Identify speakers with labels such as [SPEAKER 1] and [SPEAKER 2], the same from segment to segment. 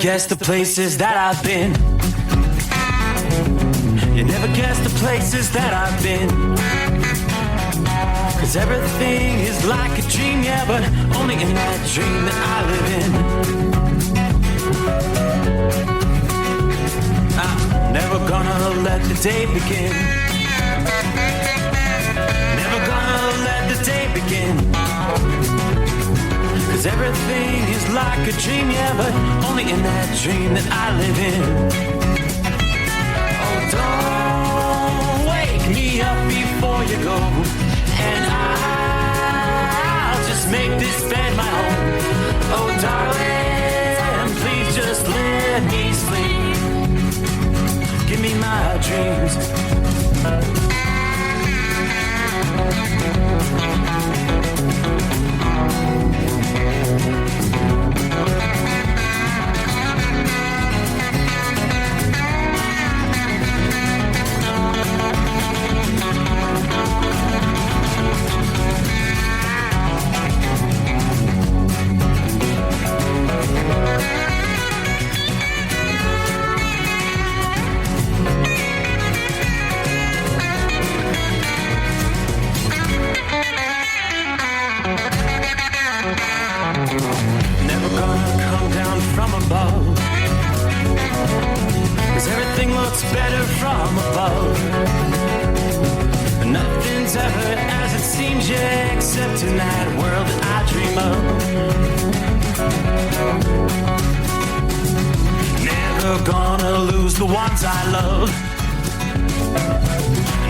[SPEAKER 1] guess the places that I've been. You never guess the places that I've been. 'Cause everything is like a dream, yeah, but only in that dream that I live in. I'm never gonna let the day begin. Never gonna let the day begin. 'Cause everything is like a dream, yeah, but only in that dream that I live in. Oh, don't wake me up before you go, and I'll just make this bed my home. Oh, darling, please just let me sleep. Give me my dreams. Never gonna come down from above, 'cause everything looks better from above. Nothing's ever as it seems, yeah, except in that world that I dream of. Never gonna lose the ones I love.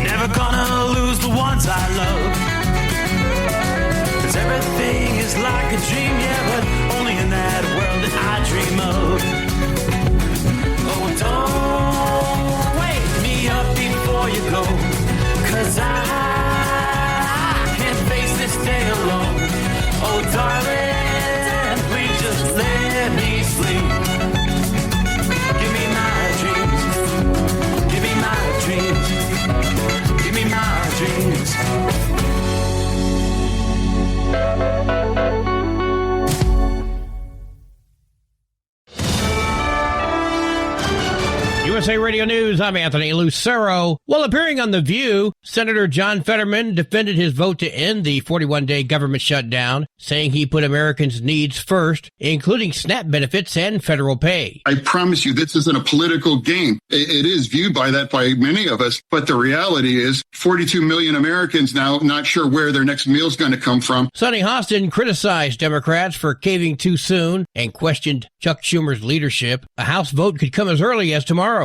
[SPEAKER 1] Never gonna lose the ones I love. 'Cause everything is like a dream, yeah, but only in that world that I dream of. Oh, don't wake me up before you go, 'cause I can't face this day alone. Oh, darling, please just let me sleep. Give me my dreams. Give me my dreams. Give me my dreams.
[SPEAKER 2] USA Radio News, I'm Anthony Lucero. While appearing on The View, Senator John Fetterman defended his vote to end the 41-day government shutdown, saying he put Americans' needs first, including SNAP benefits and federal pay.
[SPEAKER 3] I promise you, this isn't a political game. It is viewed by many of us, but the reality is 42 million Americans now not sure where their next meal's going to come from.
[SPEAKER 2] Sonny Hostin criticized Democrats for caving too soon and questioned Chuck Schumer's leadership. A House vote could come as early as tomorrow.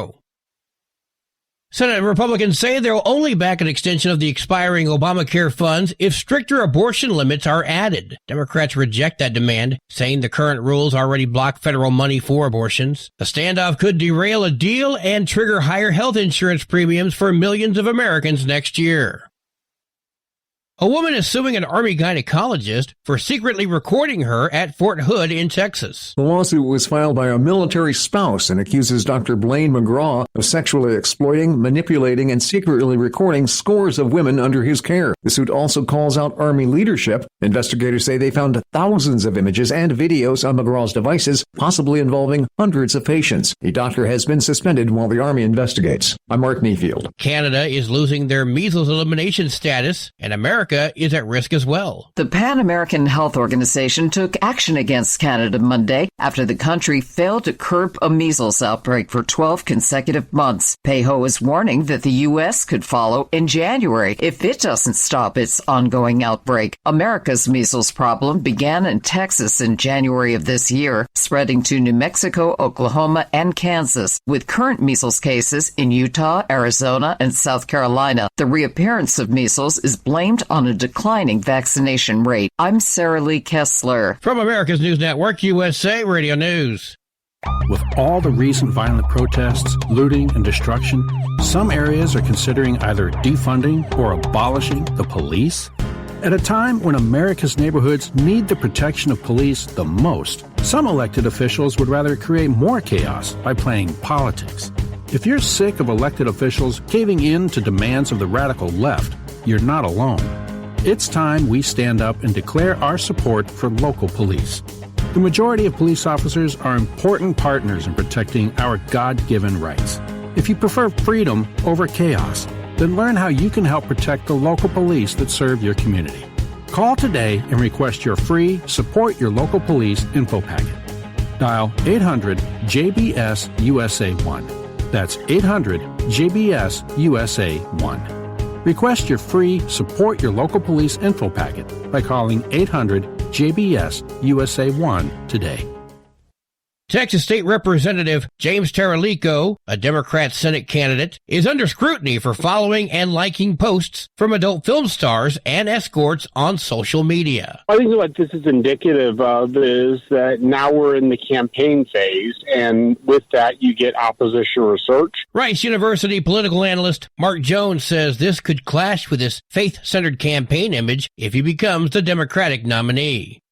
[SPEAKER 2] Senate Republicans say they'll only back an extension of the expiring Obamacare funds if stricter abortion limits are added. Democrats reject that demand, saying the current rules already block federal money for abortions. The standoff could derail a deal and trigger higher health insurance premiums for millions of Americans next year. A woman is suing an Army gynecologist for secretly recording her at Fort Hood in Texas.
[SPEAKER 4] The lawsuit was filed by a military spouse and accuses Dr. Blaine McGraw of sexually exploiting, manipulating, and secretly recording scores of women under his care. The suit also calls out Army leadership. Investigators say they found thousands of images and videos on McGraw's devices, possibly involving hundreds of patients. A doctor has been suspended while the Army investigates. I'm Mark Mayfield.
[SPEAKER 2] Canada is losing their measles elimination status, and America is at risk as well.
[SPEAKER 5] The Pan American Health Organization took action against Canada Monday after the country failed to curb a measles outbreak for 12 consecutive months. PAHO is warning that the U.S. could follow in January if it doesn't stop its ongoing outbreak. America's measles problem began in Texas in January of this year, spreading to New Mexico, Oklahoma, and Kansas, with current measles cases in Utah, Arizona, and South Carolina. The reappearance of measles is blamed on a declining vaccination rate. I'm Sarah Lee Kessler.
[SPEAKER 2] From America's News Network, USA Radio News.
[SPEAKER 6] With all the recent violent protests, looting, and destruction, some areas are considering either defunding or abolishing the police. At a time when America's neighborhoods need the protection of police the most, some elected officials would rather create more chaos by playing politics. If you're sick of elected officials caving in to demands of the radical left, you're not alone. It's time we stand up and declare our support for local police. The The majority of police officers are important partners in protecting our God-given rights. If you prefer freedom over chaos, then learn how you can help protect the local police that serve your community. Call today and request your free Support Your Local Police info packet. Dial 800-JBS-USA-1. That's 800-JBS-USA-1. Request your free Support Your Local Police info packet by calling 800-JBS-USA-1 today.
[SPEAKER 2] Texas State Representative James Taralico, a Democrat Senate candidate, is under scrutiny for following and liking posts from adult film stars and escorts on social media.
[SPEAKER 7] I think what this is indicative of is that now we're in the campaign phase, and with that you get opposition research.
[SPEAKER 2] Rice University political analyst Mark Jones says this could clash with his faith-centered campaign image if he becomes the Democratic nominee.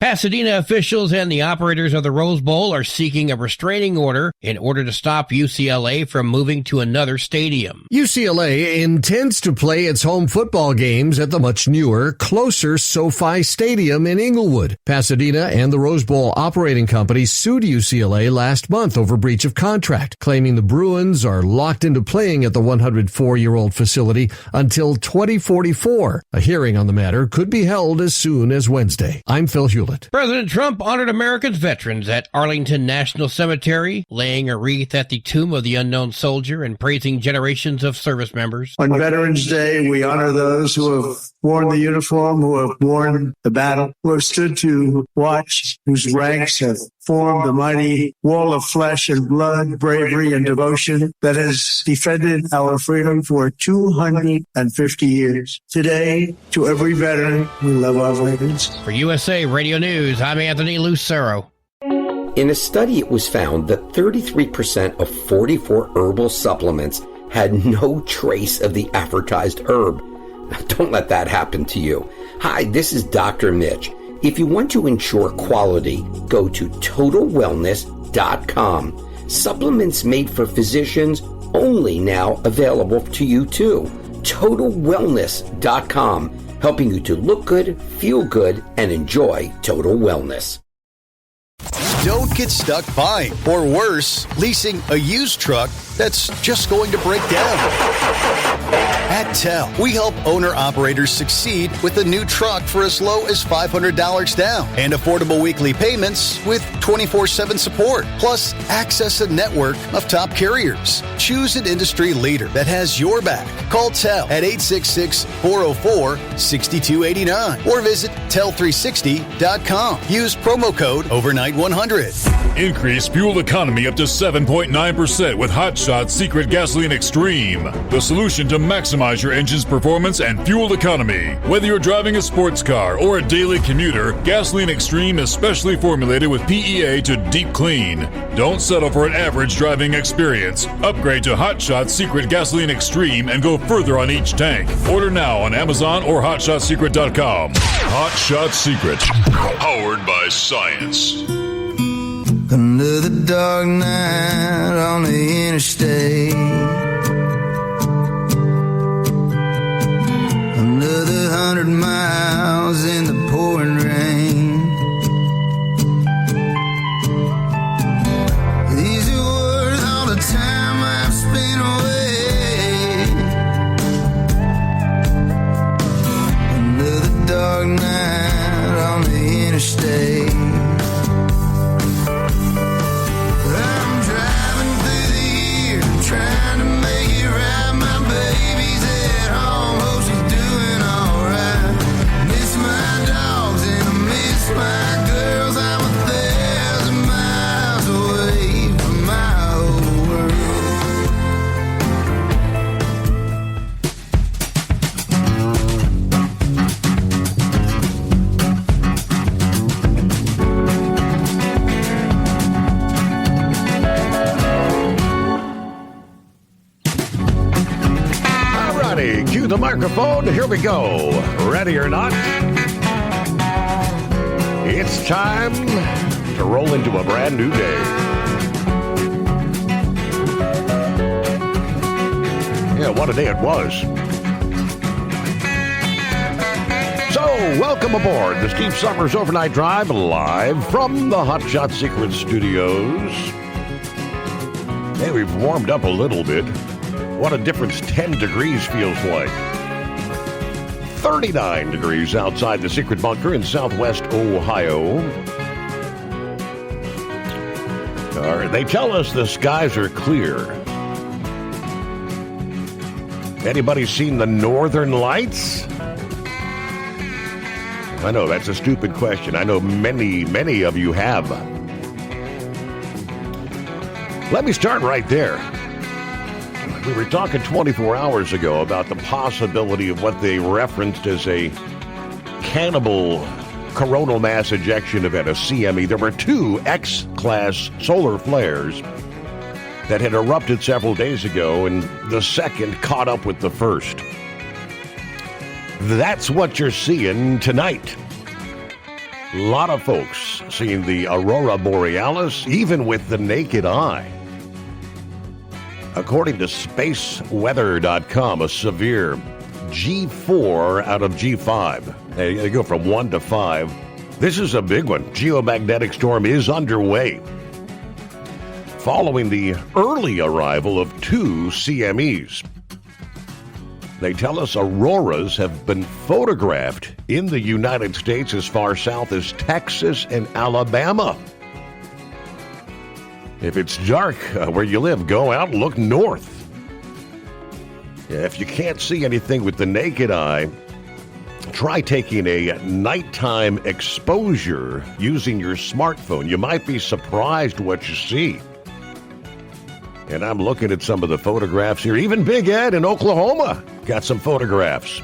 [SPEAKER 2] Pasadena officials and the operators of the Rose Bowl are seeking a restraining order in order to stop UCLA from moving to another stadium.
[SPEAKER 8] UCLA intends to play its home football games at the much newer, closer SoFi Stadium in Inglewood. Pasadena and the Rose Bowl operating company sued UCLA last month over breach of contract, claiming the Bruins are locked into playing at the 104-year-old facility until 2044. A hearing on the matter could be held as soon as Wednesday. I'm Phil Hewlett.
[SPEAKER 2] President Trump honored America's veterans at Arlington National Cemetery, laying a wreath at the tomb of the unknown soldier and praising generations of service members.
[SPEAKER 9] On Veterans Day, we honor those who have worn the uniform, who have worn the battle, who have stood to watch, whose ranks have formed the mighty wall of flesh and blood, bravery, and devotion that has defended our freedom for 250 years. Today, to every veteran, we love our veterans.
[SPEAKER 2] For USA Radio News, I'm Anthony Lucero.
[SPEAKER 10] In a study, it was found that 33% of 44 herbal supplements had no trace of the advertised herb. Now, don't let that happen to you. Hi, this is Dr. Mitch. If you want to ensure quality, go to TotalWellness.com. Supplements made for physicians, only now available to you too. TotalWellness.com, helping you to look good, feel good, and enjoy total wellness.
[SPEAKER 11] Don't get stuck buying, or worse, leasing a used truck that's just going to break down. At TEL, we help owner-operators succeed with a new truck for as low as $500 down and affordable weekly payments with 24/7 support, plus access a network of top carriers. Choose an industry leader that has your back. Call TEL at 866-404-6289 or visit tel360.com. Use promo code OVERNIGHT100.
[SPEAKER 12] Increase fuel economy up to 7.9% with Hot Shot Secret Gasoline Extreme, the solution to maximize your engine's performance and fuel economy. Whether you're driving a sports car or a daily commuter, Gasoline Extreme is specially formulated with PEA to deep clean. Don't settle for an average driving experience. Upgrade to Hot Shot Secret Gasoline Extreme and go further on each tank. Order now on Amazon or HotShotSecret.com. Hot Shot Secret, powered by science.
[SPEAKER 13] Under the dark night on the interstate, under the 100 miles in the pouring rain, these are worth all the time I've spent away. Under the dark night on the interstate, trying to make it right. My baby's at home, hope she's doing alright. Miss my dogs and I miss my girls. I'm 1,000 miles away from my old world.
[SPEAKER 14] Cue the microphone. Here we go. Ready or not? It's time to roll into a brand new day. Yeah, what a day it was. So, welcome aboard the Steve Summers Overnight Drive, live from the Hot Shot Secret Studios. Hey, we've warmed up a little bit. What a difference 10 degrees feels like. 39 degrees outside the secret bunker in southwest Ohio. They tell us the skies are clear. Anybody seen the Northern Lights? I know, that's a stupid question. I know many of you have. Let me start right there. We were talking 24 hours ago about the possibility of what they referenced as a cannibal coronal mass ejection event, a CME. There were 2 X-class solar flares that had erupted several days ago, and the second caught up with the first. That's what you're seeing tonight. A lot of folks seeing the Aurora Borealis, even with the naked eye. According to spaceweather.com, a severe G4 out of G5. They go from 1 to 5. This is a big one. Geomagnetic storm is underway, following the early arrival of 2 CMEs. They tell us auroras have been photographed in the United States as far south as Texas and Alabama. If it's dark where you live, go out and look north. If you can't see anything with the naked eye, try taking a nighttime exposure using your smartphone. You might be surprised what you see. And I'm looking at some of the photographs here. Even Big Ed in Oklahoma got some photographs.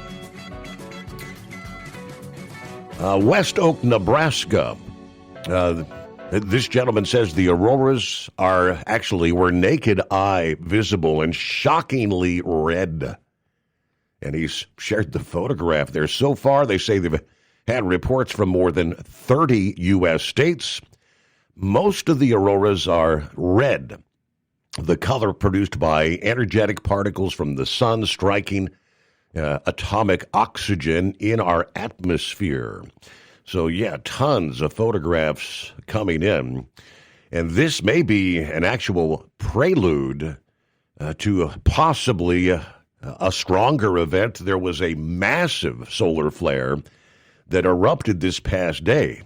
[SPEAKER 14] West Oak, Nebraska. This gentleman says the auroras were naked eye visible and shockingly red. And he's shared the photograph there. So far, they say they've had reports from more than 30 U.S. states. Most of the auroras are red, the color produced by energetic particles from the sun striking atomic oxygen in our atmosphere. So, yeah, tons of photographs coming in. And this may be an actual prelude to possibly a stronger event. There was a massive solar flare that erupted this past day.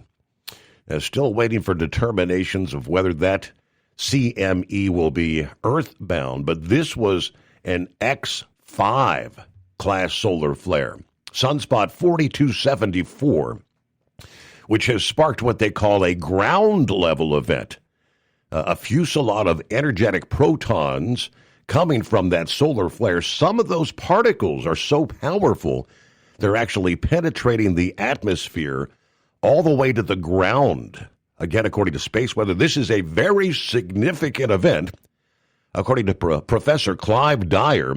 [SPEAKER 14] Still waiting for determinations of whether that CME will be earthbound, but this was an X5 class solar flare, sunspot 4274, which has sparked what they call a ground level event, a fusillade of energetic protons coming from that solar flare. Some of those particles are so powerful, they're actually penetrating the atmosphere all the way to the ground. Again, according to Space Weather, this is a very significant event. According to Professor Clive Dyer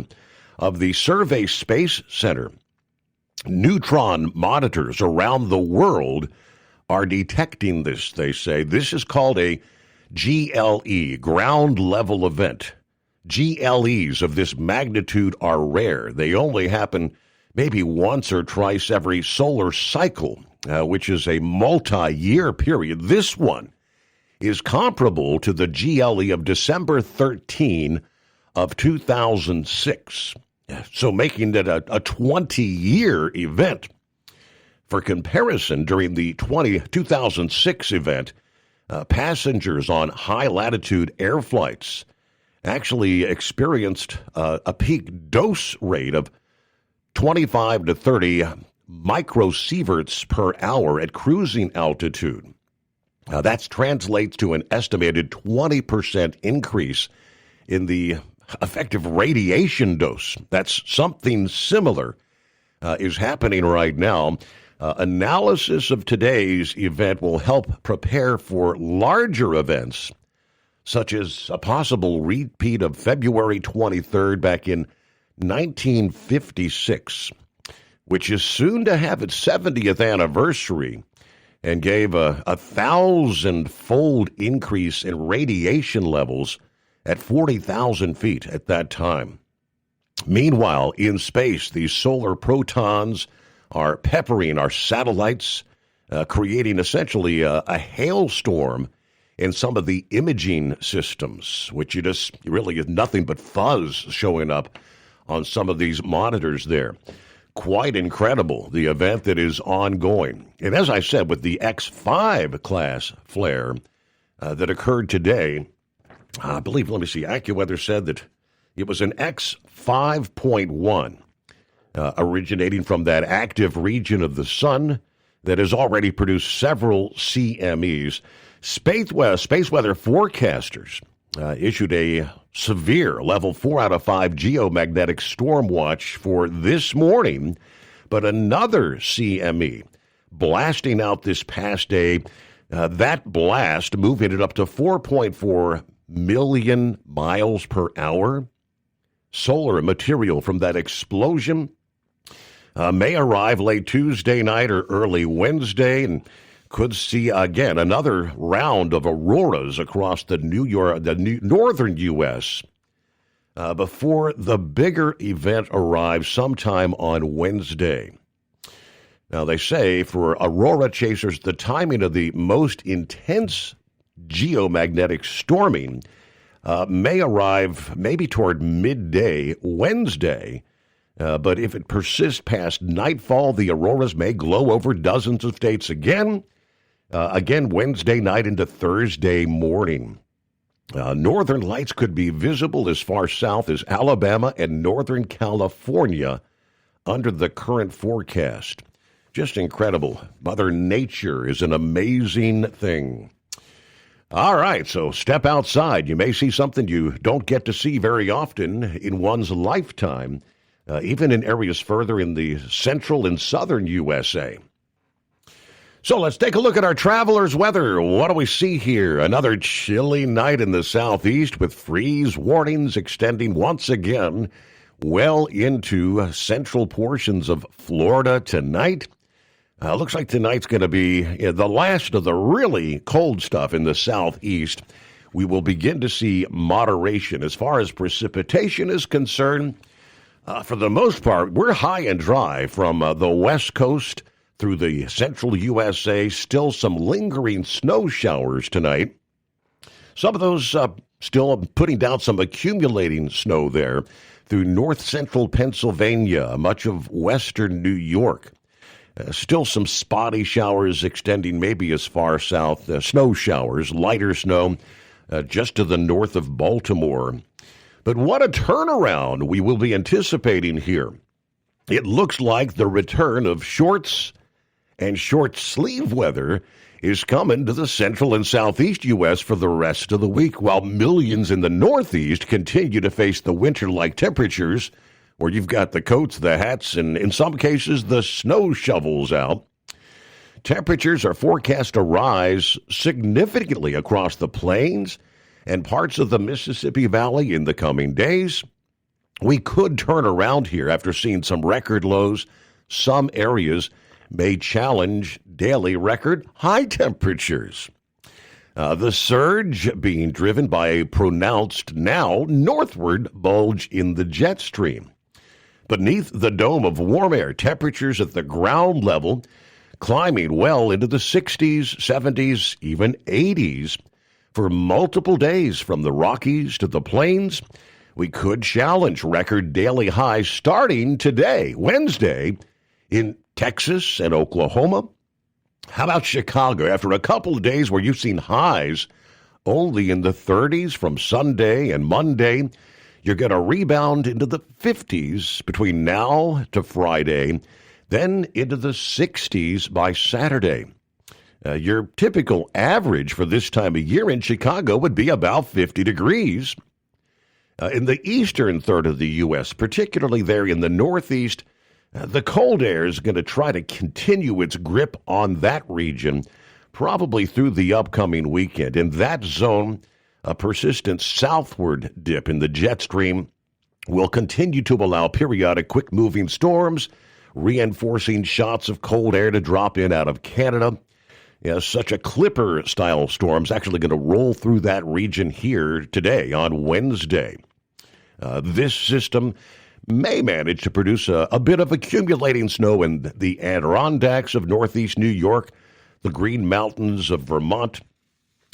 [SPEAKER 14] of the Survey Space Center, neutron monitors around the world are detecting this, they say. This is called a GLE, ground level event. GLEs of this magnitude are rare. They only happen maybe once or twice every solar cycle, which is a multi-year period. This one is comparable to the GLE of December 13 of 2006, so making it a 20-year event. For comparison, during the 2006 event, passengers on high-latitude air flights actually experienced a peak dose rate of 25 to 30 microsieverts per hour at cruising altitude. That translates to an estimated 20% increase in the effective radiation dose. That's something similar is happening right now. Analysis of today's event will help prepare for larger events, such as a possible repeat of February 23rd back in 1956, which is soon to have its 70th anniversary, and gave a 1,000-fold increase in radiation levels at 40,000 feet at that time. Meanwhile, in space, these solar protons are peppering our satellites, creating essentially a hailstorm in some of the imaging systems, which you really is nothing but fuzz showing up on some of these monitors there. Quite incredible, the event that is ongoing. And as I said, with the X5 class flare that occurred today, I believe, let me see, AccuWeather said that it was an X5.1 originating from that active region of the sun that has already produced several CMEs. Space weather forecasters issued a severe level 4 out of 5 geomagnetic storm watch for this morning, but another CME blasting out this past day. That blast moving it up to 4.4 million miles per hour. Solar material from that explosion may arrive late Tuesday night or early Wednesday, and could see again another round of auroras across the northern U.S. Before the bigger event arrives sometime on Wednesday. Now, they say for aurora chasers, the timing of the most intense geomagnetic storming may arrive maybe toward midday Wednesday, but if it persists past nightfall, the auroras may glow over dozens of states again Wednesday night into Thursday morning. Northern lights could be visible as far south as Alabama and Northern California under the current forecast. Just incredible. Mother Nature is an amazing thing. All right, so step outside. You may see something you don't get to see very often in one's lifetime, even in areas further in the central and southern USA. So let's take a look at our travelers' weather. What do we see here? Another chilly night in the southeast with freeze warnings extending once again well into central portions of Florida tonight. Looks like tonight's going to be the last of the really cold stuff in the southeast. We will begin to see moderation. As far as precipitation is concerned, for the most part, we're high and dry from the west coast through the central USA. Still some lingering snow showers tonight. Some of those still putting down some accumulating snow there through north central Pennsylvania, much of western New York. Still some spotty showers extending maybe as far south, snow showers, lighter snow just to the north of Baltimore. But what a turnaround we will be anticipating here. It looks like the return of shorts and short sleeve weather is coming to the central and southeast U.S. for the rest of the week, while millions in the northeast continue to face the winter-like temperatures where you've got the coats, the hats, and in some cases the snow shovels out. Temperatures are forecast to rise significantly across the plains and parts of the Mississippi Valley in the coming days. We could turn around here after seeing some record lows. Some areas may challenge daily record high temperatures. The surge being driven by a pronounced now northward bulge in the jet stream. Beneath the dome of warm air, temperatures at the ground level climbing well into the 60s, 70s, even 80s for multiple days from the Rockies to the plains. We could challenge record daily highs starting today, Wednesday, in Texas and Oklahoma. How about Chicago? After a couple of days where you've seen highs only in the 30s from Sunday and Monday, you're going to rebound into the 50s between now to Friday, then into the 60s by Saturday. Your typical average for this time of year in Chicago would be about 50 degrees. In the eastern third of the U.S., particularly there in the northeast, the cold air is going to try to continue its grip on that region, probably through the upcoming weekend. In that zone, a persistent southward dip in the jet stream will continue to allow periodic quick-moving storms, reinforcing shots of cold air to drop in out of Canada. Such a Clipper-style storm is actually going to roll through that region here today on Wednesday. This system may manage to produce a bit of accumulating snow in the Adirondacks of northeast New York, the Green Mountains of Vermont,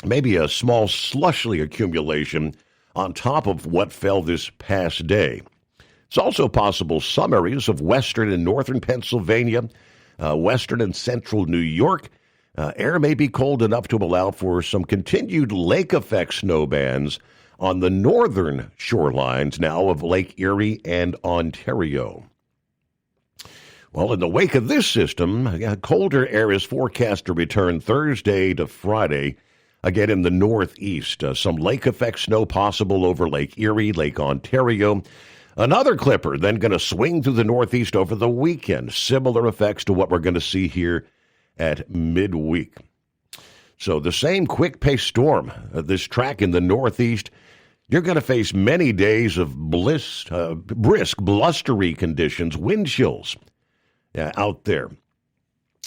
[SPEAKER 14] maybe a small slushly accumulation on top of what fell this past day. It's also possible some areas of western and northern Pennsylvania, western and central New York. Air may be cold enough to allow for some continued lake effect snow bands on the northern shorelines now of Lake Erie and Ontario. Well, in the wake of this system, colder air is forecast to return Thursday to Friday, again in the northeast. Some lake effect snow possible over Lake Erie, Lake Ontario. Another clipper then going to swing through the northeast over the weekend. Similar effects to what we're going to see here at midweek. So the same quick-paced storm, this track in the northeast, you're going to face many days of brisk, blustery conditions, wind chills out there.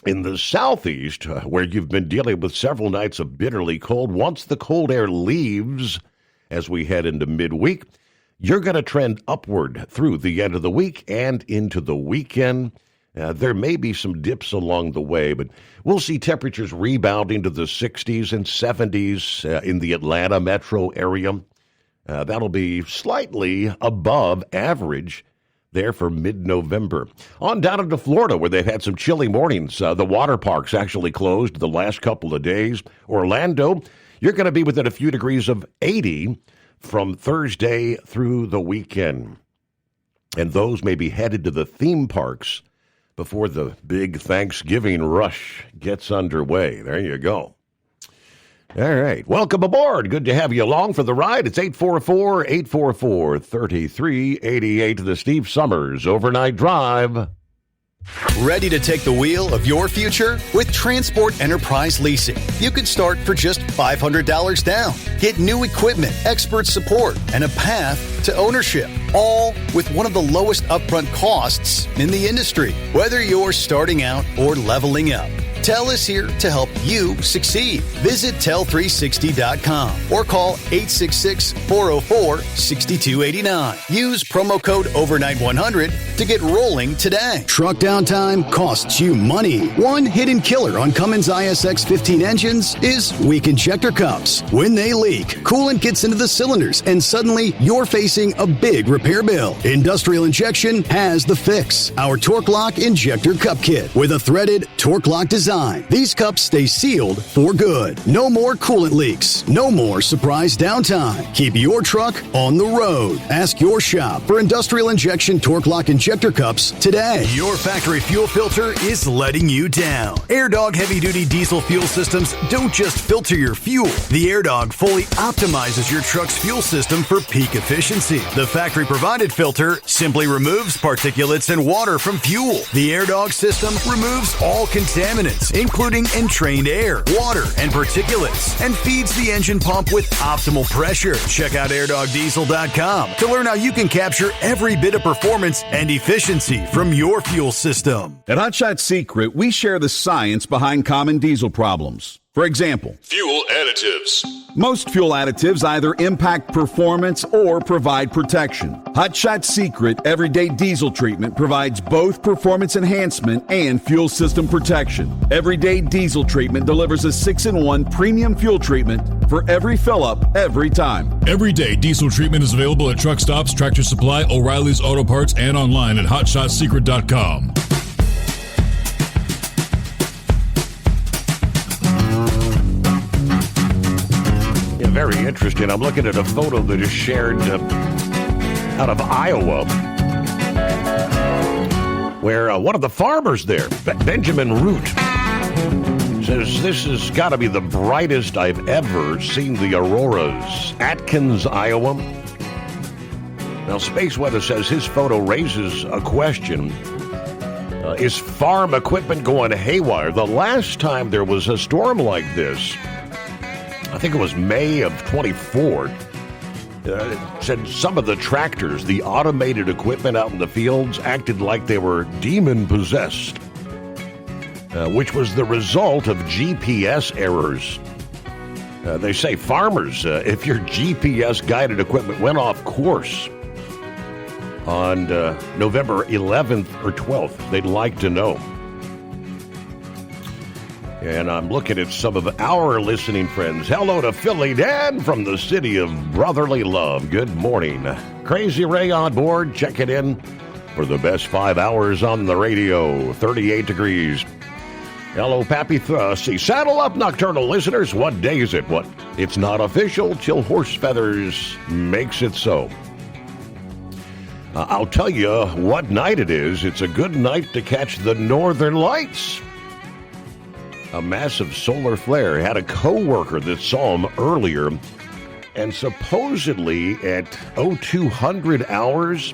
[SPEAKER 14] In the southeast, where you've been dealing with several nights of bitterly cold, once the cold air leaves as we head into midweek, you're going to trend upward through the end of the week and into the weekend. There may be some dips along the way, but we'll see temperatures rebounding to the 60s and 70s in the Atlanta metro area. That'll be slightly above average there for mid-November. On down into Florida, where they've had some chilly mornings. The water parks actually closed the last couple of days. Orlando, you're going to be within a few degrees of 80 from Thursday through the weekend. And those may be headed to the theme parks before the big Thanksgiving rush gets underway. There you go. All right. Welcome aboard. Good to have you along for the ride. It's 844-844-3388, the Steve Summers Overnight Drive.
[SPEAKER 11] Ready to take the wheel of your future? With Transport Enterprise Leasing, you can start for just $500 down. Get new equipment, expert support, and a path to ownership, all with one of the lowest upfront costs in the industry. Whether you're starting out or leveling up, TEL is here to help you succeed. Visit tel360.com or call 866-404-6289. Use promo code OVERNIGHT100 to get rolling today. Truck downtime costs you money. One hidden killer on Cummins ISX 15 engines is weak injector cups. When they leak, coolant gets into the cylinders and suddenly you're facing a big repair bill. Industrial Injection has the fix. Our Torque Lock Injector Cup Kit with a threaded Torque Lock design. These cups stay sealed for good. No more coolant leaks. No more surprise downtime. Keep your truck on the road. Ask your shop for Industrial Injection Torque Lock Injector Cups today.
[SPEAKER 15] Your factory fuel filter is letting you down. AirDog heavy-duty diesel fuel systems don't just filter your fuel. The AirDog fully optimizes your truck's fuel system for peak efficiency. The factory-provided filter simply removes particulates and water from fuel. The AirDog system removes all contaminants, including entrained air, water, and particulates, and feeds the engine pump with optimal pressure. Check out airdogdiesel.com to learn how you can capture every bit of performance and efficiency from your fuel system.
[SPEAKER 16] At Hot Shot Secret, we share the science behind common diesel problems. For example,
[SPEAKER 12] fuel additives.
[SPEAKER 16] Most fuel additives either impact performance or provide protection. Hot Shot Secret Everyday Diesel Treatment provides both performance enhancement and fuel system protection. Everyday Diesel Treatment delivers a 6-in-1 premium fuel treatment for every fill-up, every time.
[SPEAKER 12] Everyday Diesel Treatment is available at truck stops, Tractor Supply, O'Reilly's Auto Parts, and online at hotshotsecret.com.
[SPEAKER 14] Very interesting. I'm looking at a photo that is shared out of Iowa, where one of the farmers there, Benjamin Root, says this has got to be the brightest I've ever seen the auroras. Atkins, Iowa. Now, Space Weather says his photo raises a question. Is farm equipment going haywire? The last time there was a storm like this, I think it was May of 24, said some of the tractors, the automated equipment out in the fields, acted like they were demon-possessed, which was the result of GPS errors. They say farmers, if your GPS-guided equipment went off course, on November 11th or 12th. They'd like to know. And I'm looking at some of our listening friends. Hello to Philly Dan from the city of brotherly love. Good morning. Crazy Ray on board, checking in for the best 5 hours on the radio. 38 degrees. Hello, Pappy Thrusty. Saddle up, nocturnal listeners. What day is it? What? It's not official till Horse Feathers makes it so. I'll tell you what night it is. It's a good night to catch the Northern Lights. A massive solar flare. Had a co-worker that saw him earlier, and supposedly at 0200 hours,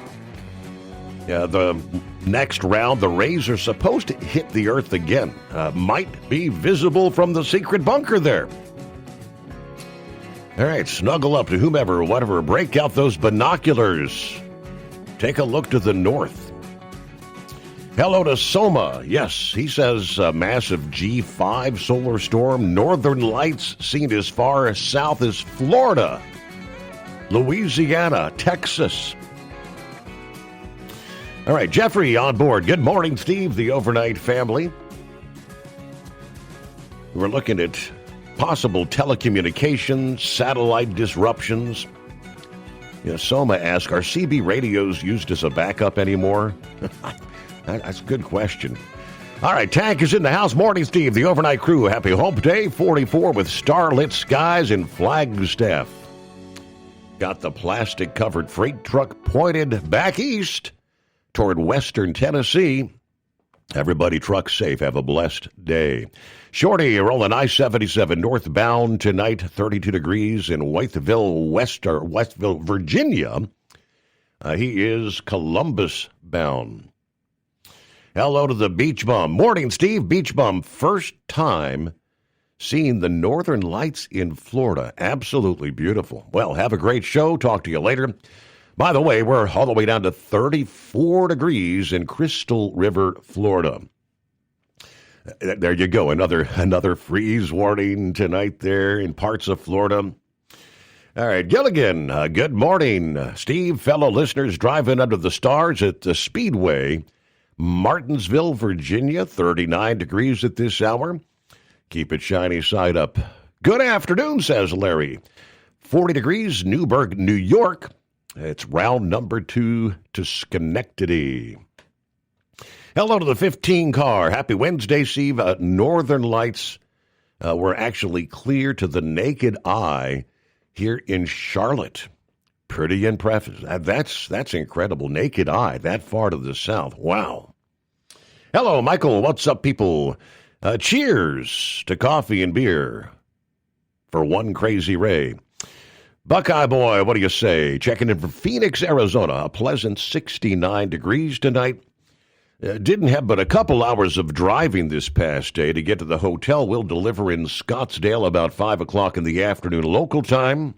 [SPEAKER 14] the next round, the rays are supposed to hit the Earth again. Might be visible from the secret bunker there. All right, snuggle up to whomever, whatever. Break out those binoculars. Take a look to the north. Hello to Soma. Yes, he says a massive G5 solar storm. Northern lights seen as far south as Florida, Louisiana, Texas. All right, Jeffrey on board. Good morning, Steve, the overnight family. We're looking at possible telecommunications, satellite disruptions. Soma asks, are CB radios used as a backup anymore? That's a good question. All right, Tank is in the house. Morning, Steve, the overnight crew. Happy Hope Day, 44 with starlit skies in Flagstaff. Got the plastic-covered freight truck pointed back east toward western Tennessee. Everybody truck safe. Have a blessed day. Shorty, rolling I-77 northbound tonight, 32 degrees in Westville, Virginia. He is Columbus bound. Hello to the Beach Bum. Morning, Steve. Beach Bum, first time seeing the Northern Lights in Florida. Absolutely beautiful. Well, have a great show. Talk to you later. By the way, we're all the way down to 34 degrees in Crystal River, Florida. There you go. Another freeze warning tonight there in parts of Florida. All right, Gilligan, good morning. Steve, fellow listeners, driving under the stars at the Speedway, Martinsville, Virginia, 39 degrees at this hour. Keep it shiny side up. Good afternoon, says Larry. 40 degrees, Newburgh, New York. It's round number 2 to Schenectady. Hello to the 15 car. Happy Wednesday, Steve. Northern Lights were actually clear to the naked eye here in Charlotte. Pretty impressive. That's incredible. Naked eye, that far to the south. Wow. Hello, Michael. What's up, people? Cheers to coffee and beer for one crazy Ray. Buckeye Boy, what do you say? Checking in from Phoenix, Arizona. A pleasant 69 degrees tonight. Didn't have but a couple hours of driving this past day to get to the hotel. We'll deliver in Scottsdale about 5 o'clock in the afternoon local time.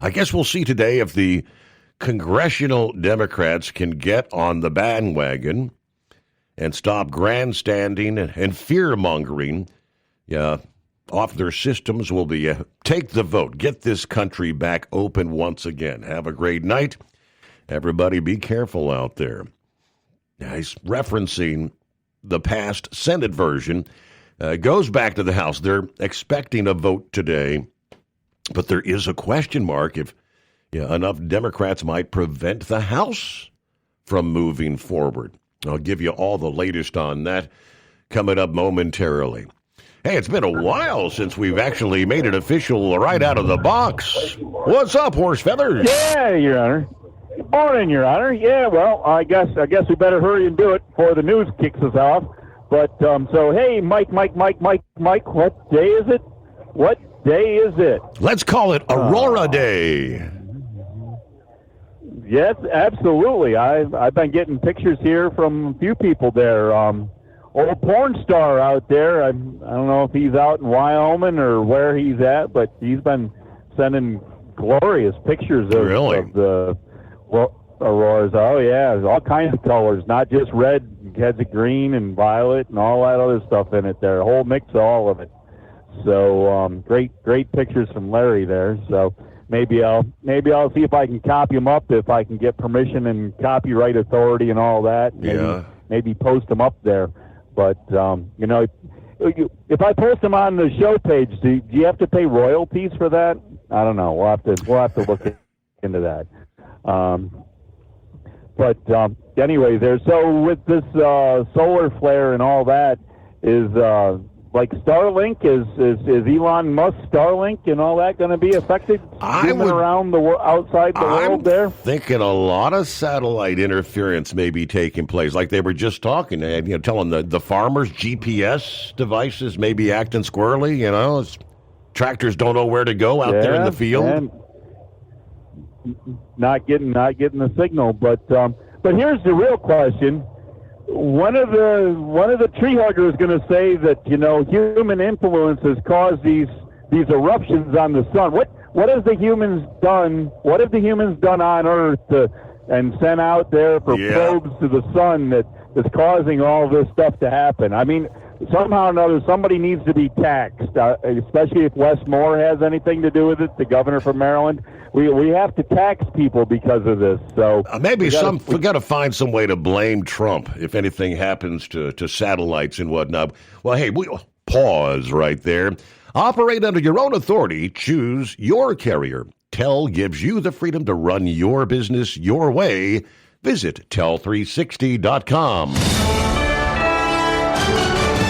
[SPEAKER 14] I guess we'll see today if the congressional Democrats can get on the bandwagon and stop grandstanding and fear-mongering. Off their systems will be take the vote, get this country back open once again. Have a great night. Everybody be careful out there. He's referencing the past Senate version. Goes back to the House. They're expecting a vote today, but there is a question mark if enough Democrats might prevent the House from moving forward. I'll give you all the latest on that coming up momentarily. Hey, it's been a while since we've actually made it official right out of the box. What's up, Horse Feathers?
[SPEAKER 17] Yeah, Your Honor. Good morning, Your Honor. Yeah, well, I guess we better hurry and do it before the news kicks us off. But, so, hey, Mike, what day is it? What day is it?
[SPEAKER 14] Let's call it Aurora Day.
[SPEAKER 17] Yes, absolutely. I've been getting pictures here from a few people there. Old porn star out there. I don't know if he's out in Wyoming or where he's at, but he's been sending glorious pictures of the auroras. Oh yeah, all kinds of colors, not just red. Heads of green and violet and all that other stuff in it there. A whole mix of all of it. So great pictures from Larry there. So maybe I'll see if I can copy them up, if I can get permission and copyright authority and all that. Maybe post them up there. But if I post them on the show page, do you have to pay royalties for that? I don't know. We'll have to look into that. Anyway, so with this solar flare and all that, is like Starlink, is Elon Musk Starlink and all that going to be affected? Around outside the world there?
[SPEAKER 14] Thinking a lot of satellite interference may be taking place, like they were just talking, telling the farmers GPS devices may be acting squirrely, as tractors don't know where to go out there in the field.
[SPEAKER 17] And not getting the signal, but here's the real question. One of the tree huggers is going to say that human influence has caused these eruptions on the sun. What have the humans done? What have the humans done on Earth and sent out there for probes to the sun that is causing all this stuff to happen? I mean, somehow or another, somebody needs to be taxed, especially if Wes Moore has anything to do with it, the governor from Maryland. We have to tax people because of this. So
[SPEAKER 14] maybe we got to find some way to blame Trump if anything happens to satellites and whatnot. Well, hey, we pause right there. Operate under your own authority. Choose your carrier. Tel gives you the freedom to run your business your way. Visit tel360.com.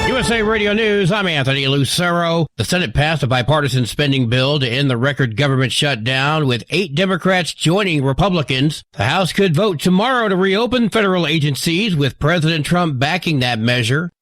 [SPEAKER 2] USA Radio News, I'm Anthony Lucero. The Senate passed a bipartisan spending bill to end the record government shutdown, with 8 Democrats joining Republicans. The House could vote tomorrow to reopen federal agencies, with President Trump backing that measure.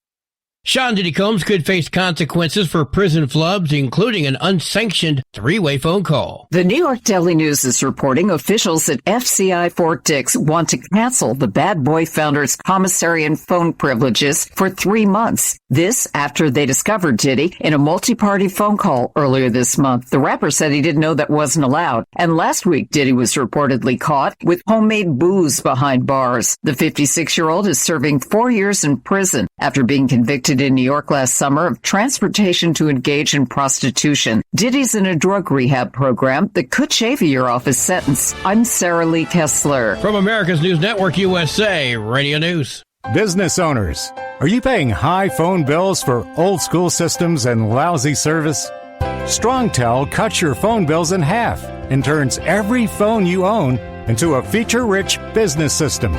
[SPEAKER 2] Sean Diddy Combs could face consequences for prison flubs, including an unsanctioned 3-way phone call.
[SPEAKER 5] The New York Daily News is reporting officials at FCI Fort Dix want to cancel the Bad Boy founder's commissary and phone privileges for 3 months. This after they discovered Diddy in a multi-party phone call earlier this month. The rapper said he didn't know that wasn't allowed. And last week, Diddy was reportedly caught with homemade booze behind bars. The 56-year-old is serving 4 years in prison after being convicted in New York last summer of transportation to engage in prostitution. Diddy's in a drug rehab program that could shave a year off his sentence. I'm Sarah Lee Kessler.
[SPEAKER 2] From America's News Network USA Radio News.
[SPEAKER 18] Business owners, are you paying high phone bills for old school systems and lousy service? StrongTel cuts your phone bills in half and turns every phone you own into a feature-rich business system.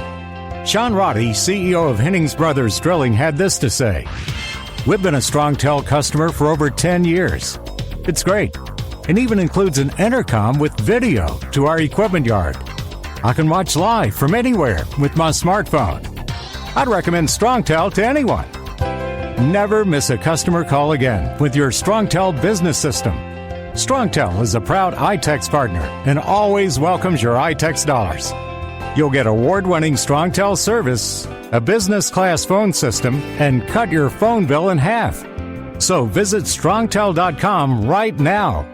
[SPEAKER 18] Sean Roddy, CEO of Hennings Brothers Drilling, had this to say. We've been a StrongTel customer for over 10 years. It's great. It even includes an intercom with video to our equipment yard. I can watch live from anywhere with my smartphone. I'd recommend StrongTel to anyone. Never miss a customer call again with your StrongTel business system. StrongTel is a proud iTex partner and always welcomes your iTex dollars. You'll get award-winning StrongTel service, a business-class phone system, and cut your phone bill in half. So visit StrongTel.com right now.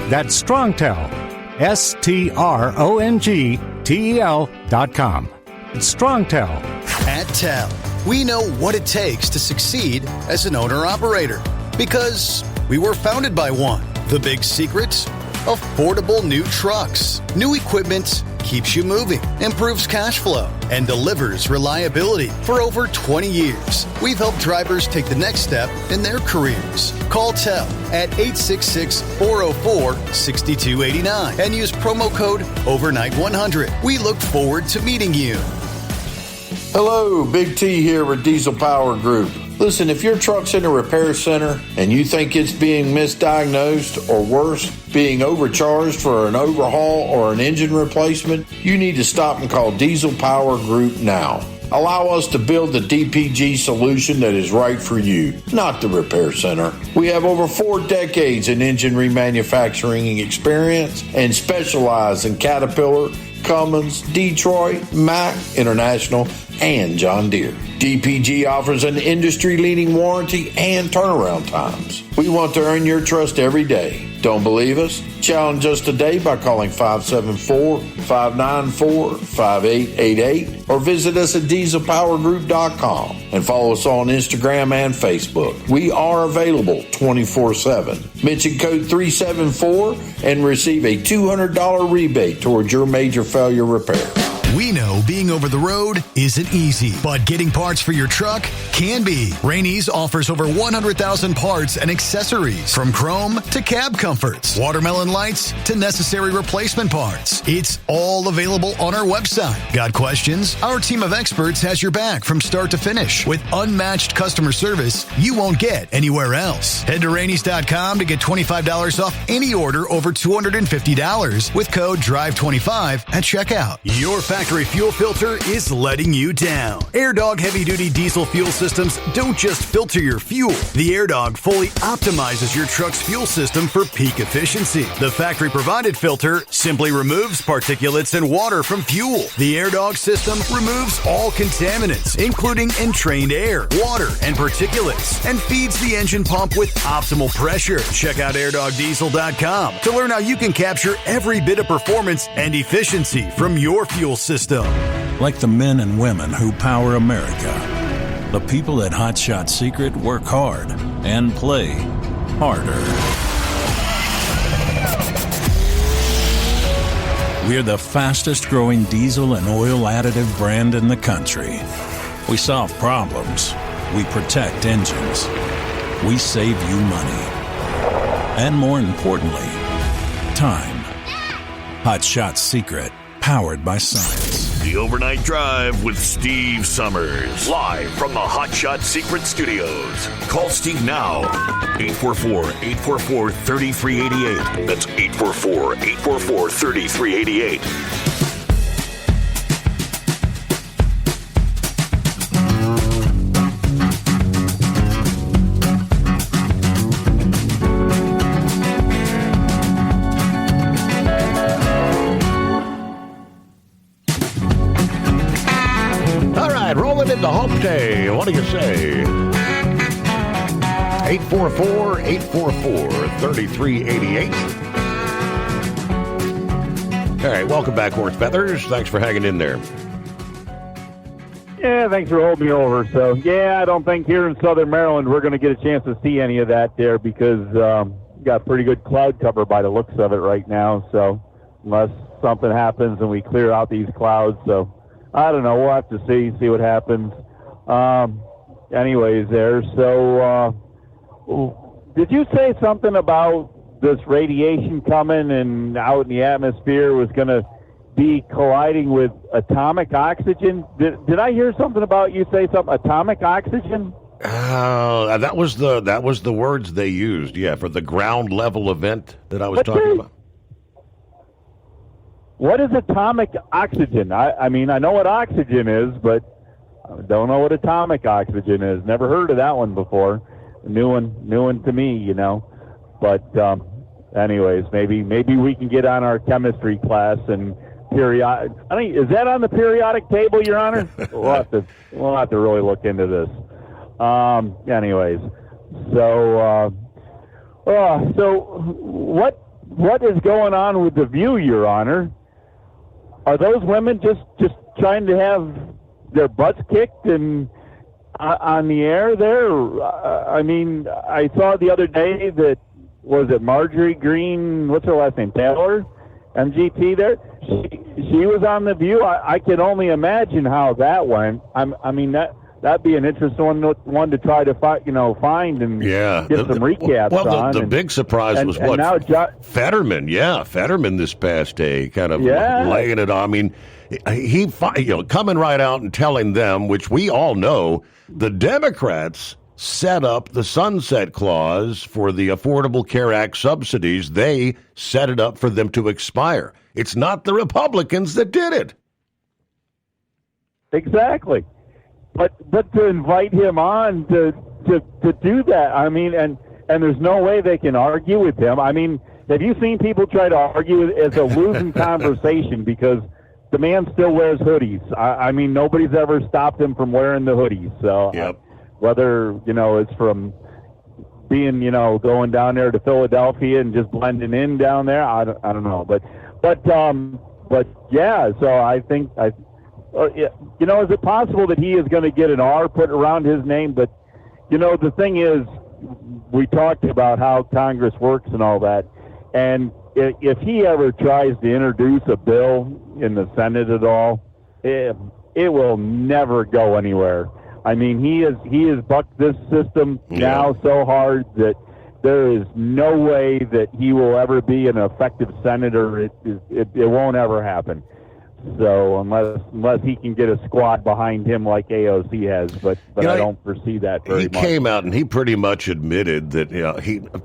[SPEAKER 18] That's StrongTel, StrongTel.com. It's StrongTel.
[SPEAKER 11] At Tel, we know what it takes to succeed as an owner-operator because we were founded by one. The big secret? Affordable new trucks. New equipment keeps you moving, improves cash flow, and delivers reliability. For over 20 years, we've helped drivers take the next step in their careers. Call Tel at 866-404-6289 and use promo code OVERNIGHT100. We look forward to meeting you.
[SPEAKER 19] Hello, Big T here with Diesel Power Group. Listen, if your truck's in a repair center and you think it's being misdiagnosed or worse, being overcharged for an overhaul or an engine replacement, you need to stop and call Diesel Power Group now. Allow us to build the DPG solution that is right for you, not the repair center. We have over 4 decades in engine remanufacturing experience and specialize in Caterpillar, Cummins, Detroit, Mack, International, and John Deere. DPG offers an industry-leading warranty and turnaround times. We want to earn your trust every day. Don't believe us? Challenge us today by calling 574-594-5888 or visit us at dieselpowergroup.com and follow us on Instagram and Facebook. We are available 24/7. Mention code 374 and receive a $200 rebate towards your major failure repair.
[SPEAKER 15] We know being over the road isn't easy, but getting parts for your truck can be. Rainey's offers over 100,000 parts and accessories, from chrome to cab comforts, watermelon lights to necessary replacement parts. It's all available on our website. Got questions? Our team of experts has your back from start to finish with unmatched customer service you won't get anywhere else. Head to Rainey's.com to get $25 off any order over $250 with code DRIVE25 at checkout. Your factory fuel filter is letting you down. AirDog heavy-duty diesel fuel systems don't just filter your fuel. The AirDog fully optimizes your truck's fuel system for peak efficiency. The factory-provided filter simply removes particulates and water from fuel. The AirDog system removes all contaminants, including entrained air, water, and particulates, and feeds the engine pump with optimal pressure. Check out airdogdiesel.com to learn how you can capture every bit of performance and efficiency from your fuel system.
[SPEAKER 6] Like the men and women who power America, the people at Hot Shot Secret work hard and play harder. We're the fastest growing diesel and oil additive brand in the country. We solve problems. We protect engines. We save you money. And more importantly, time. Hot Shot Secret. Powered by science.
[SPEAKER 20] The Overnight Drive with Steve Summers. Live from the Hot Shot Secret Studios. Call Steve now. 844-844-3388. That's 844-844-3388.
[SPEAKER 14] Into hump day. What do you say? 844-844-3388. All right, welcome back, Horse Feathers. Thanks for hanging in there.
[SPEAKER 17] Yeah, thanks for holding me over. So, yeah, I don't think here in Southern Maryland we're going to get a chance to see any of that there because got pretty good cloud cover by the looks of it right now. So, unless something happens and we clear out these clouds, so I don't know. We'll have to see what happens. Anyways, there. So, did you say something about this radiation coming and out in the atmosphere was going to be colliding with atomic oxygen? Did I hear something about you say something? Atomic oxygen?
[SPEAKER 14] That was the words they used. Yeah, for the ground level event that I was talking about.
[SPEAKER 17] What is atomic oxygen? I mean, I know what oxygen is, but I don't know what atomic oxygen is. Never heard of that one before. New one to me, you know. But anyways, maybe we can get on our chemistry class and periodic. Is that on the periodic table, Your Honor? We'll have to really look into this. Anyways, so what is going on with the View, Your Honor? Are those women just trying to have their butts kicked and on the air there? I mean, I saw the other day that, was it Marjorie Green, what's her last name, Taylor, MGT there? She was on The View. I can only imagine how that went. I mean, that'd be an interesting one to try to find and get some recaps on.
[SPEAKER 14] The big surprise was what? Now Fetterman. Yeah, Fetterman this past day kind of laying it on. I mean, he coming right out and telling them, which we all know, the Democrats set up the sunset clause for the Affordable Care Act subsidies. They set it up for them to expire. It's not the Republicans that did it.
[SPEAKER 17] Exactly. But to invite him on to do that, I mean, and there's no way they can argue with him. I mean, have you seen people try to argue? It's a losing conversation because the man still wears hoodies. I mean, nobody's ever stopped him from wearing the hoodies. So whether, it's from being, going down there to Philadelphia and just blending in down there. I don't know, but yeah. So I think is it possible that he is going to get an R put around his name? But the thing is, we talked about how Congress works and all that, and if he ever tries to introduce a bill in the Senate at all, it will never go anywhere. I mean, he has bucked this system now so hard that there is no way that he will ever be an effective senator. It won't ever happen. So unless he can get a squad behind him like AOC has, but I don't foresee that very much.
[SPEAKER 14] He came out and he pretty much admitted that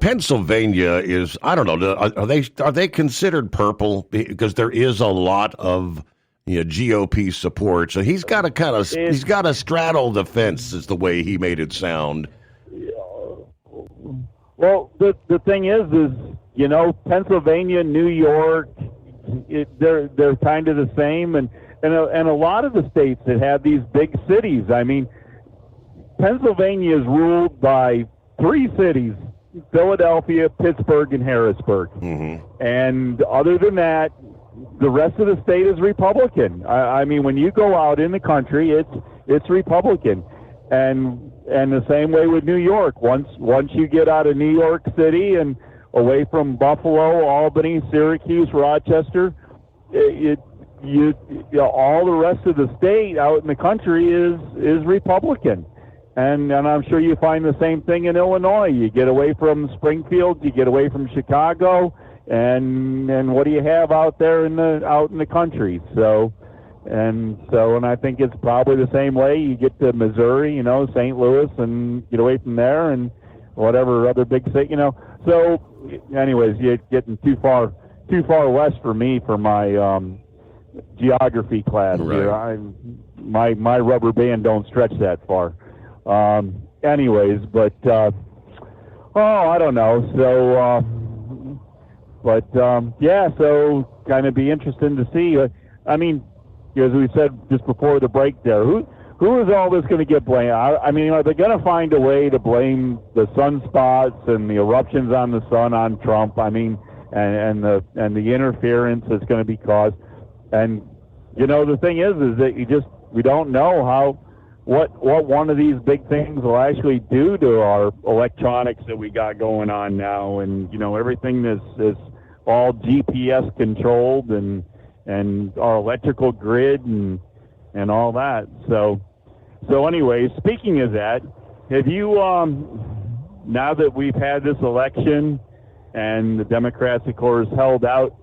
[SPEAKER 14] Pennsylvania is, I don't know, are they considered purple because there is a lot of GOP support, so he's got to straddle the fence, is the way he made it sound.
[SPEAKER 17] Well, the thing is Pennsylvania, New York, they're kind of the same, and a lot of the states that have these big cities. I mean, Pennsylvania is ruled by 3 cities: Philadelphia, Pittsburgh, and Harrisburg. Mm-hmm. And other than that, the rest of the state is Republican. I mean, when you go out in the country, it's Republican, and the same way with New York. Once you get out of New York City and away from Buffalo, Albany, Syracuse, Rochester, all the rest of the state out in the country is Republican, and I'm sure you find the same thing in Illinois. You get away from Springfield, you get away from Chicago. And what do you have out there out in the country? So I think it's probably the same way. You get to Missouri, St. Louis, and get away from there, and whatever other big state, So, anyways, you're getting too far west for me for my geography class.
[SPEAKER 14] Right.
[SPEAKER 17] My rubber band don't stretch that far. Anyways, but I don't know. So. So kind of be interesting to see. I mean, as we said just before the break there, who is all this going to get blamed? I mean, are they going to find a way to blame the sunspots and the eruptions on the sun on Trump? I mean, and the interference that's going to be caused. And the thing is that we don't know what one of these big things will actually do to our electronics that we got going on now, and everything is all GPS controlled, and our electrical grid and all that. So anyway, speaking of that, have you now that we've had this election and the Democrats, of course, held out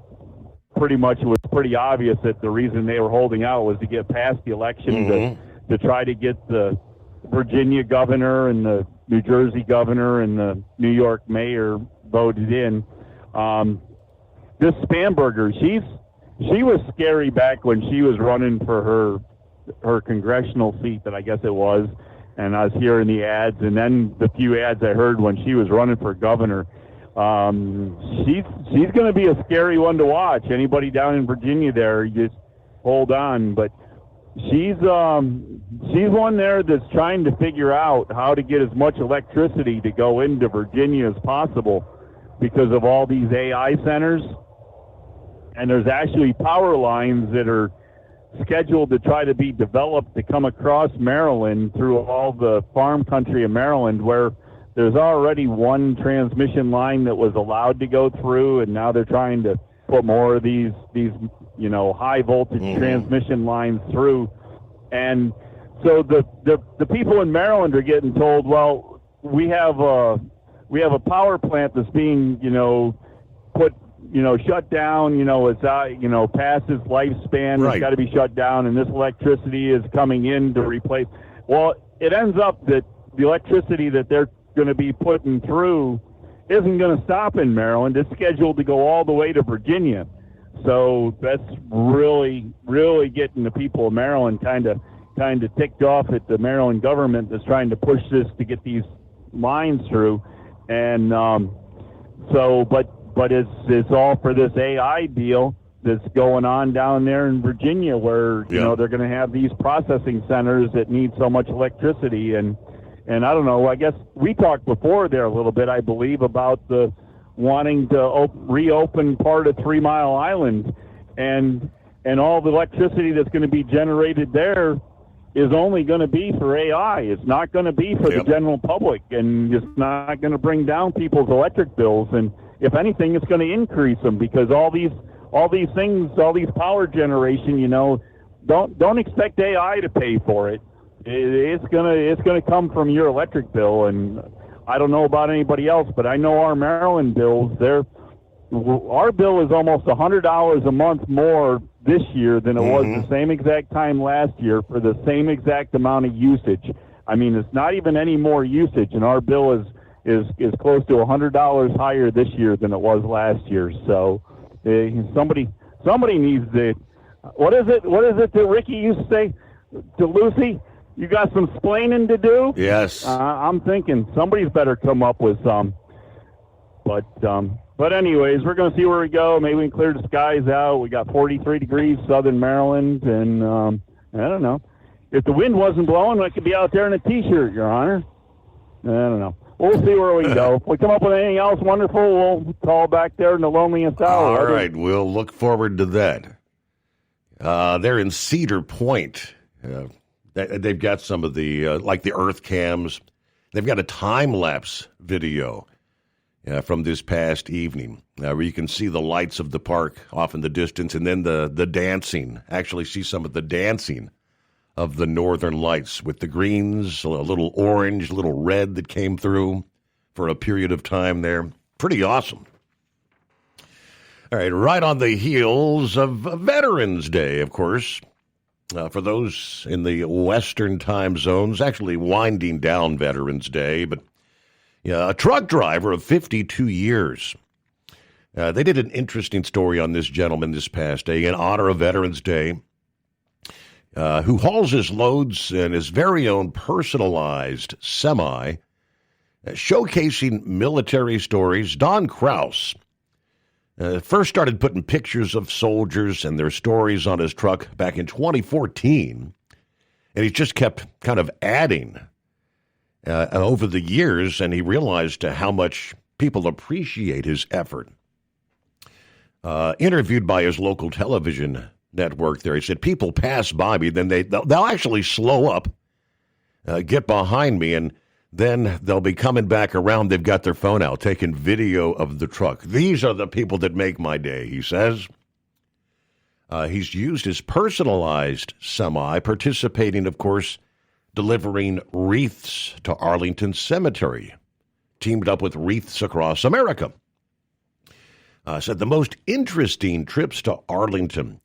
[SPEAKER 17] pretty much, it was pretty obvious that the reason they were holding out was to get past the election to try to get the Virginia governor and the New Jersey governor and the New York mayor voted in. This Spanberger, she was scary back when she was running for her congressional seat, that I guess it was, and I was hearing the ads, and then the few ads I heard when she was running for governor. She's going to be a scary one to watch. Anybody down in Virginia there, you just hold on. But she's one there that's trying to figure out how to get as much electricity to go into Virginia as possible because of all these AI centers. And there's actually power lines that are scheduled to try to be developed to come across Maryland through all the farm country of Maryland, where there's already one transmission line that was allowed to go through, and now they're trying to put more of these high voltage transmission lines through. And so the people in Maryland are getting told, well, we have a power plant that's being shut down, it's out, past its lifespan,
[SPEAKER 14] right.
[SPEAKER 17] It's got to be shut down, and this electricity is coming in to replace. Well, it ends up that the electricity that they're going to be putting through isn't going to stop in Maryland. It's scheduled to go all the way to Virginia. So that's really, really getting the people of Maryland kind of ticked off at the Maryland government that's trying to push this to get these lines through. And but it's all for this AI deal that's going on down there in Virginia, where they're going to have these processing centers that need so much electricity, and And I don't know, I guess we talked before there a little bit, I believe, about the wanting to reopen part of 3 Mile Island, and all the electricity that's going to be generated there is only going to be for AI. It's not going to be for the general public, and it's not going to bring down people's electric bills. And if anything, it's going to increase them, because all these things, all these power generation, don't expect AI to pay for it. It's gonna come from your electric bill. And I don't know about anybody else, but I know our Maryland bills, our bill is almost $100 a month more this year than it was the same exact time last year for the same exact amount of usage. I mean, it's not even any more usage, and our bill is close to $100 higher this year than it was last year. So somebody needs to. What is it that Ricky used to say to Lucy? You got some splaining to do?
[SPEAKER 14] Yes.
[SPEAKER 17] I'm thinking somebody's better come up with some. But anyways, we're going to see where we go. Maybe we can clear the skies out. We got 43 degrees southern Maryland, and I don't know. If the wind wasn't blowing, I could be out there in a T-shirt, Your Honor. I don't know. We'll see where we go. If we come up with anything else wonderful, we'll call back there in the loneliest hour.
[SPEAKER 14] All right, we'll look forward to that. They're in Cedar Point. They've got some of the, like the Earth cams. They've got a time-lapse video from this past evening where you can see the lights of the park off in the distance, and then the dancing. Actually see some of the dancing of the northern lights with the greens, a little orange, a little red that came through for a period of time there. Pretty awesome. All right on the heels of Veterans Day, of course. For those in the Western time zones, actually winding down Veterans Day, but a truck driver of 52 years. They did an interesting story on this gentleman this past day in honor of Veterans Day, who hauls his loads in his very own personalized semi, showcasing military stories. Don Kraus first started putting pictures of soldiers and their stories on his truck back in 2014, and he just kept kind of adding over the years, and he realized how much people appreciate his effort. Interviewed by his local television network there, he said, people pass by me, then they'll actually slow up, get behind me, and then they'll be coming back around. They've got their phone out, taking video of the truck. These are the people that make my day, he says. He's used his personalized semi, participating, of course, delivering wreaths to Arlington Cemetery, teamed up with Wreaths Across America. Said the most interesting trips to Arlington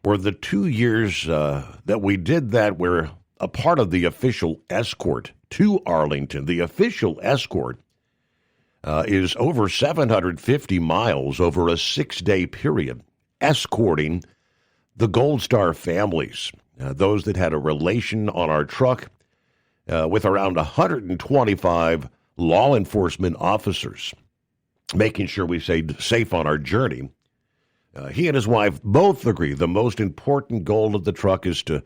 [SPEAKER 14] were the 2 years that we did that. We're a part of the official escort to Arlington. The official escort is over 750 miles over a 6-day period, escorting the Gold Star families, those that had a relation on our truck, with around 125 law enforcement officers, making sure we stayed safe on our journey. He and his wife both agree the most important goal of the truck is to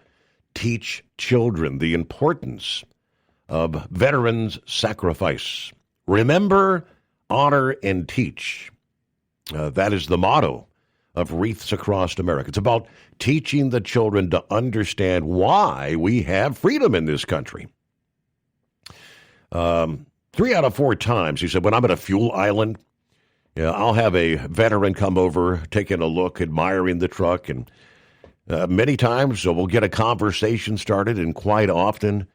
[SPEAKER 14] teach children the importance of veterans' sacrifice. Remember, honor, and teach. That is the motto of Wreaths Across America. It's about teaching the children to understand why we have freedom in this country. 3 out of 4 times, he said, when I'm at a fuel island, I'll have a veteran come over, taking a look, admiring the truck, and many times we'll get a conversation started, and quite often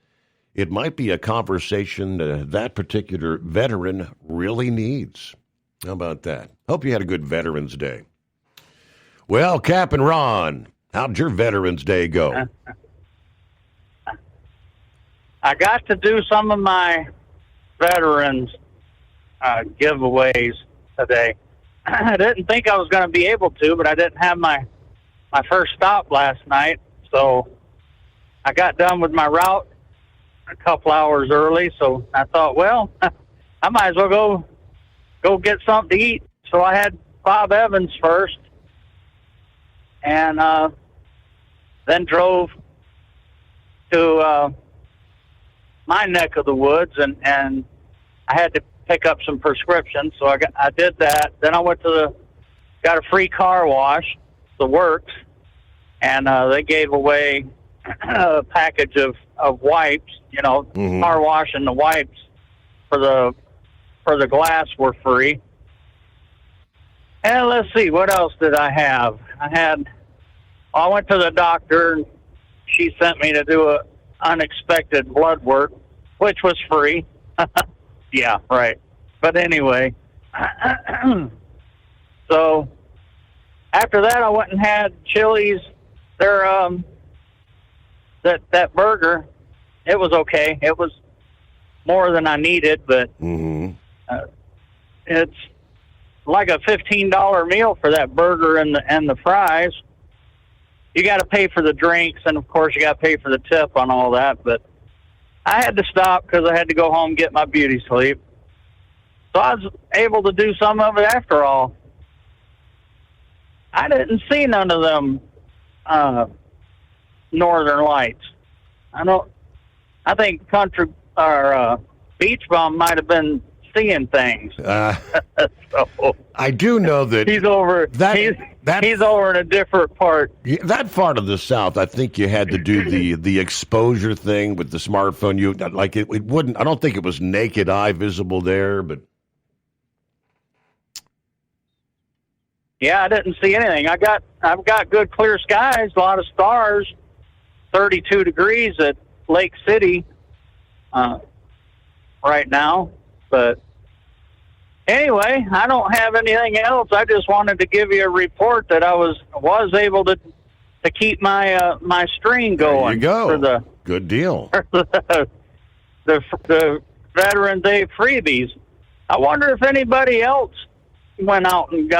[SPEAKER 14] it might be a conversation that particular veteran really needs. How about that? Hope you had a good Veterans Day. Well, Cap and Ron, how'd your Veterans Day go?
[SPEAKER 21] I got to do some of my veterans giveaways today. I didn't think I was going to be able to, but I didn't have my first stop last night, so I got done with my route a couple hours early, so I thought, well, I might as well go get something to eat. So I had Bob Evans first, and then drove to my neck of the woods, and I had to pick up some prescriptions, so I did that. Then I went to got a free car wash, the Works, and they gave away a package of wipes. You know, car wash and the wipes for the glass were free. And let's see, what else did I have? I went to the doctor, and she sent me to do a unexpected blood work, which was free. Yeah, right. But anyway, so after that, I went and had Chili's. Their that burger, it was okay. It was more than I needed, but it's like a $15 meal for that burger and the fries. You got to pay for the drinks, and of course you got to pay for the tip on all that. But I had to stop because I had to go home and get my beauty sleep. So I was able to do some of it after all. I didn't see none of them northern lights. I think country or Beach Bum might have been seeing things. So,
[SPEAKER 14] I do know that
[SPEAKER 21] he's over. He's over in a different part.
[SPEAKER 14] That part of the South, I think you had to do the exposure thing with the smartphone. It wouldn't. I don't think it was naked eye visible there, but
[SPEAKER 21] yeah, I didn't see anything. I've got good clear skies, a lot of stars, 32 degrees at Lake City right now. But anyway, I don't have anything else. I just wanted to give you a report that I was able to keep my my stream going.
[SPEAKER 14] There you go.
[SPEAKER 21] For the
[SPEAKER 14] good deal.
[SPEAKER 21] For the Veterans Day freebies. I wonder if anybody else went out and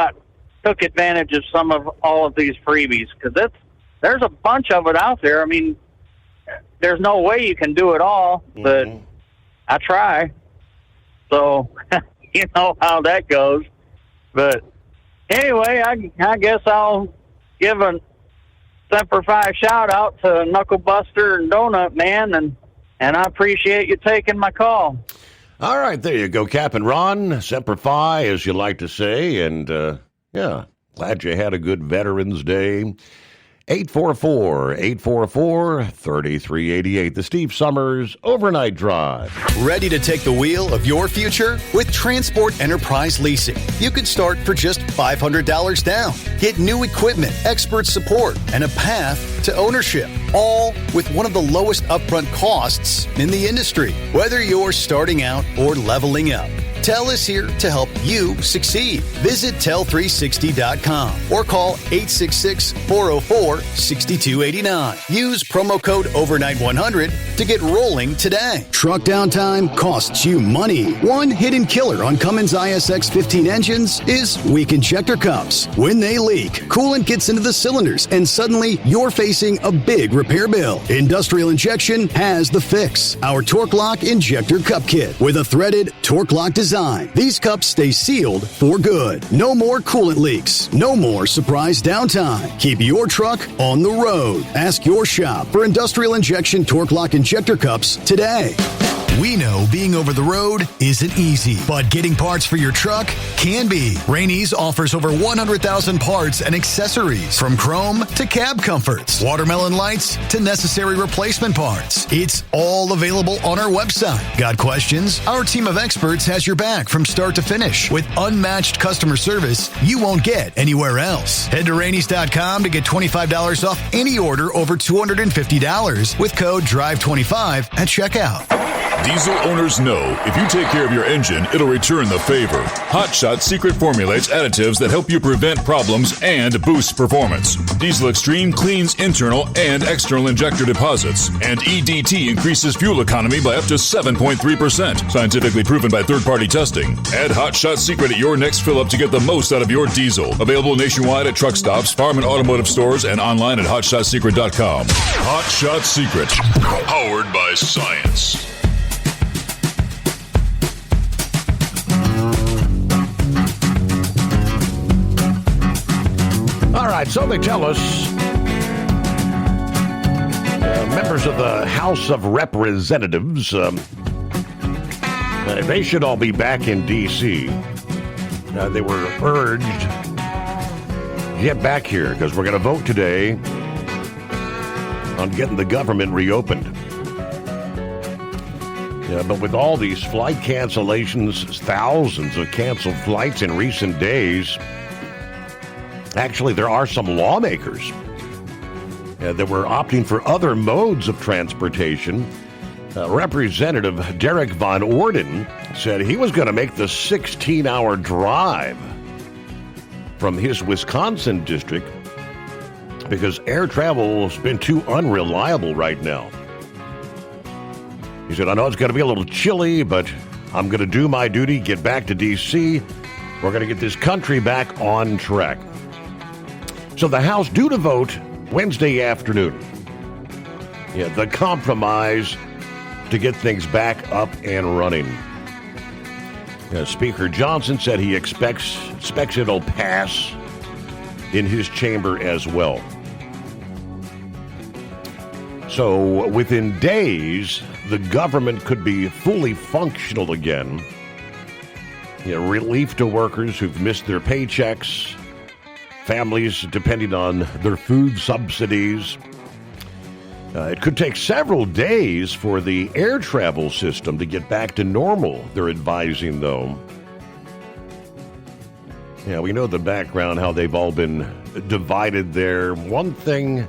[SPEAKER 21] took advantage of some of all of these freebies, because there's a bunch of it out there. I mean, there's no way you can do it all, but I try. So you know how that goes. But anyway, I guess I'll give a Semper Fi shout out to Knuckle Buster and Donut Man, and I appreciate you taking my call.
[SPEAKER 14] All right, there you go, Cap and Ron. Semper Fi, as you like to say, and yeah, glad you had a good Veterans Day. 844-844-3388. The Steve Summers Overnight Drive.
[SPEAKER 11] Ready to take the wheel of your future? With Transport Enterprise Leasing, you can start for just $500 down. Get new equipment, expert support, and a path to ownership, all with one of the lowest upfront costs in the industry. Whether you're starting out or leveling up, TEL is here to help you succeed. Visit tel360.com or call 866-404-6289. Use promo code overnight100 to get rolling today.
[SPEAKER 15] Truck downtime costs you money. One hidden killer on Cummins ISX 15 engines is weak injector cups. When they leak, coolant gets into the cylinders and suddenly you're facing a big repair bill. Industrial Injection has the fix. Our Torque Lock Injector Cup Kit with a threaded Torque Lock design. These cups stay sealed for good. No more coolant leaks. No more surprise downtime. Keep your truck on the road. Ask your shop for Industrial Injection Torque Lock Injector Cups today. We know being over the road isn't easy, but getting parts for your truck can be. Rainey's offers over 100,000 parts and accessories, from chrome to cab comforts, watermelon lights to necessary replacement parts. It's all available on our website. Got questions? Our team of experts has your back from start to finish with unmatched customer service you won't get anywhere else. Head to Rainey's.com to get $25 off any order over $250 with code DRIVE25 at checkout.
[SPEAKER 12] Diesel owners know if you take care of your engine, it'll return the favor. Hot Shot secret formulates additives that help you prevent problems and boost performance. Diesel Extreme cleans internal and external injector deposits, and EDT increases fuel economy by up to 7.3%. Scientifically proven by third-party testing. Add Hot Shot secret at your next fill-up to get the most out of your diesel. Available nationwide at truck stops, farm and automotive stores, and online at hotshotsecret.com. Hot Shot Secret. Powered by science.
[SPEAKER 14] All right, so they tell us Members of the House of Representatives, they should all be back in D.C. They were urged, get back here because we're going to vote today on getting the government reopened. Yeah, but with all these flight cancellations, thousands of canceled flights in recent days, actually there are some lawmakers that were opting for other modes of transportation. Representative Derek Von Orden said he was going to make the 16-hour drive from his Wisconsin district because air travel has been too unreliable right now. He said, I know it's going to be a little chilly, but I'm going to do my duty, get back to D.C. We're going to get this country back on track. So the House due to vote Wednesday afternoon. Yeah, the compromise to get things back up and running. Speaker Johnson said he expects it'll pass in his chamber as well. So within days, the government could be fully functional again. Relief to workers who've missed their paychecks, families depending on their food subsidies. It could take several days for the air travel system to get back to normal, they're advising, though. Yeah, we know the background, how they've all been divided there. One thing,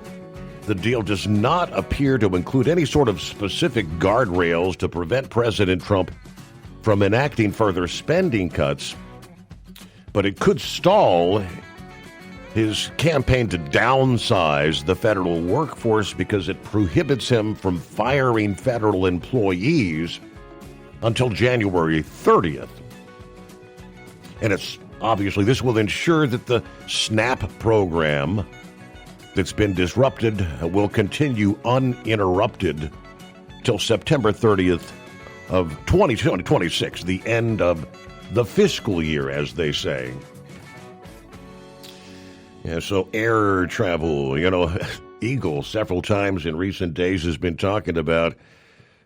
[SPEAKER 14] the deal does not appear to include any sort of specific guardrails to prevent President Trump from enacting further spending cuts, but it could stall his campaign to downsize the federal workforce because it prohibits him from firing federal employees until January 30th. And it's obviously this will ensure that the SNAP program that's been disrupted will continue uninterrupted till September 30th of 2026, the end of the fiscal year, as they say. Yeah, so air travel, Eagle several times in recent days has been talking about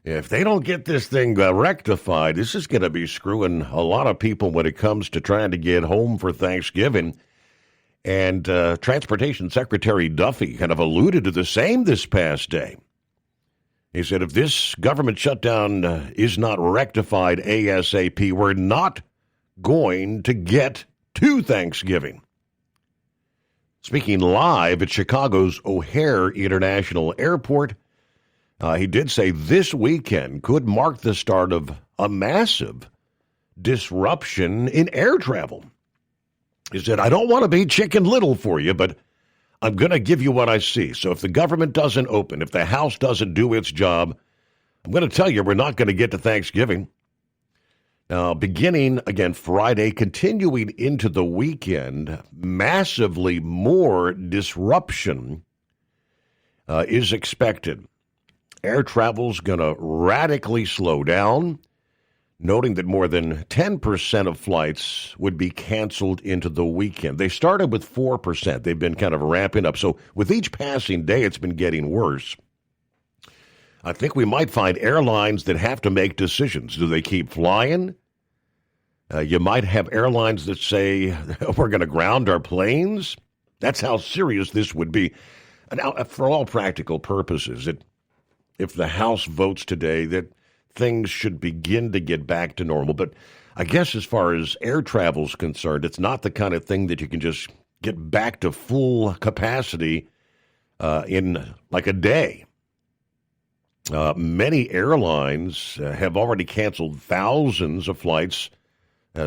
[SPEAKER 14] if they don't get this thing rectified, this is going to be screwing a lot of people when it comes to trying to get home for Thanksgiving. And Transportation Secretary Duffy kind of alluded to the same this past day. He said, if this government shutdown is not rectified ASAP, we're not going to get to Thanksgiving. Speaking live at Chicago's O'Hare International Airport, he did say this weekend could mark the start of a massive disruption in air travel. He said, I don't want to be Chicken Little for you, but I'm going to give you what I see. So if the government doesn't open, if the House doesn't do its job, I'm going to tell you we're not going to get to Thanksgiving. Now, beginning again Friday, continuing into the weekend, massively more disruption is expected. Air travel's going to radically slow down, noting that more than 10% of flights would be canceled into the weekend. They started with 4%. They've been kind of ramping up. So with each passing day, it's been getting worse. I think we might find airlines that have to make decisions. Do they keep flying? You might have airlines that say, we're going to ground our planes. That's how serious this would be. Now, for all practical purposes, if the House votes today, that things should begin to get back to normal. But I guess as far as air travel is concerned, it's not the kind of thing that you can just get back to full capacity in like a day. Many airlines have already canceled thousands of flights,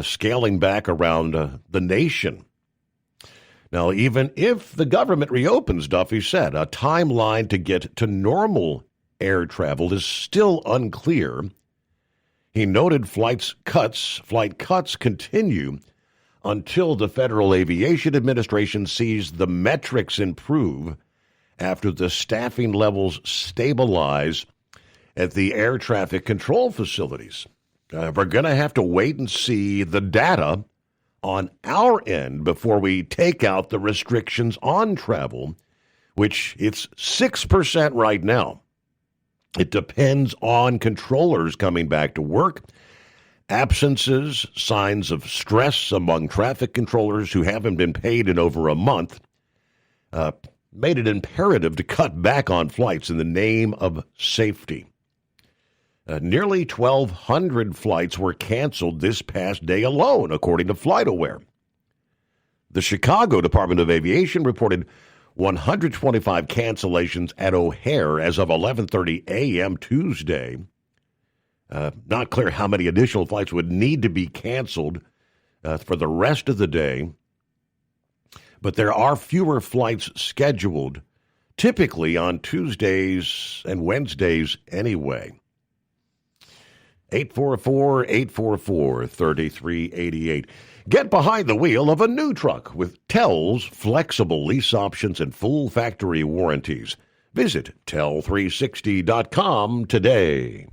[SPEAKER 14] scaling back around the nation. Now, even if the government reopens, Duffy said, a timeline to get to normal air travel is still unclear. He noted flight cuts continue until the Federal Aviation Administration sees the metrics improve after the staffing levels stabilize at the air traffic control facilities. We're going to have to wait and see the data on our end before we take out the restrictions on travel, which it's 6% right now. It depends on controllers coming back to work. Absences, signs of stress among traffic controllers who haven't been paid in over a month made it imperative to cut back on flights in the name of safety. Nearly 1,200 flights were canceled this past day alone, according to FlightAware. The Chicago Department of Aviation reported 125 cancellations at O'Hare as of 11:30 a.m. Tuesday. Not clear how many additional flights would need to be canceled for the rest of the day, but there are fewer flights scheduled, typically on Tuesdays and Wednesdays anyway. 844-844-3388. Get behind the wheel of a new truck with Tell's flexible lease options and full factory warranties. Visit Tell360.com today.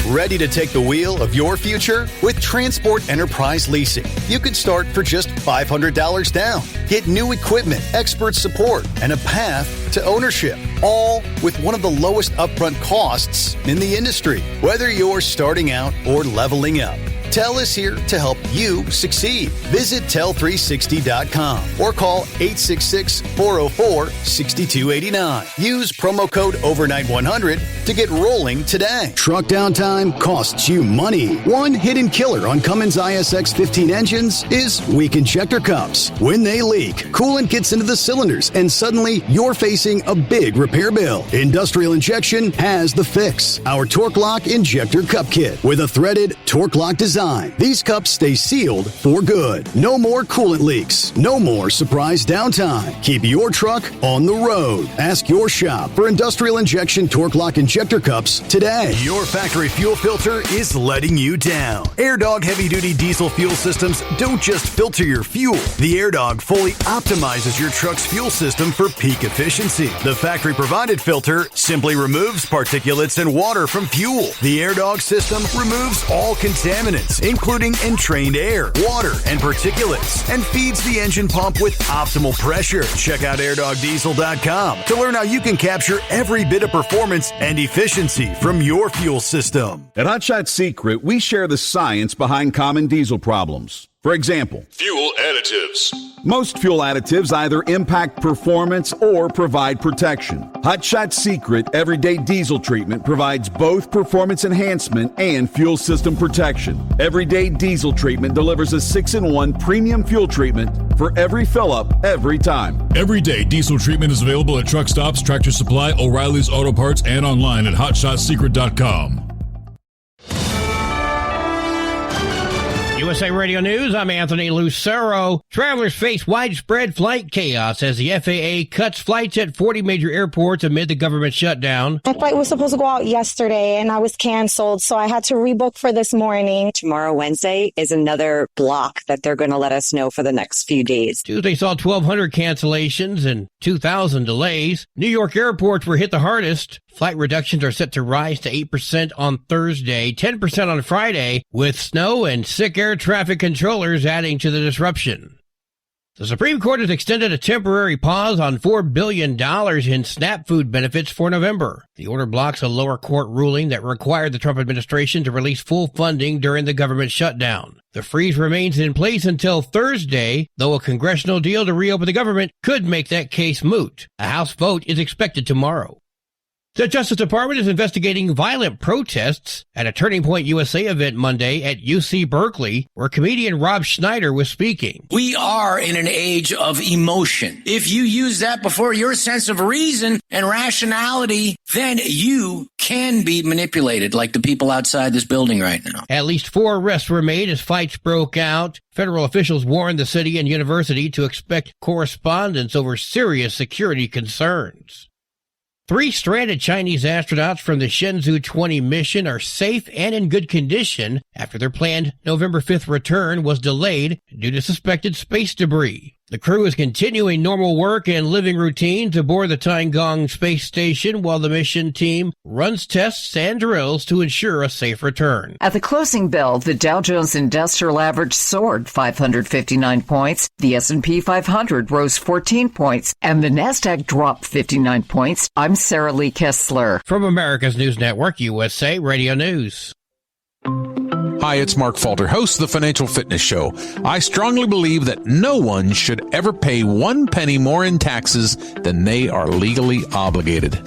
[SPEAKER 11] Ready to take the wheel of your future? With Transport Enterprise Leasing, you can start for just $500 down. Get new equipment, expert support, and a path to ownership, all with one of the lowest upfront costs in the industry. Whether you're starting out or leveling up, Tell is here to help you succeed. Visit Tell360.com or call 866-404-6289. Use promo code OVERNIGHT100 to get rolling today.
[SPEAKER 15] Truck downtime costs you money. One hidden killer on Cummins ISX 15 engines is weak injector cups. When they leak, coolant gets into the cylinders and suddenly you're facing a big repair bill. Industrial Injection has the fix. Our Torque Lock Injector Cup Kit with a threaded Torque Lock design. These cups stay sealed for good. No more coolant leaks. No more surprise downtime. Keep your truck on the road. Ask your shop for Industrial Injection Torque Lock Injector Cups today. Your factory fuel filter is letting you down. AirDog heavy-duty diesel fuel systems don't just filter your fuel. The AirDog fully optimizes your truck's fuel system for peak efficiency. The factory-provided filter simply removes particulates and water from fuel. The AirDog system removes all contaminants, including entrained air, water, and particulates, and feeds the engine pump with optimal pressure. Check out airdogdiesel.com to learn how you can capture every bit of performance and efficiency from your fuel system.
[SPEAKER 16] At Hot Shot Secret, we share the science behind common diesel problems. For example,
[SPEAKER 12] fuel additives.
[SPEAKER 16] Most fuel additives either impact performance or provide protection. Hot Shot Secret Everyday Diesel Treatment provides both performance enhancement and fuel system protection. Everyday Diesel Treatment delivers a 6-in-1 premium fuel treatment for every fill-up, every time.
[SPEAKER 12] Everyday Diesel Treatment is available at truck stops, Tractor Supply, O'Reilly's Auto Parts, and online at HotShotSecret.com.
[SPEAKER 2] USA Radio News, I'm Anthony Lucero. Travelers face widespread flight chaos as the FAA cuts flights at 40 major airports amid the government shutdown.
[SPEAKER 1] My flight was supposed to go out yesterday and I was canceled, so I had to rebook for this morning.
[SPEAKER 22] Tomorrow, Wednesday, is another block that they're going to let us know for the next few days.
[SPEAKER 2] Tuesday saw 1,200 cancellations and 2,000 delays. New York airports were hit the hardest. Flight reductions are set to rise to 8% on Thursday, 10% on Friday, with snow and sick air traffic controllers adding to the disruption. The Supreme Court has extended a temporary pause on $4 billion in SNAP food benefits for November. The order blocks a lower court ruling that required the Trump administration to release full funding during the government shutdown. The freeze remains in place until Thursday, though a congressional deal to reopen the government could make that case moot. A House vote is expected tomorrow. The Justice Department is investigating violent protests at a Turning Point USA event Monday at UC Berkeley, where comedian Rob Schneider was speaking.
[SPEAKER 23] We are in an age of emotion. If you use that before your sense of reason and rationality, then you can be manipulated like the people outside this building right now.
[SPEAKER 2] At least 4 arrests were made as fights broke out. Federal officials warned the city and university to expect correspondence over serious security concerns. 3 stranded Chinese astronauts from the Shenzhou 20 mission are safe and in good condition after their planned November 5th return was delayed due to suspected space debris. The crew is continuing normal work and living routines aboard the Tiangong space station while the mission team runs tests and drills to ensure a safe return.
[SPEAKER 5] At the closing bell, the Dow Jones Industrial Average soared 559 points, the S&P 500 rose 14 points, and the Nasdaq dropped 59 points. I'm Sarah Lee Kessler.
[SPEAKER 2] From America's News Network, USA Radio News.
[SPEAKER 3] Hi, it's Mark Falter, host of the Financial Fitness Show. I strongly believe that no one should ever pay 1 penny more in taxes than they are legally obligated.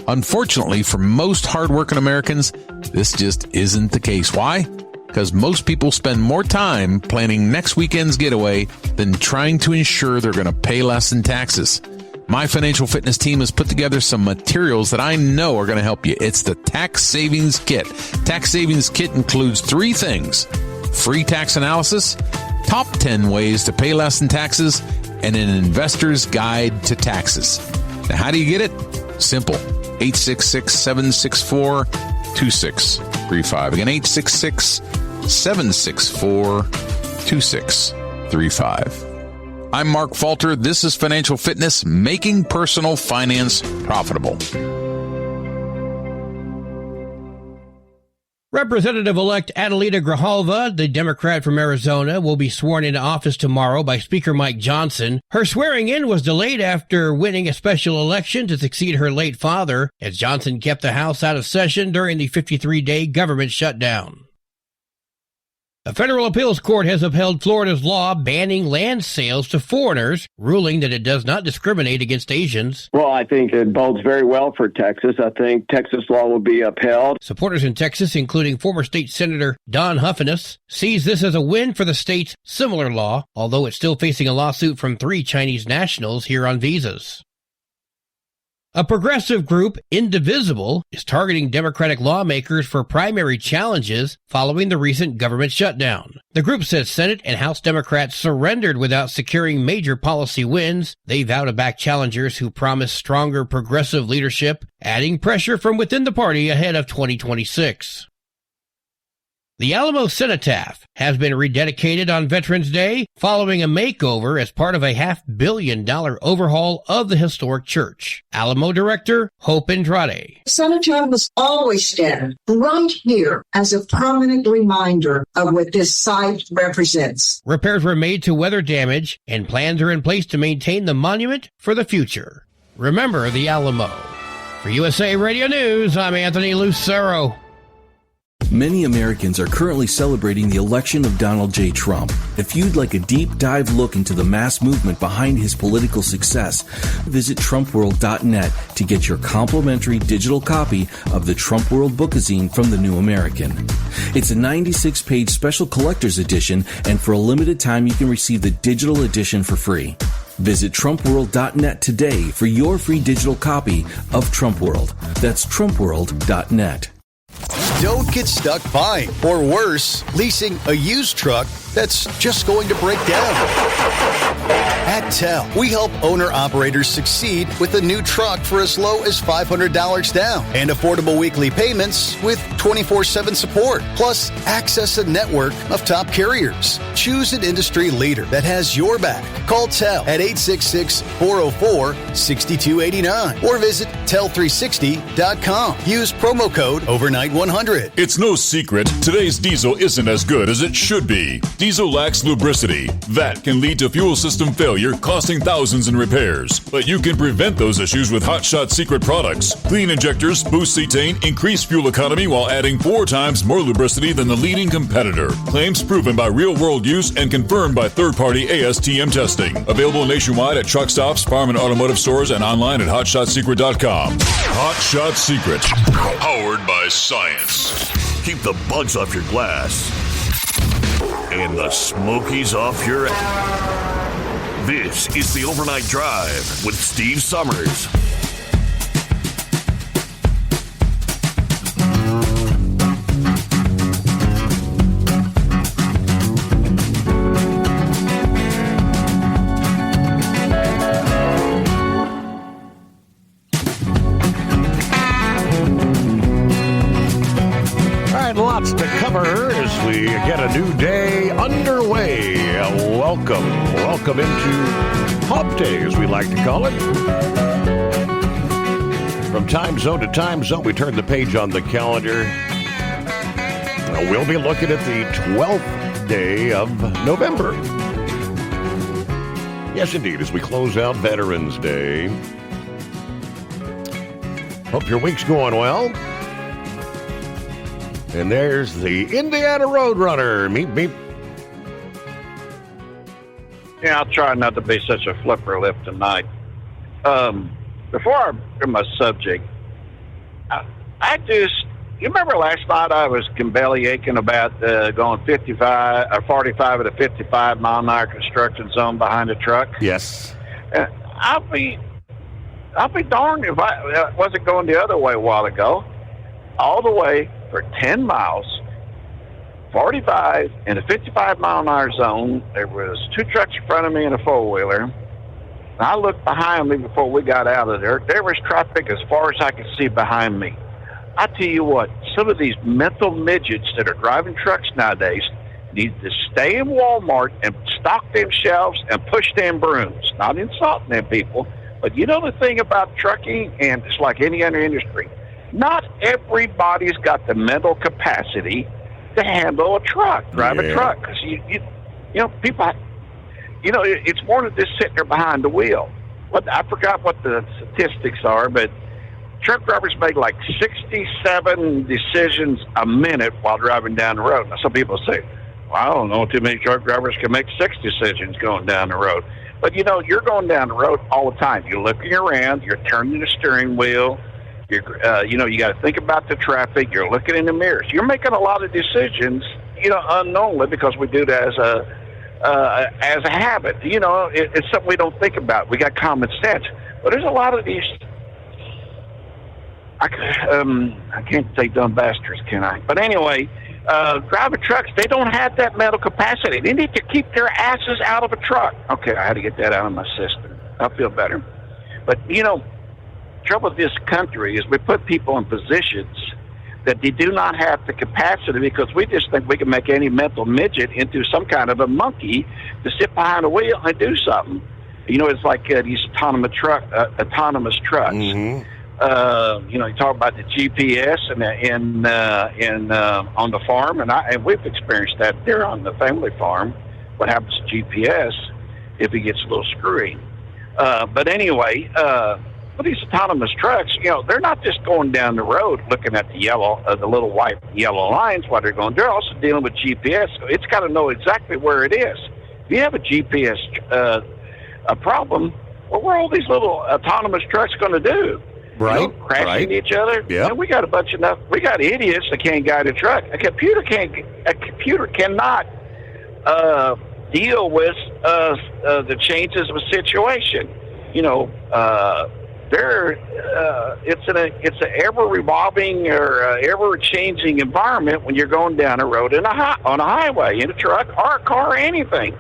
[SPEAKER 3] Unfortunately, for most hardworking Americans, this just isn't the case. Why? Because most people spend more time planning next weekend's getaway than trying to ensure they're going to pay less in taxes. My financial fitness team has put together some materials that I know are going to help you. It's the Tax Savings Kit. Tax Savings Kit includes 3 things: free tax analysis, top 10 ways to pay less in taxes, and an investor's guide to taxes. Now, how do you get it? Simple. 866-764-2635. Again, 866-764-2635. I'm Mark Falter. This is Financial Fitness, making personal finance profitable.
[SPEAKER 2] Representative-elect Adelita Grijalva, the Democrat from Arizona, will be sworn into office tomorrow by Speaker Mike Johnson. Her swearing-in was delayed after winning a special election to succeed her late father, as Johnson kept the House out of session during the 53-day government shutdown. A federal appeals court has upheld Florida's law banning land sales to foreigners, ruling that it does not discriminate against Asians.
[SPEAKER 4] Well, I think it bodes very well for Texas. I think Texas law will be upheld.
[SPEAKER 2] Supporters in Texas, including former state senator Don Huffinus, sees this as a win for the state's similar law, although it's still facing a lawsuit from 3 Chinese nationals here on visas. A progressive group, Indivisible, is targeting Democratic lawmakers for primary challenges following the recent government shutdown. The group says Senate and House Democrats surrendered without securing major policy wins. They vow to back challengers who promise stronger progressive leadership, adding pressure from within the party ahead of 2026. The Alamo Cenotaph has been rededicated on Veterans Day following a makeover as part of a $500 million overhaul of the historic church. Alamo director Hope Andrade.
[SPEAKER 7] Cenotaph must always stand right here as a permanent reminder of what this site represents.
[SPEAKER 2] Repairs were made to weather damage, and plans are in place to maintain the monument for the future. Remember the Alamo. For USA Radio News, I'm Anthony Lucero.
[SPEAKER 24] Many Americans are currently celebrating the election of Donald J. Trump. If you'd like a deep dive look into the mass movement behind his political success, visit TrumpWorld.net to get your complimentary digital copy of the Trump World Bookazine from The New American. It's a 96-page special collector's edition, and for a limited time you can receive the digital edition for free. Visit TrumpWorld.net today for your free digital copy of Trump World. That's TrumpWorld.net.
[SPEAKER 11] Don't get stuck buying, or worse, leasing a used truck that's just going to break down. At TEL, we help owner-operators succeed with a new truck for as low as $500 down and affordable weekly payments with 24/7 support. Plus, access a network of top carriers. Choose an industry leader that has your back. Call TEL at 866-404-6289 or visit tel360.com. Use promo code OVERNIGHT100.
[SPEAKER 12] It's no secret, today's diesel isn't as good as it should be. Diesel lacks lubricity. That can lead to fuel system failure, costing thousands in repairs. But you can prevent those issues with Hot Shot Secret products. Clean injectors boost cetane, increase fuel economy while adding 4 times more lubricity than the leading competitor. Claims proven by real-world use and confirmed by third-party ASTM testing. Available nationwide at truck stops, farm and automotive stores, and online at hotshotsecret.com. Hot Shot Secret, powered by science.
[SPEAKER 20] Keep the bugs off your glass and the smokies off your ass. This is the Overnight Drive with Steve Summers.
[SPEAKER 14] lots to cover as we get a new day underway. Welcome into Hump Day, as we like to call it. From time zone to time zone, we turn the page on the calendar. We'll be looking at the 12th day of November. Yes, indeed, as we close out Veterans Day. Hope your week's going well. And there's the Indiana Roadrunner. Meep, meep.
[SPEAKER 8] Yeah, I'll try not to be such a flipper lip tonight. Before I get my subject, you remember last night I was belly aching about going 55 or 45 at a 55 mile an hour construction zone behind a truck?
[SPEAKER 14] Yes.
[SPEAKER 8] I'll be darned if I wasn't going the other way a while ago. All the way for 10 miles, 45 in a 55 mile an hour zone. There was 2 trucks in front of me and a 4-wheeler. I looked behind me before we got out of there. There was traffic as far as I could see behind me. I tell you what, some of these mental midgets that are driving trucks nowadays need to stay in Walmart and stock them shelves and push them brooms. Not insulting them people, but you know the thing about trucking, and it's like any other industry, not everybody's got the mental capacity to handle a truck, drive a truck. Because you know, people, it's more than just sitting there behind the wheel. I forgot what the statistics are, but truck drivers make like 67 decisions a minute while driving down the road. Now, some people say, well, I don't know too many truck drivers can make 6 decisions going down the road. But, you're going down the road all the time. You're looking around. You're turning the steering wheel. You got to think about the traffic. You're looking in the mirrors. You're making a lot of decisions, unknowingly, because we do that as a habit. It's something we don't think about. We got common sense. But there's a lot of these... I can't say dumb bastards, can I? But anyway, driving trucks, they don't have that mental capacity. They need to keep their asses out of a truck. Okay, I had to get that out of my system. I feel better. But, trouble with this country is we put people in positions that they do not have the capacity because we just think we can make any mental midget into some kind of a monkey to sit behind a wheel and do something. It's like these autonomous trucks.
[SPEAKER 14] Mm-hmm.
[SPEAKER 8] You talk about the GPS and on the farm, and we've experienced that there on the family farm. What happens to GPS if it gets a little screwy? But anyway, with these autonomous trucks, they're not just going down the road looking at the little white yellow lines while they're going. They're also dealing with GPS. So it's got to know exactly where it is. If you have a GPS a problem, well, what are all these little autonomous trucks going to do?
[SPEAKER 14] Right,
[SPEAKER 8] crashing each other.
[SPEAKER 14] Yeah,
[SPEAKER 8] we got we got idiots that can't guide a truck. A computer cannot deal with the changes of a situation. It's an ever revolving or ever changing environment when you're going down a road on a highway in a truck or a car or anything.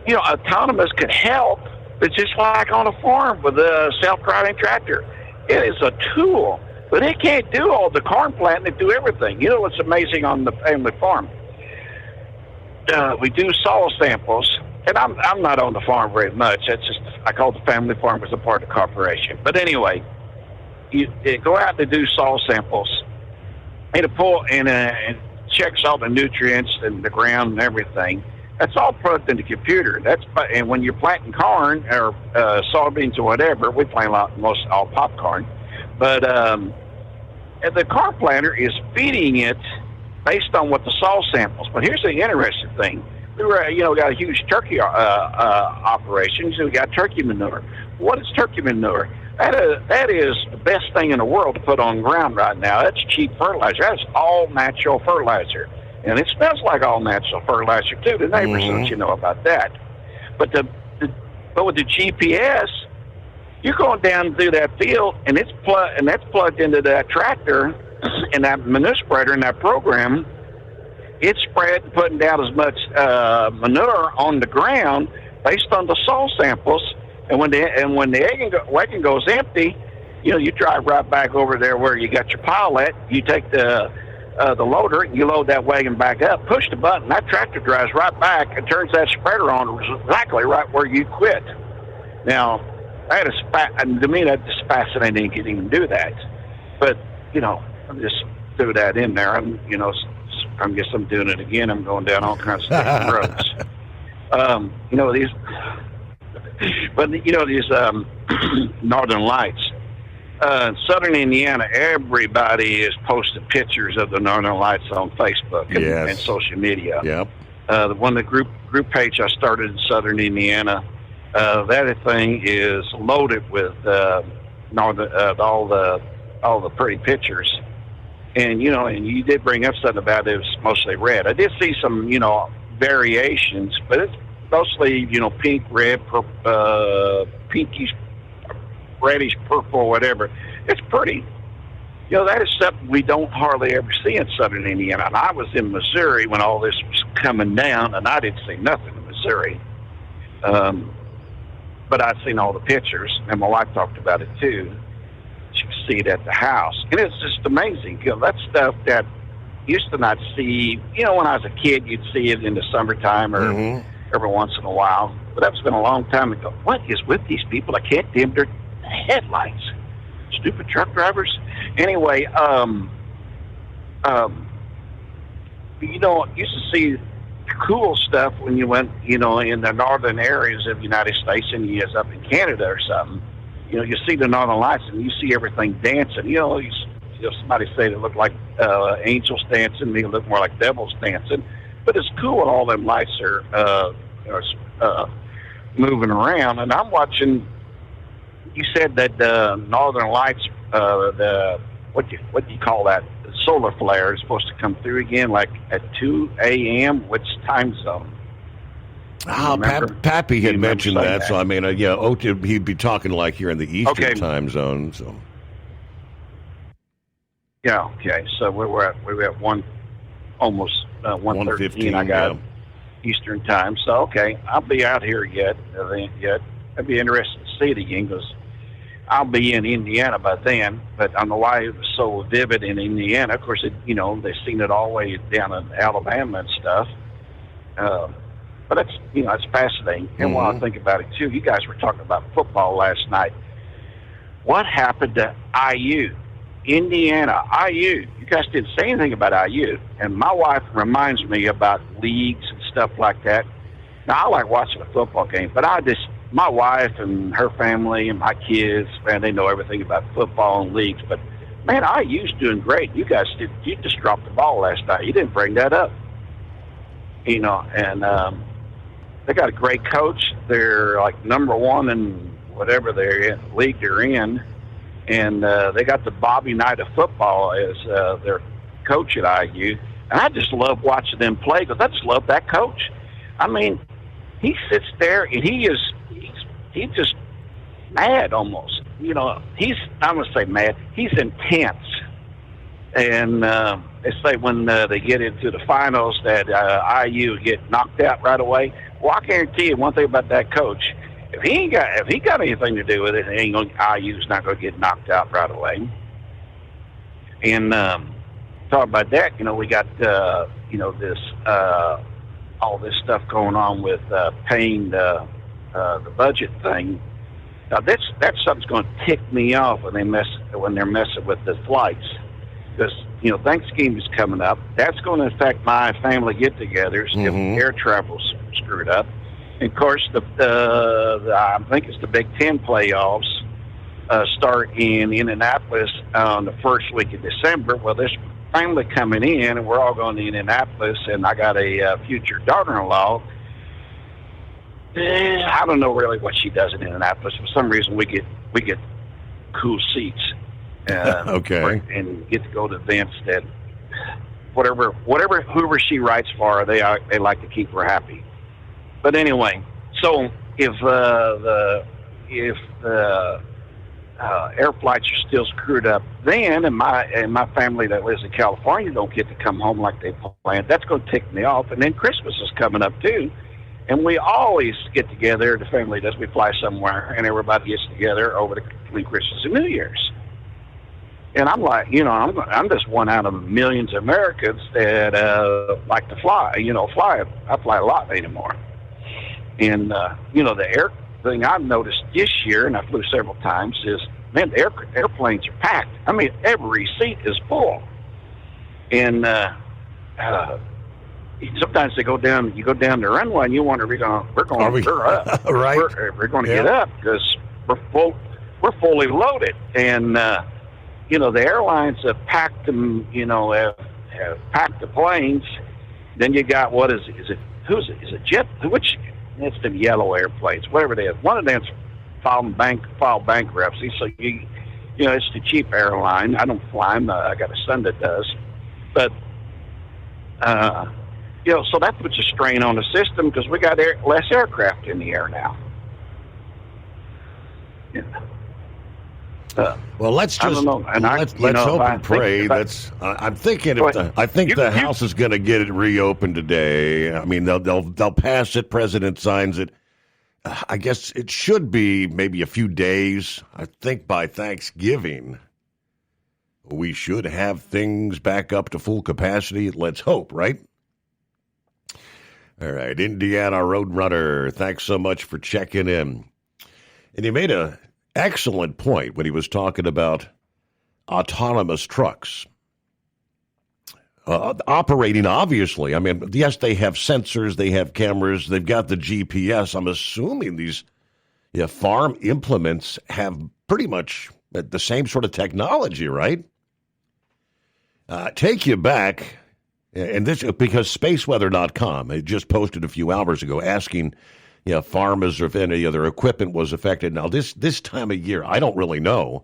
[SPEAKER 8] Autonomous could help, but just like on a farm with a self-driving tractor. It is a tool, but it can't do all the corn planting and do everything. What's amazing on the family farm? We do soil samples, and I'm not on the farm very much. That's just, I call the family farm as a part of the corporation. But anyway, you go out to do soil samples, and and checks all the nutrients and the ground and everything. That's all plugged in the computer. And when you're planting corn or soybeans or whatever, we plant all popcorn. But the corn planter is feeding it based on what the soil samples. But here's the interesting thing: we got a huge turkey operation, so we got turkey manure. What is turkey manure? That is the best thing in the world to put on ground right now. That's cheap fertilizer. That's all natural fertilizer. And it smells like all natural fertilizer, too. The neighbors don't you know about that. But with the GPS, you're going down through that field, and that's plugged into that tractor and that manure spreader in that program. It's putting down as much manure on the ground based on the soil samples. And when the wagon goes empty, you drive right back over there where you got your pile at. You take the the loader, you load that wagon back up, push the button, that tractor drives right back and turns that spreader on exactly right where you quit. Now, to me, that's just fascinating. You can even do that. But, I just threw that in there. I guess I'm doing it again. I'm going down all kinds of different roads. These Northern Lights. Southern Indiana, everybody is posting pictures of the Northern Lights on Facebook and social media.
[SPEAKER 14] Yep.
[SPEAKER 8] The group page I started in Southern Indiana, that thing is loaded with all the pretty pictures. And you did bring up something about it was mostly red. I did see some variations, but it's mostly pink, red, pinkish, reddish, purple, whatever. It's pretty. That is something we don't hardly ever see in Southern Indiana. And I was in Missouri when all this was coming down, and I didn't see nothing in Missouri. But I'd seen all the pictures, and my wife talked about it too. She could see it at the house. And it's just amazing. That stuff that used to not see, when I was a kid, you'd see it in the summertime or every once in a while. But that's been a long time ago. What is with these people? I can't dim their headlights. Stupid truck drivers. Anyway, used to see cool stuff when you went, in the northern areas of the United States, and you was up in Canada or something. You see the Northern Lights and you see everything dancing. Somebody said it looked like angels dancing. They look more like devils dancing. But it's cool when all them lights are moving around. And I'm watching. You said that the Northern Lights, what do you call that? The solar flare is supposed to come through again, like at 2 a.m. Which time zone?
[SPEAKER 14] Pappy had mentioned that, so I mean, he'd be talking like here in the Eastern time zone. So,
[SPEAKER 8] yeah, okay. So we're at almost 1:13. I got Eastern time. So okay, I'll be out here yet. I'd be interested to see it again because I'll be in Indiana by then. But I don't know why it was so vivid in Indiana. Of course, they've seen it all the way down in Alabama and stuff. But that's it's fascinating. And while I think about it too, you guys were talking about football last night. What happened to IU? Indiana, IU. You guys didn't say anything about IU. And my wife reminds me about leagues and stuff like that. Now, I like watching a football game, but my wife and her family and my kids, man, they know everything about football and leagues. But, man, IU's doing great. You guys you just dropped the ball last night. You didn't bring that up. And they got a great coach. They're like number one in whatever league they're in. And they got the Bobby Knight of football as their coach at IU. And I just love watching them play because I just love that coach. I mean, he sits there and he's just mad almost. I'm going to say mad. He's intense. And they say when they get into the finals that IU get knocked out right away. Well, I guarantee you one thing about that coach. If he got anything to do with it, IU's not going to get knocked out right away. And talk about that, we got this all this stuff going on with paying the budget thing. Now that's something's going to tick me off when they're messing with the flights, because Thanksgiving is coming up. That's going to affect my family get-togethers if air travel's screwed up. And of course, I think it's the Big Ten playoffs start in Indianapolis on the first week of December. Well, there's family coming in, and we're all going to Indianapolis, and I got a future daughter-in-law. I don't know really what she does in Indianapolis. For some reason, we get cool seats.
[SPEAKER 14] Okay.
[SPEAKER 8] And get to go to events that whoever she writes for, they like to keep her happy. But anyway, so if the air flights are still screwed up, then and my family that lives in California don't get to come home like they planned, that's going to tick me off. And then Christmas is coming up too, and we always get together. The family does. We fly somewhere, and everybody gets together between Christmas and New Year's. And I'm like, you know, I'm just one out of millions of Americans that like to fly. You know, I fly a lot anymore. And you know, the air thing I've noticed this year, and I flew several times, is man, the airplanes are packed. I mean, every seat is full. And sometimes they go down. You go down the runway, and you wonder, we're up.
[SPEAKER 14] Right?
[SPEAKER 8] We're going to get up because we're fully loaded. And you know, the airlines have packed them. You know, have packed the planes. Then you got what is it? Who's it? Is it Jet? Which? It's the yellow airplanes, whatever it is. One of them's filed bankruptcy, so you know, it's the cheap airline. I don't fly them. I got a son that does, but you know, so that puts a strain on the system because we got less aircraft in the air now. Yeah.
[SPEAKER 14] Well, let's just let's hope and pray. I'm thinking the House is going to get it reopened today. I mean, they'll pass it. President signs it. I guess it should be maybe a few days. I think by Thanksgiving we should have things back up to full capacity. Let's hope, right? All right, Indiana Roadrunner, thanks so much for checking in. And he made a excellent point when he was talking about autonomous trucks operating. Obviously, I mean, yes, they have sensors, they have cameras, they've got the GPS. I'm assuming these farm implements have pretty much the same sort of technology, right? Take you back, and this because spaceweather.com it just posted a few hours ago asking farmers if any other equipment was affected. Now, this time of year, I don't really know.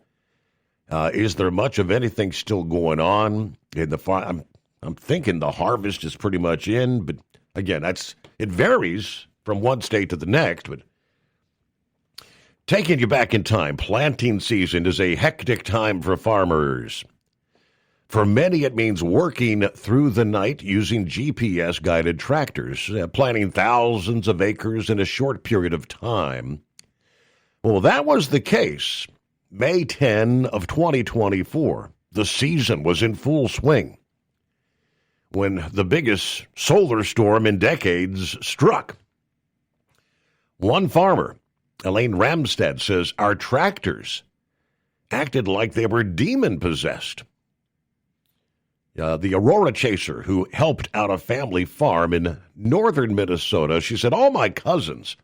[SPEAKER 14] Is there much of anything still going on in the farm? I'm thinking the harvest is pretty much in, but again, it varies from one state to the next. But taking you back in time, planting season is a hectic time for farmers. For many, it means working through the night using GPS-guided tractors, planting thousands of acres in a short period of time. Well, that was the case. May 10 of 2024, the season was in full swing when the biggest solar storm in decades struck. One farmer, Elaine Ramstad, says, our tractors acted like they were demon-possessed. The Aurora Chaser, who helped out a family farm in northern Minnesota, she said, all my cousins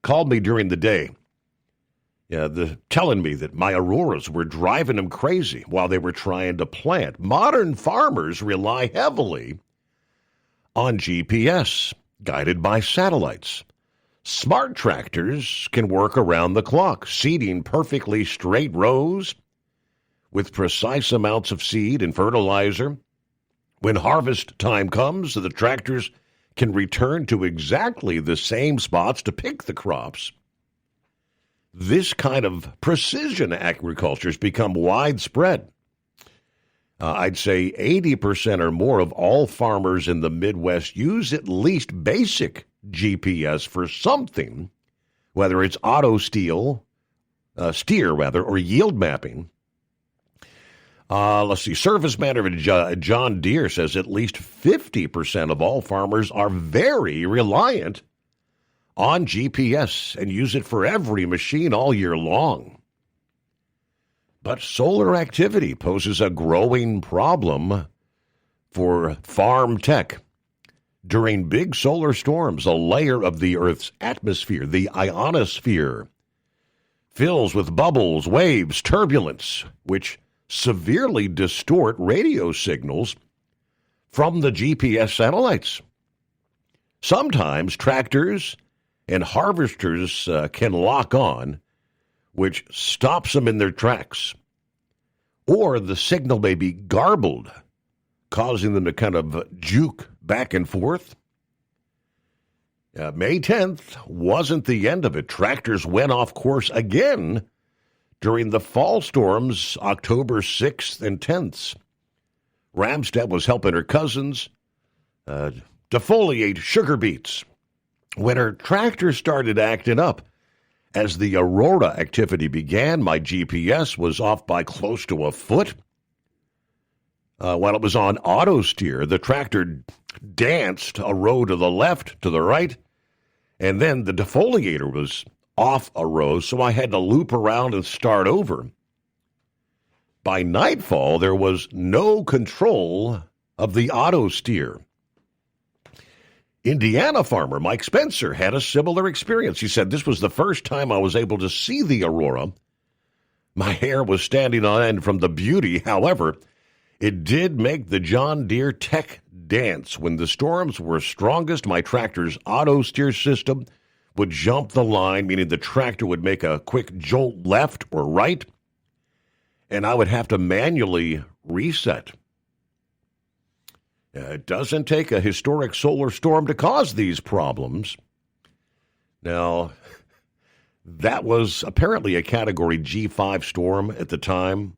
[SPEAKER 14] called me during the day, telling me that my Auroras were driving them crazy while they were trying to plant. Modern farmers rely heavily on GPS, guided by satellites. Smart tractors can work around the clock, seeding perfectly straight rows with precise amounts of seed and fertilizer. When harvest time comes, the tractors can return to exactly the same spots to pick the crops. This kind of precision agriculture has become widespread. I'd say 80% or more of all farmers in the Midwest use at least basic GPS for something, whether it's steer or yield mapping. Let's see. Service manager John Deere says at least 50% of all farmers are very reliant on GPS and use it for every machine all year long. But solar activity poses a growing problem for farm tech. During big solar storms, a layer of the Earth's atmosphere, the ionosphere, fills with bubbles, waves, turbulence, which severely distort radio signals from the GPS satellites. Sometimes tractors and harvesters can lock on, which stops them in their tracks. Or the signal may be garbled, causing them to kind of juke back and forth. May 10th wasn't the end of it. Tractors went off course again during the fall storms, October 6th and 10th. Ramstad was helping her cousins defoliate sugar beets when her tractor started acting up. As the aurora activity began, my GPS was off by close to a foot. While it was on auto steer, the tractor danced a row to the left, to the right, and then the defoliator was off a row, so I had to loop around and start over. By nightfall, there was no control of the auto steer. Indiana farmer Mike Spencer had a similar experience. He said, "This was the first time I was able to see the aurora. My hair was standing on end from the beauty. However, it did make the John Deere tech dance. When the storms were strongest, my tractor's auto steer system would jump the line, meaning the tractor would make a quick jolt left or right, and I would have to manually reset. It doesn't take a historic solar storm to cause these problems." Now, that was apparently a Category G5 storm at the time,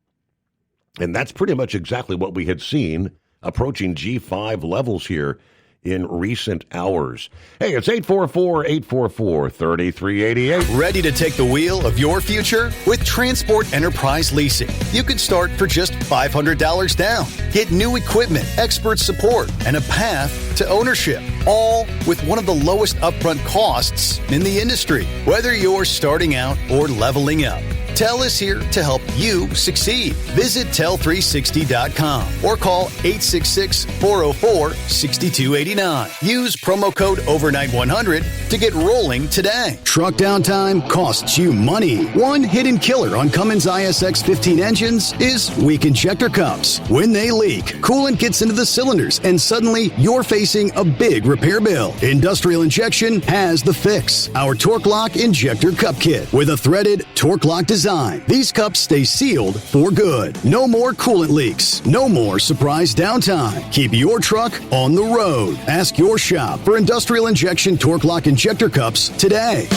[SPEAKER 14] and that's pretty much exactly what we had seen, approaching G5 levels here in recent hours. Hey, it's 844-844-3388.
[SPEAKER 11] Ready to take the wheel of your future? With Transport Enterprise Leasing, you can start for just $500 down. Get new equipment, expert support, and a path to ownership, all with one of the lowest upfront costs in the industry. Whether you're starting out or leveling up, TEL is here to help you succeed. Visit tel360.com or call 866-404-6289. Use promo code overnight100 to get rolling today. Truck downtime costs you money. One hidden killer on Cummins ISX 15 engines is weak injector cups. When they leak, coolant gets into the cylinders and suddenly you're facing a big repair bill. Industrial Injection has the fix. Our Torque Lock Injector Cup Kit with a threaded Torque Lock design. These cups stay sealed for good. No more coolant leaks. No more surprise downtime. Keep your truck on the road. Ask your shop for Industrial Injection Torque Lock Injector Cups today.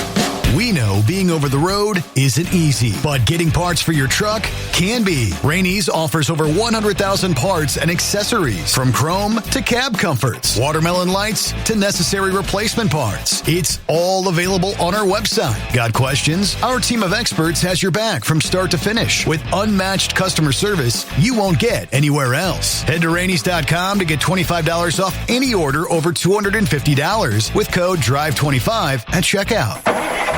[SPEAKER 11] We know being over the road isn't easy, but getting parts for your truck can be. Rainey's offers over 100,000 parts and accessories, from chrome to cab comforts, watermelon lights to necessary replacement parts. It's all available on our website. Got questions? Our team of experts has your back from start to finish with unmatched customer service you won't get anywhere else. Head to Rainey's.com to get $25 off any order over $250 with code DRIVE25 at checkout.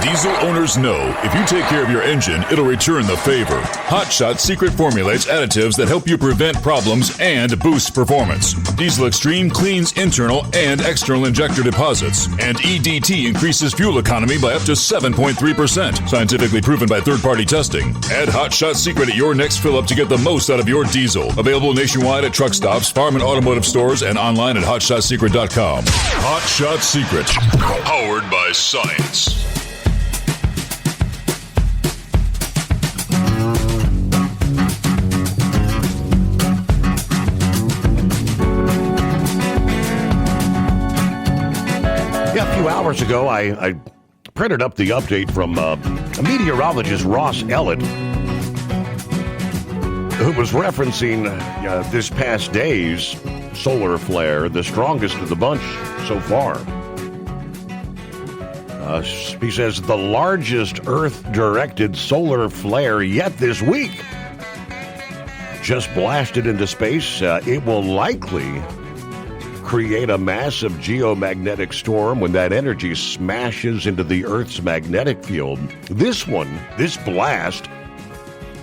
[SPEAKER 12] Diesel owners know if you take care of your engine, it'll return the favor. Hot Shot Secret formulates additives that help you prevent problems and boost performance. Diesel Extreme cleans internal and external injector deposits, and EDT increases fuel economy by up to 7.3%. Scientifically proven by third-party testing. Add Hot Shot Secret at your next fill-up to get the most out of your diesel. Available nationwide at truck stops, farm and automotive stores, and online at HotShotSecret.com. Hot Shot Secret, powered by science.
[SPEAKER 14] A few hours ago, I printed up the update from meteorologist Ross Ellett, who was referencing this past day's solar flare, the strongest of the bunch so far. He says the largest Earth-directed solar flare yet this week just blasted into space. It will likely create a massive geomagnetic storm when that energy smashes into the Earth's magnetic field. This blast,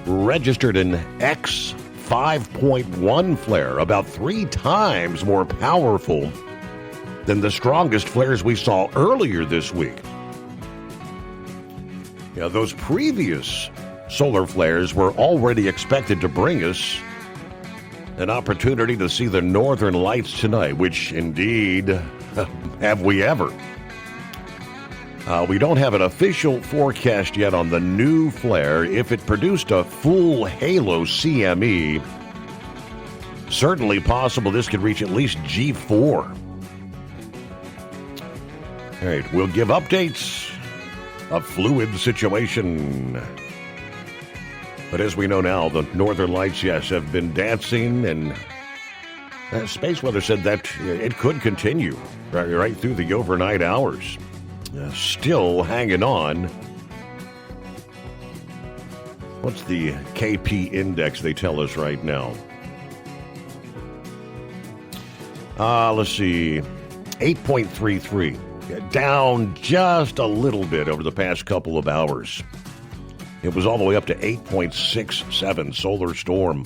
[SPEAKER 14] registered an X 5.1 flare, about 3 times more powerful than the strongest flares we saw earlier this week. Yeah, those previous solar flares were already expected to bring us an opportunity to see the northern lights tonight, which indeed have we ever. We don't have an official forecast yet on the new flare. If it produced a full halo CME, certainly possible this could reach at least G4. All right, we'll give updates. A fluid situation. But as we know now, the northern lights, yes, have been dancing, and space weather said that it could continue right through the overnight hours. Still hanging on What's the KP index they tell us right now? Let's see. 8.33. Down just a little bit over the past couple of hours. It was all the way up to 8.67, solar storm.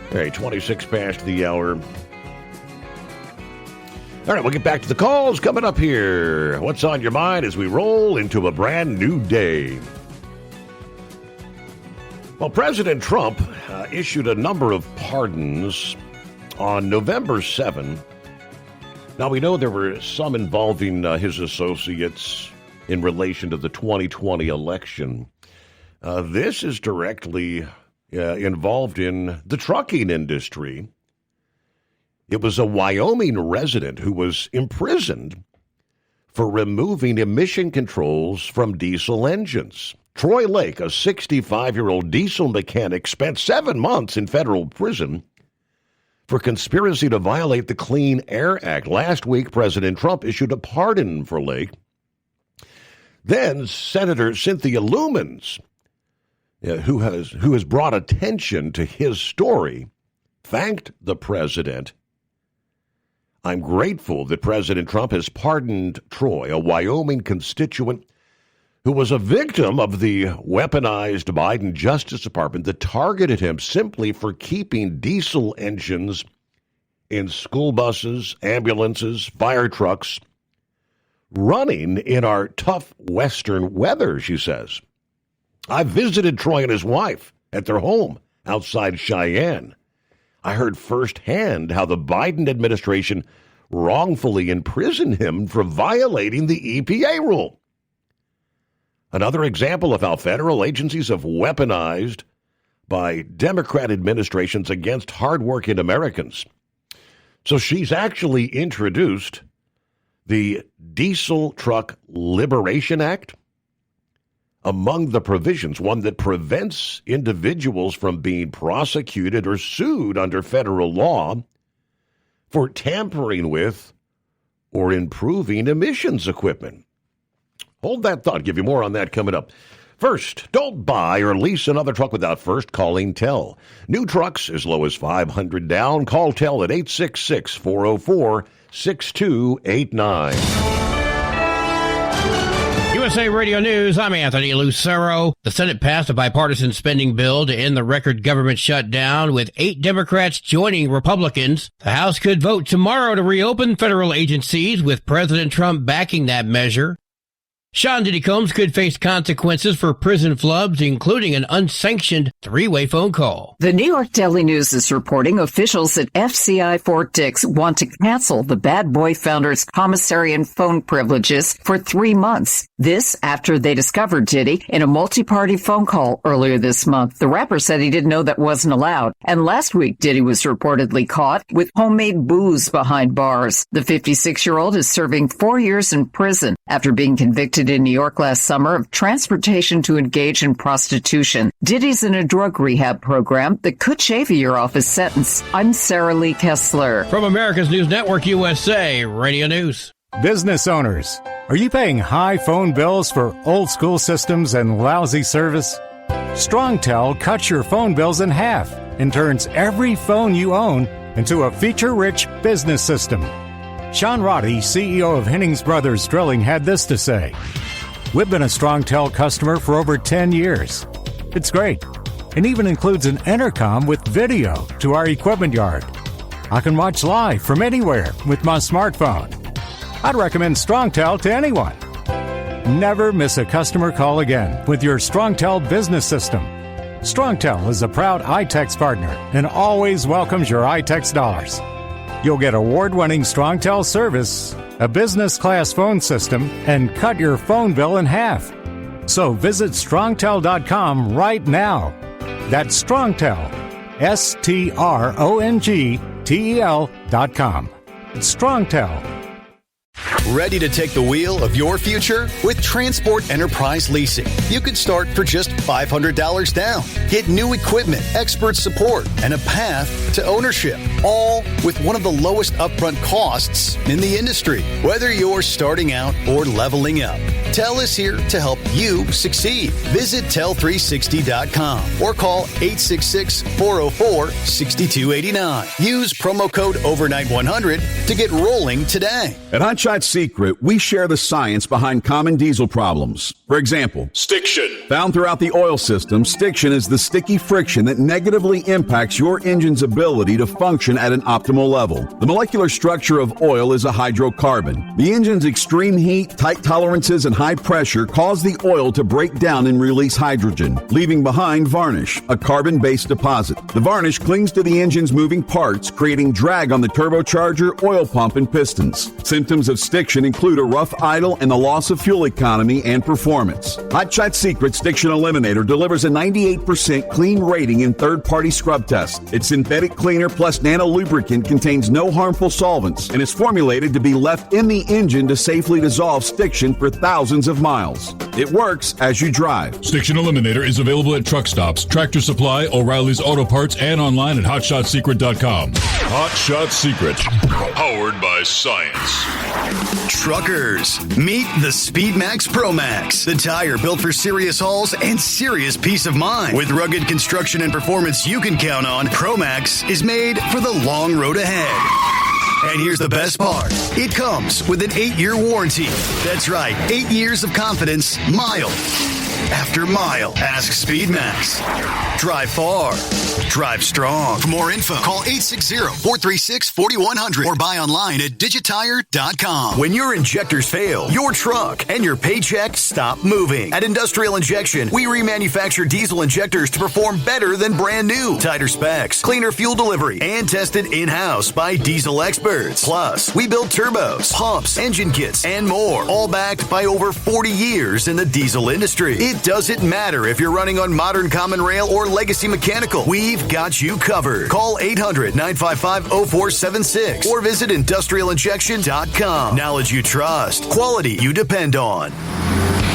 [SPEAKER 14] Okay, 26 past the hour. All right, we'll get back to the calls coming up here. What's on your mind as we roll into a brand new day? Well, President Trump issued a number of pardons on November 7. Now, we know there were some involving his associates in relation to the 2020 election. This is directly involved in the trucking industry. It was a Wyoming resident who was imprisoned for removing emission controls from diesel engines. Troy Lake, a 65-year-old diesel mechanic, spent 7 months in federal prison for conspiracy to violate the Clean Air Act. Last week, President Trump issued a pardon for Lake. Then Senator Cynthia Lumens, who has brought attention to his story, thanked the president. I'm grateful that President Trump has pardoned Troy, a Wyoming constituent who was a victim of the weaponized Biden Justice Department that targeted him simply for keeping diesel engines in school buses, ambulances, fire trucks running in our tough Western weather, she says. I visited Troy and his wife at their home outside Cheyenne. I heard firsthand how the Biden administration wrongfully imprisoned him for violating the EPA rule. Another example of how federal agencies have weaponized by Democrat administrations against hardworking Americans. So she's actually introduced the Diesel Truck Liberation Act. Among the provisions, one that prevents individuals from being prosecuted or sued under federal law for tampering with or improving emissions equipment. Hold that thought. Give you more on that coming up. First, don't buy or lease another truck without first calling TEL. New trucks as low as $500 down. Call TEL at 866-404-6289.
[SPEAKER 2] USA Radio News, I'm Anthony Lucero. The Senate passed a bipartisan spending bill to end the record government shutdown, with 8 Democrats joining Republicans. The House could vote tomorrow to reopen federal agencies, with President Trump backing that measure. Sean Diddy Combs could face consequences for prison flubs, including an unsanctioned 3-way phone call.
[SPEAKER 5] The New York Daily News is reporting officials at FCI Fort Dix want to cancel the Bad Boy founder's commissary and phone privileges for 3 months. This after they discovered Diddy in a multi-party phone call earlier this month. The rapper said he didn't know that wasn't allowed. And last week, Diddy was reportedly caught with homemade booze behind bars. The 56-year-old is serving 4 years in prison after being convicted in New York last summer of transportation to engage in prostitution. Diddy's in a drug rehab program that could shave a year off his sentence. I'm Sarah Lee Kessler.
[SPEAKER 2] From America's News Network USA Radio News.
[SPEAKER 9] Business owners, are you paying high phone bills for old school systems and lousy service? StrongTel cuts your phone bills in half and turns every phone you own into a feature-rich business system. Sean Roddy, CEO of Hennings Brothers Drilling, had this to say. We've been a StrongTel customer for over 10 years. It's great. It even includes an intercom with video to our equipment yard. I can watch live from anywhere with my smartphone. I'd recommend StrongTel to anyone. Never miss a customer call again with your StrongTel business system. StrongTel is a proud iTex partner and always welcomes your iTex dollars. You'll get award-winning StrongTel service, a business-class phone system, and cut your phone bill in half. So visit StrongTel.com right now. That's StrongTel, StrongTel.com. It's StrongTel.
[SPEAKER 11] Ready to take the wheel of your future? With Transport Enterprise Leasing, you could start for just $500 down. Get new equipment, expert support, and a path to ownership. all with one of the lowest upfront costs in the industry. Whether you're starting out or leveling up, TEL is here to help you succeed. Visit tel360.com or call 866-404-6289. Use promo code OVERNIGHT100 to get rolling today.
[SPEAKER 16] At Hot Shot Secret, we share the science behind common diesel problems. For example,
[SPEAKER 12] Stiction.
[SPEAKER 16] Found throughout the oil system, stiction is the sticky friction that negatively impacts your engine's ability to function at an optimal level. The molecular structure of oil is a hydrocarbon. The engine's extreme heat, tight tolerances, and high pressure cause the oil to break down and release hydrogen, leaving behind varnish, a carbon-based deposit. The varnish clings to the engine's moving parts, creating drag on the turbocharger, oil pump, and pistons. Symptoms of stiction include a rough idle and the loss of fuel economy and performance. Hot Shot Secret Stiction Eliminator delivers a 98% clean rating in third-party scrub tests. Its synthetic cleaner plus nano lubricant contains no harmful solvents and is formulated to be left in the engine to safely dissolve stiction for thousands of miles. It works as you drive.
[SPEAKER 12] Stiction Eliminator is available at truck stops, Tractor Supply, O'Reilly's Auto Parts, and online at hotshotsecret.com. Hot Shot Secret, powered by science.
[SPEAKER 15] Truckers, meet the Speedmax Pro Max, the tire built for serious hauls and serious peace of mind. With rugged construction and performance you can count on, Pro Max is made for the long road ahead. And here's the best part. It comes with an 8-year warranty. That's right, 8 years of confidence, mile after mile. Ask Speedmax. Drive far. Drive strong. For more info, call 860-436-4100 or buy online at digitire.com. When your injectors fail, your truck and your paycheck stop moving. At Industrial Injection, we remanufacture diesel injectors to perform better than brand new. Tighter specs, cleaner fuel delivery, and tested in-house by diesel experts. Plus, we build turbos, pumps, engine kits, and more, all backed by over 40 years in the diesel industry. It doesn't matter if you're running on modern common rail or legacy mechanical. We've got you covered. Call 800-955-0476 or visit industrialinjection.com. Knowledge you trust. Quality you depend on.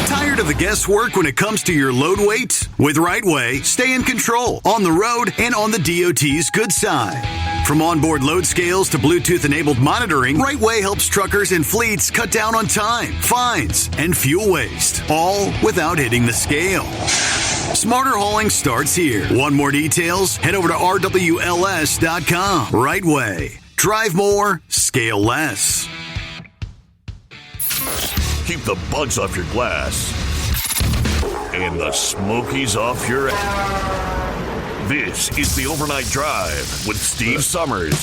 [SPEAKER 15] Tired of the guesswork when it comes to your load weight? With RightWay, stay in control on the road and on the DOT's good side. From onboard load scales to Bluetooth-enabled monitoring, RightWay helps truckers and fleets cut down on time, fines, and fuel waste, all without hitting the scale. Smarter hauling starts here. Want more details? Head over to RWLS.com. RightWay. Drive more, scale less.
[SPEAKER 20] Keep the bugs off your glass and the Smokies off your ass. This is the Overnight Drive with Steve Summers.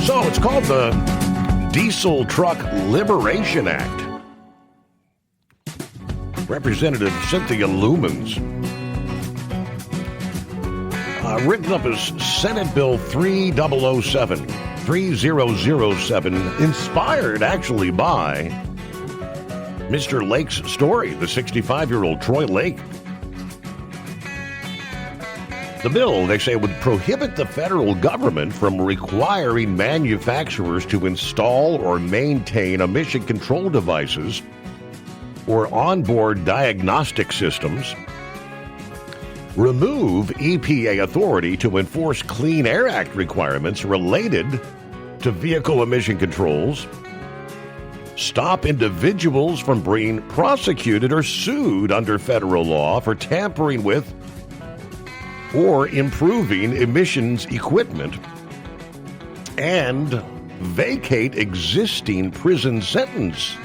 [SPEAKER 14] So it's called the Diesel Truck Liberation Act. Representative Cynthia Lumens, written up as Senate Bill 3007, inspired actually by Mr. Lake's story, the 65-year-old Troy Lake. The bill, they say, would prohibit the federal government from requiring manufacturers to install or maintain emission control devices or onboard diagnostic systems, remove EPA authority to enforce Clean Air Act requirements related to vehicle emission controls, stop individuals from being prosecuted or sued under federal law for tampering with or improving emissions equipment, and vacate existing prison sentence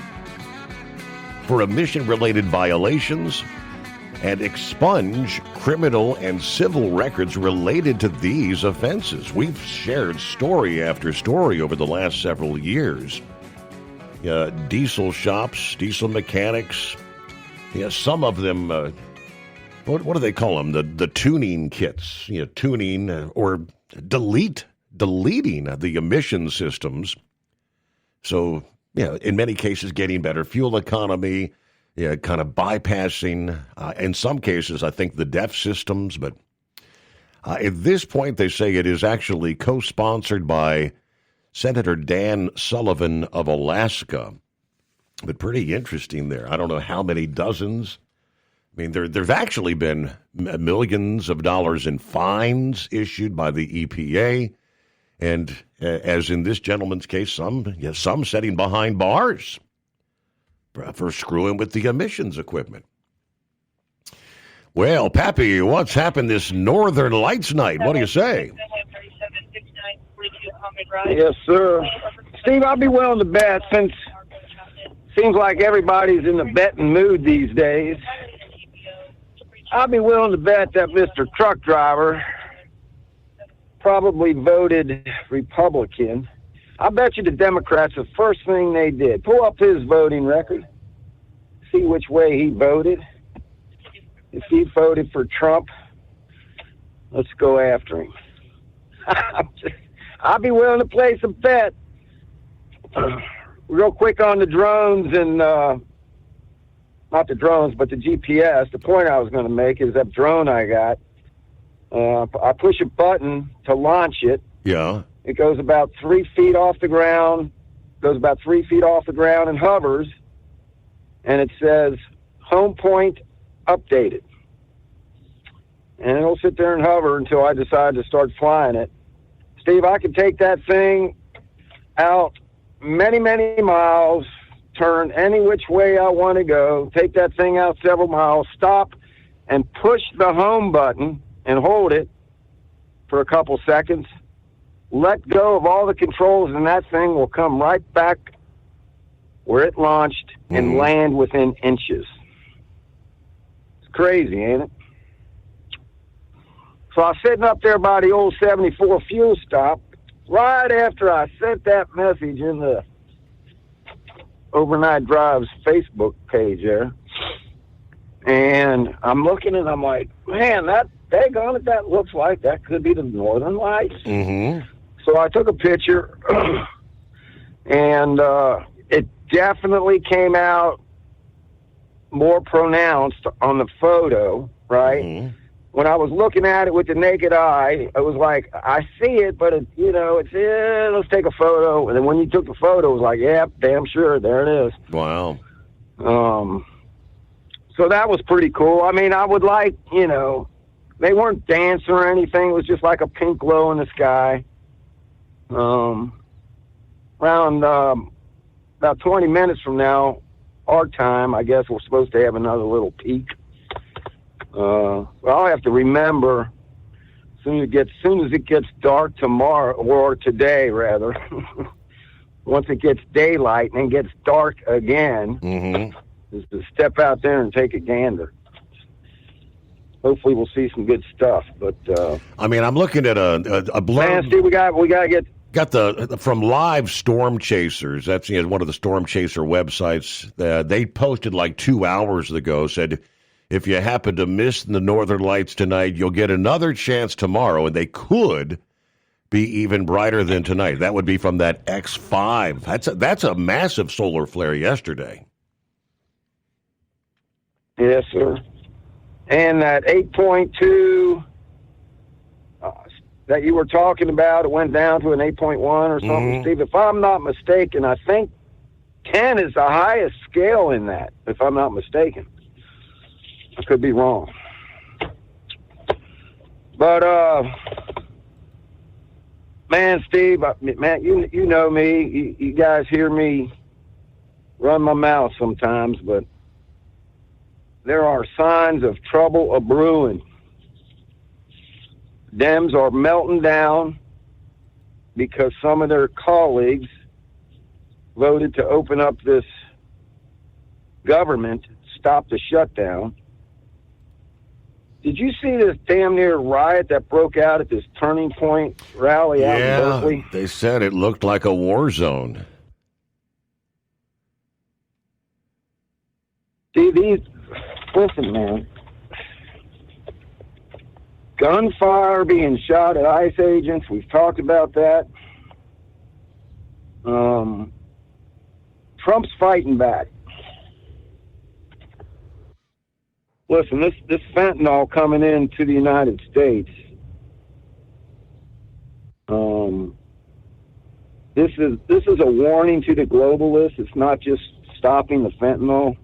[SPEAKER 14] for emission-related violations and expunge criminal and civil records related to these offenses. We've shared story after story over the last several years. Diesel shops, diesel mechanics, some of them, what do they call them? The tuning kits, tuning or deleting the emission systems. So, in many cases, getting better fuel economy, kind of bypassing, in some cases, I think, the DEF systems. But at this point, they say it is actually co-sponsored by Senator Dan Sullivan of Alaska. But pretty interesting there. I don't know how many dozens. I mean, there've actually been millions of dollars in fines issued by the EPA. And as in this gentleman's case, some sitting behind bars for screwing with the emissions equipment. Well, Pappy, what's happened this Northern Lights night? What do you say?
[SPEAKER 4] Yes, sir. Steve, I'll be willing to bet, since seems like everybody's in the betting mood these days, I'll be willing to bet that Mr. Truck Driver probably voted Republican. I bet you the Democrats, the first thing they did, pull up his voting record, see which way he voted. If he voted for Trump, let's go after him. I'll be willing to place a bet. Real quick on the drones and, not the drones, but the GPS. The point I was going to make is that drone I got, I push a button to launch it.
[SPEAKER 14] Yeah.
[SPEAKER 4] It goes about 3 feet off the ground, and hovers, and it says home point updated. And it'll sit there and hover until I decide to start flying it. Steve, I can take that thing out many, many miles, turn any which way I want to go, take that thing out several miles, stop and push the home button and hold it for a couple seconds, let go of all the controls, and that thing will come right back where it launched and land within inches. It's crazy, ain't it? So I was sitting up there by the old 74 fuel stop right after I sent that message in the Overnight Drive's Facebook page there. And I'm looking and I'm like, man, that looks like that could be the Northern Lights.
[SPEAKER 14] Mm-hmm.
[SPEAKER 4] So I took a picture and it definitely came out more pronounced on the photo, right? Mm-hmm. When I was looking at it with the naked eye, it was like, I see it, but let's take a photo. And then when you took the photo, it was like, yeah, damn sure, there it is.
[SPEAKER 14] Wow.
[SPEAKER 4] So that was pretty cool. I mean, I would like, they weren't dancing or anything. It was just like a pink glow in the sky. Around about 20 minutes from now, our time, I guess we're supposed to have another little peak. Well, I'll have to remember as soon as it gets dark tomorrow, or today rather, once it gets daylight and then gets dark again, is to step out there and take a gander. Hopefully we'll see some good stuff. But
[SPEAKER 14] I mean, I'm looking at a blur.
[SPEAKER 4] Man, Steve, we got to
[SPEAKER 14] got the from Live Storm Chasers. That's one of the Storm Chaser websites. They posted like 2 hours ago, said, if you happen to miss the Northern Lights tonight, you'll get another chance tomorrow, and they could be even brighter than tonight. That would be from that X5. That's a massive solar flare yesterday.
[SPEAKER 4] Yes, sir. And that 8.2 that you were talking about, it went down to an 8.1 or something, Steve. If I'm not mistaken, I think 10 is the highest scale in that, if I'm not mistaken. I could be wrong. But, man, Steve, man, you know me. You guys hear me run my mouth sometimes, but there are signs of trouble a-brewing. Dems are melting down because some of their colleagues voted to open up this government, stop the shutdown. Did you see this damn near riot that broke out at this Turning Point rally out in Berkeley?
[SPEAKER 14] They said it looked like a war zone.
[SPEAKER 4] See, listen, man. Gunfire being shot at ICE agents, we've talked about that. Trump's fighting back. Listen, this fentanyl coming into the United States, this is a warning to the globalists. It's not just stopping the fentanyl.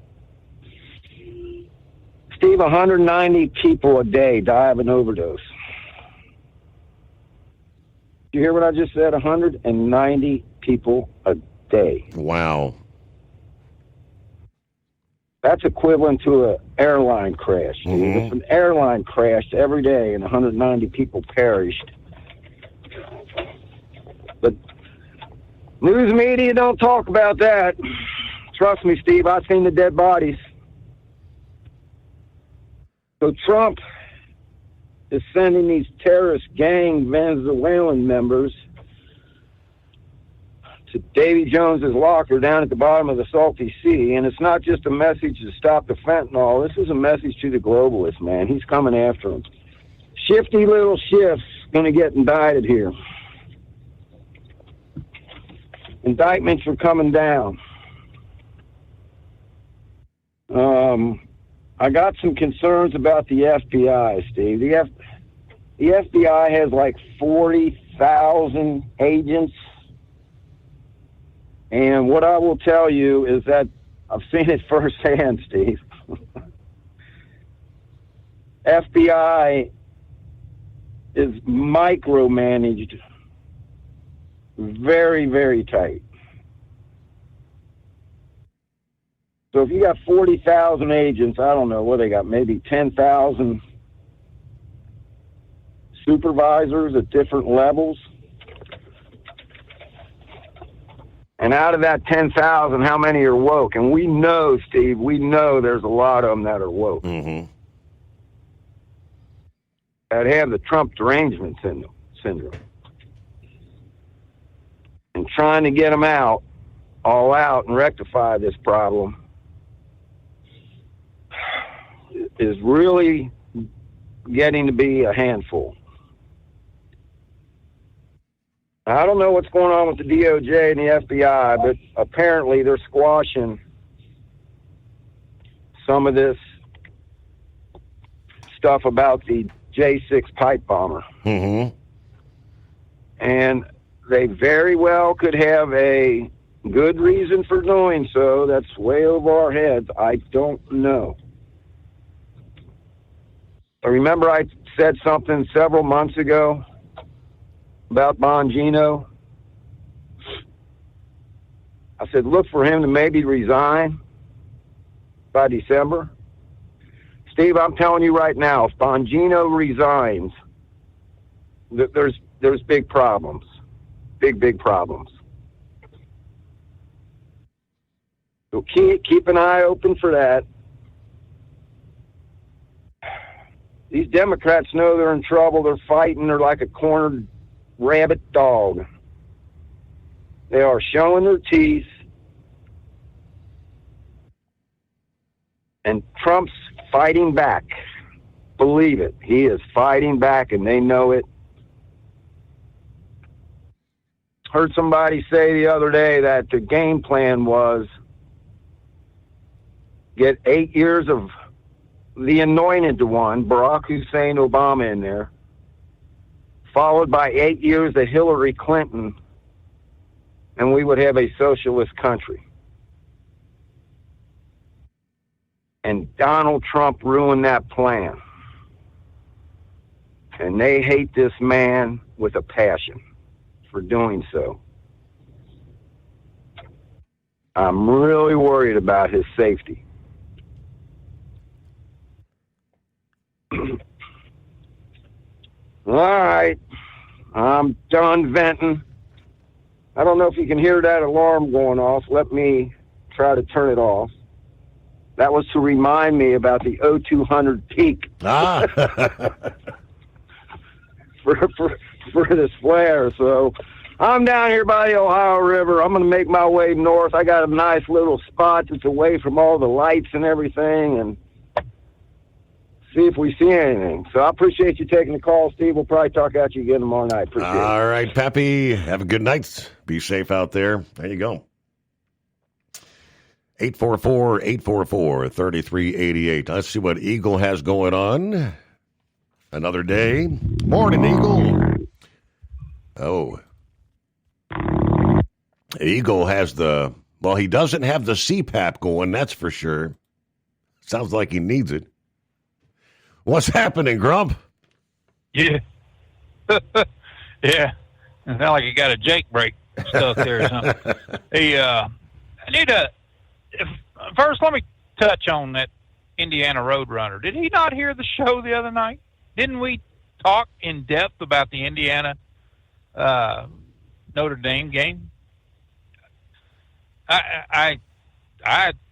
[SPEAKER 4] Steve, 190 people a day die of an overdose. Did you hear what I just said? 190 people a day.
[SPEAKER 14] Wow.
[SPEAKER 4] That's equivalent to an airline crash.
[SPEAKER 14] Mm-hmm.
[SPEAKER 4] If an airline crashed every day and 190 people perished. But news media don't talk about that. Trust me, Steve, I've seen the dead bodies. So Trump is sending these terrorist gang Venezuelan members to Davy Jones's locker down at the bottom of the Salty Sea, and it's not just a message to stop the fentanyl. This is a message to the globalists, man. He's coming after them. Shifty little Schiff's going to get indicted here. Indictments are coming down. I got some concerns about the FBI, Steve. The FBI has like 40,000 agents. And what I will tell you is that I've seen it firsthand, Steve. FBI is micromanaged very, very tight. So if you got 40,000 agents, I don't know what they got, maybe 10,000 supervisors at different levels. And out of that 10,000, how many are woke? And we know, Steve, there's a lot of them that are woke.
[SPEAKER 14] Mm-hmm.
[SPEAKER 4] That have the Trump derangement syndrome. And trying to get them all out and rectify this problem is really getting to be a handful. I don't know what's going on with the DOJ and the FBI, but apparently they're squashing some of this stuff about the J6 pipe bomber.
[SPEAKER 14] Mm-hmm.
[SPEAKER 4] And they very well could have a good reason for doing so. That's way over our heads. I don't know. I remember I said something several months ago about Bongino. I said, look for him to maybe resign by December. Steve, I'm telling you right now, if Bongino resigns, there's big problems. Big problems. So keep an eye open for that. These Democrats know they're in trouble. They're fighting. They're like a cornered rabid dog. They are showing their teeth. And Trump's fighting back. Believe it. He is fighting back, and they know it. Heard somebody say the other day that the game plan was get 8 years of the anointed one, Barack Hussein Obama, in there, followed by 8 years of Hillary Clinton, and we would have a socialist country. And Donald Trump ruined that plan. And they hate this man with a passion for doing so. I'm really worried about his safety. All right, I'm done venting. I don't know if you can hear that alarm going off. Let me try to turn it off. That was to remind me about the O200 peak. For this flare. So I'm down here by the Ohio River. I'm going to make my way north. I got a nice little spot that's away from all the lights and everything, and see if we see anything. So I appreciate you taking the call, Steve. We'll probably talk at you again tomorrow night. Appreciate it.
[SPEAKER 14] All right, Pappy. Have a good night. Be safe out there. There you go. 844-844-3388. Let's see what Eagle has going on. Another day. Morning, Eagle. Oh. Eagle has the Well, he doesn't have the CPAP going, that's for sure. Sounds like he needs it. What's happening, Grump?
[SPEAKER 10] Yeah. Yeah. It sounds like you got a Jake break stuck there or something. Hey, I need first, let me touch on that Indiana Roadrunner. Did he not hear the show the other night? Didn't we talk in depth about the Indiana Notre Dame game? I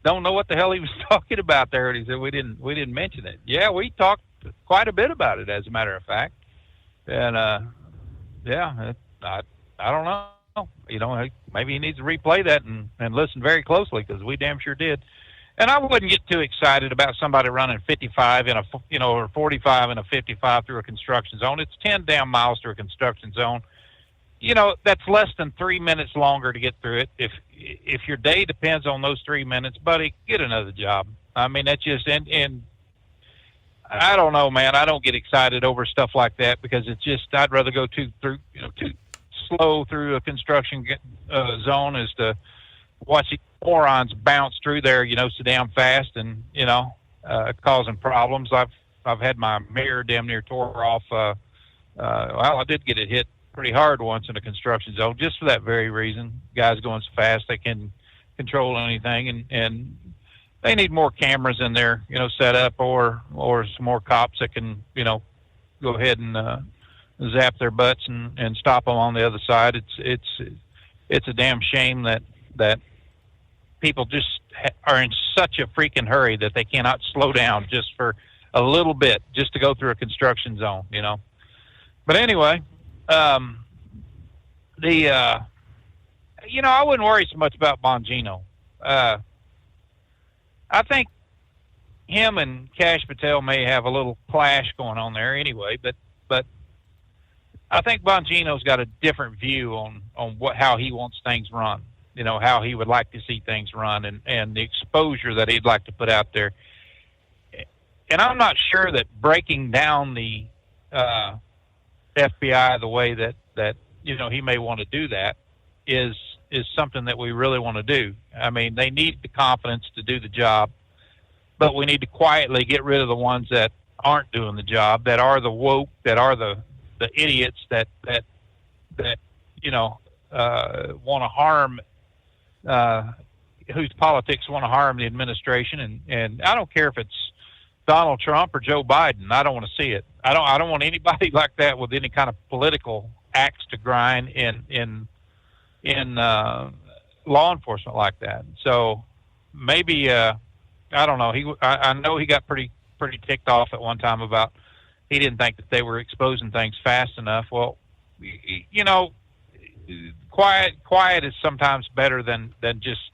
[SPEAKER 10] don't know what the hell he was talking about there. And he said we didn't mention it. Yeah, we talked quite a bit about it, as a matter of fact. And yeah, I don't know. You know, maybe he needs to replay that and listen very closely, because we damn sure did. And I wouldn't get too excited about somebody running 55 in or 45 in a 55 through a construction zone. It's 10 damn miles through a construction zone. You know, that's less than 3 minutes longer to get through it. If your day depends on those 3 minutes, buddy, get another job. I mean, that's just, and I don't know, man. I don't get excited over stuff like that, because it's just, I'd rather go too slow through a construction zone as to watch morons bounce through there, so damn fast and, causing problems. I've had my mirror damn near tore off. Well, I did get it hit pretty hard once in a construction zone, just for that very reason. Guys going so fast they can control anything, and they need more cameras in there, set up, or some more cops that can, go ahead and zap their butts and stop them on the other side. It's a damn shame that people just are in such a freaking hurry that they cannot slow down just for a little bit, just to go through a construction zone, But anyway, I wouldn't worry so much about Bongino. I think him and Kash Patel may have a little clash going on there anyway, but I think Bongino's got a different view on how he wants things run, how he would like to see things run, and the exposure that he'd like to put out there. And I'm not sure that breaking down the FBI the way that he may want to do that is something that we really want to do. I mean, they need the confidence to do the job, but we need to quietly get rid of the ones that aren't doing the job, that are the woke, that are the idiots that want to harm, whose politics want to harm the administration. And I don't care if it's Donald Trump or Joe Biden. I don't want to see it. I don't want anybody like that with any kind of political axe to grind in law enforcement like that. So maybe I don't know. I know he got pretty ticked off at one time about he didn't think that they were exposing things fast enough. Well, quiet is sometimes better than just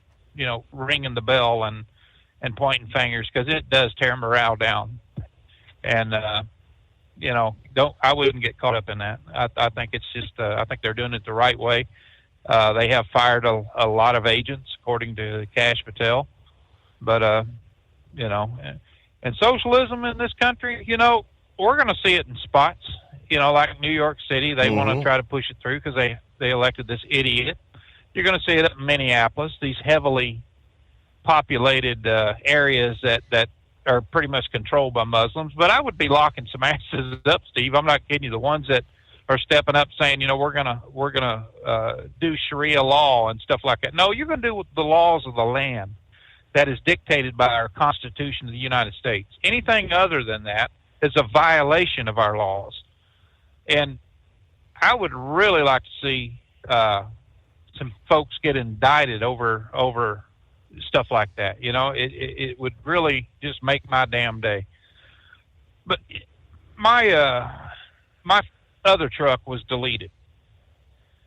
[SPEAKER 10] ringing the bell and pointing fingers, because it does tear morale down. And I wouldn't get caught up in that. I think it's just I think they're doing it the right way. They have fired a lot of agents, according to Kash Patel. But and socialism in this country, we're going to see it in spots. Like New York City, they want to try to push it through because they elected this idiot. You're going to see it in Minneapolis, these heavily populated areas that are pretty much controlled by Muslims. But I would be locking some asses up, Steve. I'm not kidding you. The ones that are stepping up saying, we're gonna do Sharia law and stuff like that. No, you're going to do the laws of the land that is dictated by our Constitution of the United States. Anything other than that is a violation of our laws. And I would really like to see some folks get indicted over stuff like that. It would really just make my damn day. But my other truck was deleted,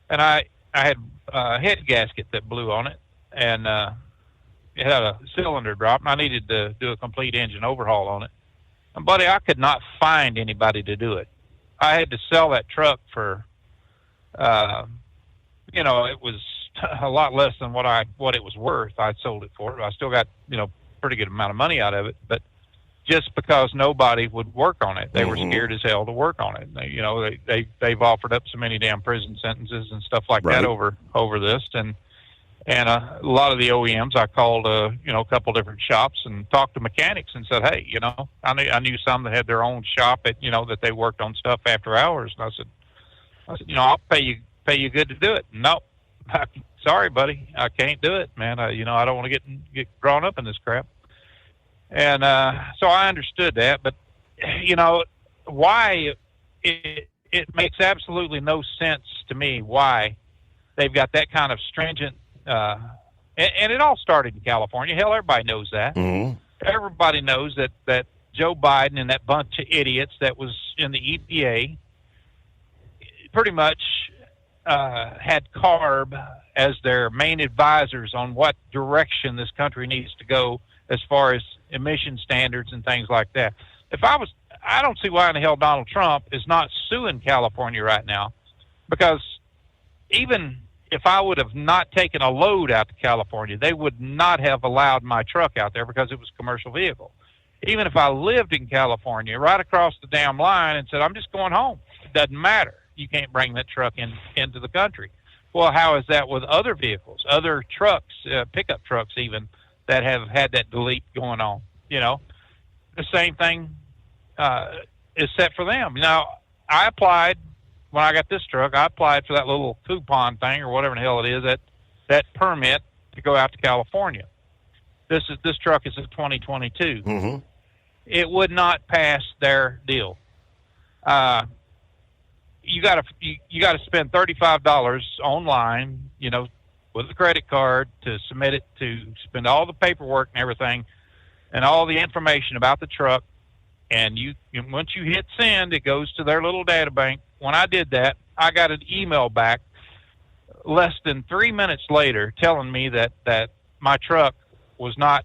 [SPEAKER 10] and I had a head gasket that blew on it, and it had a cylinder drop, and I needed to do a complete engine overhaul on it. And buddy, I could not find anybody to do it. I had to sell that truck for, it was a lot less than what it was worth. I sold it for. I still got, pretty good amount of money out of it, but just because nobody would work on it, they were scared as hell to work on it. They've offered up so many damn prison sentences and stuff like that over this, and And a lot of the OEMs, I called, a couple different shops and talked to mechanics and said, hey, I knew some that had their own shop at, that they worked on stuff after hours. And I said, I'll pay you good to do it. No, sorry, buddy, I can't do it, man. I don't want to get drawn up in this crap. And so I understood that, but why it makes absolutely no sense to me why they've got that kind of stringent. And it all started in California. Hell, everybody knows that.
[SPEAKER 14] Mm-hmm.
[SPEAKER 10] Everybody knows that Joe Biden and that bunch of idiots that was in the EPA pretty much had CARB as their main advisors on what direction this country needs to go as far as emission standards and things like that. I don't see why in the hell Donald Trump is not suing California right now, because even if I would have not taken a load out to California, they would not have allowed my truck out there because it was a commercial vehicle. Even if I lived in California, right across the damn line, and said, I'm just going home, it doesn't matter. You can't bring that truck into the country. Well, how is that with other vehicles, other trucks, pickup trucks even, that have had that delete going on? The same thing is set for them. Now, I applied. When I got this truck, I applied for that little coupon thing or whatever the hell it is, that permit to go out to California. This truck is a 2022.
[SPEAKER 14] Mm-hmm.
[SPEAKER 10] It would not pass their deal. You got to spend $35 online, with a credit card to submit it, to spend all the paperwork and everything, and all the information about the truck. And once you hit send, it goes to their little data bank. When I did that, I got an email back less than 3 minutes later telling me that my truck was not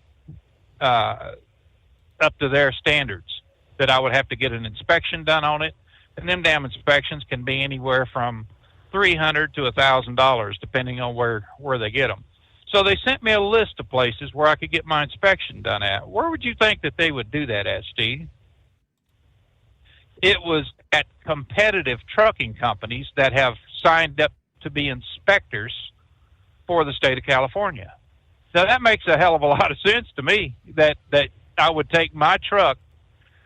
[SPEAKER 10] up to their standards, that I would have to get an inspection done on it. And them damn inspections can be anywhere from $300 to $1,000, depending on where they get them. So they sent me a list of places where I could get my inspection done at. Where would you think that they would do that at, Steve? It was at competitive trucking companies that have signed up to be inspectors for the state of California. Now, that makes a hell of a lot of sense to me, that I would take my truck,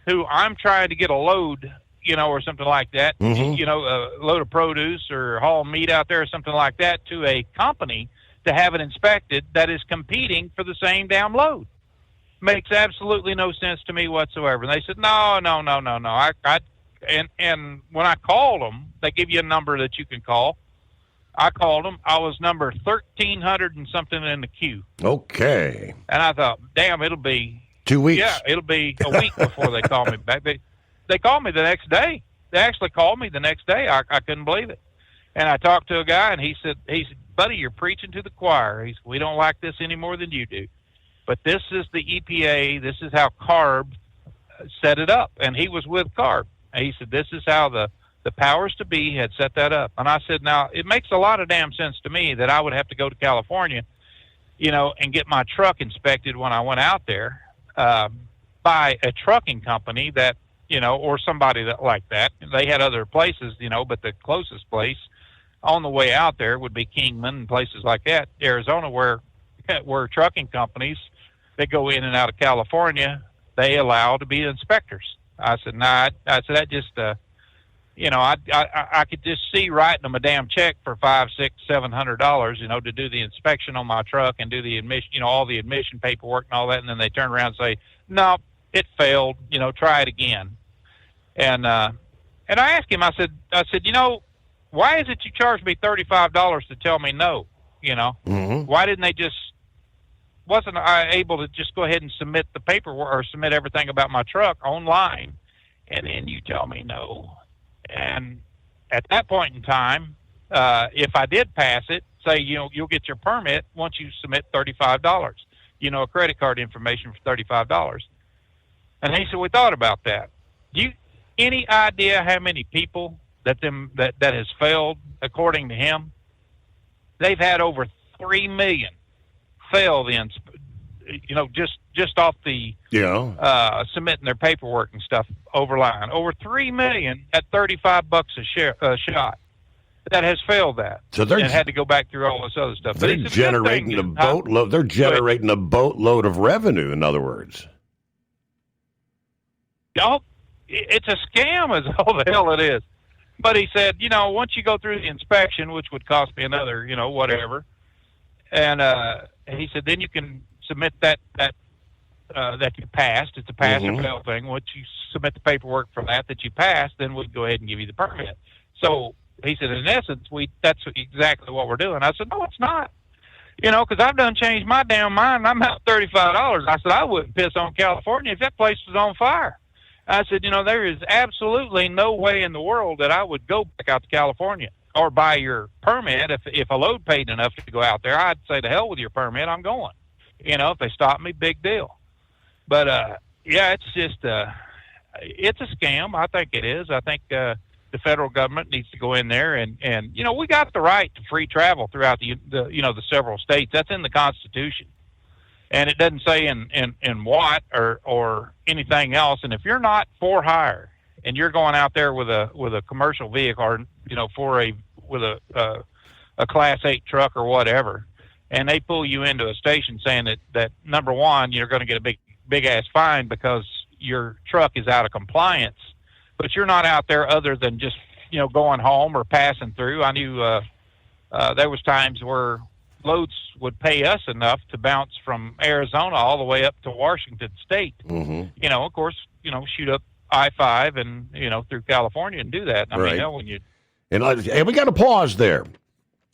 [SPEAKER 10] who I'm trying to get a load, or something like that,
[SPEAKER 14] Mm-hmm.
[SPEAKER 10] A load of produce or haul meat out there or something like that, to a company to have it inspected that is competing for the same damn load. Makes absolutely no sense to me whatsoever. And they said, no. And when I called them, they give you a number that you can call. I called them. I was number 1,300 and something in the queue.
[SPEAKER 14] Okay.
[SPEAKER 10] And I thought, damn, it'll be
[SPEAKER 14] 2 weeks.
[SPEAKER 10] Yeah, it'll be a week before they call me back. They called me the next day. They actually called me the next day. I couldn't believe it. And I talked to a guy, and he said, buddy, you're preaching to the choir. He said, we don't like this any more than you do. But this is the EPA. This is how CARB set it up. And he was with CARB. And he said, this is how the powers to be had set that up. And I said, now, it makes a lot of damn sense to me that I would have to go to California, and get my truck inspected when I went out there by a trucking company that, or somebody that like that. They had other places, but the closest place on the way out there would be Kingman and places like that, Arizona, where trucking companies that go in and out of California, they allow to be inspectors. I said, nah. I said, that just, I could just see writing them a damn check for $500, $600, $700, to do the inspection on my truck and do the admission, all the admission paperwork and all that. And then they turn around and say, no, it failed, try it again. And I asked him, I said, why is it you charge me $35 to tell me no?
[SPEAKER 14] Mm-hmm.
[SPEAKER 10] Why didn't they wasn't I able to just go ahead and submit the paperwork or submit everything about my truck online, and then you tell me no? And at that point in time, if I did pass it, say, you'll get your permit once you submit $35, a credit card information for $35. And he said, we thought about that. Do you any idea how many people that has failed, according to him? They've had over 3 million fail just off the submitting their paperwork and stuff over line. Over 3 million at $35 a shot. that has failed that.
[SPEAKER 14] So they're
[SPEAKER 10] and had to go back through all this other stuff. But
[SPEAKER 14] they're generating a boatload. They're generating a boatload of revenue. In other words,
[SPEAKER 10] it's a scam, is all the hell it is. But he said, once you go through the inspection, which would cost me another, whatever, and he said, then you can submit that you passed. It's a pass or fail thing. Once you submit the paperwork for that you passed, then we'd go ahead and give you the permit. So he said, in essence, that's exactly what we're doing. I said, no, it's not. Because I've done changed my damn mind. I'm out $35. I said, I wouldn't piss on California if that place was on fire. I said, there is absolutely no way in the world that I would go back out to California or buy your permit. If a load paid enough to go out there, I'd say to hell with your permit, I'm going. If they stop me, big deal. But, it's just, it's a scam. I think it is. I think the federal government needs to go in there and we got the right to free travel throughout the several states. That's in the Constitution. And it doesn't say in what or anything else. And if you're not for hire and you're going out there with a commercial vehicle or, with a Class 8 truck or whatever, and they pull you into a station saying that number one, you're going to get a big ass fine because your truck is out of compliance, but you're not out there other than just, going home or passing through. I knew there was times where loads would pay us enough to bounce from Arizona all the way up to Washington State. Of course, shoot up I-5 and, through California and do that. I mean, when you...
[SPEAKER 14] And we got to pause there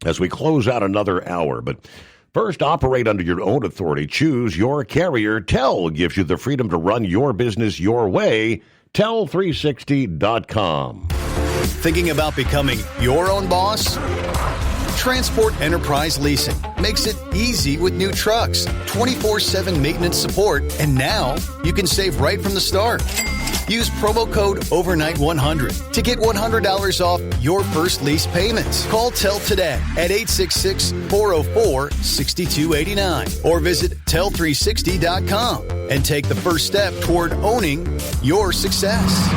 [SPEAKER 14] as we close out another hour. But first, operate under your own authority. Choose your carrier. TEL gives you the freedom to run your business your way. TEL360.com.
[SPEAKER 11] Thinking about becoming your own boss? Transport Enterprise Leasing makes it easy with new trucks, 24/7 maintenance support, and now you can save right from the start. Use promo code OVERNIGHT100 to get $100 off your first lease payments. Call TEL today at 866-404-6289 or visit tel360.com and take the first step toward owning your success.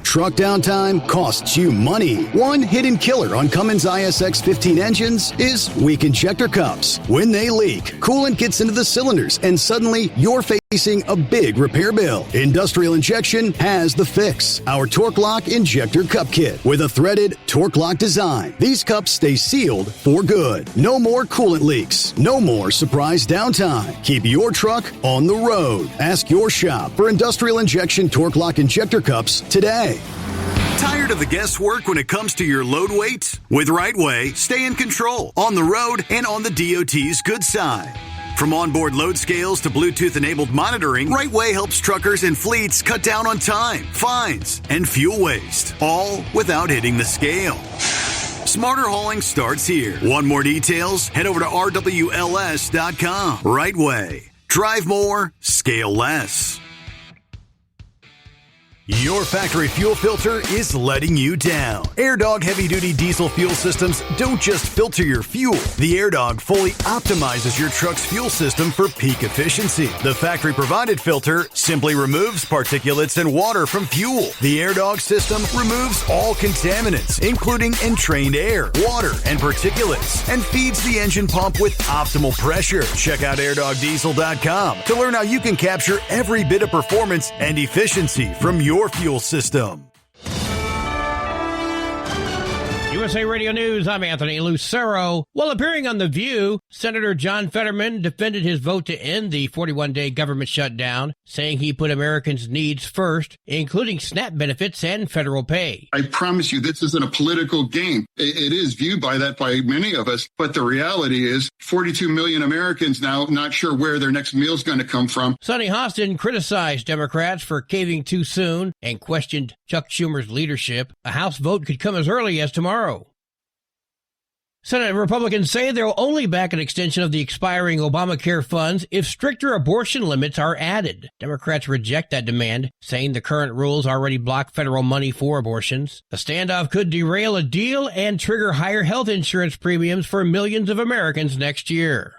[SPEAKER 15] Truck downtime costs you money. One hidden killer on Cummins ISX 15 engines is weak injector cups. When they leak, coolant gets into the cylinders and suddenly you're facing a big repair bill. Industrial Injection has the fix. Our Torque Lock Injector Cup Kit with a threaded Torque Lock design. These cups stay sealed for good. No more coolant leaks. No more surprise downtime. Keep your truck on the road. Ask your shop for Industrial Injection Torque Lock Injector Cups today. Tired of the guesswork when it comes to your load weight? With RightWay, stay in control on the road and on the DOT's good side. From onboard load scales to Bluetooth-enabled monitoring, RightWay helps truckers and fleets cut down on time, fines, and fuel waste, all without hitting the scale. Smarter hauling starts here. Want more details? Head over to RWLS.com. RightWay. Drive more, scale less. Your factory fuel filter is letting you down. AirDog heavy-duty diesel fuel systems don't just filter your fuel. The AirDog fully optimizes your truck's fuel system for peak efficiency. The factory-provided filter simply removes particulates and water from fuel. The AirDog system removes all contaminants, including entrained air, water, and particulates, and feeds the engine pump with optimal pressure. Check out airdogdiesel.com to learn how you can capture every bit of performance and efficiency from your fuel system.
[SPEAKER 2] USA Radio News, I'm Anthony Lucero. While appearing on The View, Senator John Fetterman defended his vote to end the 41-day government shutdown, saying he put Americans' needs first, including SNAP benefits and federal pay.
[SPEAKER 6] I promise you, this isn't a political game. It is viewed by many of us, but the reality is 42 million Americans now not sure where their next meal is going to come from.
[SPEAKER 2] Sonny Hostin criticized Democrats for caving too soon and questioned Chuck Schumer's leadership. A House vote could come as early as tomorrow. Senate Republicans say they'll only back an extension of the expiring Obamacare funds if stricter abortion limits are added. Democrats reject that demand, saying the current rules already block federal money for abortions. The standoff could derail a deal and trigger higher health insurance premiums for millions of Americans next year.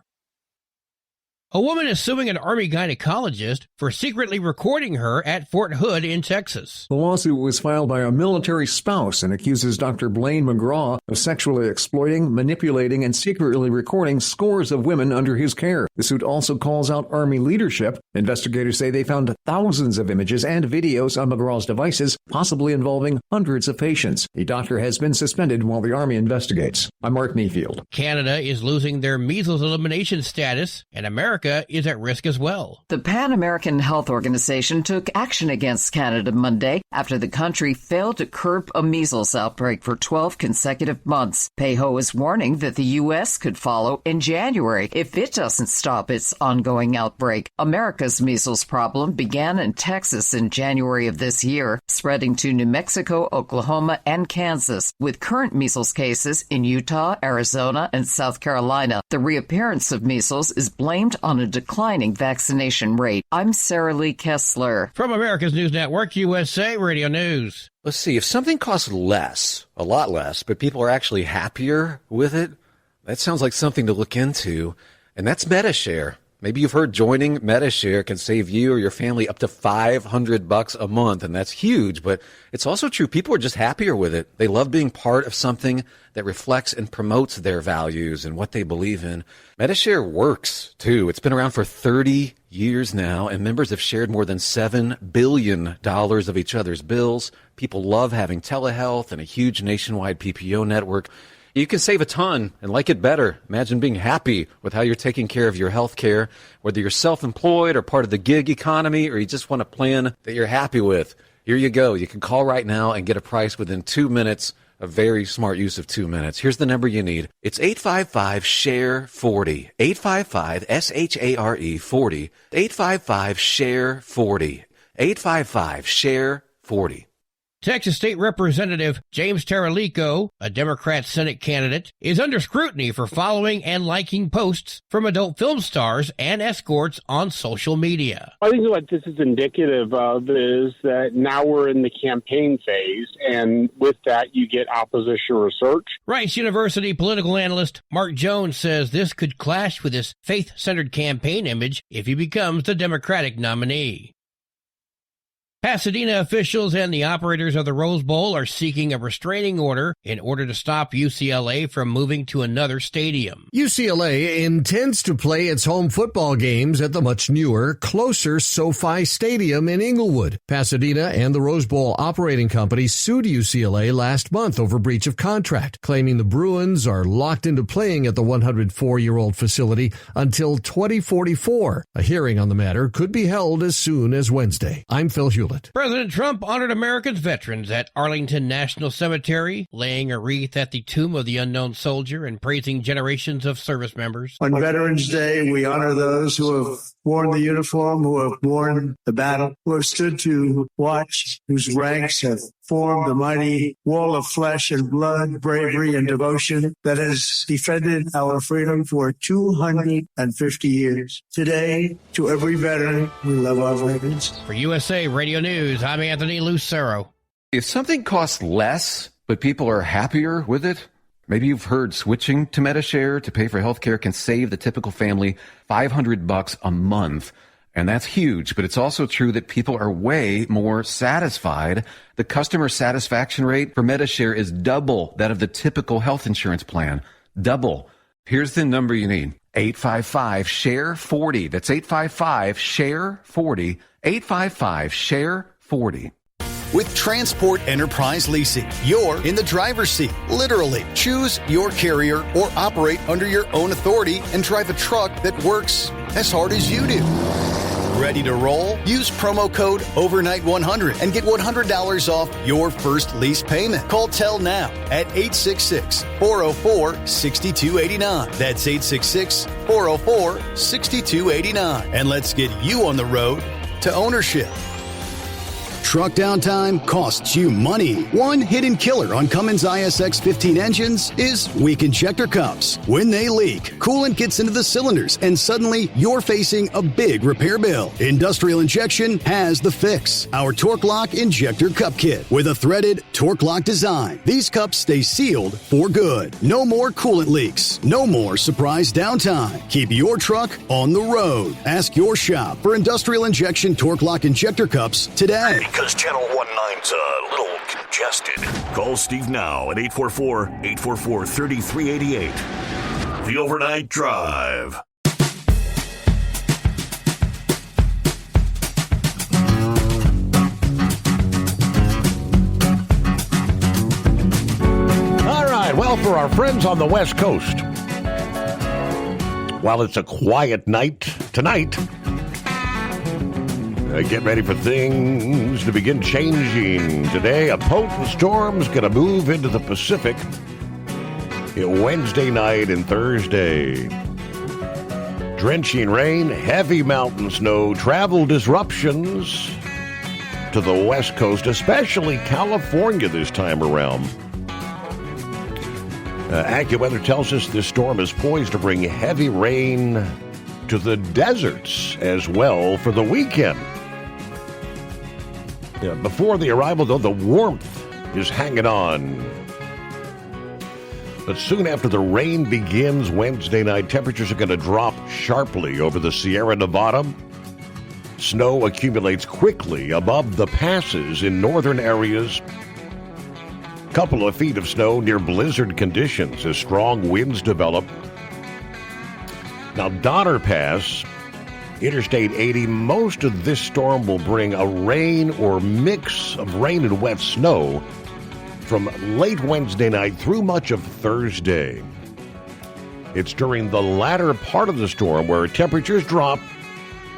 [SPEAKER 2] A woman is suing an Army gynecologist for secretly recording her at Fort Hood in Texas.
[SPEAKER 13] The lawsuit was filed by a military spouse and accuses Dr. Blaine McGraw of sexually exploiting, manipulating, and secretly recording scores of women under his care. The suit also calls out Army leadership. Investigators say they found thousands of images and videos on McGraw's devices, possibly involving hundreds of patients. A doctor has been suspended while the Army investigates. I'm Mark Mayfield.
[SPEAKER 2] Canada is losing their measles elimination status, and America is at risk as well.
[SPEAKER 5] The Pan American Health Organization took action against Canada Monday after the country failed to curb a measles outbreak for 12 consecutive months. PAHO is warning that the U.S. could follow in January if it doesn't stop its ongoing outbreak. America's measles problem began in Texas in January of this year, spreading to New Mexico, Oklahoma, and Kansas, with current measles cases in Utah, Arizona, and South Carolina. The reappearance of measles is blamed on a declining vaccination rate. I'm Sarah Lee Kessler.
[SPEAKER 2] From America's News Network, USA Radio News.
[SPEAKER 17] Let's see, if something costs less, a lot less, but people are actually happier with it, that sounds like something to look into, and that's MediShare. Maybe you've heard joining MediShare can save you or your family up to $500 a month, and that's huge, but it's also true. People are just happier with it. They love being part of something that reflects and promotes their values and what they believe in. MediShare works, too. It's been around for 30 years now, and members have shared more than $7 billion of each other's bills. People love having telehealth and a huge nationwide PPO network. You can save a ton and like it better. Imagine being happy with how you're taking care of your health care, whether you're self-employed or part of the gig economy, or you just want a plan that you're happy with. Here you go. You can call right now and get a price within 2 minutes. A very smart use of 2 minutes. Here's the number you need. It's 855-SHARE-40. 855-SHARE-40. 855-SHARE-40. 855-SHARE-40.
[SPEAKER 2] Texas State Representative James Taralico, a Democrat Senate candidate, is under scrutiny for following and liking posts from adult film stars and escorts on social media.
[SPEAKER 18] I think what this is indicative of is that now we're in the campaign phase, and with that you get opposition research.
[SPEAKER 2] Rice University political analyst Mark Jones says this could clash with his faith-centered campaign image if he becomes the Democratic nominee. Pasadena officials and the operators of the Rose Bowl are seeking a restraining order in order to stop UCLA from moving to another stadium.
[SPEAKER 19] UCLA intends to play its home football games at the much newer, closer SoFi Stadium in Inglewood. Pasadena and the Rose Bowl operating company sued UCLA last month over breach of contract, claiming the Bruins are locked into playing at the 104-year-old facility until 2044. A hearing on the matter could be held as soon as Wednesday. I'm Phil Hewlett.
[SPEAKER 2] President Trump honored America's veterans at Arlington National Cemetery, laying a wreath at the tomb of the unknown soldier and praising generations of service members.
[SPEAKER 25] On Veterans Day, we honor those who have worn the uniform, who have borne the battle, who have stood to watch, whose ranks have formed the mighty wall of flesh and blood, bravery, and devotion that has defended our freedom for 250 years. Today, to every veteran, we love our veterans.
[SPEAKER 2] For USA Radio News, I'm Anthony Lucero.
[SPEAKER 17] If something costs less, but people are happier with it, maybe you've heard switching to MediShare to pay for healthcare can save the typical family $500 a month. And that's huge, but it's also true that people are way more satisfied. The customer satisfaction rate for MediShare is double that of the typical health insurance plan. Double. Here's the number you need. 855-SHARE-40. That's 855-SHARE-40. 855-SHARE-40.
[SPEAKER 11] With Transport Enterprise Leasing, you're in the driver's seat, literally. Choose your carrier or operate under your own authority and drive a truck that works as hard as you do. Ready to roll? Use promo code OVERNIGHT100 and get $100 off your first lease payment. Call TEL now at 866-404-6289. That's 866-404-6289. And let's get you on the road to ownership.
[SPEAKER 15] Truck downtime costs you money. One hidden killer on Cummins ISX 15 engines is weak injector cups. When they leak, coolant gets into the cylinders and suddenly you're facing a big repair bill. Industrial Injection has the fix. Our Torque Lock Injector Cup Kit with a threaded Torque Lock design. These cups stay sealed for good. No more coolant leaks. No more surprise downtime. Keep your truck on the road. Ask your shop for Industrial Injection Torque Lock Injector Cups today.
[SPEAKER 20] Because Channel 19's a little congested. Call Steve now at 844-844-3388. The Overnight Drive.
[SPEAKER 14] All right, well, for our friends on the West Coast, while it's a quiet night tonight, get ready for things to begin changing. Today, a potent storm's going to move into the Pacific Wednesday night and Thursday. Drenching rain, heavy mountain snow, travel disruptions to the West Coast, especially California this time around. AccuWeather tells us this storm is poised to bring heavy rain to the deserts as well for the weekend. Before the arrival, though, the warmth is hanging on. But soon after the rain begins Wednesday night, temperatures are going to drop sharply over the Sierra Nevada. Snow accumulates quickly above the passes in northern areas. Couple of feet of snow near blizzard conditions as strong winds develop. Now, Donner Pass, Interstate 80, most of this storm will bring a rain or mix of rain and wet snow from late Wednesday night through much of Thursday. It's during the latter part of the storm where temperatures drop.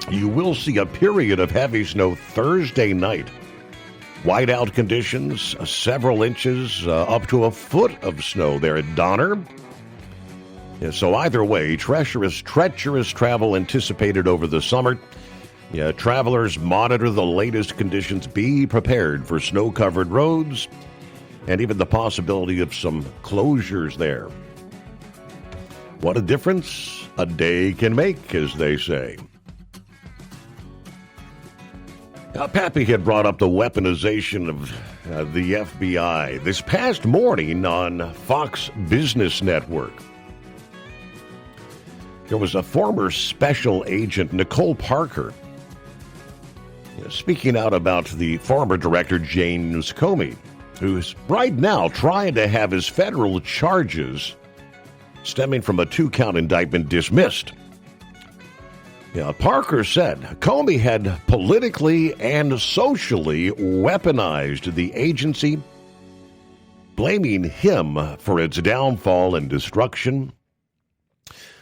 [SPEAKER 14] You will see a period of heavy snow Thursday night. Whiteout conditions, several inches, up to a foot of snow there at Donner. So either way, treacherous travel anticipated over the summer. Travelers monitor the latest conditions. Be prepared for snow-covered roads and even the possibility of some closures there. What a difference a day can make, as they say. Pappy had brought up the weaponization of the FBI this past morning on Fox Business Network. There was a former special agent, Nicole Parker, speaking out about the former director, James Comey, who's right now trying to have his federal charges stemming from a 2-count indictment dismissed. Parker said Comey had politically and socially weaponized the agency, blaming him for its downfall and destruction.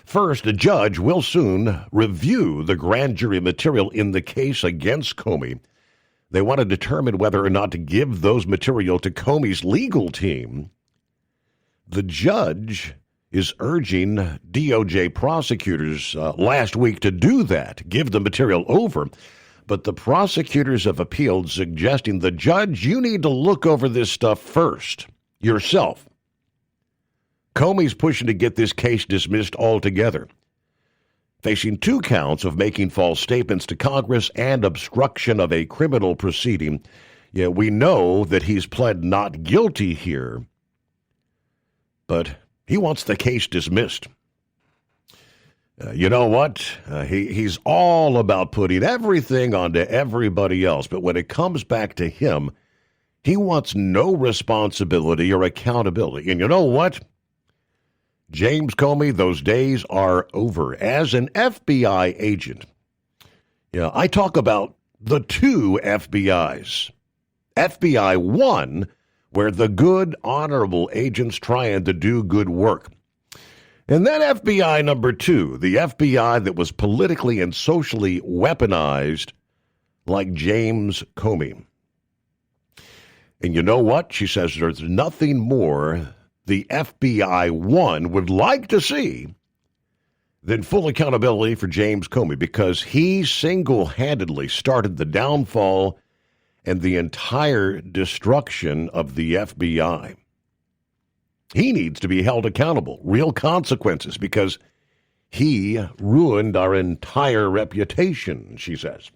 [SPEAKER 14] First, a judge will soon review the grand jury material in the case against Comey. They want to determine whether or not to give those material to Comey's legal team. The judge is urging DOJ prosecutors last week to do that, give the material over. But the prosecutors have appealed, suggesting the judge, you need to look over this stuff first, yourself. Comey's pushing to get this case dismissed altogether, facing 2 counts of making false statements to Congress and obstruction of a criminal proceeding. We know that he's pled not guilty here, but he wants the case dismissed. You know what? He's all about putting everything onto everybody else, but when it comes back to him, he wants no responsibility or accountability. And you know what? James Comey, those days are over. As an FBI agent, I talk about the 2 FBIs. FBI 1, where the good, honorable agents trying to do good work. And then FBI number 2, the FBI that was politically and socially weaponized like James Comey. And you know what? She says there's nothing more the FBI 1 would like to see than full accountability for James Comey, because he single-handedly started the downfall and the entire destruction of the FBI. He needs to be held accountable, real consequences, because he ruined our entire reputation, she says.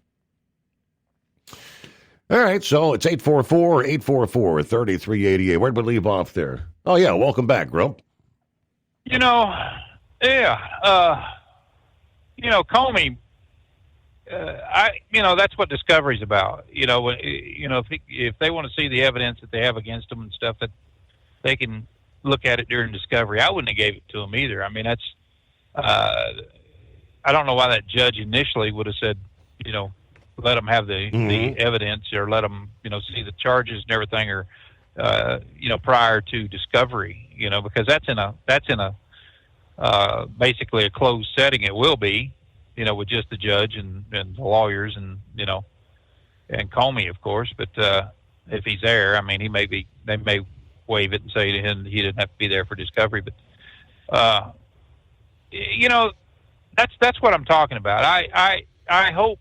[SPEAKER 14] All right, so it's 844-844-3388. Where'd we leave off there? Oh, yeah, welcome back, Grump.
[SPEAKER 10] Comey, that's what Discovery's about. If they want to see the evidence that they have against them and stuff, that they can look at it during Discovery. I wouldn't have gave it to them either. I mean, that's, I don't know why that judge initially would have said, let them have the evidence, or let them, see the charges and everything, or, prior to Discovery, because that's in a basically a closed setting. It will be, with just the judge and the lawyers and, and Comey, of course. But if he's there, I mean, they may waive it and say to him he didn't have to be there for Discovery. But, that's what I'm talking about. I hope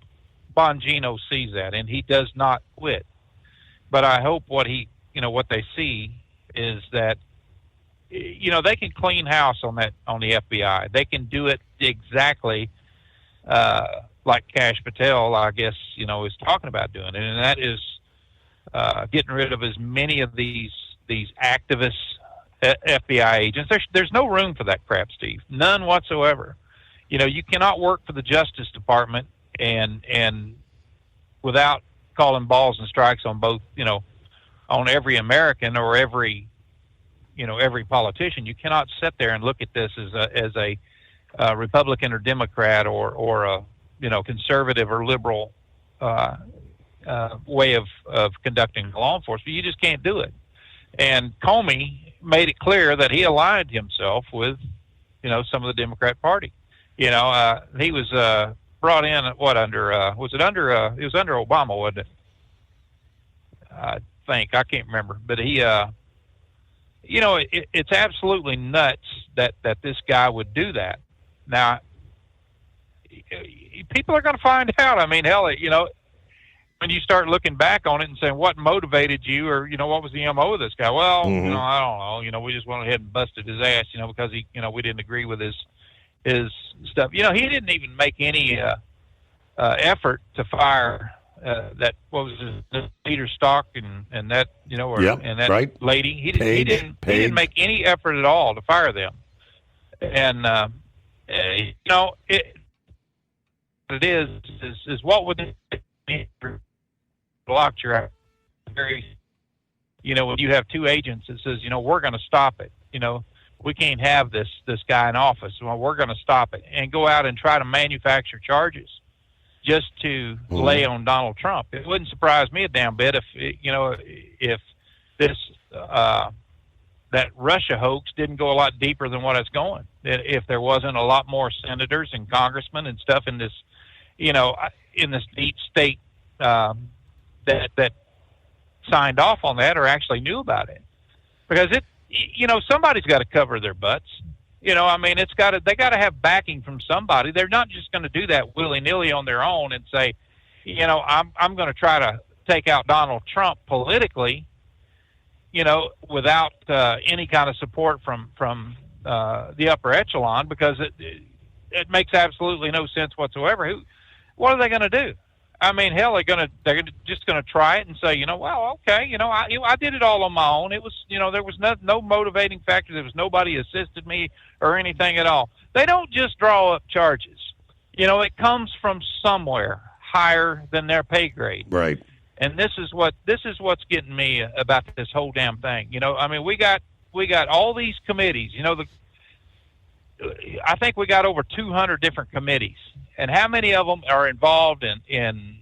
[SPEAKER 10] Bongino sees that, and he does not quit. But I hope what they see is that, they can clean house on the FBI. They can do it exactly like Kash Patel, I guess, is talking about doing it, and that is getting rid of as many of these activist FBI agents. There's no room for that crap, Steve. None whatsoever. You cannot work for the Justice Department and without calling balls and strikes on both, on every American or every politician. You cannot sit there and look at this as a Republican or Democrat or a conservative or liberal way of conducting law enforcement. You just can't do it. And Comey made it clear that he aligned himself with some of the Democrat Party. He was brought in it was under Obama, wasn't it? I think, I can't remember, but he it's absolutely nuts that this guy would do that. Now, people are going to find out. I mean, hell, when you start looking back on it and saying what motivated you, or what was the MO of this guy? Well, I don't know. We just went ahead and busted his ass, because he, we didn't agree with his stuff. He didn't even make any effort to fire that, what was his, Peter Stock and that, and that
[SPEAKER 14] right.
[SPEAKER 10] lady. He didn't make any effort at all to fire them. And it is what would it block your very, when you have two agents that says, we're going to stop it. We can't have this guy in office. Well, we're going to stop it, and go out and try to manufacture charges just to lay on Donald Trump. It wouldn't surprise me a damn bit if this that Russia hoax didn't go a lot deeper than what it's going. If there wasn't a lot more senators and congressmen and stuff in this, in this deep state that signed off on that or actually knew about it, because somebody's got to cover their butts. They got to have backing from somebody. They're not just going to do that willy-nilly on their own and say, I'm going to try to take out Donald Trump politically, without any kind of support from the upper echelon, because it makes absolutely no sense whatsoever. What are they going to do? I mean, hell, they're just going to try it and say, well, okay, I did it all on my own. It was, there was no motivating factor. There was nobody assisted me or anything at all. They don't just draw up charges. It comes from somewhere higher than their pay grade.
[SPEAKER 14] Right.
[SPEAKER 10] And this is what's getting me about this whole damn thing. We got all these committees. I think we got over 200 different committees, and how many of them are involved in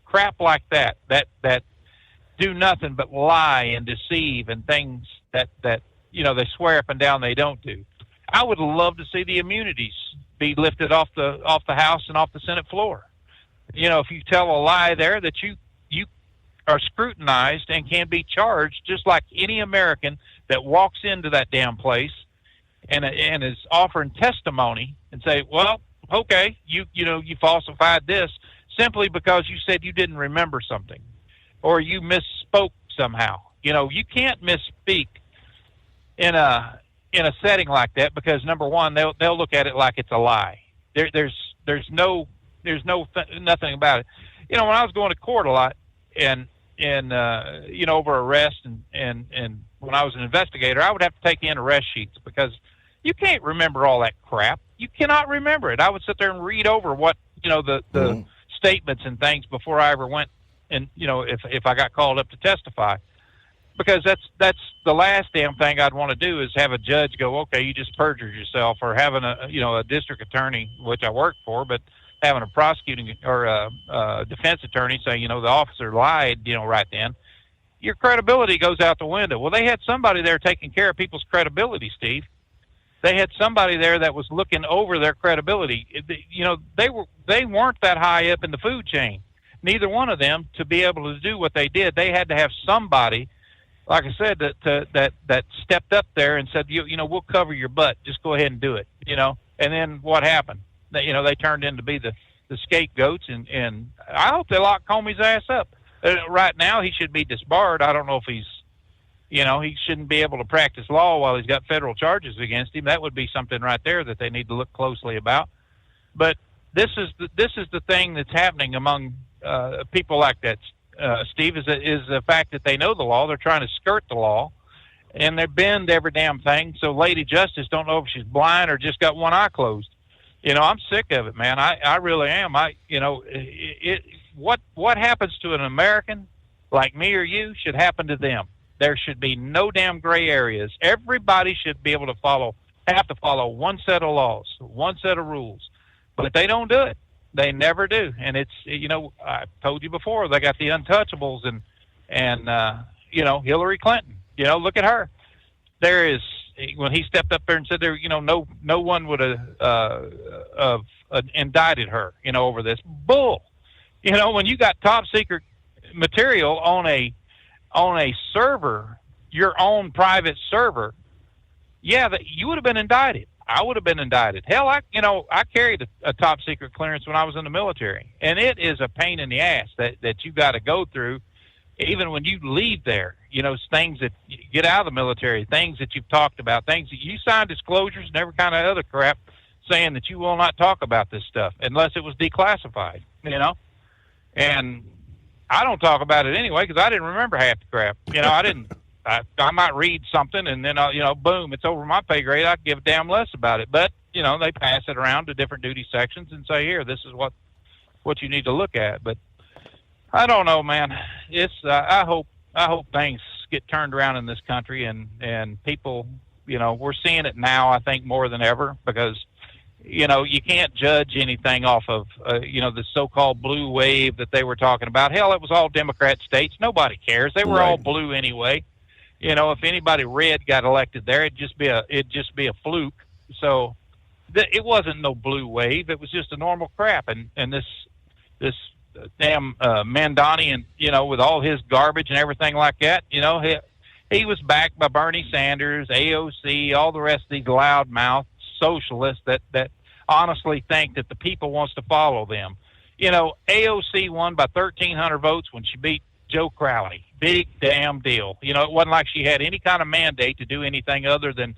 [SPEAKER 10] crap like that do nothing but lie and deceive and things that they swear up and down they don't do. I would love to see the immunities be lifted off the House and off the Senate floor. If you tell a lie there, that you are scrutinized and can be charged just like any American that walks into that damn place and is offering testimony and say, well, okay, you falsified this, simply because you said you didn't remember something or you misspoke somehow. You know, you can't misspeak in a setting like that because, number one, they'll look at it like it's a lie. There's nothing about it. You know, when I was going to court a lot and you know, over arrest and when I was an investigator, I would have to take in arrest sheets because you can't remember all that crap. You cannot remember it. I would sit there and read over what, you know, the statements and things before I ever went and, you know, if I got called up to testify, because that's the last damn thing I'd want to do is have a judge go, okay, you just perjured yourself, or having a district attorney, which I worked for, but having a prosecuting or a defense attorney say, you know, the officer lied, you know, right then. Your credibility goes out the window. Well, they had somebody there taking care of people's credibility, Steve. They had somebody there that was looking over their credibility. You know, they weren't that high up in the food chain. Neither one of them, to be able to do what they did, they had to have somebody, like I said, that stepped up there and said, you know, we'll cover your butt. Just go ahead and do it, you know. And then what happened? You know, they turned in to be the scapegoats, and I hope they lock Comey's ass up. Right now, he should be disbarred. I don't know if he's, you know, he shouldn't be able to practice law while he's got federal charges against him. That would be something right there that they need to look closely about. But this is the thing that's happening among people like that, Steve, is the fact that they know the law. They're trying to skirt the law, and they bend every damn thing. So Lady Justice don't know if she's blind or just got one eye closed. You know, I'm sick of it, man. I really am. What happens to an American like me or you should happen to them. There should be no damn gray areas. Everybody should be able to have to follow one set of laws, one set of rules. But they don't do it. They never do. And it's, you know, I told you before, they got the untouchables and you know, Hillary Clinton. You know, look at her. There is, when he stepped up there and said there, you know, no one would have indicted her, you know, over this bull. You know, when you got top secret material on a server, your own private server, yeah, you would have been indicted. I would have been indicted. Hell, I carried a top secret clearance when I was in the military, and it is a pain in the ass that you got to go through, even when you leave there. You know, things that you get out of the military, things that you've talked about, things that you signed disclosures and every kind of other crap, saying that you will not talk about this stuff unless it was declassified. You know, and I don't talk about it anyway because I didn't remember half the crap. You know, I didn't. I might read something and then, you know, boom, it's over my pay grade. I give a damn less about it. But, you know, they pass it around to different duty sections and say, here, this is what you need to look at. But I don't know, man. It's I hope things get turned around in this country and people, you know, we're seeing it now, I think, more than ever because, you know, you can't judge anything off of, you know, the so-called blue wave that they were talking about. Hell, it was all Democrat states. Nobody cares. They were all blue anyway. You know, if anybody red got elected there, it'd just be a fluke. So it wasn't no blue wave. It was just a normal crap. And this damn Mandani, and you know, with all his garbage and everything like that, you know, he was backed by Bernie Sanders, AOC, all the rest of these loudmouth socialists that honestly think that the people wants to follow them. You know, AOC won by 1,300 votes when she beat Joe Crowley. Big damn deal. You know, it wasn't like she had any kind of mandate to do anything other than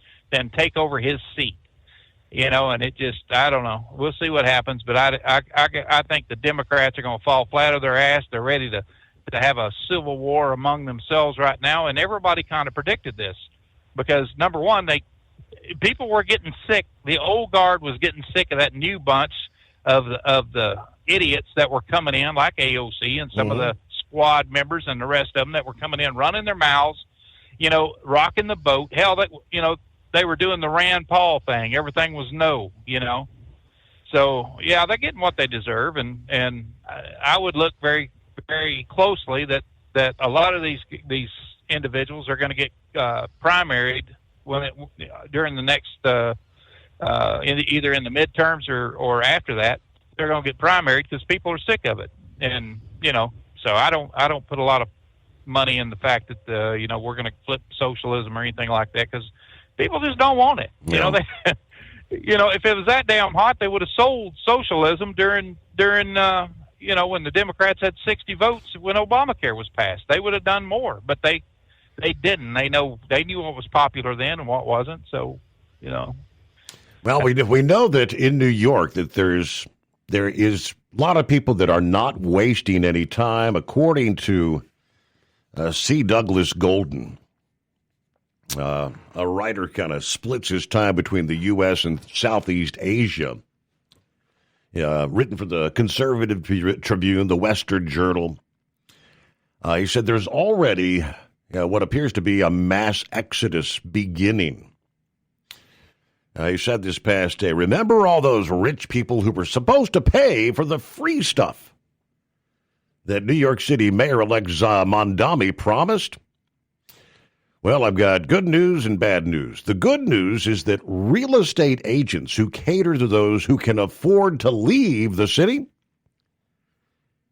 [SPEAKER 10] take over his seat. You know, and it just, I don't know. We'll see what happens, but I think the Democrats are going to fall flat on their ass. They're ready to have a civil war among themselves right now, and everybody kind of predicted this because, number one, people were getting sick. The old guard was getting sick of that new bunch of the idiots that were coming in, like AOC and some of the squad members and the rest of them that were coming in, running their mouths, you know, rocking the boat. Hell, you know, they were doing the Rand Paul thing. Everything was no, you know. So, yeah, they're getting what they deserve, and I would look very, very closely that a lot of these individuals are going to get primaried during the next either in the midterms or after that. They're going to get primaried because people are sick of it, and you know. So I don't put a lot of money in the fact that you know, we're going to flip socialism or anything like that because people just don't want it. You know, you know, if it was that damn hot, they would have sold socialism during when the Democrats had 60 votes when Obamacare was passed, they would have done more, but they didn't. They knew what was popular then and what wasn't. So,
[SPEAKER 14] Well, we know that in New York that there is a lot of people that are not wasting any time, according to C. Douglas Golden. A writer kind of splits his time between the U.S. and Southeast Asia. Written for the Conservative Tribune, the Western Journal. He said there's already what appears to be a mass exodus beginning. He said this past day, remember all those rich people who were supposed to pay for the free stuff that New York City Mayor-elect Mondami promised? Well, I've got good news and bad news. The good news is that real estate agents who cater to those who can afford to leave the city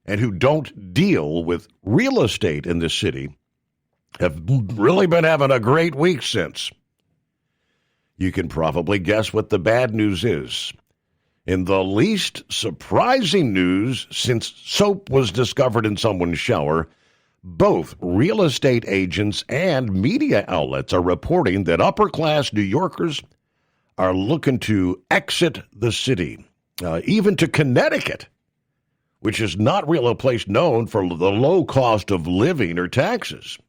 [SPEAKER 14] and who don't deal with real estate in the city have really been having a great week since. You can probably guess what the bad news is. In the least surprising news, since soap was discovered in someone's shower, both real estate agents and media outlets are reporting that upper-class New Yorkers are looking to exit the city, even to Connecticut, which is not really a place known for the low cost of living or taxes.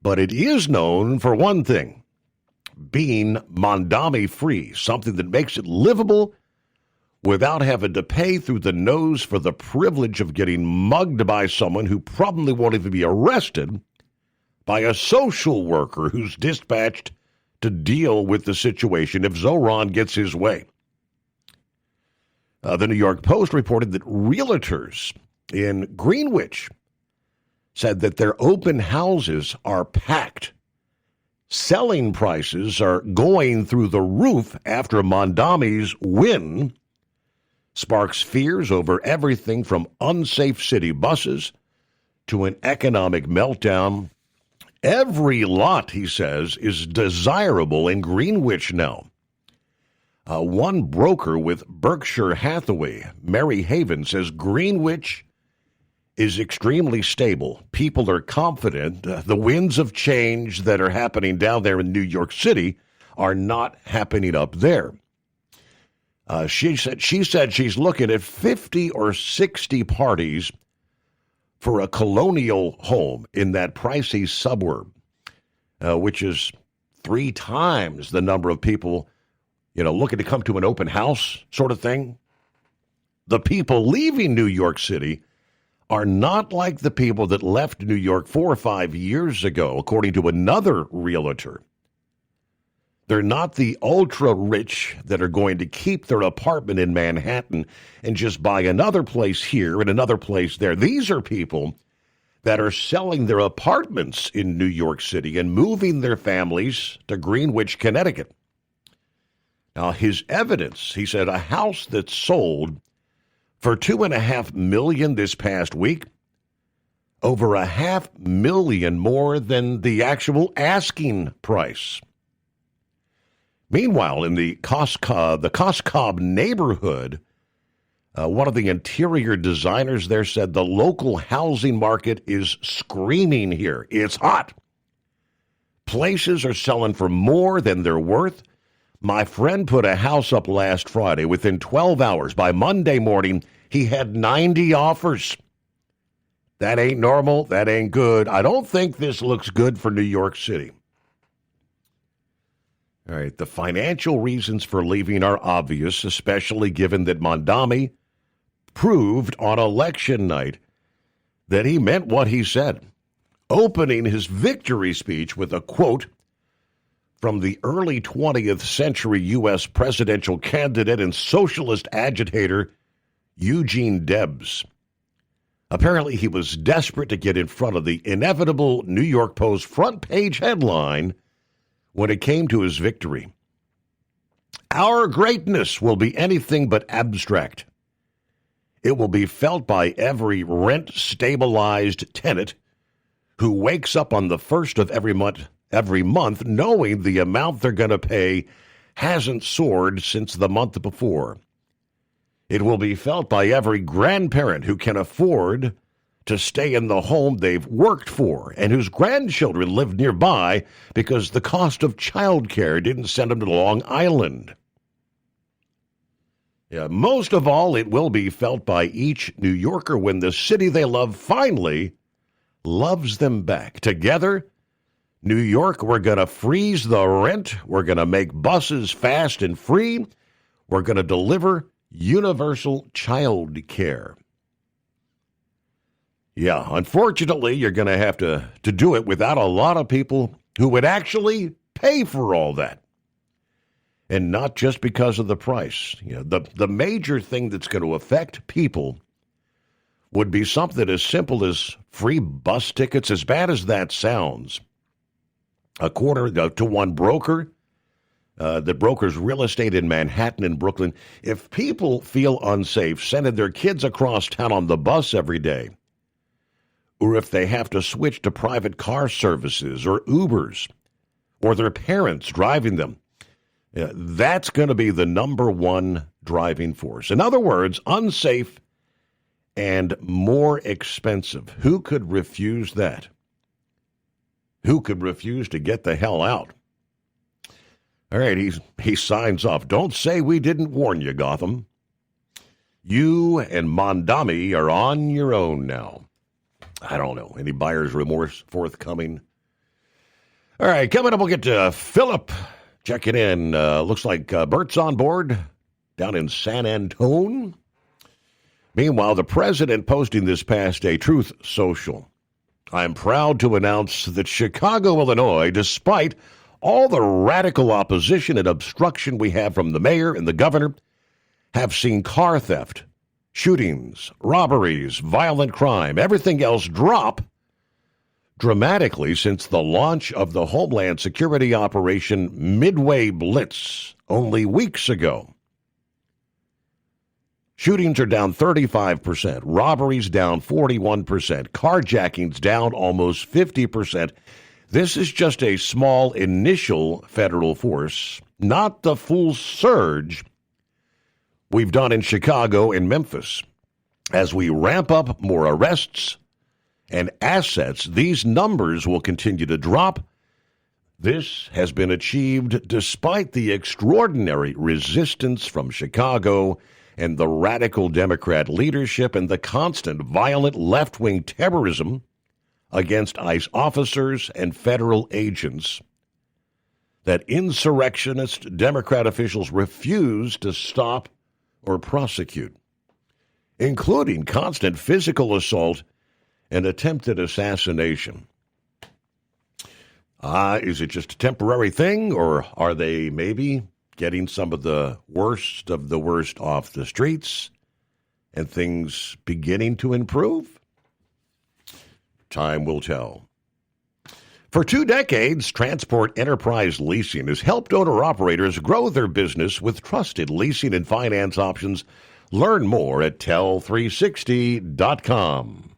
[SPEAKER 14] But it is known for one thing, being Mondami-free, something that makes it livable without having to pay through the nose for the privilege of getting mugged by someone who probably won't even be arrested by a social worker who's dispatched to deal with the situation if Zoran gets his way. The New York Post reported that realtors in Greenwich said that their open houses are packed. Selling prices are going through the roof after Mondami's win sparks fears over everything from unsafe city buses to an economic meltdown. Every lot, he says, is desirable in Greenwich now. One broker with Berkshire Hathaway, Mary Haven, says Greenwich is extremely stable. People are confident. The winds of change that are happening down there in New York City are not happening up there. She said she's looking at 50 or 60 parties for a colonial home in that pricey suburb, which is 3 times the number of people, looking to come to an open house sort of thing. The people leaving New York City are not like the people that left New York 4 or 5 years ago, according to another realtor. They're not the ultra-rich that are going to keep their apartment in Manhattan and just buy another place here and another place there. These are people that are selling their apartments in New York City and moving their families to Greenwich, Connecticut. Now, his evidence, he said, a house that sold for $2.5 million this past week, over $500,000 more than the actual asking price. Meanwhile, in the Coscob neighborhood, one of the interior designers there said the local housing market is screaming here. It's hot. Places are selling for more than they're worth. My friend put a house up last Friday. Within 12 hours, by Monday morning, he had 90 offers. That ain't normal. That ain't good. I don't think this looks good for New York City. All right, the financial reasons for leaving are obvious, especially given that Mondami proved on election night that he meant what he said, opening his victory speech with a quote from the early 20th century U.S. presidential candidate and socialist agitator Eugene Debs. Apparently, he was desperate to get in front of the inevitable New York Post front page headline when it came to his victory. Our greatness will be anything but abstract. It will be felt by every rent-stabilized tenant who wakes up on the first of every month knowing the amount they're going to pay hasn't soared since the month before. It will be felt by every grandparent who can afford to stay in the home they've worked for and whose grandchildren live nearby because the cost of childcare didn't send them to Long Island. Yeah, most of all, it will be felt by each New Yorker when the city they love finally loves them back. Together, New York, we're going to freeze the rent. We're going to make buses fast and free. We're going to deliver universal child care. Yeah, unfortunately, you're going to have to do it without a lot of people who would actually pay for all that. And not just because of the price. You know, the major thing that's going to affect people would be something as simple as free bus tickets. As bad as that sounds, according to one broker, that brokers real estate in Manhattan and Brooklyn, if people feel unsafe sending their kids across town on the bus every day, or if they have to switch to private car services or Ubers, or their parents driving them, that's going to be the number one driving force. In other words, unsafe and more expensive. Who could refuse that? Who could refuse to get the hell out? All right, he signs off. Don't say we didn't warn you, Gotham. You and Mondami are on your own now. I don't know. Any buyer's remorse forthcoming? All right, coming up, we'll get to Philip checking in. Looks like Bert's on board down in San Antone. Meanwhile, the president posting this past day, Truth Social. I'm proud to announce that Chicago, Illinois, despite all the radical opposition and obstruction we have from the mayor and the governor, have seen car theft, shootings, robberies, violent crime, everything else drop dramatically since the launch of the Homeland Security Operation Midway Blitz only weeks ago. Shootings are down 35%, robberies down 41%, carjackings down almost 50%. This is just a small initial federal force, not the full surge we've done in Chicago and Memphis. As we ramp up more arrests and assets, these numbers will continue to drop. This has been achieved despite the extraordinary resistance from Chicago and the radical Democrat leadership and the constant violent left-wing terrorism against ICE officers and federal agents that insurrectionist Democrat officials refuse to stop or prosecute, including constant physical assault and attempted assassination. Is it just a temporary thing, or are they maybe getting some of the worst off the streets and things beginning to improve? Time will tell. For 2 decades, Transport Enterprise Leasing has helped owner-operators grow their business with trusted leasing and finance options. Learn more at tel360.com.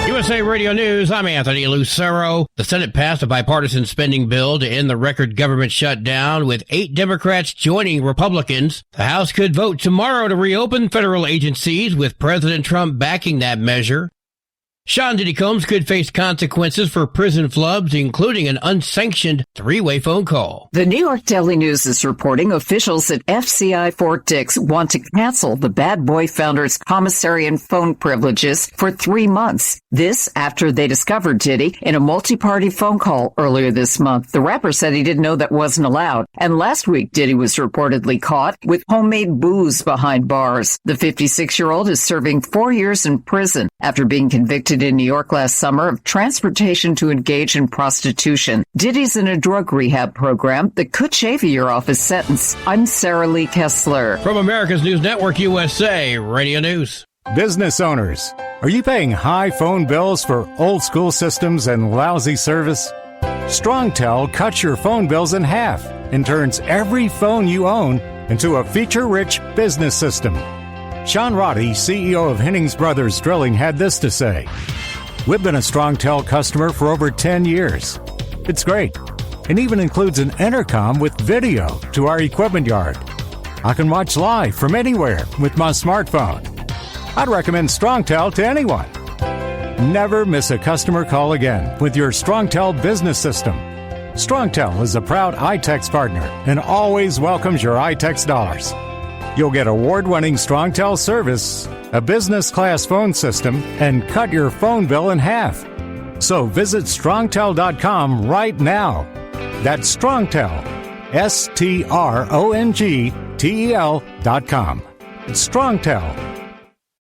[SPEAKER 2] USA Radio News, I'm Anthony Lucero. The Senate passed a bipartisan spending bill to end the record government shutdown, with 8 Democrats joining Republicans. The House could vote tomorrow to reopen federal agencies, with President Trump backing that measure. Sean Diddy Combs could face consequences for prison flubs, including an unsanctioned 3-way phone call.
[SPEAKER 5] The New York Daily News is reporting officials at FCI Fort Dix want to cancel the Bad Boy founder's commissary and phone privileges for 3 months. This after they discovered Diddy in a multi-party phone call earlier this month. The rapper said he didn't know that wasn't allowed. And last week, Diddy was reportedly caught with homemade booze behind bars. The 56-year-old is serving 4 years in prison after being convicted in New York last summer of transportation to engage in prostitution. Diddy's in a drug rehab program that could shave a year off his sentence. I'm Sarah Lee Kessler.
[SPEAKER 2] From America's News Network USA Radio News.
[SPEAKER 9] Business owners, are you paying high phone bills for old school systems and lousy service? StrongTel cuts your phone bills in half and turns every phone you own into a feature-rich business system. Sean Roddy, CEO of Hennings Brothers Drilling, had this to say. We've been a StrongTel customer for over 10 years. It's great. It even includes an intercom with video to our equipment yard. I can watch live from anywhere with my smartphone. I'd recommend StrongTel to anyone. Never miss a customer call again with your StrongTel business system. StrongTel is a proud iTex partner and always welcomes your iTex dollars. You'll get award-winning StrongTel service, a business-class phone system, and cut your phone bill in half. So visit StrongTel.com right now. That's StrongTel, StrongTel.com. StrongTel.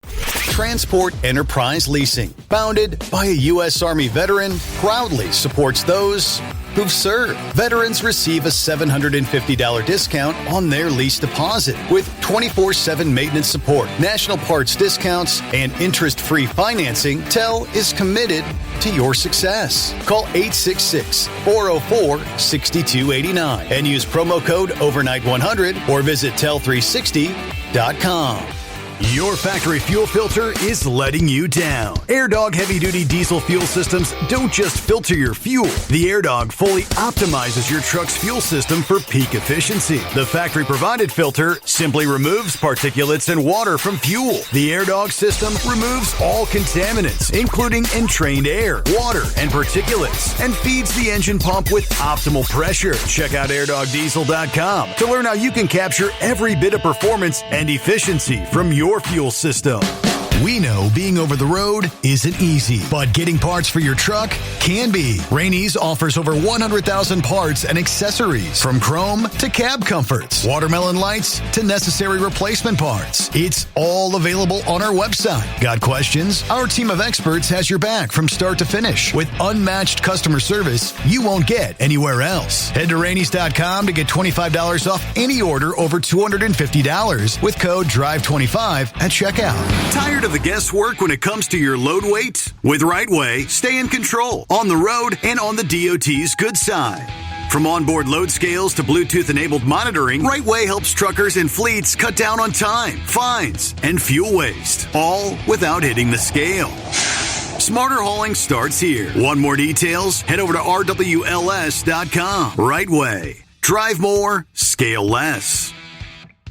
[SPEAKER 11] Transport Enterprise Leasing, founded by a U.S. Army veteran, proudly supports those who've served. Veterans receive a $750 discount on their lease deposit with 24/7 maintenance support, national parts discounts, and interest-free financing. TEL is committed to your success. Call 866-404-6289 and use promo code overnight100 or visit tel360.com.
[SPEAKER 15] Your factory fuel filter is letting you down. AirDog heavy-duty diesel fuel systems don't just filter your fuel. The AirDog fully optimizes your truck's fuel system for peak efficiency. The factory-provided filter simply removes particulates and water from fuel. The AirDog system removes all contaminants, including entrained air, water, and particulates, and feeds the engine pump with optimal pressure. Check out airdogdiesel.com to learn how you can capture every bit of performance and efficiency from your fuel system. We know being over the road isn't easy, but getting parts for your truck can be. Rainey's offers over 100,000 parts and accessories, from chrome to cab comforts, watermelon lights to necessary replacement parts. It's all available on our website. Got questions? Our team of experts has your back from start to finish with unmatched customer service you won't get anywhere else. Head to Rainey's.com to get $25 off any order over $250 with code DRIVE25 at checkout. Tired of the guesswork when it comes to your load weight? With RightWay, stay in control on the road and on the DOT's good side. From onboard load scales to Bluetooth-enabled monitoring, RightWay helps truckers and fleets cut down on time, fines, and fuel waste, all without hitting the scale. Smarter hauling starts here. Want more details? Head over to RWLS.com. RightWay. Drive more, scale less.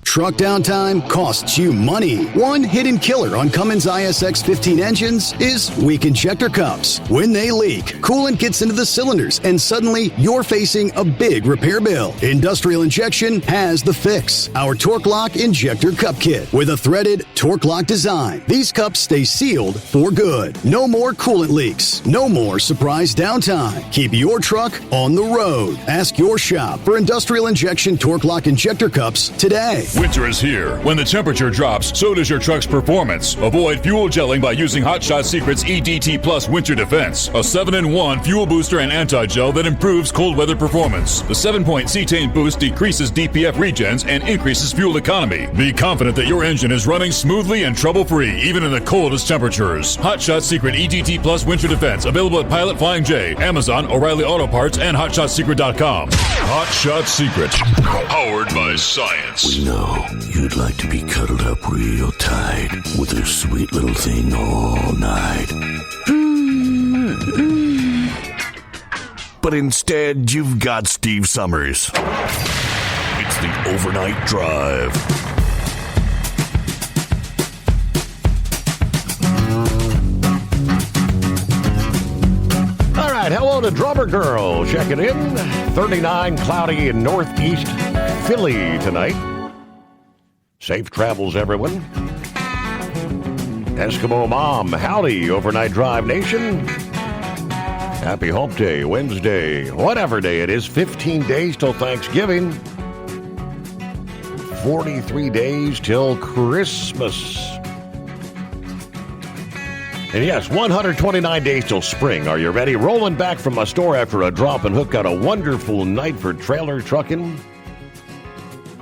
[SPEAKER 15] Truck downtime costs you money. One hidden killer on Cummins ISX 15 engines is weak injector cups. When they leak, coolant gets into the cylinders and suddenly you're facing a big repair bill. Industrial Injection has the fix. Our Torque Lock Injector Cup Kit with a threaded Torque Lock design. These cups stay sealed for good. No more coolant leaks. No more surprise downtime. Keep your truck on the road. Ask your shop for Industrial Injection Torque Lock Injector Cups today.
[SPEAKER 12] Winter is here. When the temperature drops, so does your truck's performance. Avoid fuel gelling by using Hot Shot Secret's EDT Plus Winter Defense, a 7-in-1 fuel booster and anti-gel that improves cold weather performance. The 7-point cetane boost decreases DPF regens and increases fuel economy. Be confident that your engine is running smoothly and trouble-free, even in the coldest temperatures. Hot Shot Secret EDT Plus Winter Defense, available at Pilot Flying J, Amazon, O'Reilly Auto Parts, and HotShotSecret.com. Hot Shot Secret, powered by science.
[SPEAKER 20] We know you'd like to be cuddled up real tight with a sweet little thing all night. But instead, you've got Steve Summers. It's the Overnight Drive.
[SPEAKER 14] All right, hello to Drummer Girl. Checking in. 39, cloudy in northeast Philly tonight. Safe travels, everyone. Eskimo Mom, howdy, Overnight Drive Nation. Happy Hump Day, Wednesday, whatever day it is, 15 days till Thanksgiving. 43 days till Christmas. And yes, 129 days till spring. Are you ready? Rolling back from my store after a drop and hook. Got a wonderful night for trailer trucking,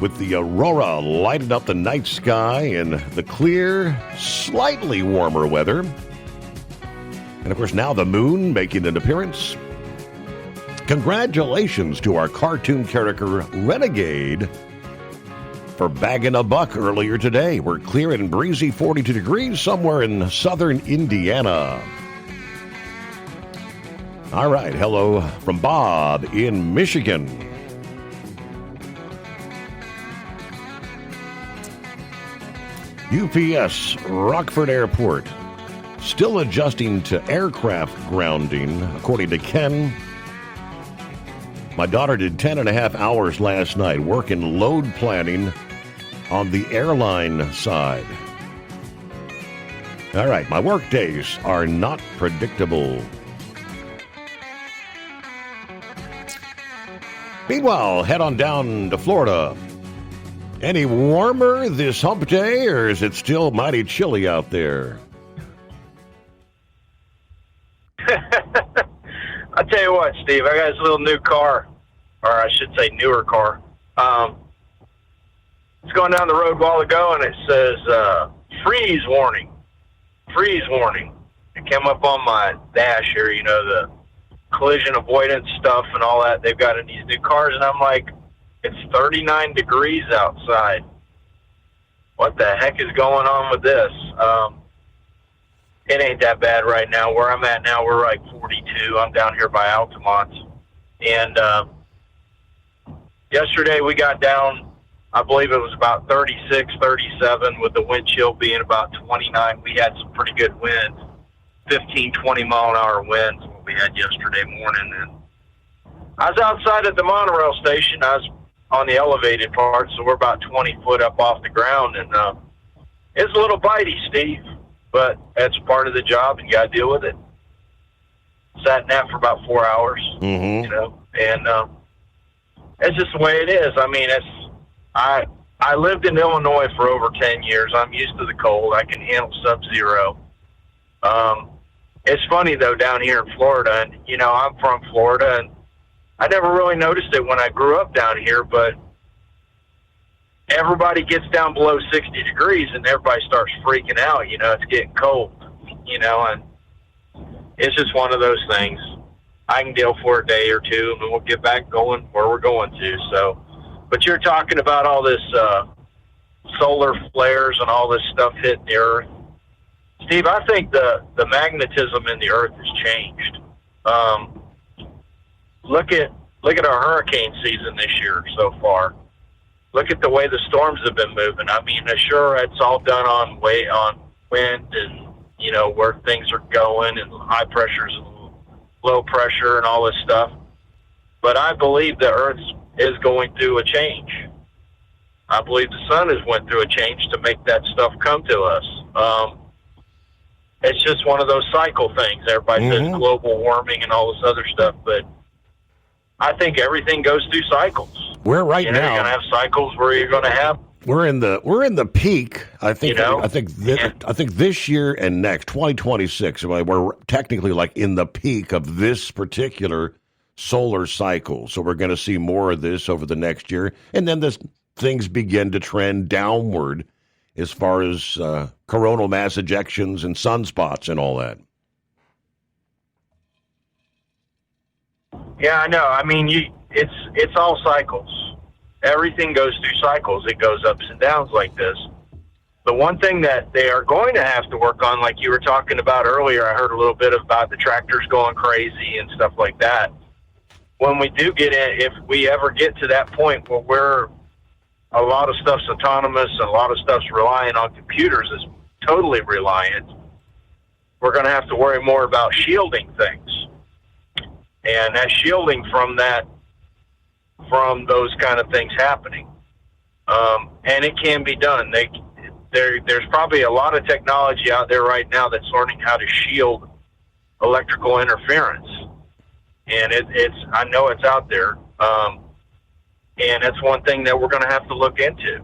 [SPEAKER 14] with the aurora lighting up the night sky and the clear, slightly warmer weather. And of course, now the moon making an appearance. Congratulations to our cartoon character Renegade for bagging a buck earlier today. We're clear and breezy, 42 degrees somewhere in southern Indiana. All right, hello from Bob in Michigan. UPS, Rockford Airport, still adjusting to aircraft grounding, according to Ken. My daughter did 10 and a half hours last night working load planning on the airline side. All right, my work days are not predictable. Meanwhile, head on down to Florida. Any warmer this hump day, or is it still mighty chilly out there?
[SPEAKER 1] I'll tell you what, Steve, I got this little new car, or I should say newer car. It's going down the road a while ago, and it says, freeze warning. Freeze warning. It came up on my dash here, you know, the collision avoidance stuff and all that they've got in these new cars, and I'm like, it's 39 degrees outside. What the heck is going on with this? It ain't that bad right now. Where I'm at now, we're like 42. I'm down here by Altamont. And yesterday we got down, I believe it was about 36, 37, with the wind chill being about 29. We had some pretty good wind, 15, 20-mile-an-hour winds what we had yesterday morning. And I was outside at the monorail station. I was on the elevated part, so we're about 20 foot up off the ground. And it's a little bitey, Steve, but that's part of the job, and you got to deal with it. Sat in that for about 4 hours, you know, and it's just the way it is. I mean, I lived in Illinois for over 10 years. I'm used to the cold. I can handle sub-zero. It's funny, though, down here in Florida, and, you know, I'm from Florida, and I never really noticed it when I grew up down here, but everybody gets down below 60 degrees, and everybody starts freaking out. You know, it's getting cold, you know, and it's just one of those things. I can deal for a day or two, and we'll get back going where we're going to. So, but you're talking about all this solar flares and all this stuff hitting the earth. Steve, I think the magnetism in the earth has changed. Look at our hurricane season this year so far. Look at the way the storms have been moving. I mean, sure, it's all done on wind and, you know, where things are going and high pressures and low pressure and all this stuff. But I believe the earth is going through a change. I believe the sun has went through a change to make that stuff come to us. It's just one of those cycle things. Everybody says global warming and all this other stuff, but I think everything goes through cycles.
[SPEAKER 14] We're now.
[SPEAKER 1] You're going to have cycles where you're going to have.
[SPEAKER 14] We're in the peak. I think. You know? I think this year and next, 2026. We're technically like in the peak of this particular solar cycle. So we're going to see more of this over the next year, and then things begin to trend downward as far as coronal mass ejections and sunspots and all that.
[SPEAKER 1] Yeah, I know. I mean, it's all cycles. Everything goes through cycles. It goes ups and downs like this. The one thing that they are going to have to work on, like you were talking about earlier, I heard a little bit about the tractors going crazy and stuff like that. When we do get in, if we ever get to that point where a lot of stuff's autonomous and a lot of stuff's relying on computers, is totally reliant, we're going to have to worry more about shielding things. And that's shielding from those kind of things happening. And it can be done. There's probably a lot of technology out there right now that's learning how to shield electrical interference. And I know it's out there. And that's one thing that we're going to have to look into.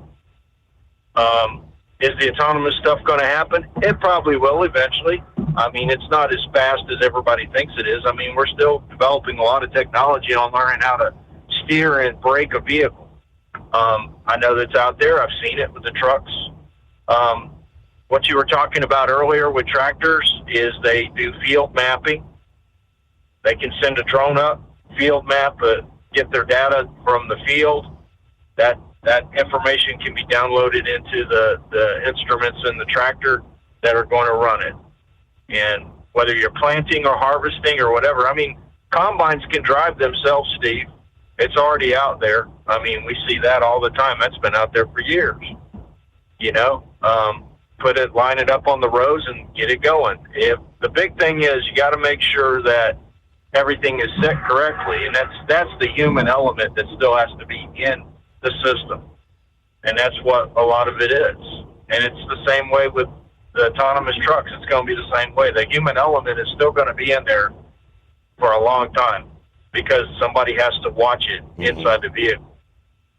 [SPEAKER 1] Is the autonomous stuff going to happen? It probably will eventually. I mean, it's not as fast as everybody thinks it is. I mean, we're still developing a lot of technology on learning how to steer and brake a vehicle. I know that's out there. I've seen it with the trucks. What you were talking about earlier with tractors is they do field mapping. They can send a drone up, field map, get their data from the field. That information can be downloaded into the instruments in the tractor that are going to run it. And whether you're planting or harvesting or whatever, I mean, combines can drive themselves, Steve. It's already out there. I mean, we see that all the time. That's been out there for years, you know. line it up on the rows and get it going. If the big thing is, you got to make sure that everything is set correctly, and that's the human element that still has to be in the system, and that's what a lot of it is. And it's the same way with the autonomous trucks. It's going to be the same way. The human element is still going to be in there for a long time because somebody has to watch it inside the vehicle.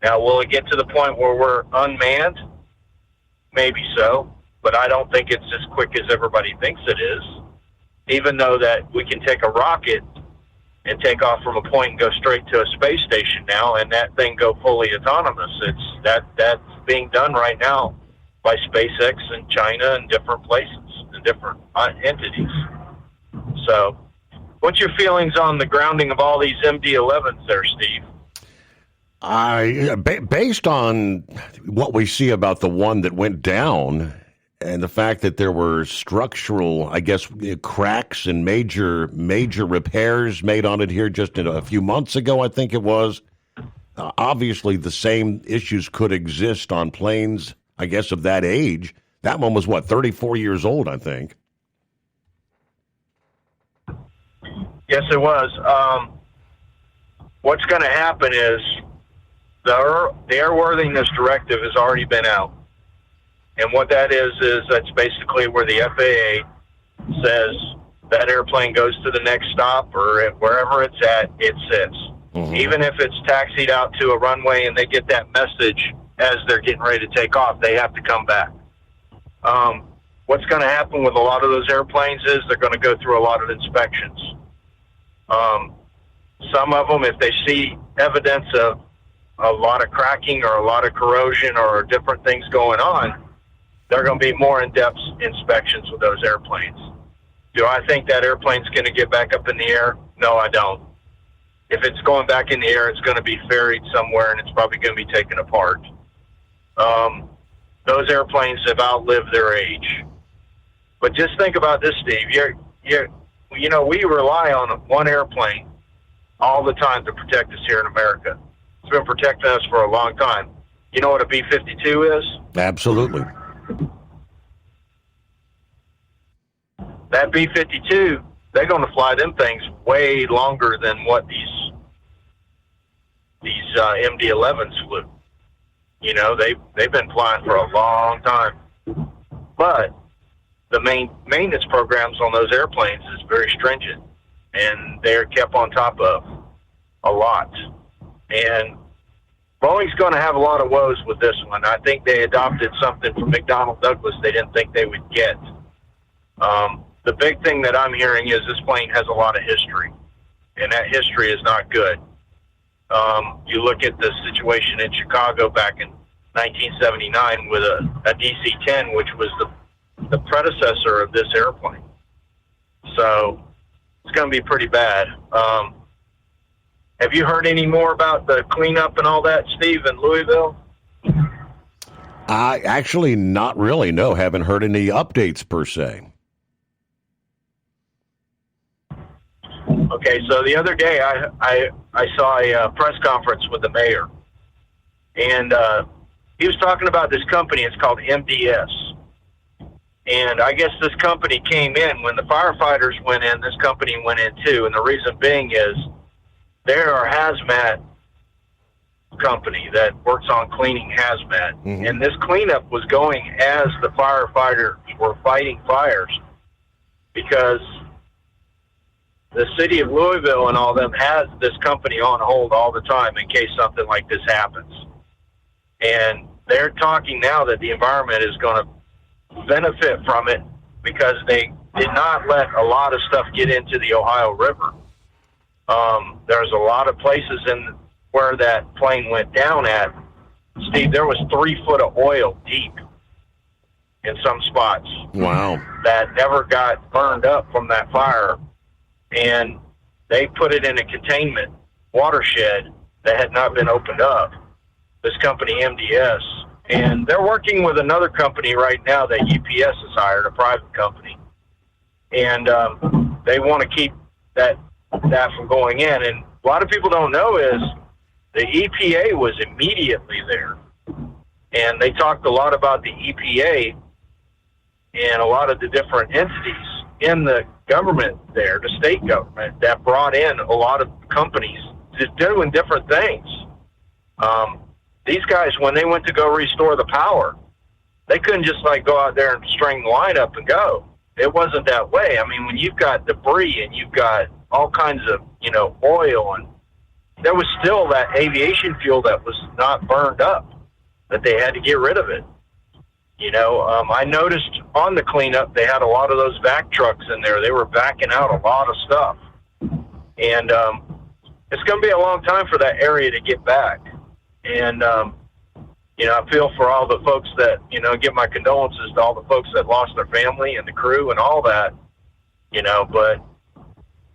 [SPEAKER 1] Now, will it get to the point where we're unmanned? Maybe so, but I don't think it's as quick as everybody thinks it is. Even though that we can take a rocket and take off from a point and go straight to a space station now, and that thing go fully autonomous. That's being done right now by SpaceX and China and different places and different entities. So, what's your feelings on the grounding of all these MD-11s there, Steve?
[SPEAKER 14] Based on what we see about the one that went down and the fact that there were structural, I guess, cracks and major repairs made on it here just a few months ago, I think it was. Obviously, the same issues could exist on planes, I guess, of that age. That one was, 34 years old, I think.
[SPEAKER 1] Yes, it was. What's going to happen is the airworthiness directive has already been out. And what that is that's basically where the FAA says that airplane goes to the next stop or wherever it's at, it sits. Mm-hmm. Even if it's taxied out to a runway and they get that message as they're getting ready to take off, they have to come back. What's going to happen with a lot of those airplanes is they're going to go through a lot of inspections. Some of them, if they see evidence of a lot of cracking or a lot of corrosion or different things going on, they're going to be more in-depth inspections with those airplanes. Do I think that airplane's going to get back up in the air? No, I don't. If it's going back in the air, it's going to be ferried somewhere, and it's probably going to be taken apart. Those airplanes have outlived their age. But just think about this, Steve. We rely on one airplane all the time to protect us here in America. It's been protecting us for a long time. You know what a B-52 is?
[SPEAKER 14] Absolutely.
[SPEAKER 1] That B-52, they're going to fly them things way longer than what these MD-11s flew. You know, they've been flying for a long time. But the maintenance programs on those airplanes is very stringent, and they're kept on top of a lot. And Boeing's going to have a lot of woes with this one. I think they adopted something from McDonnell Douglas they didn't think they would get. The big thing that I'm hearing is this plane has a lot of history, and that history is not good. You look at the situation in Chicago back in 1979 with a DC-10, which was the predecessor of this airplane. So it's going to be pretty bad. Have you heard any more about the cleanup and all that, Steve, in Louisville?
[SPEAKER 14] Actually, not really. No, haven't heard any updates per se.
[SPEAKER 1] Okay, so the other day I saw a press conference with the mayor, and he was talking about this company. It's called MDS. And I guess this company came in when the firefighters went in, this company went in too. And the reason being is they're a hazmat company that works on cleaning hazmat. Mm-hmm. And this cleanup was going as the firefighters were fighting fires, because the city of Louisville and all them has this company on hold all the time in case something like this happens. And they're talking now that the environment is going to benefit from it because they did not let a lot of stuff get into the Ohio River. There's a lot of places in where that plane went down at. Steve, there was 3 foot of oil deep in some spots.
[SPEAKER 14] Wow.
[SPEAKER 1] That never got burned up from that fire. And they put it in a containment watershed that had not been opened up, this company MDS. And they're working with another company right now that UPS has hired, a private company. And they want to keep that from going in. And a lot of people don't know is the EPA was immediately there. And they talked a lot about the EPA and a lot of the different entities in the government there, the state government, that brought in a lot of companies just doing different things. These guys, when they went to go restore the power, they couldn't just like go out there and string the line up and go. It wasn't that way. I mean, when you've got debris and you've got all kinds of, oil, and there was still that aviation fuel that was not burned up, that they had to get rid of it. I noticed on the cleanup, they had a lot of those vac trucks in there. They were backing out a lot of stuff. And it's going to be a long time for that area to get back. And, I feel for all the folks that, give my condolences to all the folks that lost their family and the crew and all that, but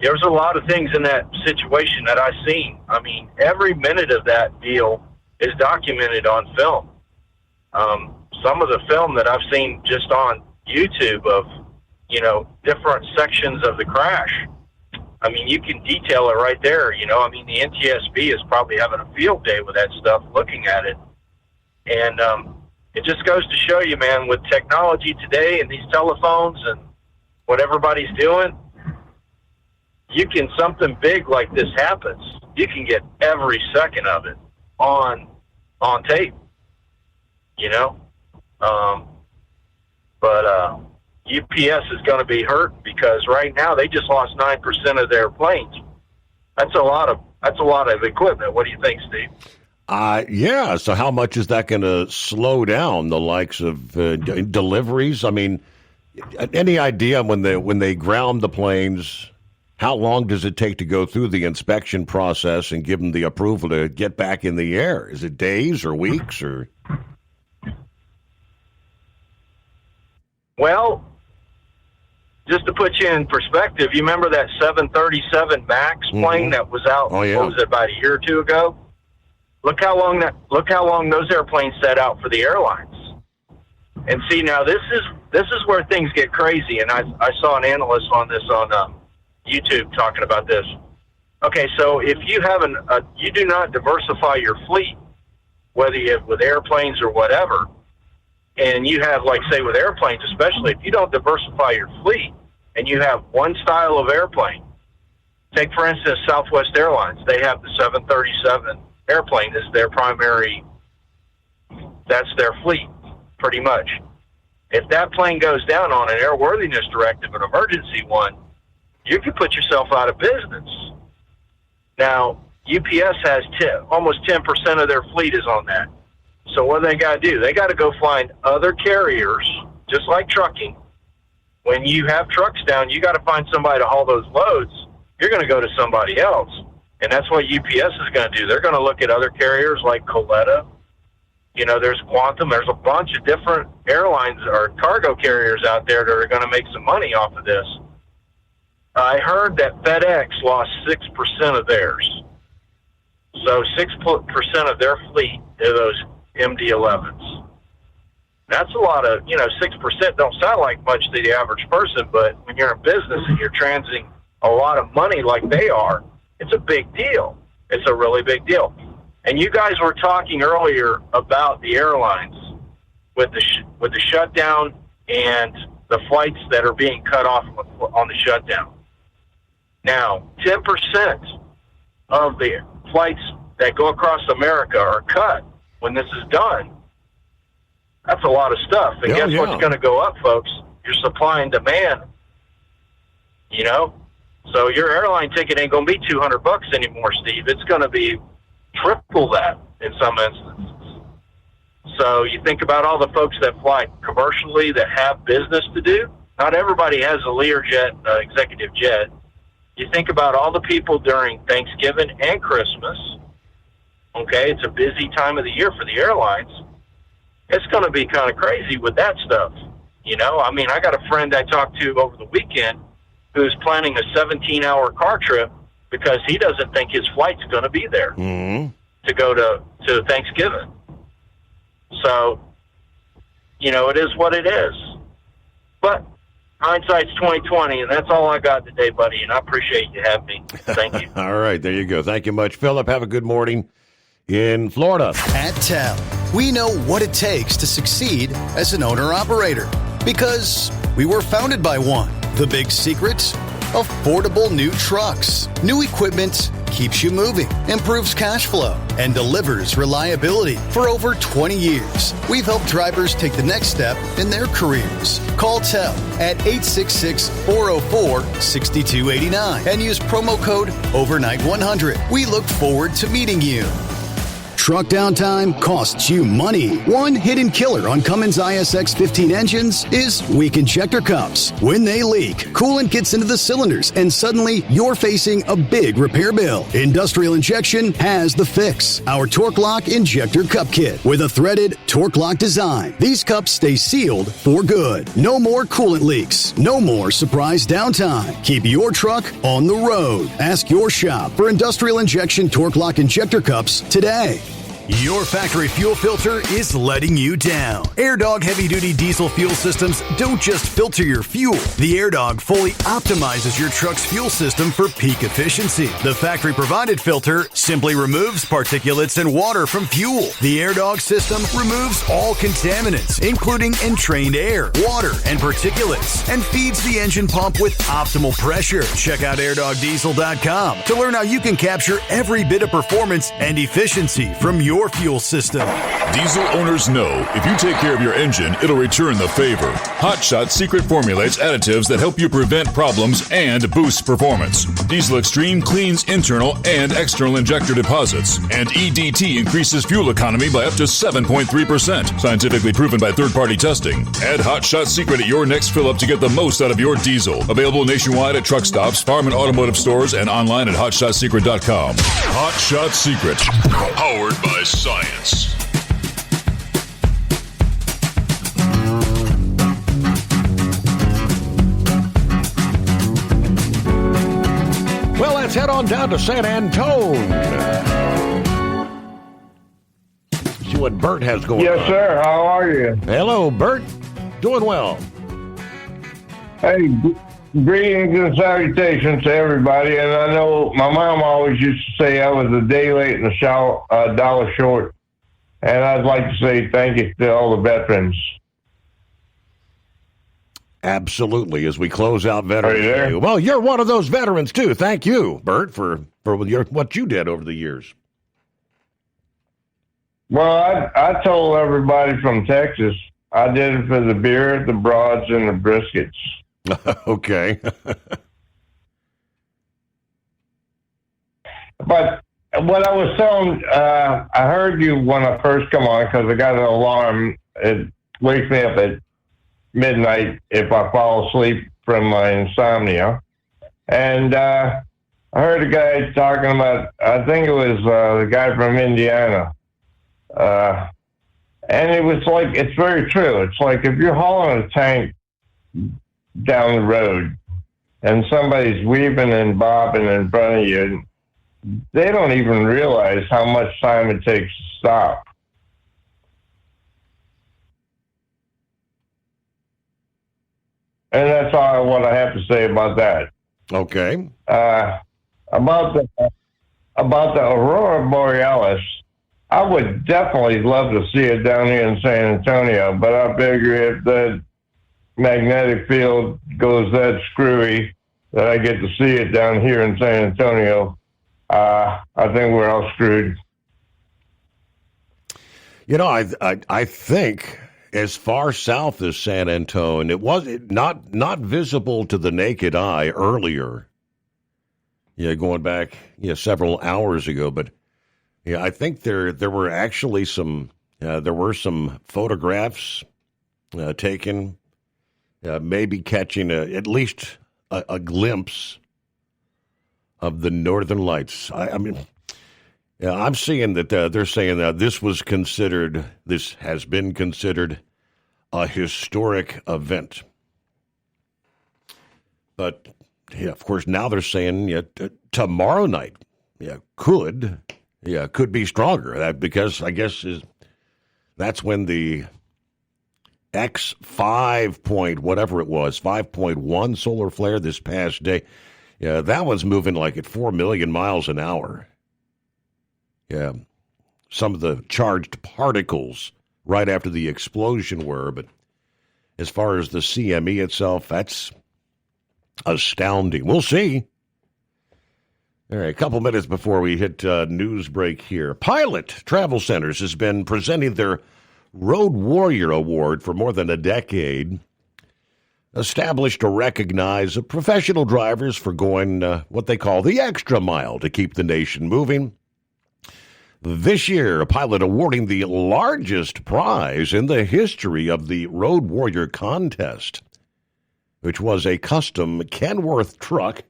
[SPEAKER 1] there's a lot of things in that situation that I've seen. I mean, every minute of that deal is documented on film. Some of the film that I've seen just on YouTube of, different sections of the crash, I mean, you can detail it right there, the NTSB is probably having a field day with that stuff, looking at it. And it just goes to show you, man, with technology today and these telephones and what everybody's doing, something big like this happens, you can get every second of it on tape, But UPS is going to be hurt because right now they just lost 9% of their planes. That's a lot of equipment. What do you think, Steve?
[SPEAKER 14] Yeah. So how much is that going to slow down the likes of deliveries? I mean, any idea when they ground the planes, how long does it take to go through the inspection process and give them the approval to get back in the air? Is it days or weeks or?
[SPEAKER 1] Well, just to put you in perspective, you remember that 737 MAX plane that was out?
[SPEAKER 14] Oh, yeah.
[SPEAKER 1] What was it, about a year or two ago? Look how long those airplanes set out for the airlines. And see, now this is where things get crazy. And I saw an analyst on this on YouTube talking about this. Okay, so if you have you do not diversify your fleet, whether you have with airplanes or whatever, and you have, like, say, with airplanes especially, if you don't diversify your fleet and you have one style of airplane, take, for instance, Southwest Airlines. They have the 737 airplane as their primary, that's their fleet, pretty much. If that plane goes down on an airworthiness directive, an emergency one, you could put yourself out of business. Now, UPS has almost 10% of their fleet is on that. So what do they got to do? They got to go find other carriers, just like trucking. When you have trucks down, you got to find somebody to haul those loads. You're going to go to somebody else. And that's what UPS is going to do. They're going to look at other carriers like Coletta. There's Quantum. There's a bunch of different airlines or cargo carriers out there that are going to make some money off of this. I heard that FedEx lost 6% of theirs. So 6% of their fleet are those MD-11s. That's a lot of, 6% don't sound like much to the average person, but when you're in business and you're transiting a lot of money like they are, it's a big deal. It's a really big deal. And you guys were talking earlier about the airlines with the shutdown and the flights that are being cut off on the shutdown. Now, 10% of the flights that go across America are cut when this is done. That's a lot of stuff. And guess what's going to go up, folks? Your supply and demand. So your airline ticket ain't going to be $200 anymore, Steve. It's going to be triple that in some instances. So you think about all the folks that fly commercially that have business to do. Not everybody has a Learjet executive jet. You think about all the people during Thanksgiving and Christmas. Okay, it's a busy time of the year for the airlines. It's going to be kind of crazy with that stuff. I got a friend I talked to over the weekend who's planning a 17-hour car trip because he doesn't think his flight's going to be there to go to Thanksgiving. So, it is what it is. But hindsight's 20/20, and that's all I got today, buddy, and I appreciate you having me. Thank you.
[SPEAKER 14] All right, there you go. Thank you much, Philip. Have a good morning in Florida.
[SPEAKER 11] At TEL, we know what it takes to succeed as an owner-operator. Because we were founded by one. The big secret? Affordable new trucks. New equipment keeps you moving, improves cash flow, and delivers reliability. For over 20 years, we've helped drivers take the next step in their careers. Call TEL at 866-404-6289 and use promo code OVERNIGHT100. We look forward to meeting you. Truck downtime costs you money. One hidden killer on Cummins ISX 15 engines is weak injector cups. When they leak, coolant gets into the cylinders and suddenly you're facing a big repair bill. Industrial Injection has the fix. Our Torque Lock Injector Cup Kit with a threaded Torque Lock design. These cups stay sealed for good. No more coolant leaks. No more surprise downtime. Keep your truck on the road. Ask your shop for Industrial Injection Torque Lock Injector Cups today.
[SPEAKER 15] Your factory fuel filter is letting you down. AirDog heavy-duty diesel fuel systems don't just filter your fuel. The AirDog fully optimizes your truck's fuel system for peak efficiency. The factory-provided filter simply removes particulates and water from fuel. The AirDog system removes all contaminants, including entrained air, water, and particulates, and feeds the engine pump with optimal pressure. Check out airdogdiesel.com to learn how you can capture every bit of performance and efficiency from your fuel system.
[SPEAKER 12] Diesel owners know if you take care of your engine, it'll return the favor. Hot Shot Secret formulates additives that help you prevent problems and boost performance. Diesel Extreme cleans internal and external injector deposits, and EDT increases fuel economy by up to 7.3%. Scientifically proven by third-party testing. Add Hot Shot Secret at your next fill-up to get the most out of your diesel. Available nationwide at truck stops, farm and automotive stores, and online at hotshotsecret.com. Hot Shot Secret. Powered by science.
[SPEAKER 14] Well, let's head on down to San Antone. See what Bert has going on.
[SPEAKER 3] Yes, sir. How are you?
[SPEAKER 14] Hello, Bert. Doing well.
[SPEAKER 3] Hey, greetings and salutations to everybody. And I know my mom always used to say I was a day late and a dollar short. And I'd like to say thank you to all the veterans.
[SPEAKER 14] Absolutely. As we close out Veterans
[SPEAKER 3] Are you there?
[SPEAKER 14] Day. Well, you're one of those veterans, too. Thank you, Bert, for what you did over the years.
[SPEAKER 3] Well, I told everybody from Texas I did it for the beer, the broads, and the briskets.
[SPEAKER 14] Okay.
[SPEAKER 3] But what I was telling, I heard you when I first come on because I got an alarm. It wakes me up at midnight if I fall asleep from my insomnia. And I heard a guy talking about, I think it was the guy from Indiana. And it was like, it's very true. It's like if you're hauling a tank down the road and somebody's weaving and bobbing in front of you, they don't even realize how much time it takes to stop. And that's all what I have to say about that.
[SPEAKER 14] Okay.
[SPEAKER 3] About the Aurora Borealis, I would definitely love to see it down here in San Antonio, but I figure if the magnetic field goes that screwy that I get to see it down here in San Antonio, I think we're all screwed.
[SPEAKER 14] You know, I think as far south as San Antone, it was not visible to the naked eye earlier. Yeah, going back several hours ago, but yeah, I think there were actually some photographs taken, maybe catching at least a glimpse of the Northern Lights. I mean, I'm seeing that they're saying that this has been considered a historic event. But yeah, of course, now they're saying tomorrow night, could be stronger. Because I guess that's when the X5 point, whatever it was, 5.1 solar flare this past day. Yeah, that one's moving like at 4 million miles an hour. Yeah, some of the charged particles right after the explosion were, but As far as the CME itself, that's astounding. We'll see. All right, a couple minutes before we hit news break here. Pilot Travel Centers has been presenting their Road Warrior Award for more than a decade, established to recognize professional drivers for going what they call the extra mile to keep the nation moving. This year, Pilot awarding the largest prize in the history of the Road Warrior contest, which was a custom Kenworth truck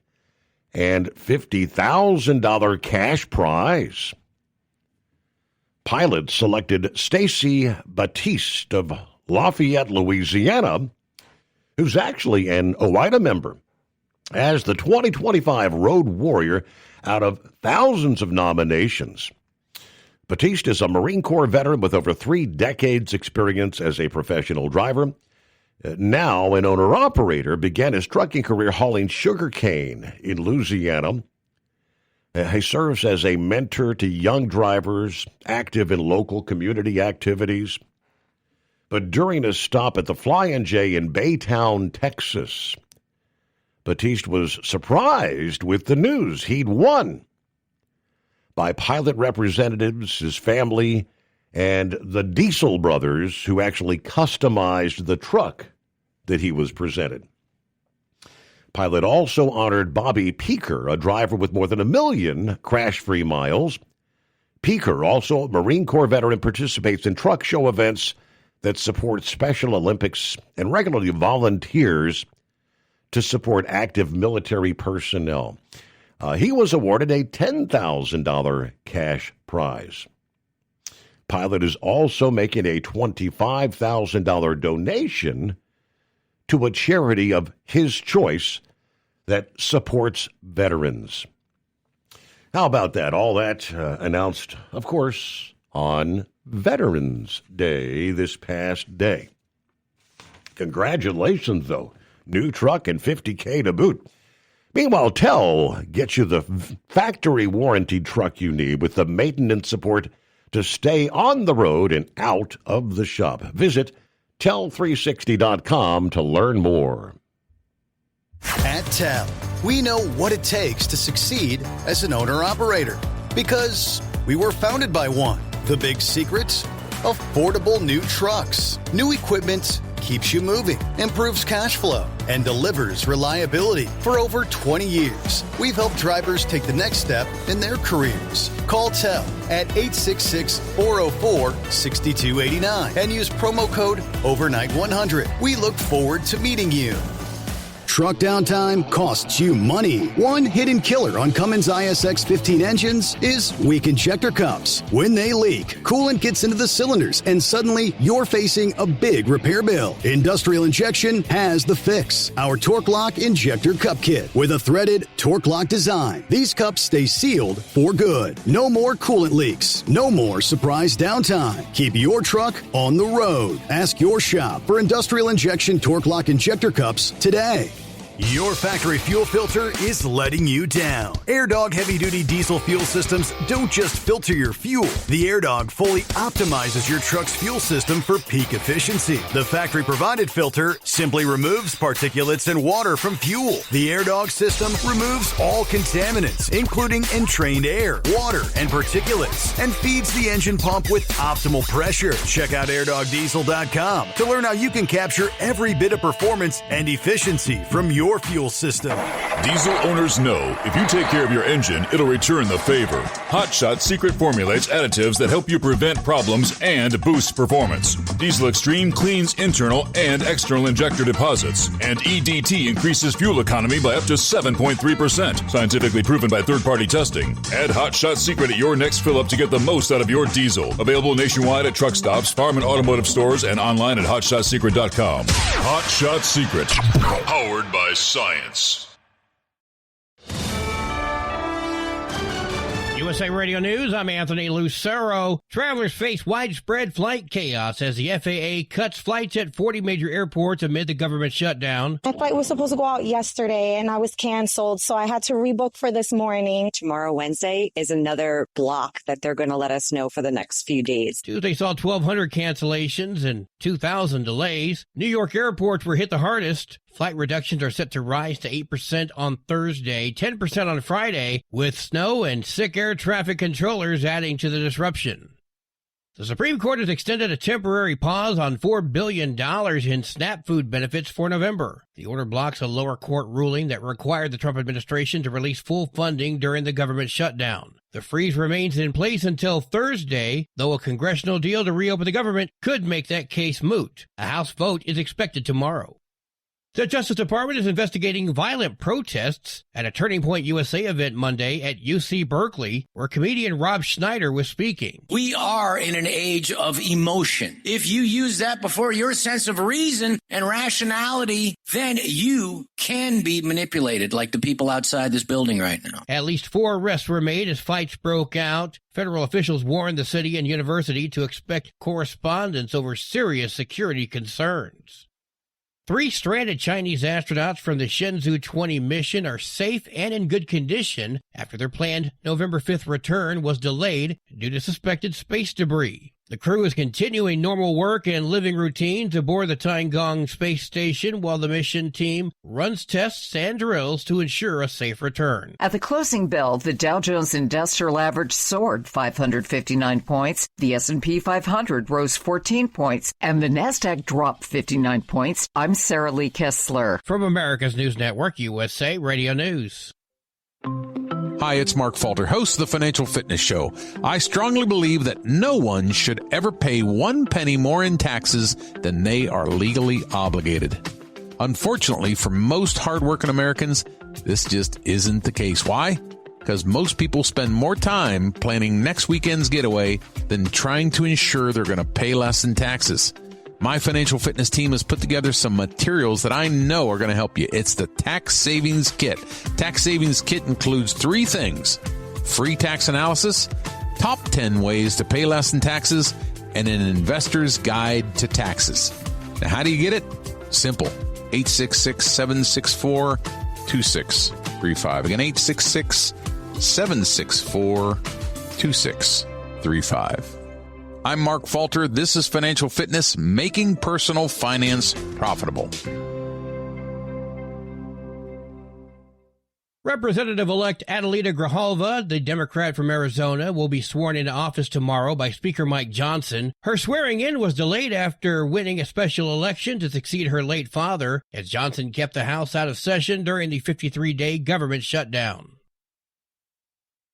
[SPEAKER 14] and $50,000 cash prize. Pilot selected Stacy Batiste of Lafayette, Louisiana, who's actually an OOIDA member, as the 2025 Road Warrior out of thousands of nominations. Batiste is a Marine Corps veteran with over 3 decades experience as a professional driver. Now an owner-operator, began his trucking career hauling sugarcane in Louisiana. He serves as a mentor to young drivers active in local community activities. But during a stop at the Flying J in Baytown, Texas, Batiste was surprised with the news he'd won by Pilot representatives, his family, and the Diesel brothers who actually customized the truck that he was presented. Pilot also honored Bobby Peaker, a driver with more than 1 million crash-free miles. Peaker, also a Marine Corps veteran, participates in truck show events that support Special Olympics and regularly volunteers to support active military personnel. He was awarded a $10,000 cash prize. Pilot is also making a $25,000 donation to a charity of his choice that supports veterans. How about that? All that announced, of course, on Veterans Day this past day. Congratulations, though. New truck and $50K to boot. Meanwhile, TEL gets you the factory warranted truck you need with the maintenance support to stay on the road and out of the shop. Visit tel360.com to learn more.
[SPEAKER 11] At TEL, we know what it takes to succeed as an owner-operator because we were founded by one. The big secret? Affordable new trucks. New equipment keeps you moving, improves cash flow, and delivers reliability. For over 20 years, we've helped drivers take the next step in their careers. Call TEL at 866-404-6289 and use promo code OVERNIGHT100. We look forward to meeting you. Truck downtime costs you money. One hidden killer on Cummins ISX 15 engines is weak injector cups. When they leak, coolant gets into the cylinders and suddenly you're facing a big repair bill. Industrial Injection has the fix. Our Torque Lock Injector Cup Kit with a threaded Torque Lock design. These cups stay sealed for good. No more coolant leaks. No more surprise downtime. Keep your truck on the road. Ask your shop for Industrial Injection Torque Lock Injector Cups today.
[SPEAKER 15] Your factory fuel filter is letting you down. AirDog heavy-duty diesel fuel systems don't just filter your fuel. The AirDog fully optimizes your truck's fuel system for peak efficiency. The factory-provided filter simply removes particulates and water from fuel. The AirDog system removes all contaminants, including entrained air, water, and particulates, and feeds the engine pump with optimal pressure. Check out airdogdiesel.com to learn how you can capture every bit of performance and efficiency from your fuel system.
[SPEAKER 12] Diesel owners know if you take care of your engine, it'll return the favor. Hot Shot secret formulates additives that help you prevent problems and boost performance. Diesel Extreme cleans internal and external injector deposits, and EDT increases fuel economy by up to 7.3%. Scientifically proven by third-party testing. Add Hot Shot secret at your next fill-up to get the most out of your diesel. Available nationwide at truck stops, farm and automotive stores, and online at hotshotsecret.com. Hot Shot Secret. Powered by science.
[SPEAKER 2] USA Radio News, I'm Anthony Lucero. Travelers face widespread flight chaos as the FAA cuts flights at 40 major airports amid the government shutdown.
[SPEAKER 7] My flight was supposed to go out yesterday and I was canceled, so I had to rebook for this morning.
[SPEAKER 21] Tomorrow, Wednesday, is another block that they're going to let us know for the next few days.
[SPEAKER 2] Tuesday saw 1,200 cancellations and 2,000 delays. New York airports were hit the hardest. Flight reductions are set to rise to 8% on Thursday, 10% on Friday, with snow and sick air traffic controllers adding to the disruption. The Supreme Court has extended a temporary pause on $4 billion in SNAP food benefits for November. The order blocks a lower court ruling that required the Trump administration to release full funding during the government shutdown. The freeze remains in place until Thursday, though a congressional deal to reopen the government could make that case moot. A House vote is expected tomorrow. The Justice Department is investigating violent protests at a Turning Point USA event Monday at UC Berkeley, where comedian Rob Schneider was speaking.
[SPEAKER 22] We are in an age of emotion. If you use that before your sense of reason and rationality, then you can be manipulated like the people outside this building right now.
[SPEAKER 2] At least 4 arrests were made as fights broke out. Federal officials warned the city and university to expect correspondence over serious security concerns. 3 stranded Chinese astronauts from the Shenzhou 20 mission are safe and in good condition after their planned November 5th return was delayed due to suspected space debris. The crew is continuing normal work and living routines aboard the Tiangong space station while the mission team runs tests and drills to ensure a safe return.
[SPEAKER 5] At the closing bell, the Dow Jones Industrial Average soared 559 points, the S&P 500 rose 14 points, and the Nasdaq dropped 59 points. I'm Sarah Lee Kessler.
[SPEAKER 2] From America's News Network, USA Radio News.
[SPEAKER 23] Hi, it's Mark Falter, host of the Financial Fitness Show. I strongly believe that no one should ever pay 1 penny more in taxes than they are legally obligated. Unfortunately, for most hardworking Americans, this just isn't the case. Why? Because most people spend more time planning next weekend's getaway than trying to ensure they're going to pay less in taxes. My financial fitness team has put together some materials that I know are going to help you. It's the Tax Savings Kit. Tax Savings Kit includes 3 things: free tax analysis, top 10 ways to pay less in taxes, and an investor's guide to taxes. Now, how do you get it? Simple. 866-764-2635. Again, 866-764-2635. I'm Mark Falter. This is Financial Fitness, making personal finance profitable.
[SPEAKER 2] Representative-elect Adelita Grijalva, the Democrat from Arizona, will be sworn into office tomorrow by Speaker Mike Johnson. Her swearing-in was delayed after winning a special election to succeed her late father, as Johnson kept the House out of session during the 53-day government shutdown.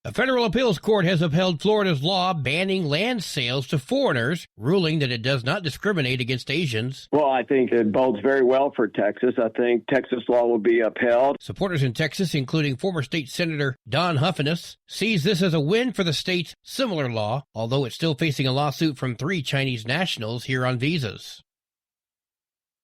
[SPEAKER 2] A federal appeals court has upheld Florida's law banning land sales to foreigners, ruling that it does not discriminate against Asians.
[SPEAKER 4] Well, I think it bodes very well for Texas. I think Texas law will be upheld.
[SPEAKER 2] Supporters in Texas, including former state Senator Don Huffinus, sees this as a win for the state's similar law, although it's still facing a lawsuit from 3 Chinese nationals here on visas.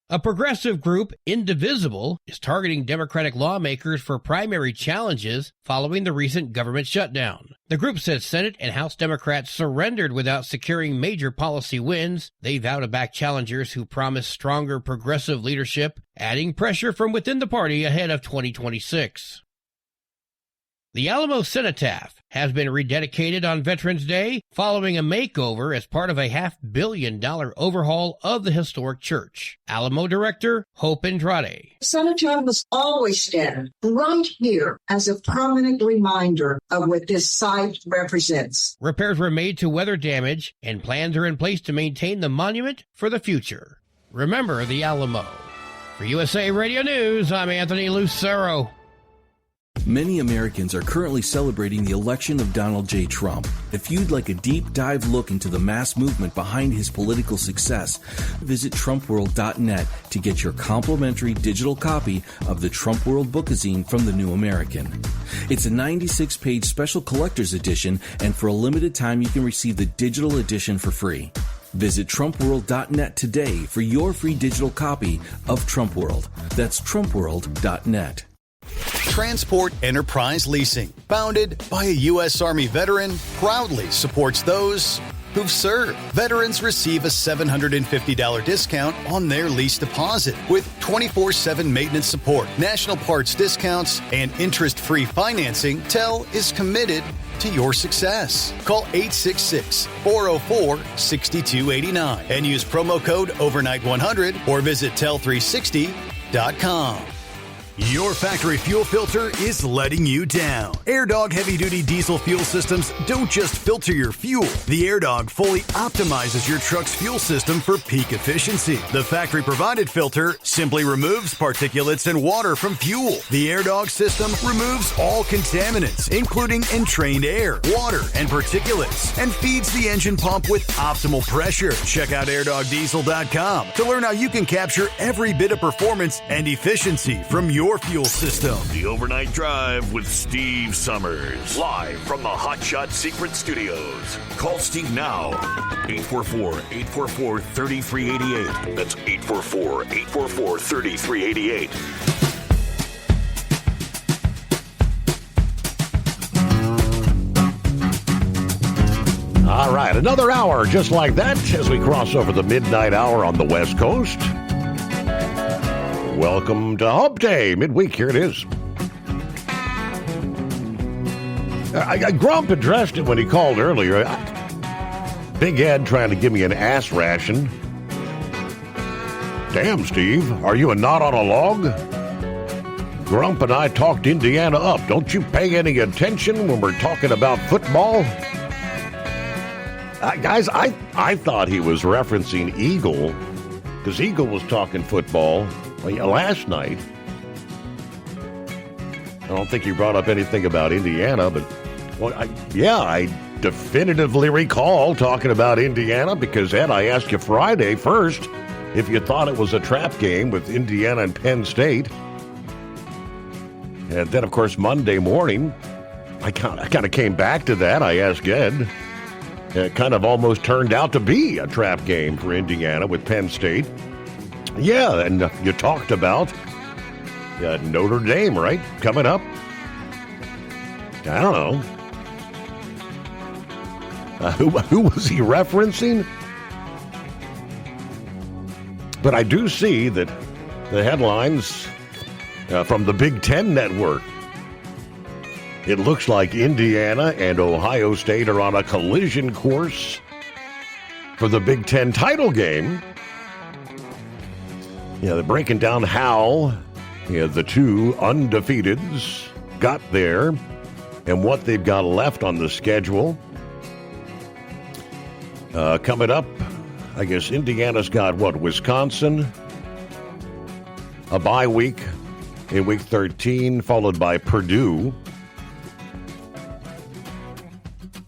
[SPEAKER 2] A progressive group, Indivisible, is targeting Democratic lawmakers for primary challenges following the recent government shutdown. The group says Senate and House Democrats surrendered without securing major policy wins. They vow to back challengers who promise stronger progressive leadership, adding pressure from within the party ahead of 2026. The Alamo Cenotaph has been rededicated on Veterans Day following a makeover as part of a $500 million overhaul of the historic church. Alamo director Hope Andrade.
[SPEAKER 24] Cenotaph must always stand right here as a permanent reminder of what this site represents.
[SPEAKER 2] Repairs were made to weather damage, and plans are in place to maintain the monument for the future. Remember the Alamo. For USA Radio News, I'm Anthony Lucero.
[SPEAKER 26] Many Americans are currently celebrating the election of Donald J. Trump. If you'd like a deep dive look into the mass movement behind his political success, visit TrumpWorld.net to get your complimentary digital copy of the Trump World Bookazine from The New American. It's a 96-page special collector's edition, and for a limited time you can receive the digital edition for free. Visit TrumpWorld.net today for your free digital copy of Trump World. That's TrumpWorld.net.
[SPEAKER 11] Transport Enterprise Leasing, founded by a U.S. Army veteran, proudly supports those who've served. Veterans receive a $750 discount on their lease deposit with 24/7 maintenance support, national parts discounts, and interest-free financing. TEL is committed to your success. Call 866-404-6289 and use promo code overnight100 or visit tel360.com.
[SPEAKER 15] Your factory fuel filter is letting you down. AirDog heavy-duty diesel fuel systems don't just filter your fuel. The AirDog fully optimizes your truck's fuel system for peak efficiency. The factory-provided filter simply removes particulates and water from fuel. The AirDog system removes all contaminants, including entrained air, water, and particulates, and feeds the engine pump with optimal pressure. Check out airdogdiesel.com to learn how you can capture every bit of performance and efficiency from your fuel system.
[SPEAKER 20] The Overnight Drive with Steve Summers. Live from the Hot Shot Secret Studios. Call Steve now. 844-844-3388. That's 844-844-3388.
[SPEAKER 14] All right, another hour just like that as we cross over the midnight hour on the West Coast. Welcome to Hump Day, midweek. Here it is. Grump addressed it when he called earlier. Big Ed trying to give me an ass ration. Damn, Steve, are you a knot on a log? Grump and I talked Indiana up. Don't you pay any attention when we're talking about football? Guys, I thought he was referencing Eagle, because Eagle was talking football last night. I don't think he brought up anything about Indiana, but I definitively recall talking about Indiana because, Ed, I asked you Friday first if you thought it was a trap game with Indiana and Penn State. And then, of course, Monday morning, I kind of came back to that. I asked Ed. It kind of almost turned out to be a trap game for Indiana with Penn State. Yeah, and you talked about Notre Dame, right? Coming up. I don't know. Who was he referencing? But I do see that the headlines from the Big Ten Network. It looks like Indiana and Ohio State are on a collision course for the Big Ten title game. Yeah, they're breaking down how the two undefeateds got there and what they've got left on the schedule. Coming up, I guess Indiana's got, Wisconsin, a bye week in week 13, followed by Purdue.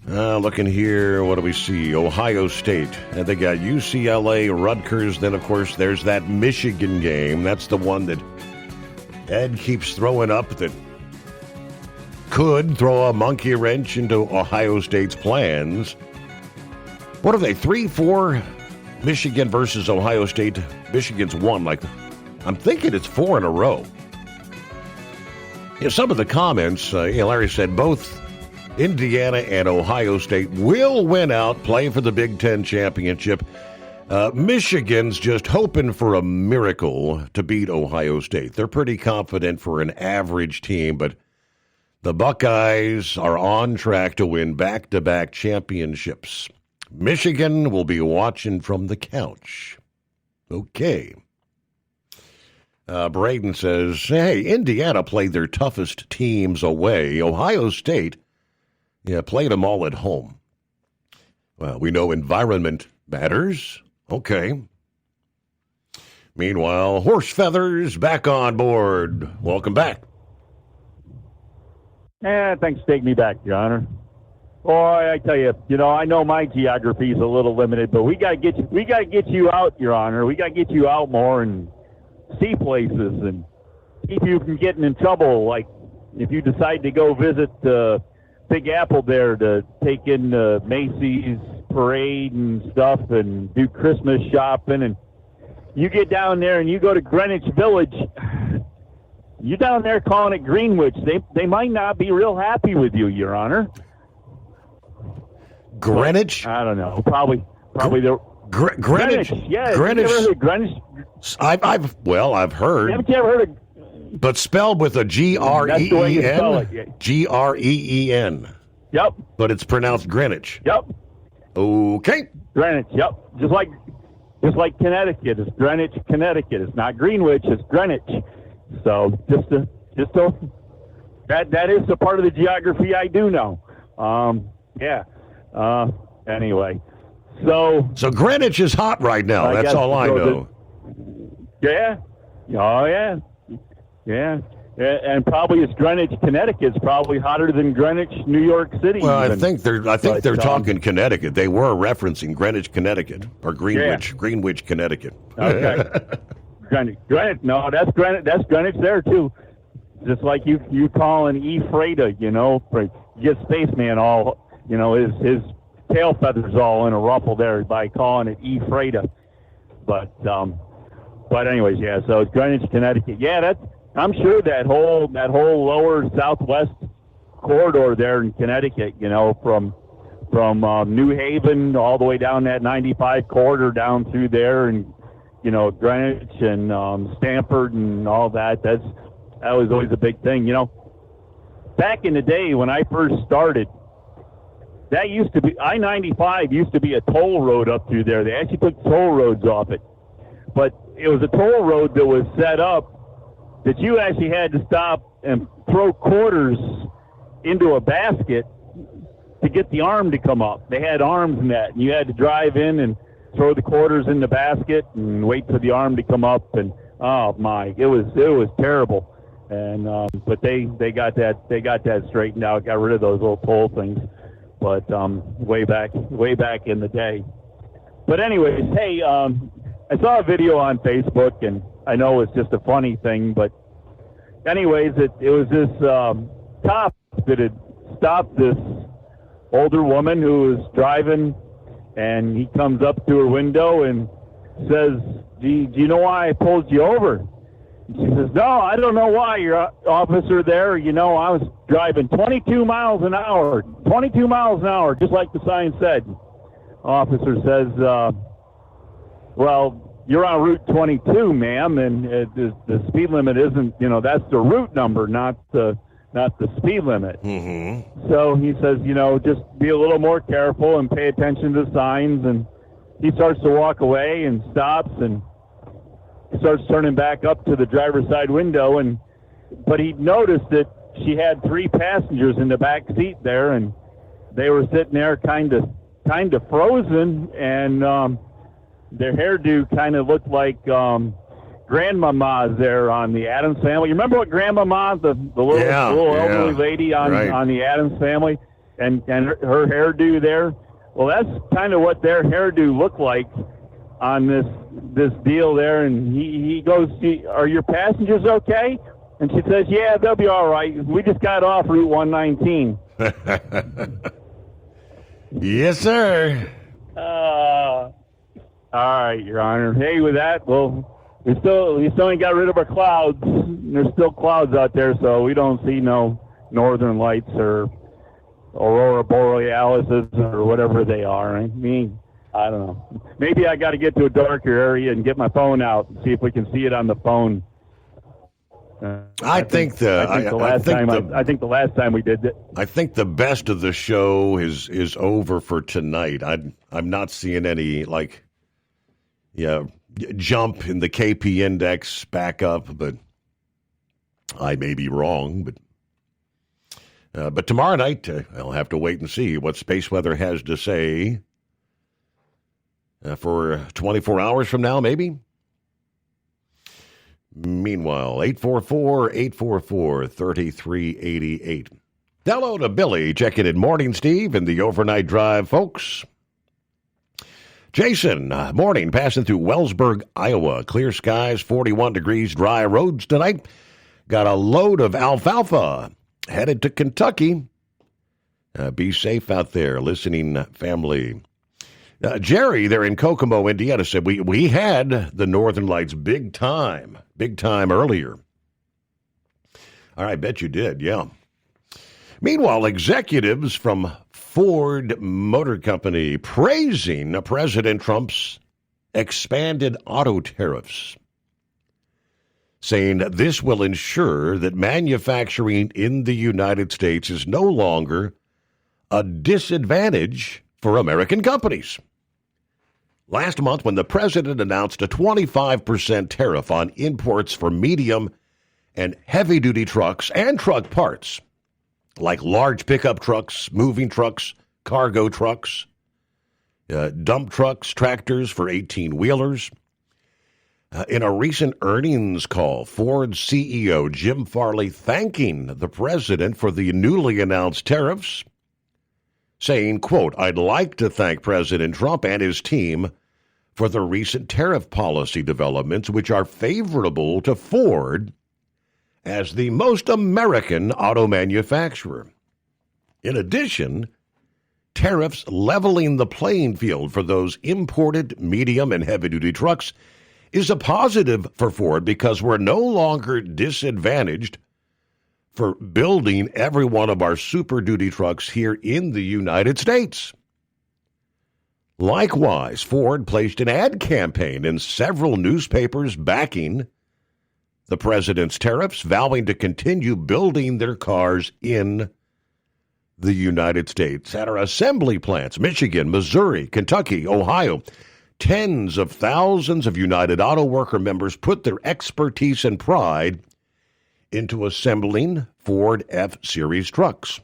[SPEAKER 14] Looking here, what do we see? Ohio State. And they got UCLA, Rutgers. Then, of course, there's that Michigan game. That's the one that Ed keeps throwing up that could throw a monkey wrench into Ohio State's plans. What are they, 3-4? Michigan versus Ohio State. Michigan's won, I'm thinking it's 4 in a row. Some of the comments, Larry said both Indiana and Ohio State will win out, play for the Big Ten championship. Michigan's just hoping for a miracle to beat Ohio State. They're pretty confident for an average team, but the Buckeyes are on track to win back-to-back championships. Michigan will be watching from the couch. Okay. Braden says, hey, Indiana played their toughest teams away. Ohio State played them all at home. Well, we know environment matters. Okay. Meanwhile, Horse Feathers back on board. Welcome back.
[SPEAKER 6] Thanks for taking me back, Your Honor. Boy, I tell you, I know my geography is a little limited, but we got to get you out, Your Honor. We got to get you out more and see places and keep you from getting in trouble. Like if you decide to go visit Big Apple there to take in the Macy's parade and stuff and do Christmas shopping, and you get down there and you go to Greenwich Village, You down there calling it Greenwich, they might not be real happy with you, Your Honor.
[SPEAKER 14] Greenwich?
[SPEAKER 6] I don't know. Probably they're
[SPEAKER 14] Greenwich.
[SPEAKER 6] Yeah.
[SPEAKER 14] Greenwich.
[SPEAKER 6] Have you ever heard of Greenwich?
[SPEAKER 14] I've heard.
[SPEAKER 6] Haven't you ever heard of?
[SPEAKER 14] But spelled with a G-R-E-E-N?
[SPEAKER 6] That's the way you spell it, yeah.
[SPEAKER 14] G-R-E-E-N.
[SPEAKER 6] Yep.
[SPEAKER 14] But it's pronounced Greenwich.
[SPEAKER 6] Yep.
[SPEAKER 14] Okay.
[SPEAKER 6] Greenwich. Yep. Just like Connecticut, it's Greenwich, Connecticut. It's not Greenwich, it's Greenwich. So that is a part of the geography I do know. Yeah. Anyway, so
[SPEAKER 14] Greenwich is hot right now. That's all I know.
[SPEAKER 6] Yeah. Oh yeah. Yeah. And probably it's Greenwich, Connecticut. It's probably hotter than Greenwich, New York City.
[SPEAKER 14] Well,
[SPEAKER 6] even.
[SPEAKER 14] I think they're talking Connecticut. They were referencing Greenwich, Connecticut, or Greenwich,
[SPEAKER 6] Yeah.
[SPEAKER 14] Greenwich, Connecticut.
[SPEAKER 6] Okay. Greenwich. No, that's Greenwich. That's Greenwich there too. Just like you calling Ephrata, you get Spaceman all, his tail feathers all in a ruffle there by calling it Ephrata. But anyways, yeah. So it's Greenwich, Connecticut. Yeah, I'm sure that whole lower southwest corridor there in Connecticut, from New Haven all the way down that 95 corridor down through there, and Greenwich and Stamford and all that. That was always a big thing. Back in the day when I first started, that used to be I-95 used to be a toll road up through there. They actually took toll roads off it, but it was a toll road that was set up that you actually had to stop and throw quarters into a basket to get the arm to come up. They had arms in that, and you had to drive in and throw the quarters in the basket and wait for the arm to come up. And oh my, it was terrible. And but they got that straightened out, got rid of those little toll things. But way back in the day. But anyways, hey, I saw a video on Facebook, and I know it's just a funny thing, but anyways, it was this cop that had stopped this older woman who was driving, and he comes up to her window and says, do you know why I pulled you over? And she says, no, I don't know why, your officer there. I was driving 22 miles an hour, just like the sign said. Officer says, well, you're on Route 22, ma'am, and the speed limit isn't, that's the route number, not the speed limit.
[SPEAKER 14] Mm-hmm.
[SPEAKER 6] So he says, just be a little more careful and pay attention to the signs. And he starts to walk away and stops and starts turning back up to the driver's side window. But he noticed that she had 3 passengers in the back seat there, and they were sitting there kind of frozen, and their hairdo kind of looked like Grandmama's there on the Addams Family. You remember what Grandmama, the little elderly lady on the Addams Family, and her hairdo there? Well, that's kind of what their hairdo looked like on this deal there. And he goes, are your passengers okay? And she says, yeah, they'll be all right. We just got off Route 119.
[SPEAKER 14] Yes, sir.
[SPEAKER 6] All right, Your Honor. Hey, with that, well, we still ain't got rid of our clouds. There's still clouds out there, so we don't see no northern lights or aurora borealises or whatever they are. I mean, I don't know. Maybe I got to get to a darker area and get my phone out and see if we can see it on the phone.
[SPEAKER 14] I think the
[SPEAKER 6] last time we did it.
[SPEAKER 14] I think the best of the show is over for tonight. I'm not seeing any jump in the KP index back up, but I may be wrong. But tomorrow night I'll have to wait and see what Space Weather has to say for 24 hours from now, maybe. Meanwhile, 844-844-3388. Hello to Billy, checking in. Morning, Steve, and the Overnight Drive, folks. Jason, morning, passing through Wellsburg, Iowa. Clear skies, 41 degrees, dry roads tonight. Got a load of alfalfa headed to Kentucky. Be safe out there, listening family. Jerry, there in Kokomo, Indiana, said we had the Northern Lights big time earlier. I bet you did, yeah. Meanwhile, executives from Ford Motor Company praising President Trump's expanded auto tariffs, saying that this will ensure that manufacturing in the United States is no longer a disadvantage for American companies. Last month, when the president announced a 25% tariff on imports for medium and heavy-duty trucks and truck parts, like large pickup trucks, moving trucks, cargo trucks, dump trucks, tractors for 18-wheelers. In a recent earnings call, Ford CEO Jim Farley thanking the president for the newly announced tariffs, saying, quote, "I'd like to thank President Trump and his team for the recent tariff policy developments, which are favorable to Ford as the most American auto manufacturer. In addition, tariffs leveling the playing field for those imported medium and heavy-duty trucks is a positive for Ford because we're no longer disadvantaged for building every one of our Super Duty trucks here in the United States." Likewise, Ford placed an ad campaign in several newspapers backing the president's tariffs, vowing to continue building their cars in the United States. At our assembly plants, Michigan, Missouri, Kentucky, Ohio, tens of thousands of United Auto Worker members put their expertise and pride into assembling Ford F-Series trucks.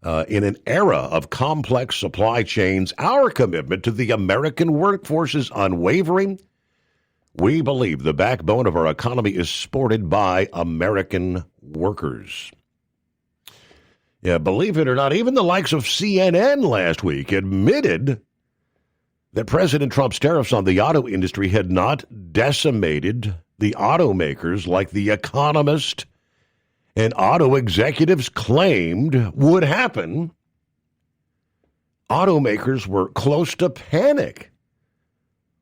[SPEAKER 14] In an era of complex supply chains, our commitment to the American workforce is unwavering. We believe the backbone of our economy is supported by American workers. Yeah, believe it or not, even the likes of CNN last week admitted that President Trump's tariffs on the auto industry had not decimated the automakers like The Economist and auto executives claimed would happen. Automakers were close to panic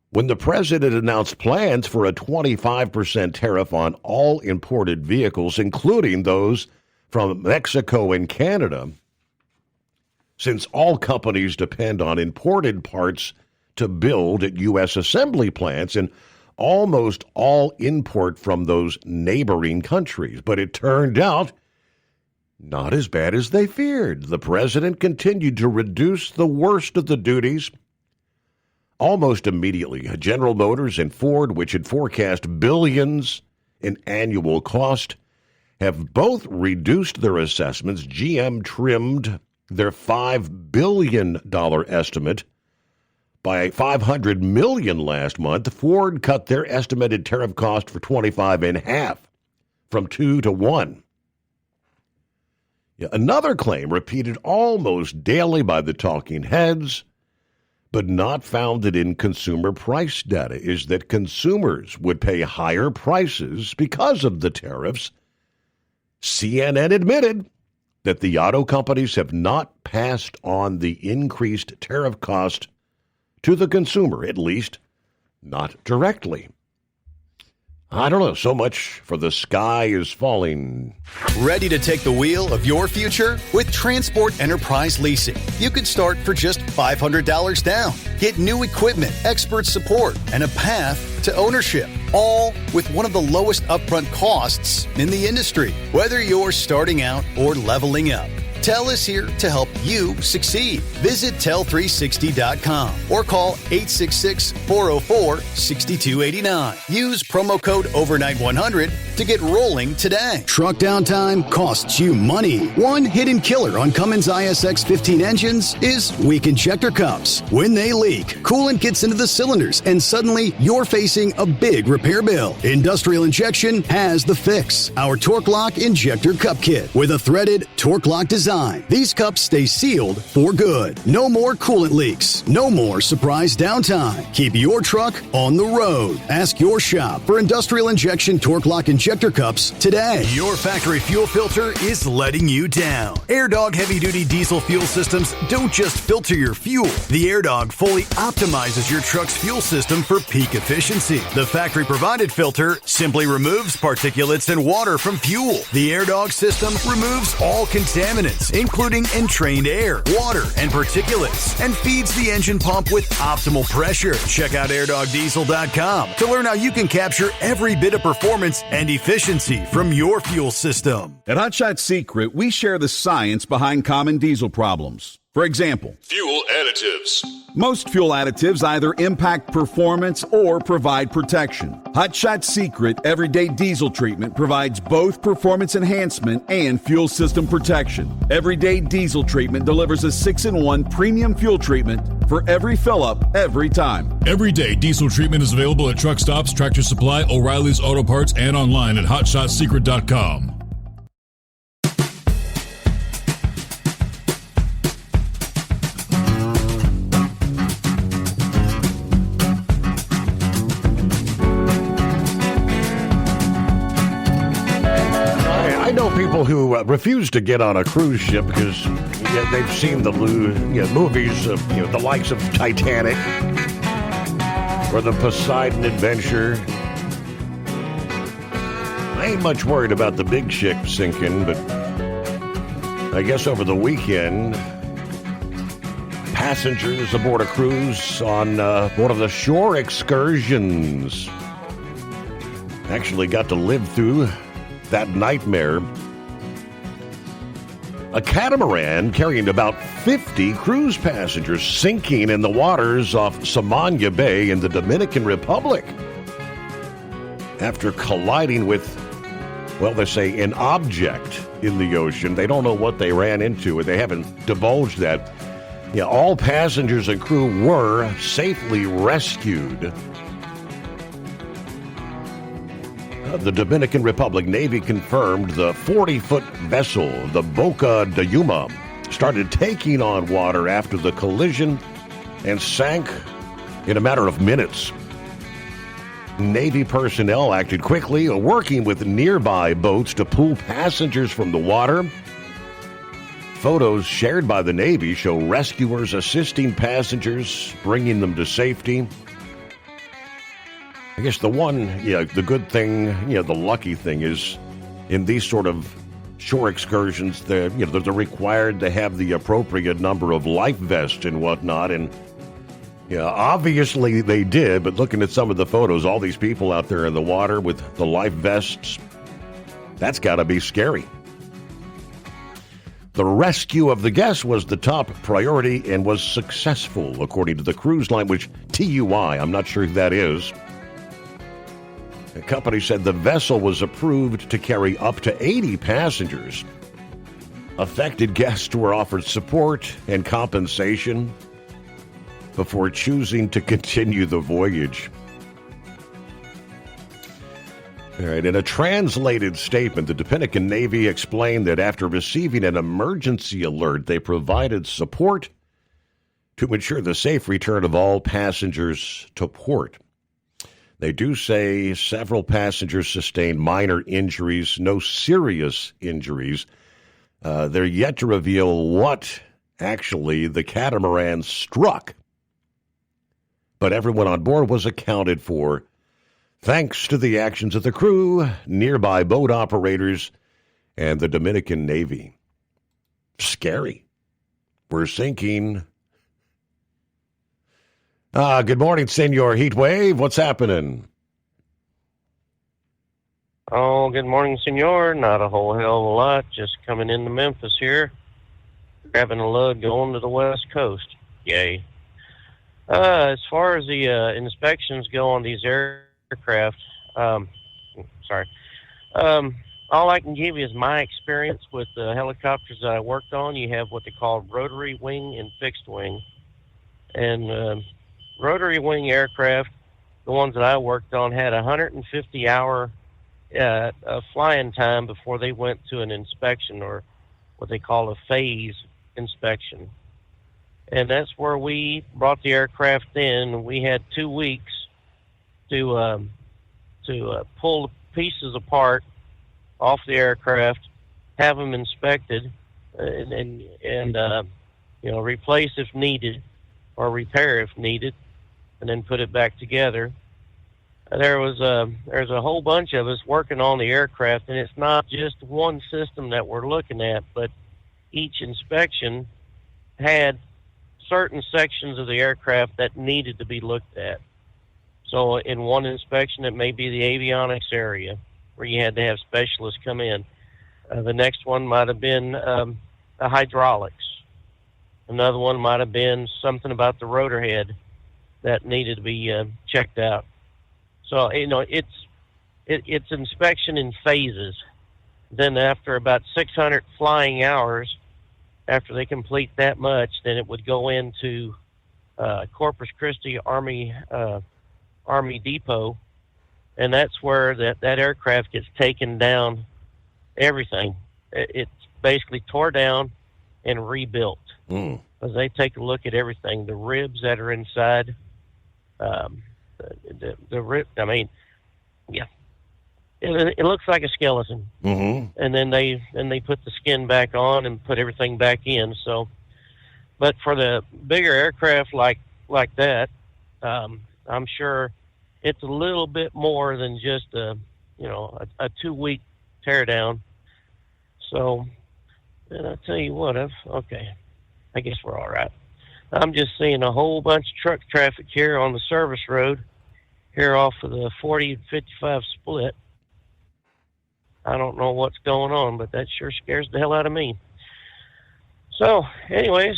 [SPEAKER 14] when the president announced plans for a 25% tariff on all imported vehicles, including those from Mexico and Canada, since all companies depend on imported parts to build at U.S. assembly plants, and almost all import from those neighboring countries. But it turned out not as bad as they feared. The president continued to reduce the worst of the duties. Almost immediately, General Motors and Ford, which had forecast billions in annual cost, have both reduced their assessments. GM trimmed their $5 billion estimate by $500 million last month. Ford cut their estimated tariff cost for 25 in half, from 2 to 1. Another claim repeated almost daily by the talking heads, but not founded in consumer price data, is that consumers would pay higher prices because of the tariffs. CNN admitted that the auto companies have not passed on the increased tariff cost to the consumer, at least not directly. I don't know, so much for the sky is falling.
[SPEAKER 11] Ready to take the wheel of your future? With Transport Enterprise Leasing, you can start for just $500 down. Get new equipment, expert support, and a path to ownership, all with one of the lowest upfront costs in the industry. Whether you're starting out or leveling up, TEL is here to help you succeed. Visit tel360.com or call 866-404-6289. Use promo code overnight100 to get rolling today.
[SPEAKER 15] Truck downtime costs you money. One hidden killer on Cummins ISX 15 engines is weak injector cups. When they leak, coolant gets into the cylinders and suddenly you're facing a big repair bill. Industrial Injection has the fix. Our Torque Lock Injector Cup Kit with a threaded Torque Lock design. These cups stay sealed for good. No more coolant leaks. No more surprise downtime. Keep your truck on the road. Ask your shop for Industrial Injection Torque Lock Injector injector cups today. Your factory fuel filter is letting you down. AirDog heavy-duty diesel fuel systems don't just filter your fuel. The AirDog fully optimizes your truck's fuel system for peak efficiency. The factory-provided filter simply removes particulates and water from fuel. The AirDog system removes all contaminants, including entrained air, water, and particulates, and feeds the engine pump with optimal pressure. Check out airdogdiesel.com to learn how you can capture every bit of performance and efficiency from your fuel system.
[SPEAKER 8] At Hot Shot Secret, we share the science behind common diesel problems. For example,
[SPEAKER 12] Fuel additives.
[SPEAKER 8] most fuel additives either impact performance or provide protection. Hot Shot Secret Everyday Diesel Treatment provides both performance enhancement and fuel system protection. Everyday Diesel Treatment delivers a 6-in-1 premium fuel treatment for every fill-up, every time.
[SPEAKER 12] Everyday diesel treatment is available at truck stops, Tractor Supply, O'Reilly's Auto Parts, and online at hotshotsecret.com.
[SPEAKER 14] I know people who refuse to get on a cruise ship because they've seen the movies of the likes of Titanic or the Poseidon Adventure. I ain't much worried about the big ship sinking, but I guess over the weekend, passengers aboard a cruise on one of the shore excursions actually got to live through that nightmare. A catamaran carrying about 50 cruise passengers sinking in the waters off Samana Bay in the Dominican Republic after colliding with, well, they say, an object in the ocean. They don't know what they ran into, and they haven't divulged that. Yeah, all passengers and crew were safely rescued. The Dominican Republic Navy confirmed the 40-foot vessel, the Boca de Yuma, started taking on water after the collision and sank in a matter of minutes. Navy personnel acted quickly, working with nearby boats to pull passengers from the water. Photos shared by the Navy show rescuers assisting passengers, bringing them to safety. I guess the good thing, the lucky thing is in these sort of shore excursions, they're required to have the appropriate number of life vests and whatnot. And obviously they did, but looking at some of the photos, all these people out there in the water with the life vests, that's got to be scary. The rescue of the guests was the top priority and was successful, according to the cruise line, which TUI, I'm not sure who that is. The company said the vessel was approved to carry up to 80 passengers. Affected guests were offered support and compensation before choosing to continue the voyage. All right, in a translated statement, the Dominican Navy explained that after receiving an emergency alert, they provided support to ensure the safe return of all passengers to port. They do say several passengers sustained minor injuries, no serious injuries. They're yet to reveal what actually the catamaran struck. But everyone on board was accounted for, thanks to the actions of the crew, nearby boat operators, and the Dominican Navy. Scary. We're sinking. Good morning, Senor Heatwave. What's happening?
[SPEAKER 13] Oh, good morning, senor. Not a whole hell of a lot. Just coming into Memphis here. Grabbing a load going to the West Coast. Yay. As far as the inspections go on these aircraft, all I can give you is my experience with the helicopters that I worked on. You have what they call rotary wing and fixed wing. And rotary wing aircraft, the ones that I worked on, had 150-hour flying time before they went to an inspection, or what they call a phase inspection. And that's where we brought the aircraft in. We had 2 weeks to pull pieces apart off the aircraft, have them inspected, and replace if needed, or repair if needed, and then put it back together. There's a whole bunch of us working on the aircraft, and it's not just one system that we're looking at, but each inspection had certain sections of the aircraft that needed to be looked at. So in one inspection, it may be the avionics area where you had to have specialists come in. The next one might have been the hydraulics. Another one might have been something about the rotor head that needed to be checked out. So, it's inspection in phases. Then after about 600 flying hours, after they complete that much, then it would go into Corpus Christi Army Depot, and that's where that aircraft gets taken down, everything. It's basically tore down and rebuilt. As they take a look at everything, the ribs that are inside, the rib. I mean, yeah, it looks like a skeleton. And then they put the skin back on and put everything back in. So, but for the bigger aircraft like that, I'm sure it's a little bit more than just a 2-week teardown. So, and I tell you what, I guess we're all right. I'm just seeing a whole bunch of truck traffic here on the service road, here off of the 40 and 55 split. I don't know what's going on, but that sure scares the hell out of me. So, anyways,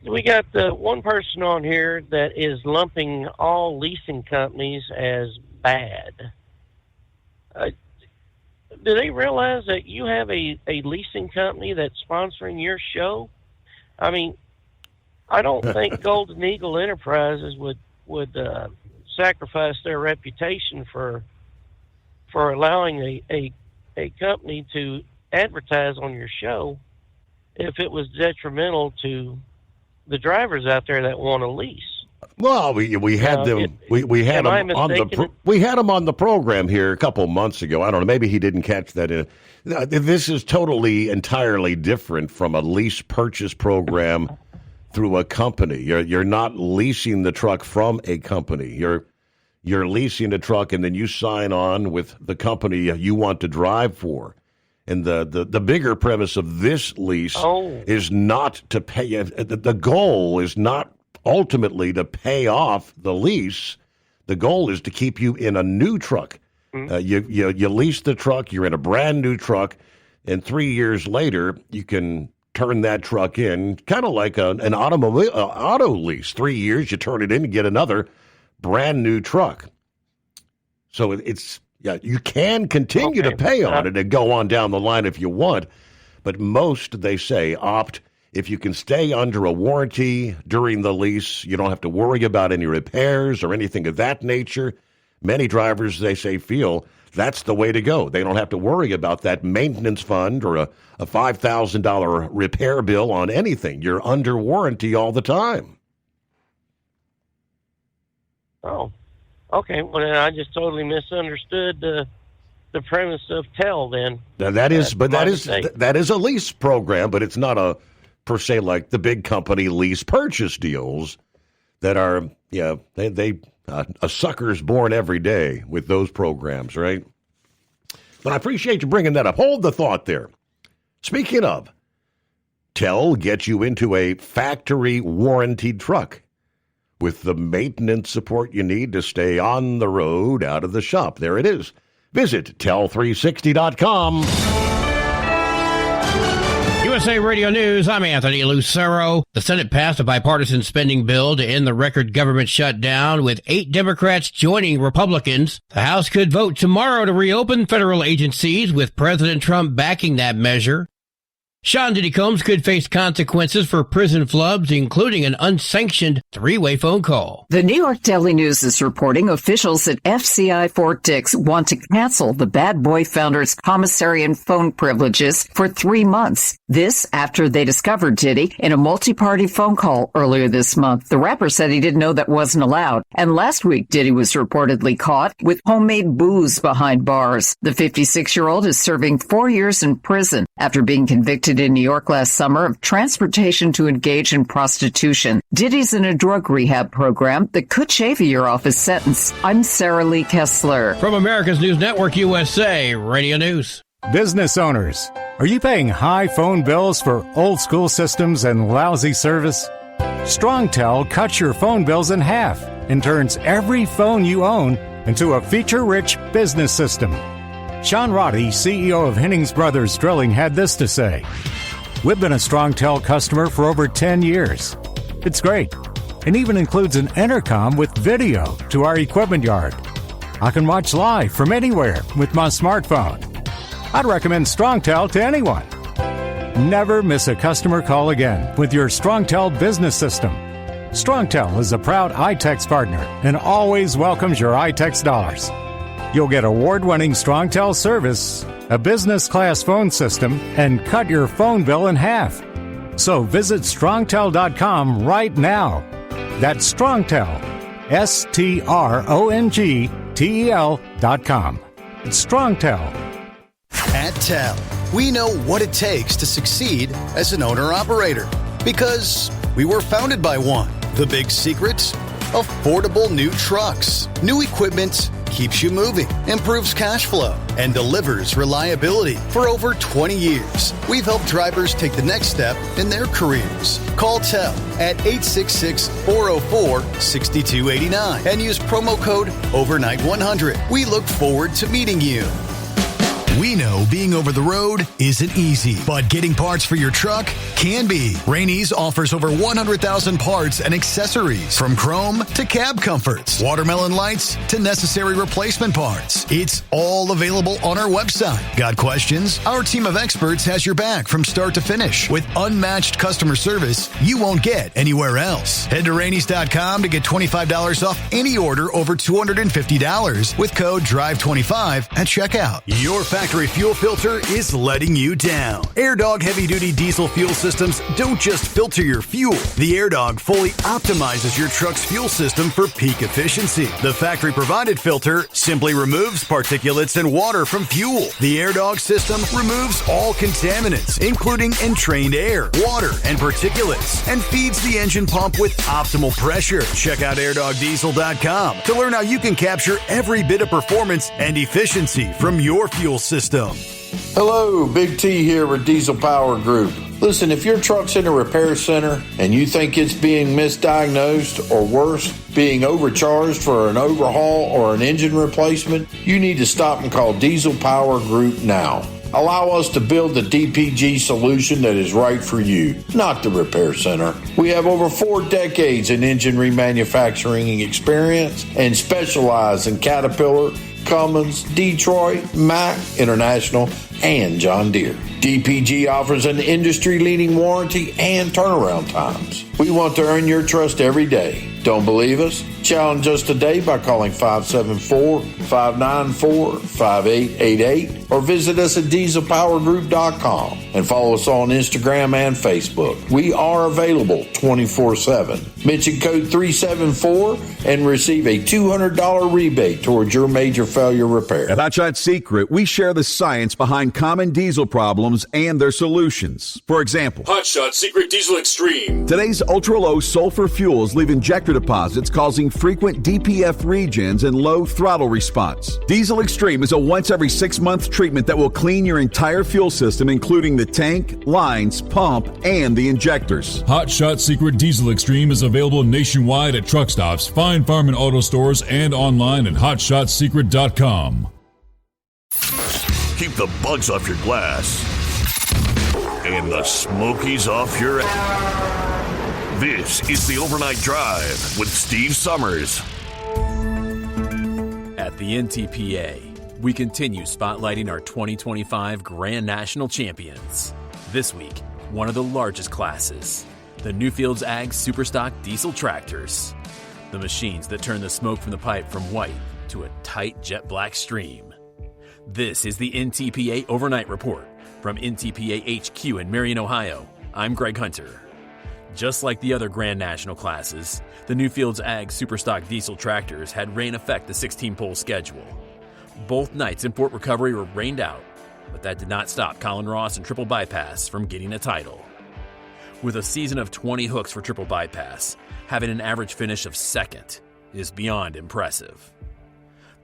[SPEAKER 13] we got one person on here that is lumping all leasing companies as bad. Do they realize that you have a leasing company that's sponsoring your show? I mean, I don't think Golden Eagle Enterprises would sacrifice their reputation for allowing a company to advertise on your show if it was detrimental to the drivers out there that want to lease.
[SPEAKER 14] Well, we had them. We had them on the program here a couple months ago. I don't know. Maybe he didn't catch that. This is totally, entirely different from a lease purchase program through a company. You're not leasing the truck from a company. You're leasing the truck, and then you sign on with the company you want to drive for. And the bigger premise of this lease is not to pay. The goal is not ultimately to pay off the lease. The goal is to keep you in a new truck. You lease the truck, you're in a brand new truck, and 3 years later you can turn that truck in, kind of like an auto lease. 3 years, you turn it in and get another brand new truck. So you can continue to pay on it and go on down the line if you want, but most, they say, opt. If you can stay under a warranty during the lease, you don't have to worry about any repairs or anything of that nature. Many drivers, they say, feel that's the way to go. They don't have to worry about that maintenance fund or a $5,000 repair bill on anything. You're under warranty all the time.
[SPEAKER 13] Oh, okay. Well, then I just totally misunderstood the premise of TEL then.
[SPEAKER 14] Now that is a lease program, but it's not per se like the big company lease purchase deals that are, a sucker's born every day with those programs, right? But I appreciate you bringing that up. Hold the thought there. Speaking of, TEL gets you into a factory warranted truck with the maintenance support you need to stay on the road, out of the shop. There it is. Visit tel360.com.
[SPEAKER 2] USA Radio News, I'm Anthony Lucero. The Senate passed a bipartisan spending bill to end the record government shutdown, with 8 Democrats joining Republicans. The House could vote tomorrow to reopen federal agencies, with President Trump backing that measure. Sean Diddy Combs could face consequences for prison flubs, including an unsanctioned three-way phone call.
[SPEAKER 5] The New York Daily News is reporting officials at FCI Fort Dix want to cancel the Bad Boy founder's commissary and phone privileges for 3 months. This after they discovered Diddy in a multi-party phone call earlier this month. The rapper said he didn't know that wasn't allowed. And last week, Diddy was reportedly caught with homemade booze behind bars. The 56-year-old is serving 4 years in prison after being convicted in New York last summer of transportation to engage in prostitution. Diddy's in a drug rehab program that could shave a year off his sentence. I'm Sarah Lee Kessler.
[SPEAKER 2] From America's News Network USA, Radio News.
[SPEAKER 9] Business owners, are you paying high phone bills for old school systems and lousy service? StrongTel cuts your phone bills in half and turns every phone you own into a feature-rich business system. Sean Roddy, CEO of Hennings Brothers Drilling, had this to say. We've been a StrongTel customer for over 10 years. It's great, and even includes an intercom with video to our equipment yard. I can watch live from anywhere with my smartphone. I'd recommend StrongTel to anyone. Never miss a customer call again with your StrongTel business system. StrongTel is a proud iTex partner and always welcomes your iTex dollars. You'll get award-winning StrongTel service, a business-class phone system, and cut your phone bill in half. So visit StrongTel.com right now. That's StrongTel, StrongTel.com. It's StrongTel.
[SPEAKER 11] At TEL, we know what it takes to succeed as an owner-operator because we were founded by one. The big secret? Affordable new trucks. New equipment keeps you moving, improves cash flow, and delivers reliability. For over 20 years, we've helped drivers take the next step in their careers. Call TEL at 866-404-6289 and use promo code OVERNIGHT100. We look forward to meeting you.
[SPEAKER 15] We know being over the road isn't easy, but getting parts for your truck can be. Rainey's offers over 100,000 parts and accessories, from chrome to cab comforts, watermelon lights to necessary replacement parts. It's all available on our website. Got questions? Our team of experts has your back from start to finish with unmatched customer service you won't get anywhere else. Head to Rainey's.com to get $25 off any order over $250 with code DRIVE25 at checkout. Your factory fuel filter is letting you down. AirDog heavy-duty diesel fuel systems don't just filter your fuel. The AirDog fully optimizes your truck's fuel system for peak efficiency. The factory-provided filter simply removes particulates and water from fuel. The AirDog system removes all contaminants, including entrained air, water, and particulates, and feeds the engine pump with optimal pressure. Check out AirDogDiesel.com to learn how you can capture every bit of performance and efficiency from your fuel system.
[SPEAKER 10] Hello, Big T here with Diesel Power Group. Listen, if your truck's in a repair center and you think it's being misdiagnosed or worse, being overcharged for an overhaul or an engine replacement, you need to stop and call Diesel Power Group now. Allow us to build the DPG solution that is right for you, not the repair center. We have over 4 decades in engine remanufacturing experience and specialize in Caterpillar, Cummins, Detroit, Mack, International, and John Deere. DPG offers an industry-leading warranty and turnaround times. We want to earn your trust every day. Don't believe us? Challenge us today by calling 574-594-5888 or visit us at dieselpowergroup.com and follow us on Instagram and Facebook. We are available 24/7. Mention code 374 and receive a $200 rebate towards your major failure repair.
[SPEAKER 8] At Hot Shot Secret, we share the science behind common diesel problems and their solutions. For example,
[SPEAKER 12] Hot Shot Secret Diesel Extreme.
[SPEAKER 8] Today's ultra-low sulfur fuels leave injector deposits causing frequent DPF regens and low throttle response. Diesel Extreme is a once every 6-month treatment that will clean your entire fuel system, including the tank, lines, pump, and the injectors.
[SPEAKER 12] Hot Shot Secret Diesel Extreme is available nationwide at truck stops, fine farm and auto stores, and online at hotshotsecret.com.
[SPEAKER 20] Keep the bugs off your glass and the smokies off your ass. This is the Overnight Drive with Steve Summers.
[SPEAKER 16] At the NTPA, we continue spotlighting our 2025 Grand National Champions.
[SPEAKER 1] This week, one of the largest classes, the Newfields Ag Superstock Diesel Tractors. The machines that turn the smoke from the pipe from white to a tight jet black stream. This is the NTPA Overnight Report from NTPA HQ in Marion, Ohio. I'm Greg Hunter. Just like the other Grand National classes, the Newfields Ag Superstock Diesel Tractors had rain affect the 16-pole schedule. Both nights in Fort Recovery were rained out, but that did not stop Colin Ross and Triple Bypass from getting a title. With a season of 20 hooks for Triple Bypass, having an average finish of second is beyond impressive.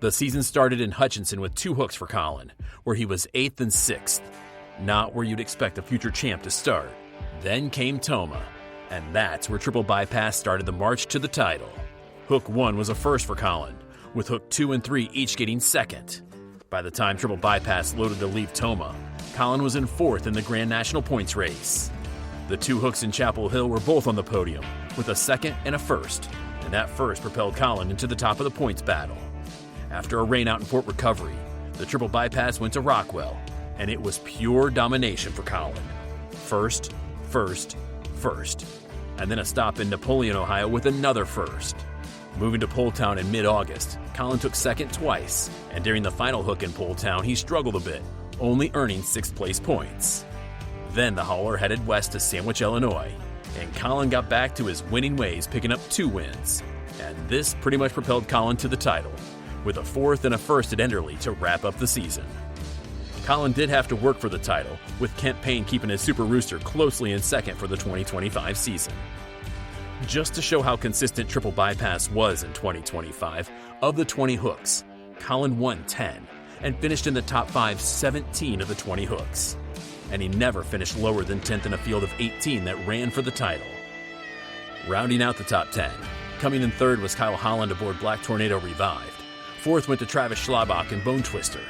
[SPEAKER 1] The season started in Hutchinson with 2 hooks for Colin, where he was 8th and 6th, not where you'd expect a future champ to start. Then came Tomah, and that's where Triple Bypass started the march to the title. Hook 1 was a first for Colin, with hook 2 and 3 each getting second. By the time Triple Bypass loaded to leave Tomah, Colin was in 4th in the Grand National points race. The 2 hooks in Chapel Hill were both on the podium, with a second and a first, and that first propelled Colin into the top of the points battle. After a rainout in Fort Recovery, the Triple Bypass went to Rockwell, and it was pure domination for Colin. First, and then a stop in Napoleon, Ohio with another first. Moving to Poletown in mid-August, Colin took second twice, and during the final hook in Poletown, he struggled a bit, only earning 6th place points. Then the hauler headed west to Sandwich, Illinois, and Colin got back to his winning ways, picking up 2 wins. And this pretty much propelled Colin to the title, with a 4th and a first at Enderley to wrap up the season. Colin did have to work for the title, with Kent Payne keeping his Super Rooster closely in second for the 2025 season. Just to show how consistent Triple Bypass was in 2025, of the 20 hooks, Colin won 10 and finished in the top 5 17 of the 20 hooks. And he never finished lower than 10th in a field of 18 that ran for the title. Rounding out the top 10, coming in 3rd was Kyle Holland aboard Black Tornado Revived. 4th went to Travis Schlabach and Bone Twister.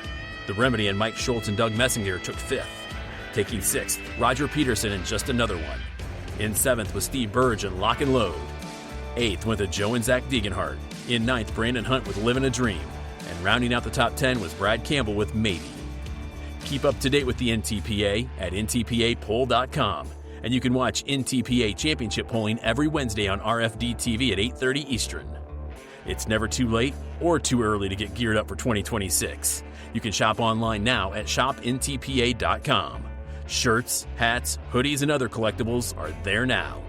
[SPEAKER 1] The Remedy and Mike Schultz and Doug Messinger took 5th. Taking 6th, Roger Peterson and Just Another One. In 7th was Steve Burge and Lock and Load. 8th went to Joe and Zach Deeganhart. In 9th, Brandon Hunt with Livin' a Dream. And rounding out the top 10 was Brad Campbell with Maybe. Keep up to date with the NTPA at ntpapoll.com. And you can watch NTPA Championship polling every Wednesday on RFD TV at 8:30 Eastern. It's never too late or too early to get geared up for 2026. You can shop online now at shopntpa.com. Shirts, hats, hoodies, and other collectibles are there now.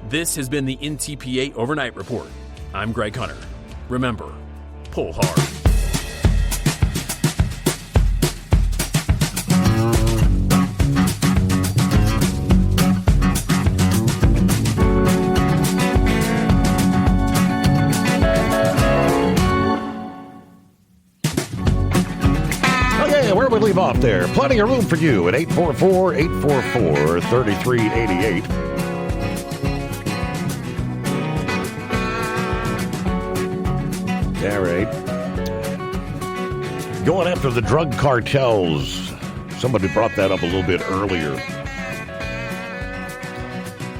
[SPEAKER 1] This has been the NTPA Overnight Report. I'm Greg Hunter. Remember, pull hard.
[SPEAKER 14] Where we leave off there? Plenty of room for you at 844-844-3388. All right. Going after the drug cartels. Somebody brought that up a little bit earlier.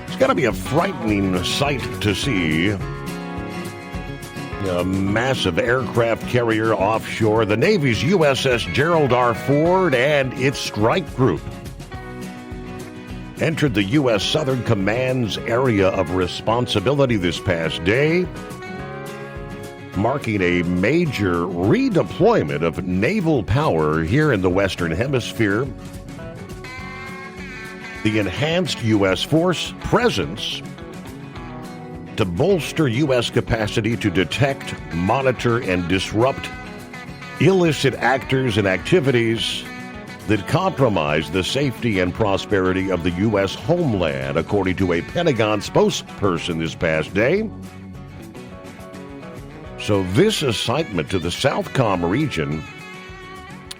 [SPEAKER 14] It's got to be a frightening sight to see. A massive aircraft carrier offshore, the Navy's USS Gerald R. Ford and its strike group entered the U.S. Southern Command's area of responsibility this past day, marking a major redeployment of naval power here in the Western Hemisphere. The enhanced U.S. force presence to bolster U.S. capacity to detect, monitor, and disrupt illicit actors and activities that compromise the safety and prosperity of the U.S. homeland, according to a Pentagon spokesperson this past day. So this assignment to the Southcom region,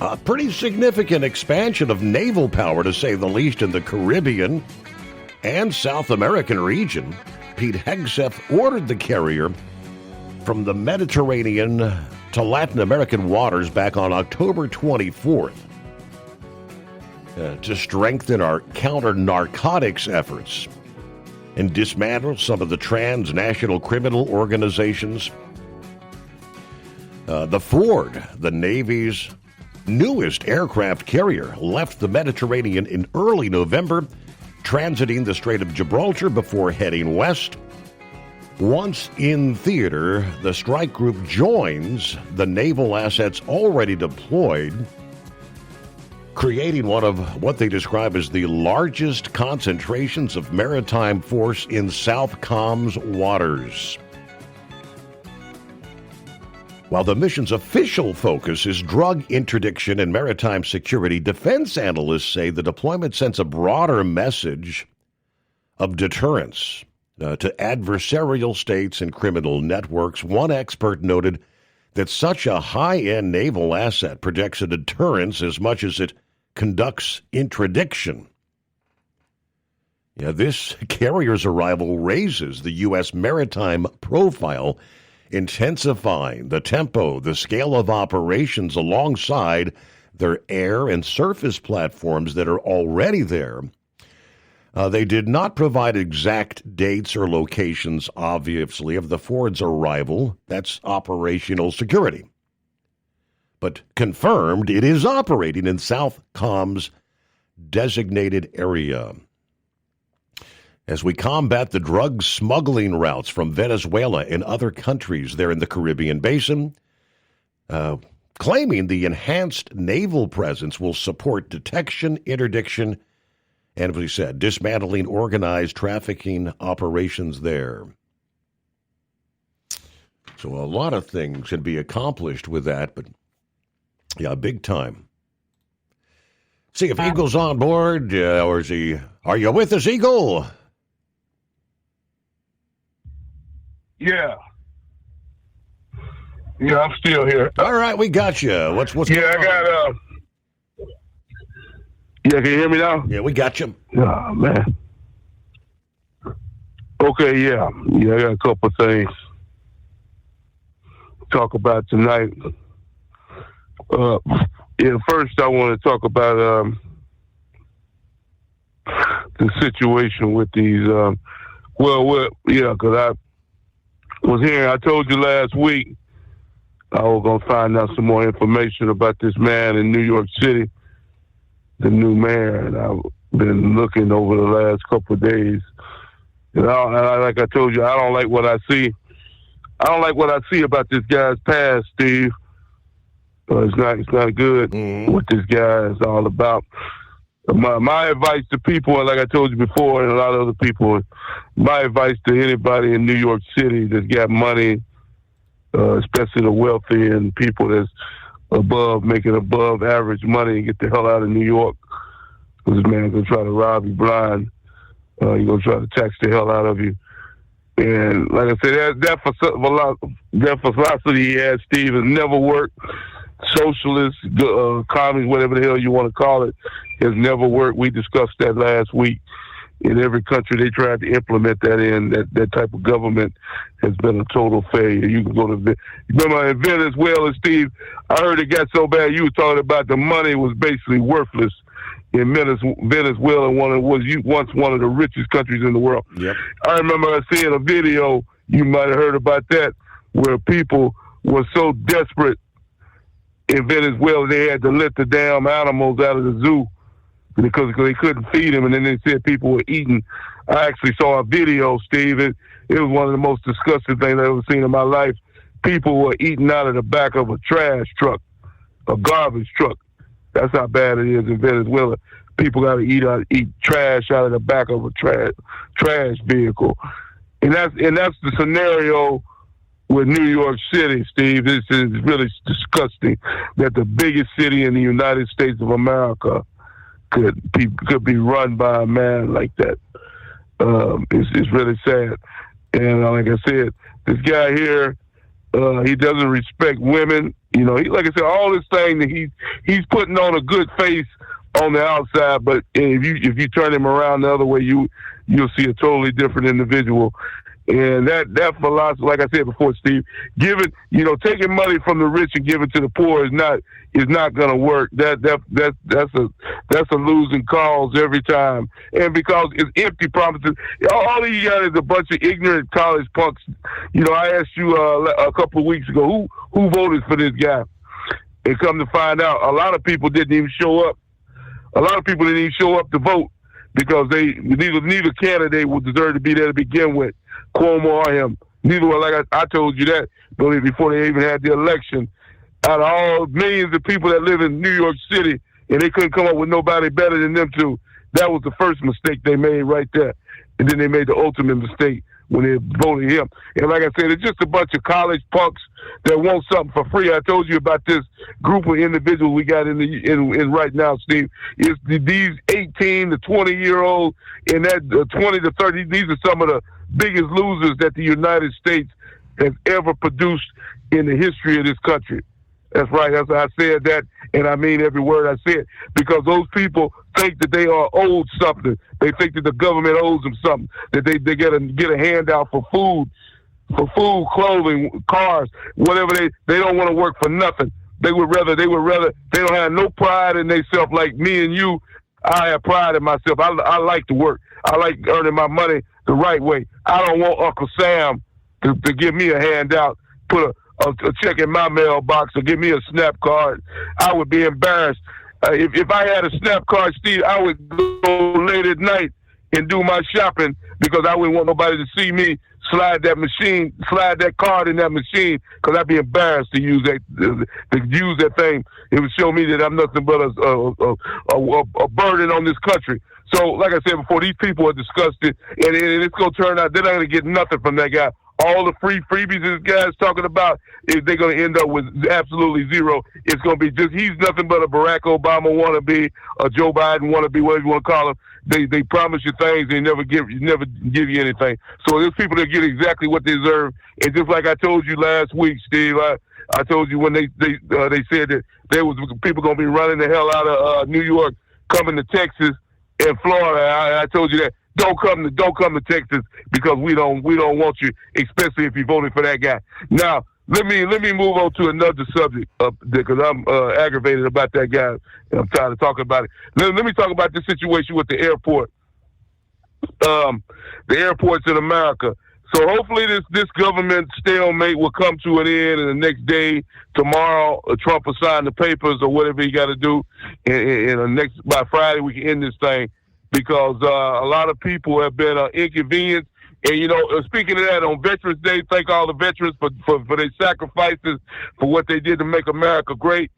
[SPEAKER 14] a pretty significant expansion of naval power, to say the least, in the Caribbean and South American region. Pete Hegseth ordered the carrier from the Mediterranean to Latin American waters back on October 24th to strengthen our counter-narcotics efforts and dismantle some of the transnational criminal organizations. The Ford, the Navy's newest aircraft carrier left the Mediterranean in early November, transiting the Strait of Gibraltar before heading west. Once in theater, the strike group joins the naval assets already deployed, creating one of what they describe as the largest concentrations of maritime force in Southcom's waters. While the mission's official focus is drug interdiction and maritime security, defense analysts say the deployment sends a broader message of deterrence to adversarial states and criminal networks. One expert noted that such a high-end naval asset projects a deterrence as much as it conducts interdiction. This carrier's arrival raises the U.S. maritime profile, intensifying the tempo, the scale of operations alongside their air and surface platforms that are already there. They did not provide exact dates or locations, obviously, of the Ford's arrival. That's operational security. But confirmed it is operating in Southcom's designated area. As we combat the drug smuggling routes from Venezuela and other countries there in the Caribbean basin, claiming the enhanced naval presence will support detection, interdiction, and, as we said, dismantling organized trafficking operations there. So a lot of things can be accomplished with that, but yeah, big time. See if Eagle's on board, or is he? Are you with us, Eagle?
[SPEAKER 3] Yeah. Yeah, I'm still here.
[SPEAKER 14] All right, we got you. What's
[SPEAKER 3] yeah,
[SPEAKER 14] going on?
[SPEAKER 3] I got yeah, can you hear me now?
[SPEAKER 14] Yeah, we got you.
[SPEAKER 3] Oh, man. Okay, yeah. Yeah, I got a couple of things to talk about tonight. First I want to talk about the situation with these, because I was here. I told you last week I was going to find out some more information about this man in New York City, the new mayor, and I've been looking over the last couple of days. And like I told you, I don't like what I see. I don't like what I see about this guy's past, Steve. It's not good what this guy is all about. My advice to people, and like I told you before, and a lot of other people, my advice to anybody in New York City that's got money, especially the wealthy and people that's making above average money, and get the hell out of New York. This man's gonna try to rob you blind. He's gonna try to tax the hell out of you. And like I said, that philosophy he has, Steve, has never worked. Socialist, communist, whatever the hell you want to call it, has never worked. We discussed that last week. In every country they tried to implement that in, that type of government has been a total failure. You can go to, remember in Venezuela, Steve, I heard it got so bad you were talking about the money was basically worthless in Venezuela, was once one of the richest countries in the world.
[SPEAKER 14] Yep.
[SPEAKER 3] I remember seeing a video, you might have heard about that, where people were so desperate in Venezuela they had to let the damn animals out of the zoo because they couldn't feed them, and then they said people were eating. I actually saw a video, Steve. It was one of the most disgusting things I've ever seen in my life. People were eating out of the back of a trash truck, a garbage truck. That's how bad it is in Venezuela. People got to eat trash out of the back of a trash vehicle, and that's the scenario with New York City, Steve. This is really disgusting that the biggest city in the United States of America could be run by a man like that. It's really sad. And like I said, this guy here, he doesn't respect women. You know, like I said, all this thing that he's putting on a good face on the outside, but if you turn him around the other way, you'll see a totally different individual. And that philosophy, like I said before, Steve, taking money from the rich and giving to the poor is not going to work. That's a losing cause every time. And because it's empty promises, all you got is a bunch of ignorant college punks. You know, I asked you a couple of weeks ago who voted for this guy, And come to find out, a lot of people didn't even show up. A lot of people didn't even show up to vote because neither candidate would deserve to be there to begin with, Cuomo or him. Neither one, like I told you that before they even had the election. Out of all millions of people that live in New York City, and they couldn't come up with nobody better than them two, that was the first mistake they made right there. And then they made the ultimate mistake when they voted him. And like I said, it's just a bunch of college punks that want something for free. I told you about this group of individuals we got in right now, Steve. It's these 18 to 20-year-olds and that 20 to 30. These are some of the biggest losers that the United States has ever produced in the history of this country. That's right. That's why I said that, and I mean every word I said, because those people think that they are owed something. They think that the government owes them something, that they get a handout for food, clothing, cars, whatever. They don't want to work for nothing. They don't have no pride in themselves like me and you. I have pride in myself. I like to work. I like earning my money the right way. I don't want Uncle Sam to give me a handout, put a check in my mailbox or give me a SNAP card. I would be embarrassed. If I had a SNAP card, Steve, I would go late at night and do my shopping because I wouldn't want nobody to see me slide that card in that machine because I'd be embarrassed to use that thing. It would show me that I'm nothing but a burden on this country. So, like I said before, these people are disgusted, and it's going to turn out they're not going to get nothing from that guy. All the freebies this guy's talking about, they're going to end up with absolutely zero. It's going to be he's nothing but a Barack Obama wannabe, a Joe Biden wannabe, whatever you want to call him. They promise you things, they never give you anything. So there's people that get exactly what they deserve. And just like I told you last week, Steve, I told you when they said that there was people going to be running the hell out of New York, coming to Texas and Florida. I told you that. Don't come to Texas because we don't want you, especially if you voted for that guy. Now let me move on to another subject because I'm aggravated about that guy and I'm tired of talking about it. Let me talk about the situation with the airport, the airports in America. So hopefully this government stalemate will come to an end, and the next day, tomorrow, Trump will sign the papers or whatever he got to do, and by Friday we can end this thing. Because a lot of people have been inconvenienced. And, speaking of that, on Veterans Day, thank all the veterans for their sacrifices, for what they did to make America great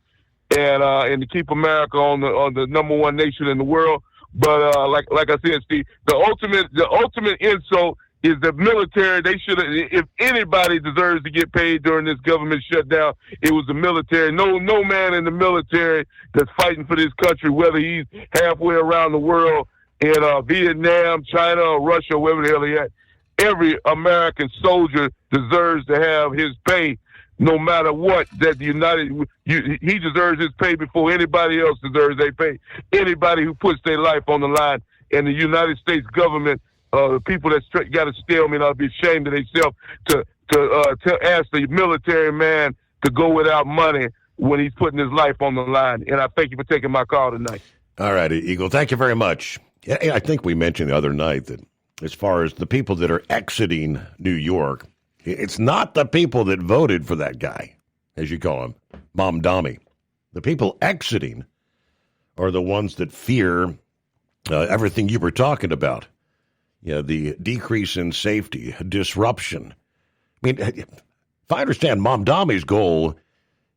[SPEAKER 3] and to keep America on the number one nation in the world. But like I said, Steve, the ultimate insult is the military. They should have, if anybody deserves to get paid during this government shutdown, it was the military. No man in the military that's fighting for this country, whether he's halfway around the world, in Vietnam, China, or Russia, wherever the hell he at. Every American soldier deserves to have his pay, no matter what. That he deserves his pay before anybody else deserves their pay. Anybody who puts their life on the line, and the United States government, the people that got a stalemate ought to be ashamed of themselves to ask the military man to go without money when he's putting his life on the line. And I thank you for taking my call tonight.
[SPEAKER 14] All right, Eagle. Thank you very much. I think we mentioned the other night that as far as the people that are exiting New York, it's not the people that voted for that guy, as you call him, Mamdani. The people exiting are the ones that fear everything you were talking about. The decrease in safety, disruption. I mean, if I understand, Mamdani's goal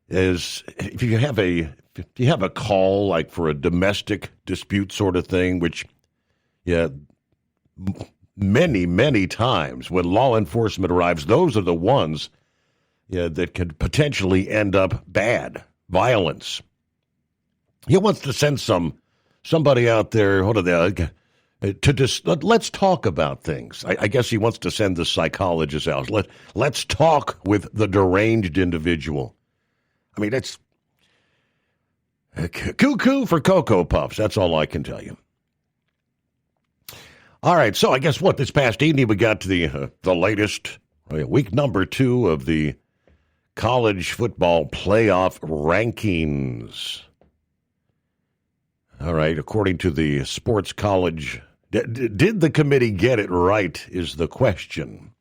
[SPEAKER 14] is if you have a call like for a domestic dispute sort of thing, which many, many times when law enforcement arrives, those are the ones that could potentially end up bad, violence. He wants to send somebody out there, let's talk about things. I guess he wants to send the psychologist out. Let's talk with the deranged individual. I mean, it's cuckoo for Cocoa Puffs. That's all I can tell you. All right, so I guess this past evening we got to the latest, week number 2 of the college football playoff rankings. All right, according to the Sports College, did the committee get it right is the question.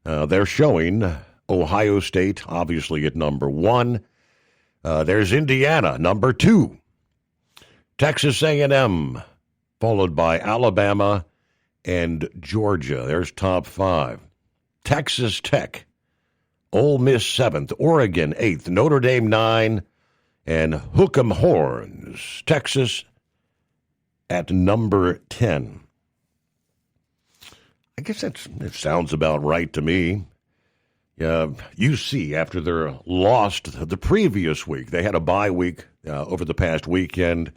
[SPEAKER 14] They're showing Ohio State, obviously, at number 1. There's Indiana, number 2. Texas A&M, followed by Alabama and Georgia. There's top 5. Texas Tech, Ole Miss 7th, Oregon 8th, Notre Dame 9, and Hook'em Horns, Texas at number 10. I guess it sounds about right to me. UC, after their loss the previous week, they had a bye week over the past weekend.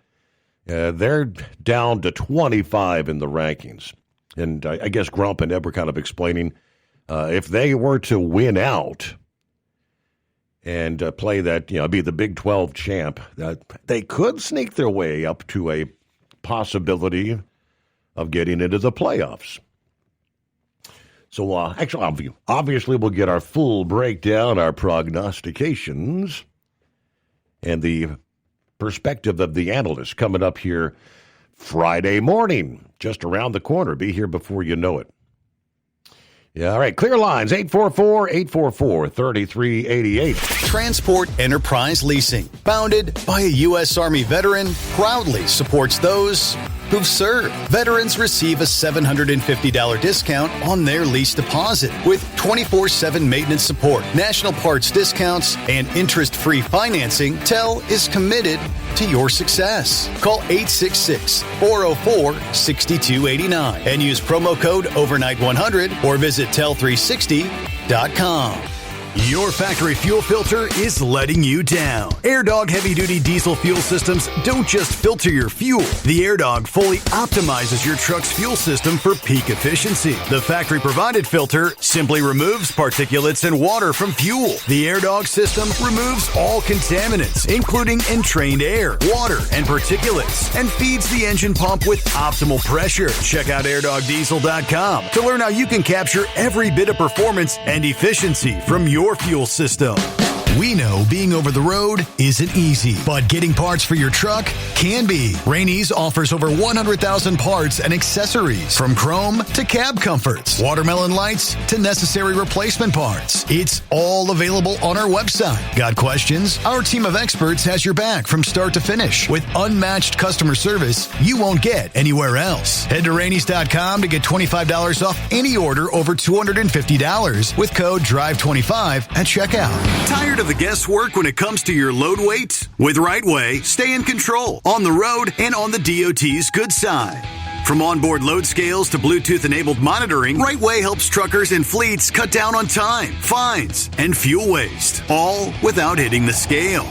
[SPEAKER 14] They're down to 25 in the rankings. And I guess Grump and Ed were kind of explaining if they were to win out and play that, be the Big 12 champ, they could sneak their way up to a possibility of getting into the playoffs. So, obviously, we'll get our full breakdown, our prognostications, and the perspective of the analysts coming up here Friday morning, just around the corner. Be here before you know it. Yeah, all right. Clear lines, 844-844-3388.
[SPEAKER 15] Transport Enterprise Leasing, founded by a U.S. Army veteran, proudly supports those who've served. Veterans receive a $750 discount on their lease deposit with 24/7 maintenance support, national parts discounts, and interest-free financing. TEL is committed to your success. Call 866-404-6289 and use promo code overnight100 or visit tel360.com. Your factory fuel filter is letting you down. AirDog heavy-duty diesel fuel systems don't just filter your fuel. The AirDog fully optimizes your truck's fuel system for peak efficiency. The factory-provided filter simply removes particulates and water from fuel. The AirDog system removes all contaminants, including entrained air, water, and particulates, and feeds the engine pump with optimal pressure. Check out airdogdiesel.com to learn how you can capture every bit of performance and efficiency from your fuel system. We know being over the road isn't easy, but getting parts for your truck can be. Rainey's offers over 100,000 parts and accessories, from chrome to cab comforts, watermelon lights to necessary replacement parts. It's all available on our website. Got questions? Our team of experts has your back from start to finish with unmatched customer service you won't get anywhere else. Head to Rainey's.com to get $25 off any order over $250 with code DRIVE25 at checkout. Tired of the guesswork when it comes to your load weight? With RightWay, stay in control on the road and on the DOT's good side. From onboard load scales to Bluetooth-enabled monitoring, RightWay helps truckers and fleets cut down on time, fines, and fuel waste, all without hitting the scale.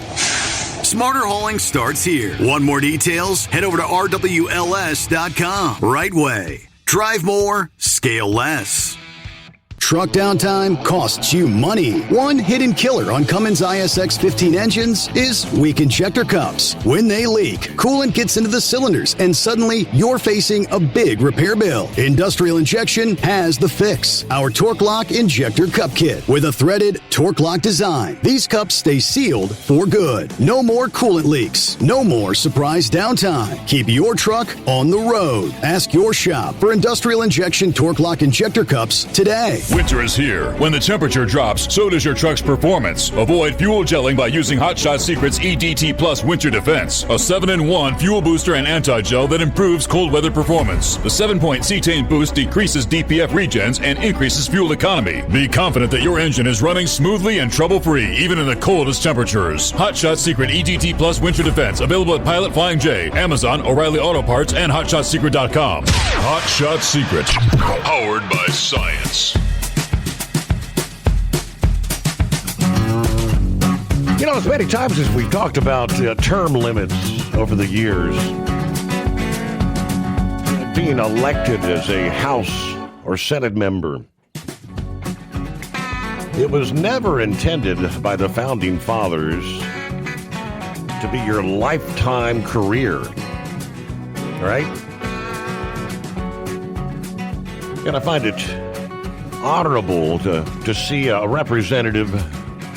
[SPEAKER 15] Smarter hauling starts here. Want more details? Head over to RWLS.com. RightWay. Drive more, scale less. Truck downtime costs you money. One hidden killer on Cummins ISX 15 engines is weak injector cups. When they leak, coolant gets into the cylinders and suddenly you're facing a big repair bill. Industrial Injection has the fix. Our Torque Lock Injector Cup Kit with a threaded Torque Lock design. These cups stay sealed for good. No more coolant leaks. No more surprise downtime. Keep your truck on the road. Ask your shop for Industrial Injection Torque Lock Injector Cups today.
[SPEAKER 12] Winter is here. When the temperature drops, so does your truck's performance. Avoid fuel gelling by using Hot Shot Secret's EDT Plus Winter Defense, a 7-in-1 fuel booster and anti-gel that improves cold weather performance. The 7-point cetane boost decreases DPF regens and increases fuel economy. Be confident that your engine is running smoothly and trouble-free, even in the coldest temperatures. Hot Shot Secret EDT Plus Winter Defense, available at Pilot Flying J, Amazon, O'Reilly Auto Parts, and HotShotSecret.com. Hot Shot Secret, powered by science.
[SPEAKER 14] You know, as many times as we've talked about term limits over the years, being elected as a House or Senate member, it was never intended by the Founding Fathers to be your lifetime career, right? And I find it honorable to see a representative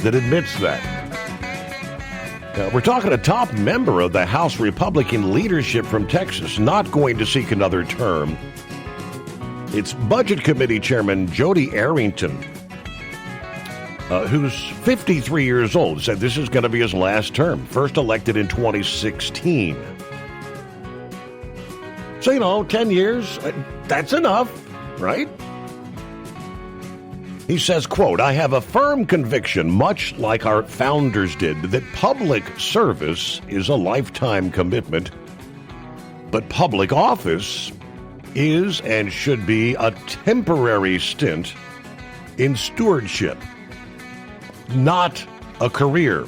[SPEAKER 14] that admits that. We're talking a top member of the House Republican leadership from Texas, not going to seek another term. It's Budget Committee Chairman Jody Arrington. who's 53 years old, said this is going to be his last term. First elected in 2016. So, 10 years, that's enough, right? He says, quote, I have a firm conviction, much like our founders did, that public service is a lifetime commitment, but public office is and should be a temporary stint in stewardship, not a career.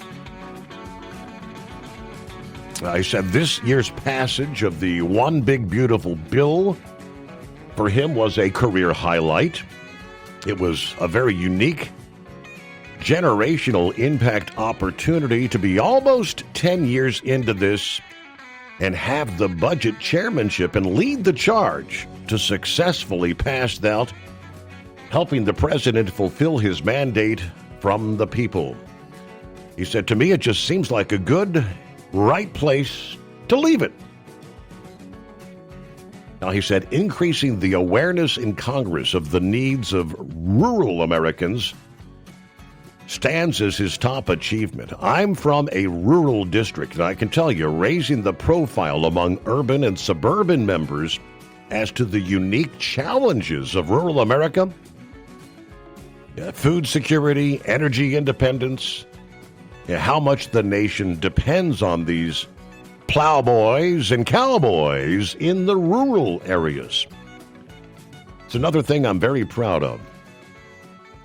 [SPEAKER 14] I said this year's passage of the One Big Beautiful Bill for him was a career highlight. It was a very unique, generational impact opportunity to be almost 10 years into this and have the budget chairmanship and lead the charge to successfully pass that, helping the president fulfill his mandate from the people. He said, to me, it just seems like a good, right place to leave it. Now, he said, increasing the awareness in Congress of the needs of rural Americans stands as his top achievement. I'm from a rural district, and I can tell you, raising the profile among urban and suburban members as to the unique challenges of rural America, food security, energy independence, how much the nation depends on these plowboys and cowboys in the rural areas. It's another thing I'm very proud of.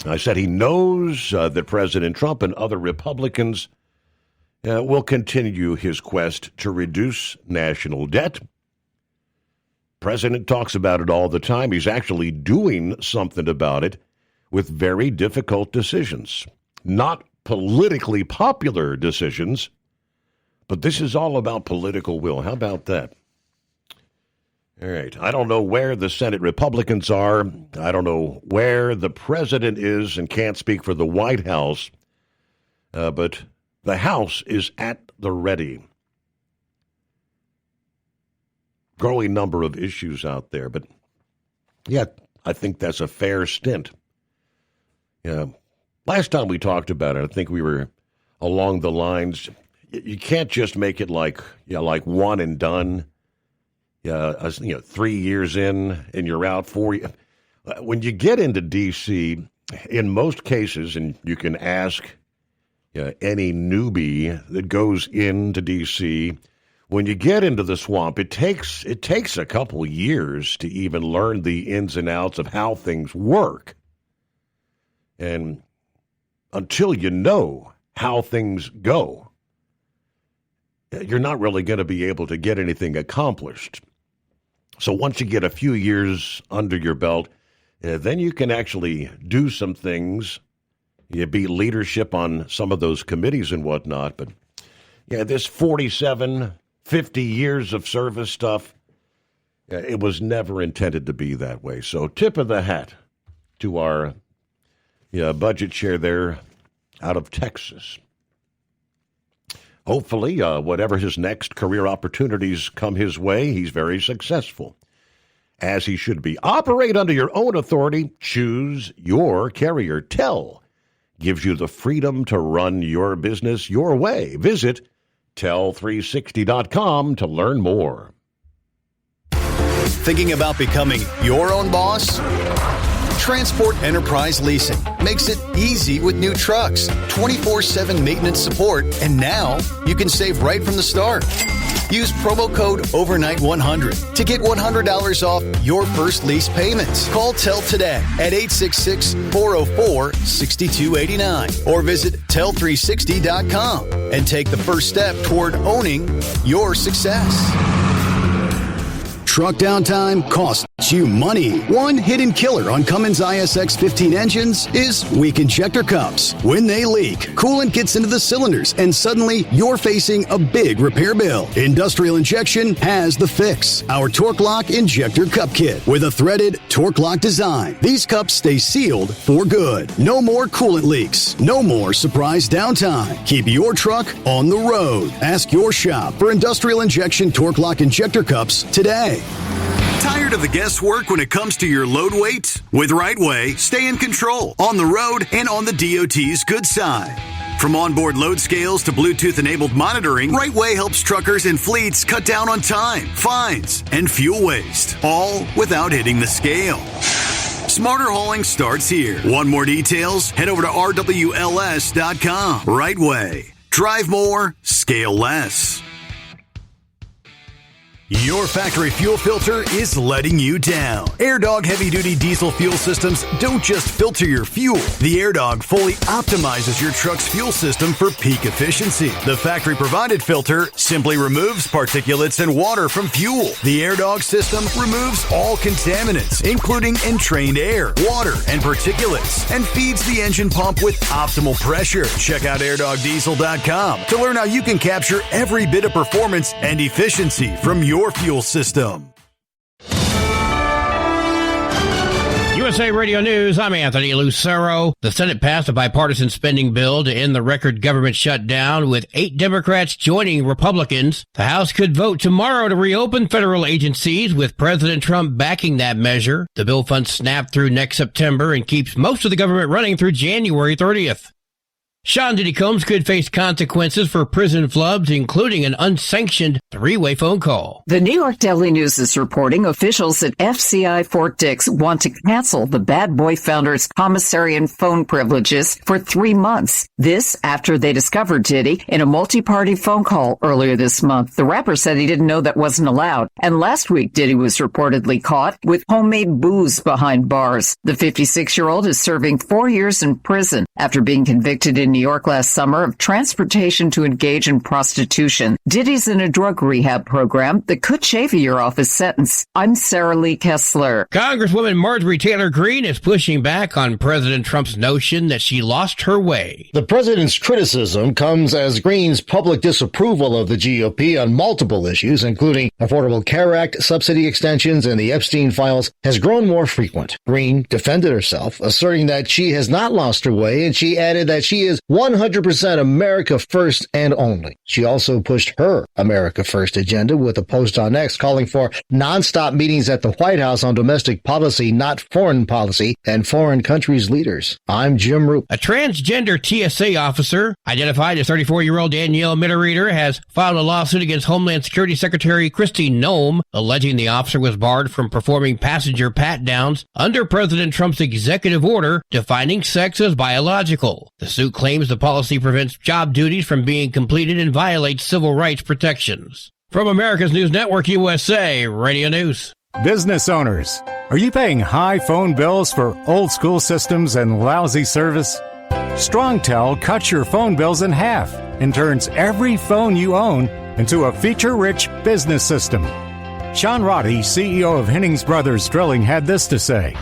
[SPEAKER 14] I said he knows that President Trump and other Republicans will continue his quest to reduce national debt. President talks about it all the time. He's actually doing something about it with very difficult decisions. Not politically popular decisions, but this is all about political will. How about that? All right. I don't know where the Senate Republicans are. I don't know where the president is and can't speak for the White House. But the House is at the ready. Growing number of issues out there. But, yeah, I think that's a fair stint. Last time we talked about it, I think we were along the lines, you can't just make it like one and done. 3 years in and you're out 4 years. When you get into D.C., in most cases, and you can ask any newbie that goes into D.C., when you get into the swamp, it takes a couple years to even learn the ins and outs of how things work. And until you know how things go, you're not really going to be able to get anything accomplished. So once you get a few years under your belt, then you can actually do some things. You be leadership on some of those committees and whatnot. But this 47, 50 years of service stuff, it was never intended to be that way. So tip of the hat to our budget chair there out of Texas. Hopefully, whatever his next career opportunities come his way, he's very successful, as he should be. Operate under your own authority. Choose your carrier. Tel gives you the freedom to run your business your way. Visit tel360.com to learn more.
[SPEAKER 15] Thinking about becoming your own boss? Transport Enterprise Leasing makes it easy with new trucks, 24/7 maintenance support, and now you can save right from the start. Use promo code OVERNIGHT100 to get $100 off your first lease payments. Call TEL today at 866-404-6289 or visit tel360.com and take the first step toward owning your success. Truck downtime costs you money. One hidden killer on Cummins ISX 15 engines is weak injector cups. When they leak, coolant gets into the cylinders and suddenly you're facing a big repair bill. Industrial Injection has the fix. Our Torque Lock Injector Cup Kit with a threaded Torque Lock design. These cups stay sealed for good. No more coolant leaks. No more surprise downtime. Keep your truck on the road. Ask your shop for Industrial Injection Torque Lock Injector Cups today. Tired of the guesswork when it comes to your load weight? With RightWay, stay in control on the road and on the DOT's good side. From onboard load scales to Bluetooth-enabled monitoring, RightWay helps truckers and fleets cut down on time, fines, and fuel waste, all without hitting the scale. Smarter hauling starts here. Want more details? Head over to rwls.com. RightWay. Drive more, scale less. Your factory fuel filter is letting you down. AirDog heavy-duty diesel fuel systems don't just filter your fuel. The AirDog fully optimizes your truck's fuel system for peak efficiency. The factory-provided filter simply removes particulates and water from fuel. The AirDog system removes all contaminants, including entrained air, water, and particulates, and feeds the engine pump with optimal pressure. Check out airdogdiesel.com to learn how you can capture every bit of performance and efficiency from your fuel system.
[SPEAKER 2] USA Radio News, I'm Anthony Lucero. The Senate passed a bipartisan spending bill to end the record government shutdown, with 8 Democrats joining Republicans. The House could vote tomorrow to reopen federal agencies, with President Trump backing that measure. The bill funds SNAP through next September and keeps most of the government running through January 30th. Sean Diddy Combs could face consequences for prison flubs, including an unsanctioned 3-way phone call.
[SPEAKER 5] The New York Daily News is reporting officials at FCI Fort Dix want to cancel the Bad Boy founder's commissary and phone privileges for 3 months. This after they discovered Diddy in a multi-party phone call earlier this month. The rapper said he didn't know that wasn't allowed. And last week, Diddy was reportedly caught with homemade booze behind bars. The 56-year-old is serving 4 years in prison after being convicted in New York last summer of transportation to engage in prostitution. Diddy's in a drug rehab program that could shave a year off his sentence. I'm Sarah Lee Kessler.
[SPEAKER 2] Congresswoman Marjorie Taylor Greene is pushing back on President Trump's notion that she lost her way.
[SPEAKER 7] The president's criticism comes as Greene's public disapproval of the GOP on multiple issues, including Affordable Care Act, subsidy extensions, and the Epstein files, has grown more frequent. Greene defended herself, asserting that she has not lost her way, and she added that she is 100% America first and only. She also pushed her America first agenda with a post on X calling for nonstop meetings at the White House on domestic policy, not foreign policy, and foreign countries' leaders. I'm Jim Roop.
[SPEAKER 2] A transgender TSA officer, identified as 34-year-old Danielle Mitterreiter, has filed a lawsuit against Homeland Security Secretary Kristi Noem, alleging the officer was barred from performing passenger pat-downs under President Trump's executive order defining sex as biological. The suit claims the policy prevents job duties from being completed and violates civil rights protections. From America's News Network, USA Radio News.
[SPEAKER 9] Business owners, are you paying high phone bills for old school systems and lousy service? StrongTel cuts your phone bills in half and turns every phone you own into a feature-rich business system. Sean Roddy, CEO of Hennings Brothers Drilling, had this to say: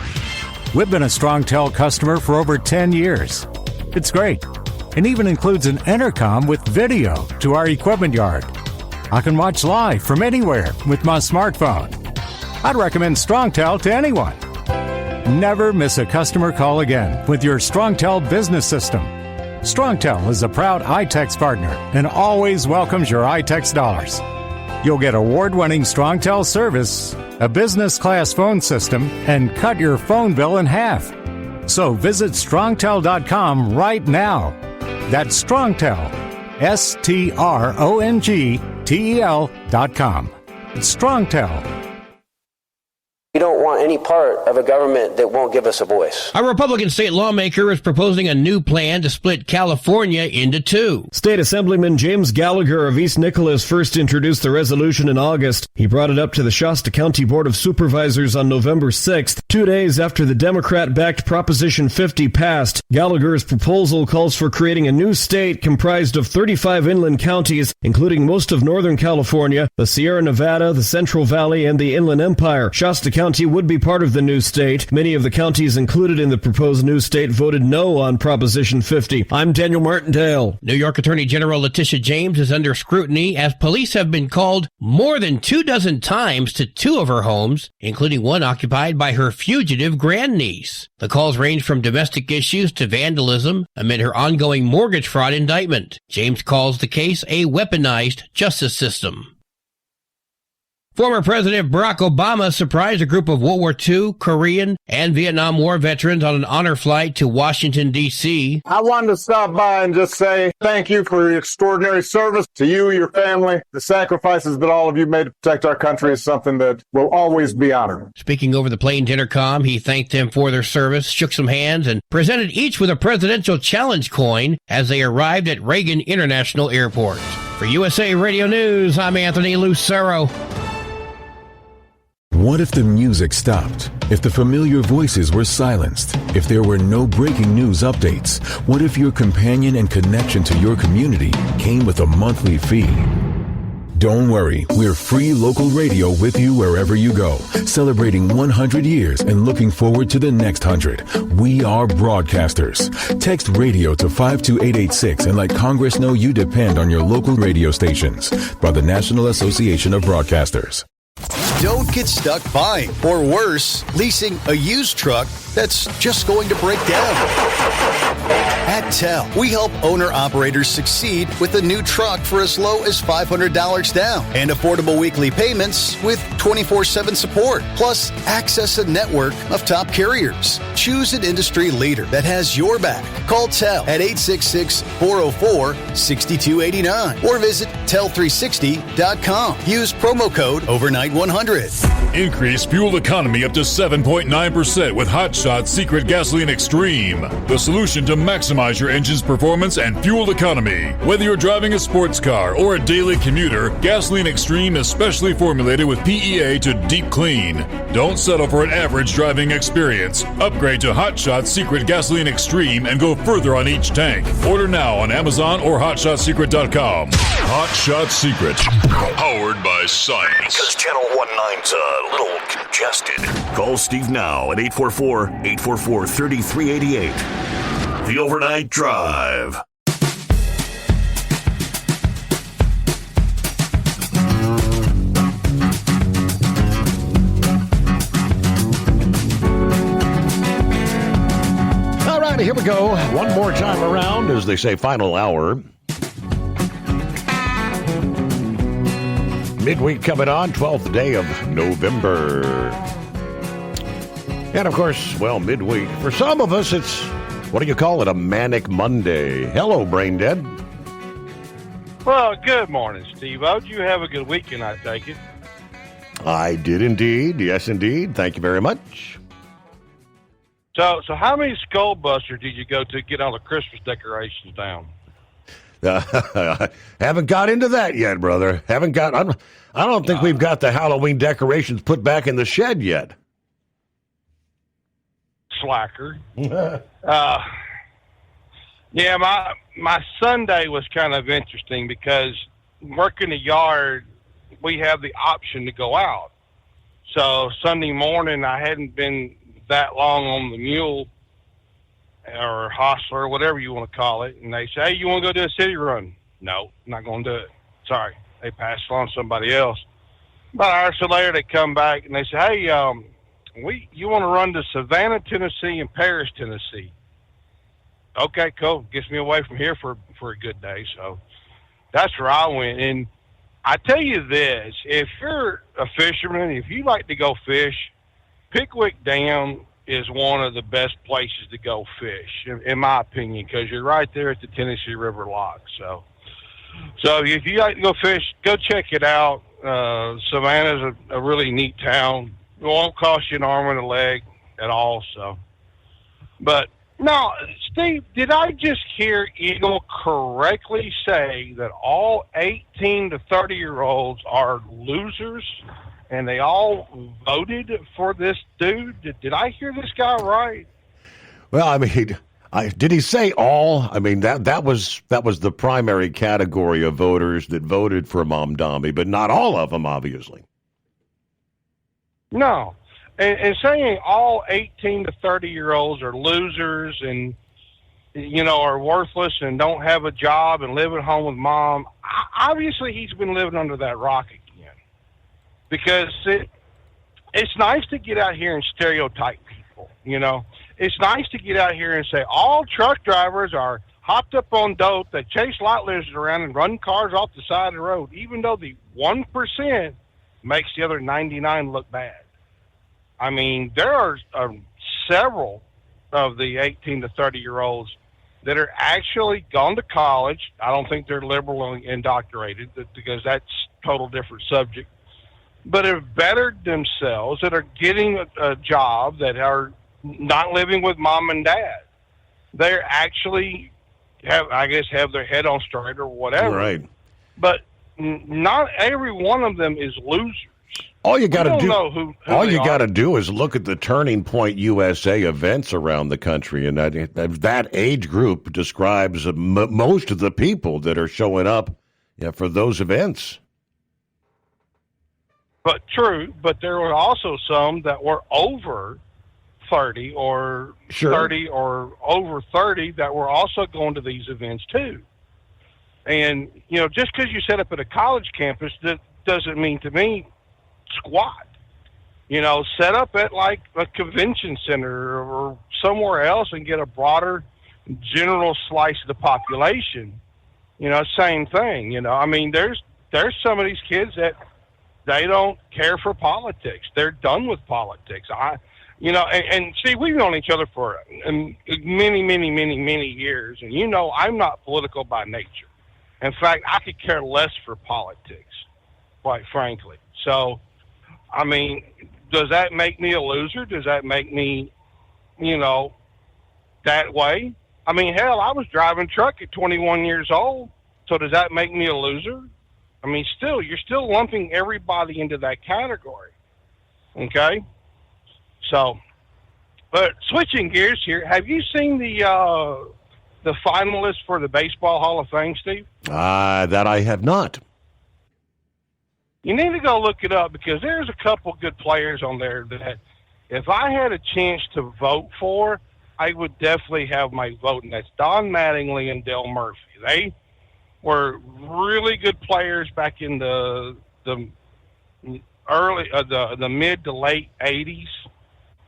[SPEAKER 9] "We've been a StrongTel customer for over 10 years. It's great, and even includes an intercom with video to our equipment yard. I can watch live from anywhere with my smartphone. I'd recommend StrongTel to anyone. Never miss a customer call again with your StrongTel business system. StrongTel is a proud iTex partner and always welcomes your iTex dollars. You'll get award-winning StrongTel service, a business-class phone system, and cut your phone bill in half. So visit StrongTel.com right now. That's StrongTel, StrongTel.com. It's StrongTel.
[SPEAKER 16] We don't want any part of a government that won't give us a voice.
[SPEAKER 2] A Republican state lawmaker is proposing a new plan to split California into two.
[SPEAKER 17] State Assemblyman James Gallagher of East Nicholas first introduced the resolution in August. He brought it up to the Shasta County Board of Supervisors on November 6th, 2 days after the Democrat-backed Proposition 50 passed. Gallagher's proposal calls for creating a new state comprised of 35 inland counties, including most of Northern California, the Sierra Nevada, the Central Valley, and the Inland Empire. Shasta County would be part of the new state. Many of the counties included in the proposed new state voted no on Proposition 50. I'm Daniel Martindale.
[SPEAKER 2] New York Attorney General Letitia James is under scrutiny as police have been called more than 24 times to two of her homes, including one occupied by her fugitive grandniece. The calls range from domestic issues to vandalism amid her ongoing mortgage fraud indictment. James calls the case a weaponized justice system. Former President Barack Obama surprised a group of World War II, Korean, and Vietnam War veterans on an honor flight to Washington, D.C.
[SPEAKER 18] I wanted to stop by and just say thank you for your extraordinary service to you, your family. The sacrifices that all of you made to protect our country is something that will always be honored.
[SPEAKER 2] Speaking over the plane's intercom, he thanked them for their service, shook some hands, and presented each with a presidential challenge coin as they arrived at Reagan International Airport. For USA Radio News, I'm Anthony Lucero.
[SPEAKER 19] What if the music stopped? If the familiar voices were silenced? If there were no breaking news updates? What if your companion and connection to your community came with a monthly fee? Don't worry, we're free local radio with you wherever you go, celebrating 100 years and looking forward to the next 100. We are broadcasters. Text radio to 52886 and let Congress know you depend on your local radio stations. By the National Association of Broadcasters.
[SPEAKER 11] Don't get stuck buying, or worse, leasing a used truck that's just going to break down. At TEL, we help owner-operators succeed with a new truck for as low as $500 down and affordable weekly payments with 24/7 support, plus access a network of top carriers. Choose an industry leader that has your back. Call TEL at 866-404-6289 or visit tel360.com. Use promo code OVERNIGHT100.
[SPEAKER 12] Increase fuel economy up to 7.9% with Hot Shot Secret Gasoline Extreme. The solution to maximize your engine's performance and fuel economy. Whether you're driving a sports car or a daily commuter, Gasoline Extreme is specially formulated with PEA to deep clean. Don't settle for an average driving experience. Upgrade to Hot Shot Secret Gasoline Extreme and go further on each tank. Order now on Amazon or HotShotSecret.com. Hot Shot Secret. Powered by science.
[SPEAKER 20] Because Channel 19's a little congested. Call Steve now at 844-844-3388. The Overnight Drive.
[SPEAKER 14] All right, here we go. One more time around, as they say, final hour. Midweek coming on, 12th day of November. And of course, well, midweek. For some of us, it's, what do you call it, a manic Monday. Hello, Brain Dead.
[SPEAKER 21] Well, good morning, Steve. Did you have a good weekend, I take it?
[SPEAKER 14] I did indeed. Yes, indeed. Thank you very much.
[SPEAKER 21] So how many Skull Busters did you go to get all the Christmas decorations down?
[SPEAKER 14] Haven't got into that yet, brother. I don't think we've got the Halloween decorations put back in the shed yet.
[SPEAKER 21] Slacker. Yeah, my Sunday was kind of interesting because working the yard, we have the option to go out. So Sunday morning, I hadn't been that long on the mule or hostler, whatever you want to call it, and they say, hey, you want to go do a city run? No, not going to do it. Sorry. They passed it on to somebody else. About an hour or so later, they come back, and they say, hey, you want to run to Savannah, Tennessee, and Paris, Tennessee. Okay, cool. Gets me away from here for a good day. So that's where I went. And I tell you this, if you're a fisherman, if you like to go fish, Pickwick Dam is one of the best places to go fish, in my opinion, because you're right there at the Tennessee River Lock. So if you like to go fish, go check it out. Savannah's a really neat town. It won't cost you an arm and a leg at all. So, but no, Steve, did I just hear Eagle correctly say that all 18 to 30-year-olds are losers? And they all voted for this dude? Did I hear this guy right?
[SPEAKER 14] Well, I mean, did he say all? I mean, that was the primary category of voters that voted for Mamdani, but not all of them, obviously.
[SPEAKER 21] No. And saying all 18 to 30-year-olds are losers and, are worthless and don't have a job and live at home with mom, obviously he's been living under that rock again. Because it's nice to get out here and stereotype people, It's nice to get out here and say all truck drivers are hopped up on dope that chase lot lizards around and run cars off the side of the road, even though the 1% makes the other 99 look bad. I mean, there are several of the 18 to 30-year-olds that are actually gone to college. I don't think they're liberally indoctrinated because that's a total different subject, but have bettered themselves, that are getting a job, that are not living with mom and dad. They're actually have their head on straight or whatever.
[SPEAKER 14] Right.
[SPEAKER 21] But not every one of them is losers.
[SPEAKER 14] All you got to do,
[SPEAKER 21] who
[SPEAKER 14] all you got to do is look at the Turning Point USA events around the country, and that age group describes most of the people that are showing up for those events.
[SPEAKER 21] But true, but there were also some that were over 30 or 30 or over 30 that were also going to these events too. And, just because you set up at a college campus, that doesn't mean to me squat. Set up at like a convention center or somewhere else and get a broader general slice of the population. Same thing. I mean, there's some of these kids that they don't care for politics. They're done with politics. And see, we've known each other for many, many, many, many years. And I'm not political by nature. In fact, I could care less for politics, quite frankly. So, I mean, does that make me a loser? Does that make me, that way? I mean, hell, I was driving truck at 21 years old. So does that make me a loser? I mean, you're still lumping everybody into that category. Okay? So, but switching gears here, have you seen the finalists for the Baseball Hall of Fame, Steve?
[SPEAKER 14] That I have not.
[SPEAKER 21] You need to go look it up because there's a couple good players on there that if I had a chance to vote for, I would definitely have my vote, and that's Don Mattingly and Dale Murphy. They were really good players back in the mid to late 80s.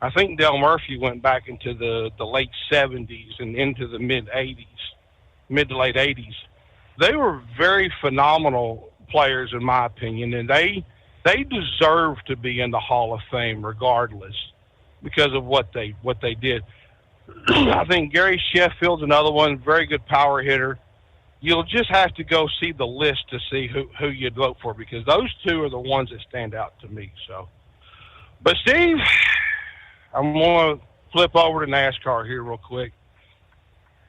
[SPEAKER 21] I think Dale Murphy went back into the late 70s and into the mid to late 80s. They were very phenomenal players, in my opinion, and they deserve to be in the Hall of Fame regardless because of what they did. I think Gary Sheffield's another one, very good power hitter. You'll just have to go see the list to see who you'd vote for because those two are the ones that stand out to me. So, but Steve, I'm going to flip over to NASCAR here real quick.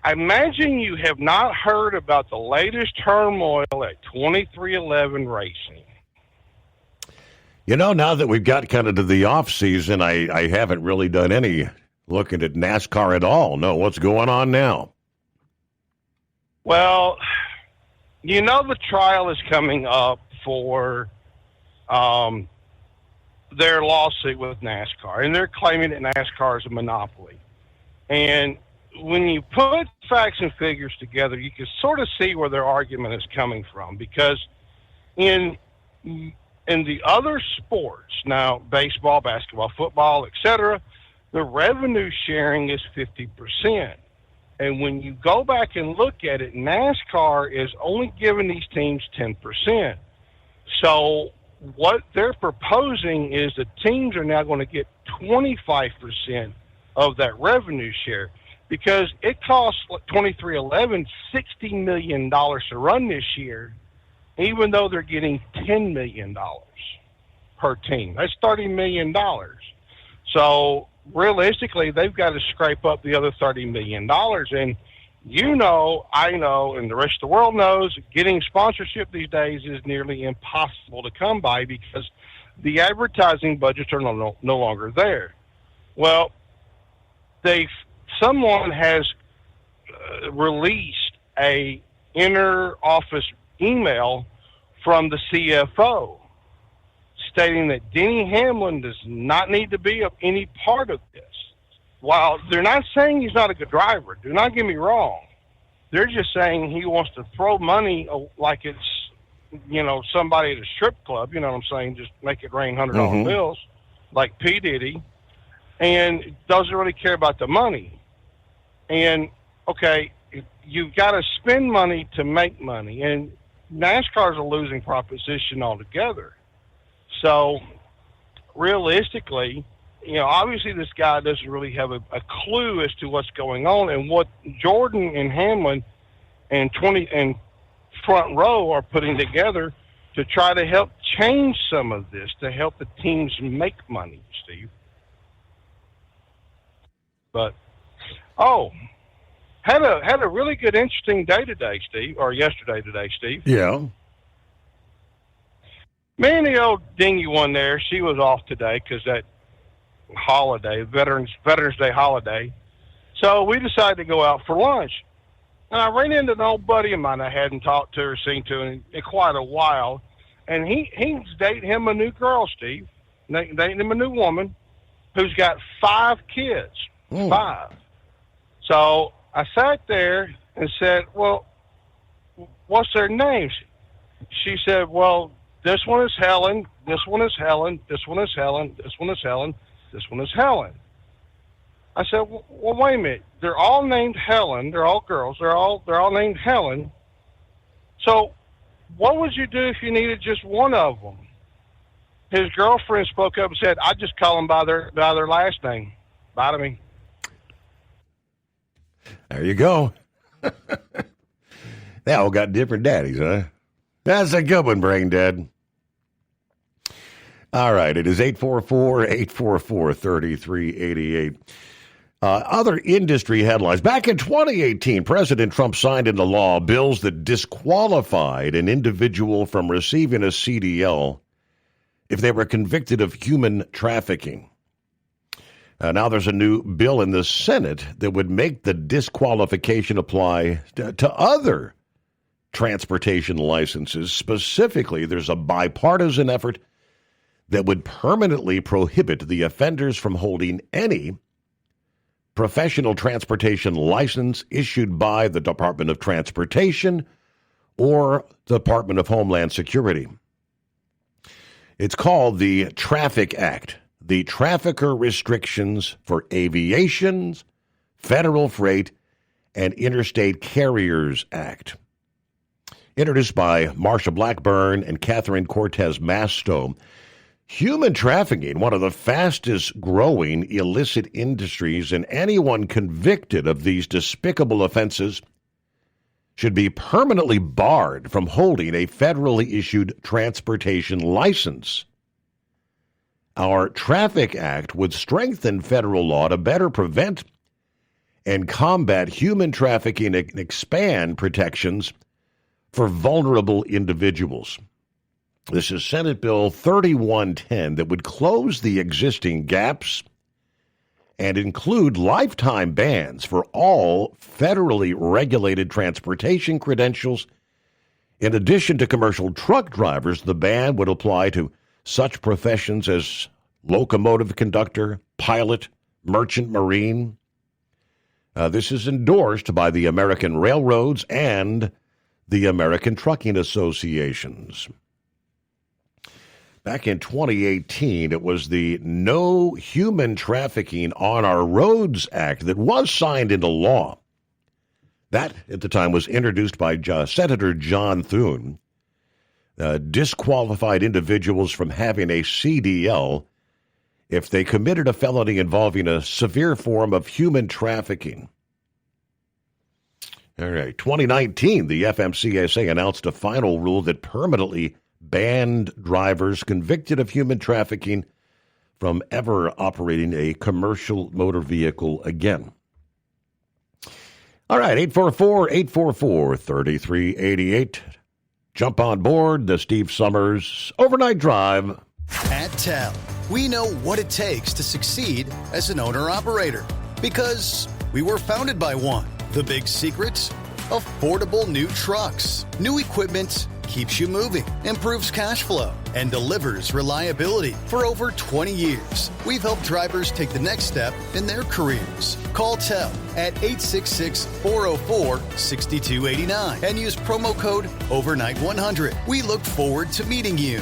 [SPEAKER 21] I imagine you have not heard about the latest turmoil at 2311 Racing.
[SPEAKER 14] Now that we've got kind of to the off season, I haven't really done any looking at NASCAR at all. No, what's going on now?
[SPEAKER 21] Well, the trial is coming up for their lawsuit with NASCAR, and they're claiming that NASCAR is a monopoly. And when you put facts and figures together, you can sort of see where their argument is coming from. Because in the other sports, now baseball, basketball, football, etc., the revenue sharing is 50%. And when you go back and look at it, NASCAR is only giving these teams 10%. So what they're proposing is the teams are now going to get 25% of that revenue share because it costs 2311 $60 million to run this year, even though they're getting $10 million per team. That's $30 million. So realistically, they've got to scrape up the other $30 million. And I know, and the rest of the world knows, getting sponsorship these days is nearly impossible to come by because the advertising budgets are no longer there. Well, someone has released a inner office email from the CFO stating that Denny Hamlin does not need to be any part of this. While they're not saying he's not a good driver, do not get me wrong. They're just saying he wants to throw money like it's, somebody at a strip club, you know what I'm saying, just make it rain $100 bills like P. Diddy, and doesn't really care about the money. And, okay, you've got to spend money to make money, and NASCAR's a losing proposition altogether. So realistically, obviously this guy doesn't really have a clue as to what's going on, and what Jordan and Hamlin and Front Row are putting together to try to help change some of this, to help the teams make money, Steve. But, had a really good, interesting day today, Steve, or yesterday today, Steve.
[SPEAKER 14] Yeah.
[SPEAKER 21] Me and the old dingy one there, she was off today because that holiday, Veterans Day holiday. So we decided to go out for lunch. And I ran into an old buddy of mine I hadn't talked to or seen to in quite a while. And he's dating him a new girl, Steve. Dating him a new woman who's got 5 kids. 5. So I sat there and said, well, what's their names? She said, well, this one is Helen, this one is Helen, this one is Helen, this one is Helen, this one is Helen. I said, well, wait a minute. They're all named Helen. They're all girls. They're all named Helen. So what would you do if you needed just one of them? His girlfriend spoke up and said, I just call them by their last name. Bye to me.
[SPEAKER 14] There you go. They all got different daddies, huh? That's a good one, Brain Dead. All right, it is 844-844-3388. Other industry headlines. Back in 2018, President Trump signed into law bills that disqualified an individual from receiving a CDL if they were convicted of human trafficking. Now there's a new bill in the Senate that would make the disqualification apply to other transportation licenses. Specifically, there's a bipartisan effort that would permanently prohibit the offenders from holding any professional transportation license issued by the Department of Transportation or the Department of Homeland Security. It's called the Traffic Act, the Trafficker Restrictions for Aviation's Federal Freight and Interstate Carriers Act. Introduced by Marsha Blackburn and Catherine Cortez Masto, human trafficking, one of the fastest growing illicit industries, and anyone convicted of these despicable offenses should be permanently barred from holding a federally issued transportation license. Our Traffic Act would strengthen federal law to better prevent and combat human trafficking and expand protections for vulnerable individuals. This is Senate Bill 3110 that would close the existing gaps and include lifetime bans for all federally regulated transportation credentials. In addition to commercial truck drivers, the ban would apply to such professions as locomotive conductor, pilot, merchant marine. This is endorsed by the American Railroads and the American Trucking Associations. Back in 2018, it was the No Human Trafficking on Our Roads Act that was signed into law. That, at the time, was introduced by Senator John Thune. Disqualified individuals from having a CDL if they committed a felony involving a severe form of human trafficking. All right, 2019, the FMCSA announced a final rule that permanently banned drivers convicted of human trafficking from ever operating a commercial motor vehicle again. All right, 844-844-3388. Jump on board the Steve Summers Overnight Drive.
[SPEAKER 15] At TEL, we know what it takes to succeed as an owner-operator because we were founded by one. The big secret? Affordable new trucks. New equipment keeps you moving, improves cash flow, and delivers reliability. For over 20 years, we've helped drivers take the next step in their careers. Call TEL at 866-404-6289 and use promo code OVERNIGHT100. We look forward to meeting you.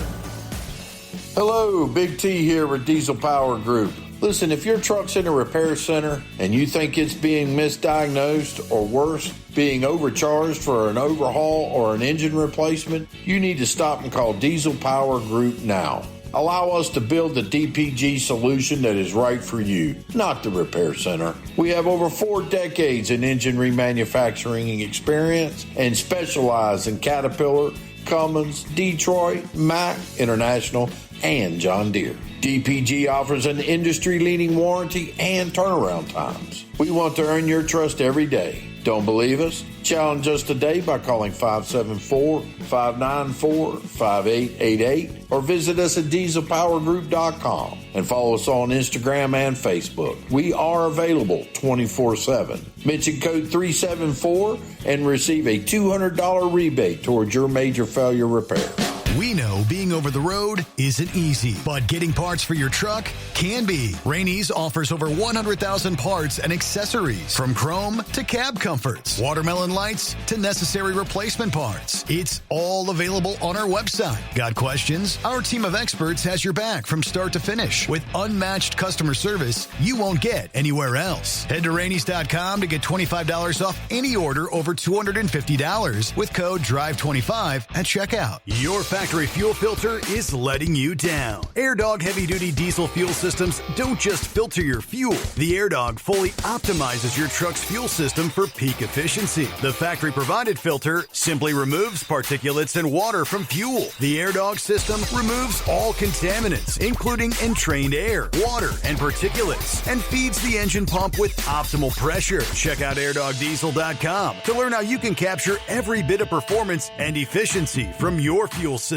[SPEAKER 10] Hello, Big T here with Diesel Power Group. Listen, if your truck's in a repair center and you think it's being misdiagnosed or worse, being overcharged for an overhaul or an engine replacement, you need to stop and call Diesel Power Group now. Allow us to build the DPG solution that is right for you, not the repair center. We have over 4 decades in engine remanufacturing experience and specialize in Caterpillar, Cummins, Detroit, Mack, International, and John Deere. DPG offers an industry-leading warranty and turnaround times. We want to earn your trust every day. Don't believe us? Challenge us today by calling 574-594-5888 or visit us at dieselpowergroup.com and follow us on Instagram and Facebook. We are available 24/7. Mention code 374 and receive a $200 rebate towards your major failure repair.
[SPEAKER 15] We know being over the road isn't easy, but getting parts for your truck can be. Rainey's offers over 100,000 parts and accessories, from chrome to cab comforts, watermelon lights to necessary replacement parts. It's all available on our website. Got questions? Our team of experts has your back from start to finish with unmatched customer service you won't get anywhere else. Head to Rainey's.com to get $25 off any order over $250 with code DRIVE25 at checkout. Your factory fuel filter is letting you down. AirDog heavy-duty diesel fuel systems don't just filter your fuel. The AirDog fully optimizes your truck's fuel system for peak efficiency. The factory-provided filter simply removes particulates and water from fuel. The AirDog system removes all contaminants, including entrained air, water, and particulates, and feeds the engine pump with optimal pressure. Check out airdogdiesel.com to learn how you can capture every bit of performance and efficiency from your fuel system.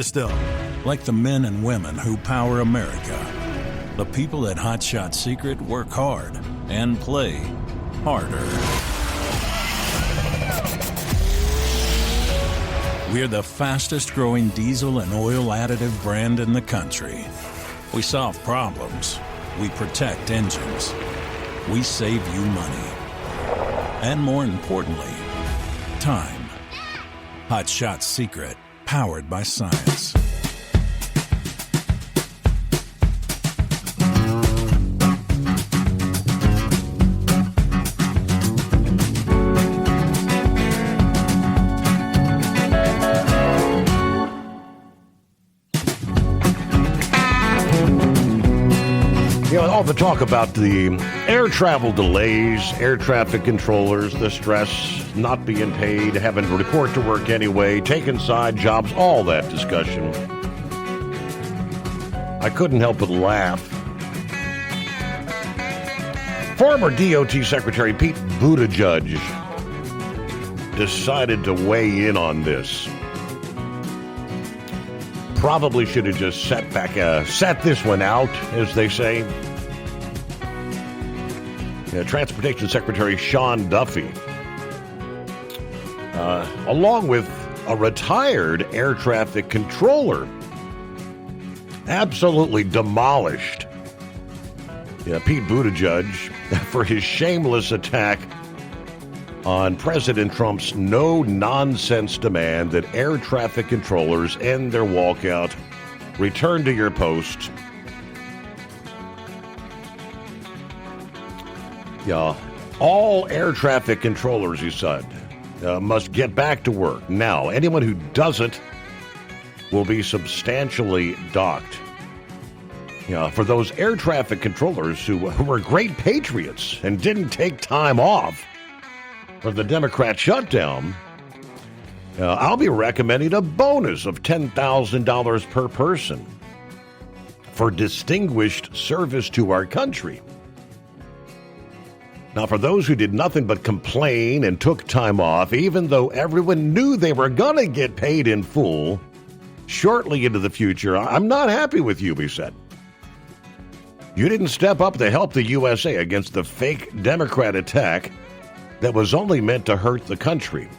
[SPEAKER 4] Like the men and women who power America, the people at Hot Shot Secret work hard and play harder. We're the fastest growing diesel and oil additive brand in the country. We solve problems. We protect engines. We save you money. And more importantly, time. Hot Shot Secret. Powered by science.
[SPEAKER 14] All the talk about the air travel delays, air traffic controllers, the stress, not being paid, having to report to work anyway, taking side jobs, all that discussion. I couldn't help but laugh. Former DOT Secretary Pete Buttigieg decided to weigh in on this. Probably should have just sat this one out, as they say. Transportation Secretary Sean Duffy, along with a retired air traffic controller, absolutely demolished Pete Buttigieg for his shameless attack on President Trump's no-nonsense demand that air traffic controllers end their walkout, return to your post. All air traffic controllers, he said, must get back to work. Now, anyone who doesn't will be substantially docked. For those air traffic controllers who were great patriots and didn't take time off for the Democrat shutdown, I'll be recommending a bonus of $10,000 per person for distinguished service to our country. Now, for those who did nothing but complain and took time off, even though everyone knew they were going to get paid in full shortly into the future, I'm not happy with you, he said. You didn't step up to help the USA against the fake Democrat attack that was only meant to hurt the country.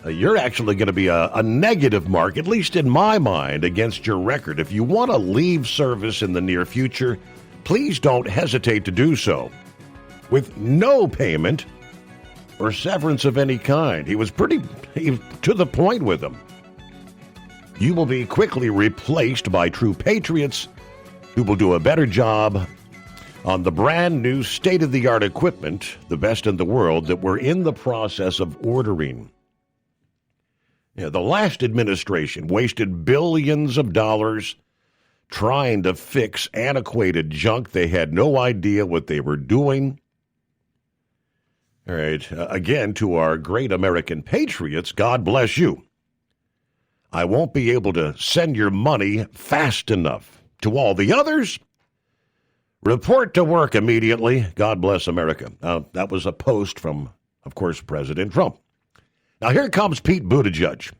[SPEAKER 14] You're actually going to be a negative mark, at least in my mind, against your record. If you want to leave service in the near future, please don't hesitate to do so, with no payment or severance of any kind. He was pretty to the point with them. You will be quickly replaced by true patriots who will do a better job on the brand new state-of-the-art equipment, the best in the world, that we're in the process of ordering. The last administration wasted billions of dollars trying to fix antiquated junk. They had no idea what they were doing. All right, again, to our great American patriots, God bless you. I won't be able to send your money fast enough. To all the others, report to work immediately. God bless America. That was a post from, of course, President Trump. Now here comes Pete Buttigieg,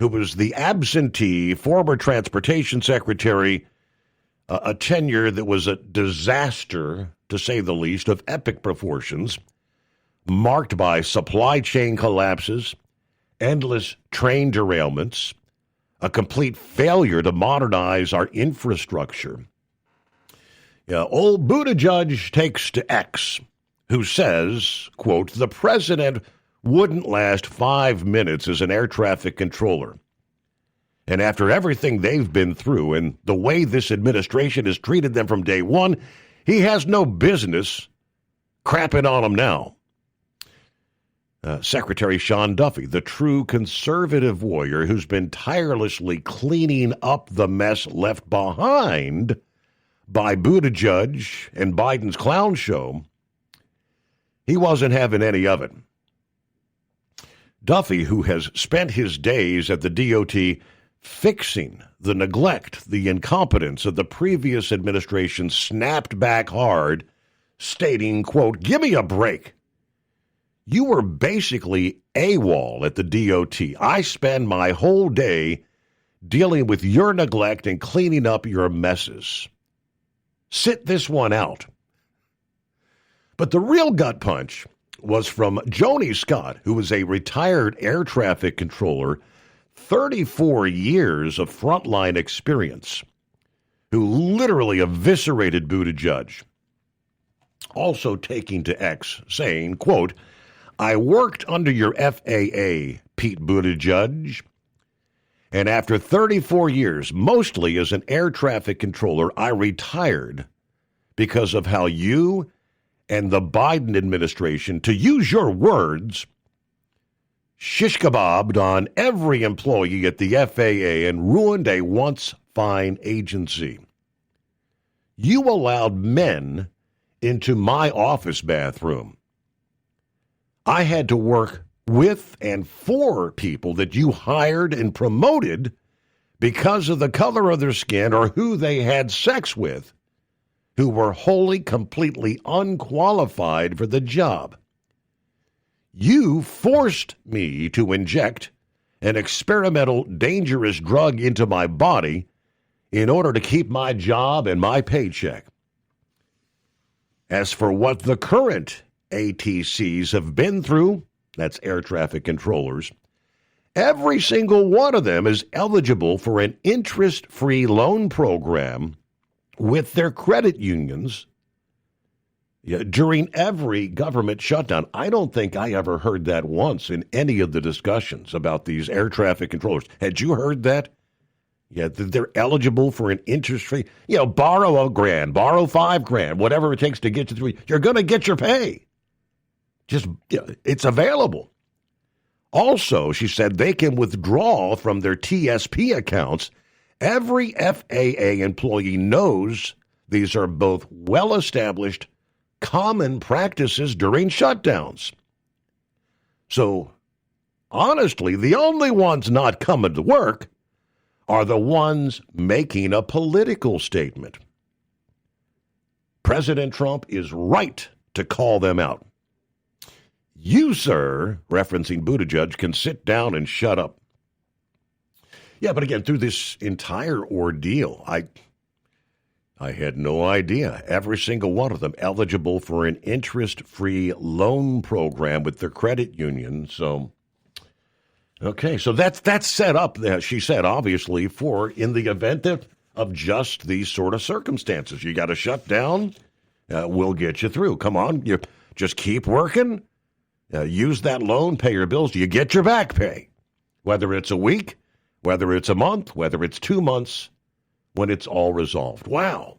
[SPEAKER 14] who was the absentee former transportation secretary, a tenure that was a disaster, to say the least, of epic proportions, marked by supply chain collapses, endless train derailments, a complete failure to modernize our infrastructure. Old Buttigieg takes to X, who says, quote, the president wouldn't last 5 minutes as an air traffic controller. And after everything they've been through and the way this administration has treated them from day one, he has no business crapping on them now. Secretary Sean Duffy, the true conservative warrior who's been tirelessly cleaning up the mess left behind by Buttigieg and Biden's clown show, he wasn't having any of it. Duffy, who has spent his days at the DOT fixing the neglect, the incompetence of the previous administration, snapped back hard, stating, quote, give me a break. You were basically AWOL at the DOT. I spend my whole day dealing with your neglect and cleaning up your messes. Sit this one out. But the real gut punch was from Joni Scott, who was a retired air traffic controller, 34 years of frontline experience, who literally eviscerated Buttigieg. Also taking to X, saying, quote, I worked under your FAA, Pete Buttigieg, and after 34 years, mostly as an air traffic controller, I retired because of how you and the Biden administration, to use your words, shish kebabbed on every employee at the FAA and ruined a once fine agency. You allowed men into my office bathroom. I had to work with and for people that you hired and promoted because of the color of their skin or who they had sex with, who were wholly, completely unqualified for the job. You forced me to inject an experimental, dangerous drug into my body in order to keep my job and my paycheck. As for what the current ATCs have been through, that's air traffic controllers, every single one of them is eligible for an interest-free loan program with their credit unions during every government shutdown. I don't think I ever heard that once in any of the discussions about these air traffic controllers. Had you heard that? Yeah, they're eligible for an interest-free, borrow $1,000, borrow $5,000, whatever it takes to get you through. You're going to get your pay. Just, it's available. Also, she said they can withdraw from their TSP accounts. Every FAA employee knows these are both well-established common practices during shutdowns. So, honestly, the only ones not coming to work are the ones making a political statement. President Trump is right to call them out. You, sir, referencing Buttigieg, can sit down and shut up. Yeah, but again, through this entire ordeal, I had no idea. Every single one of them eligible for an interest-free loan program with their credit union. So, okay, so that's set up, she said, obviously, for in the event of just these sort of circumstances. You got to shut down. We'll get you through. Come on, you just keep working. Use that loan, pay your bills. You get your back pay, whether it's a week, whether it's a month, whether it's 2 months, when it's all resolved. Wow.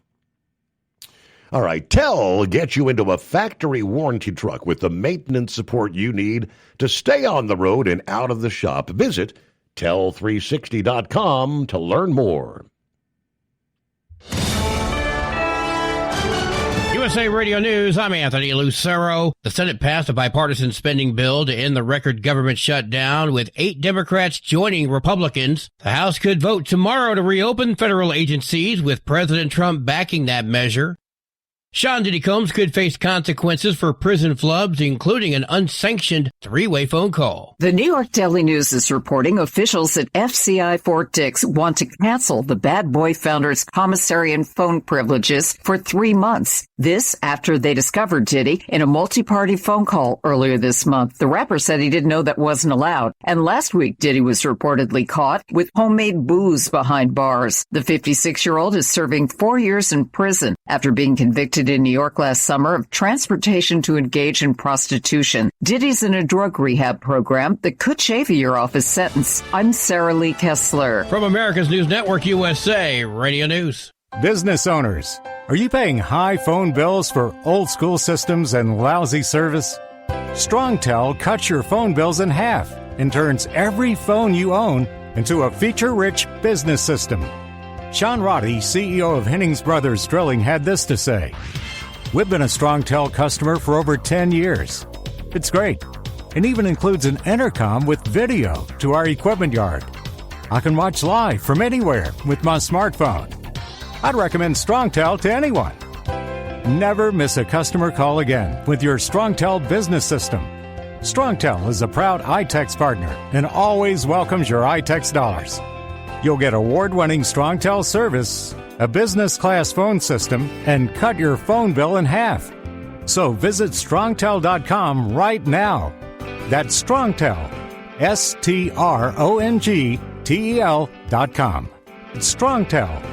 [SPEAKER 14] All right, TEL gets you into a factory warranty truck with the maintenance support you need to stay on the road and out of the shop. Visit TEL360.com to learn more.
[SPEAKER 2] USA Radio News, I'm Anthony Lucero. The Senate passed a bipartisan spending bill to end the record government shutdown, with 8 Democrats joining Republicans. The House could vote tomorrow to reopen federal agencies, with President Trump backing that measure. Sean Diddy Combs could face consequences for prison flubs, including an unsanctioned 3-way phone call.
[SPEAKER 5] The New York Daily News is reporting officials at FCI Fort Dix want to cancel the Bad Boy founder's commissary and phone privileges for 3 months. This after they discovered Diddy in a multi-party phone call earlier this month. The rapper said he didn't know that wasn't allowed. And last week, Diddy was reportedly caught with homemade booze behind bars. The 56-year-old is serving 4 years in prison after being convicted in New York last summer of transportation to engage in prostitution. Diddy's in a drug rehab program that could shave a year off his sentence. I'm Sarah Lee Kessler.
[SPEAKER 2] From America's News Network USA, Radio News.
[SPEAKER 9] Business owners, are you paying high phone bills for old school systems and lousy service? StrongTel cuts your phone bills in half and turns every phone you own into a feature-rich business system. Sean Roddy, CEO of Hennings Brothers Drilling, had this to say: "We've been a StrongTel customer for over 10 years. It's great. It even includes an intercom with video to our equipment yard. I can watch live from anywhere with my smartphone. I'd recommend StrongTel to anyone. Never miss a customer call again with your StrongTel business system. StrongTel is a proud iTex partner and always welcomes your iTex dollars. You'll get award-winning StrongTel service, a business-class phone system, and cut your phone bill in half. So visit StrongTel.com right now. That's StrongTel, StrongTel.com. It's StrongTel.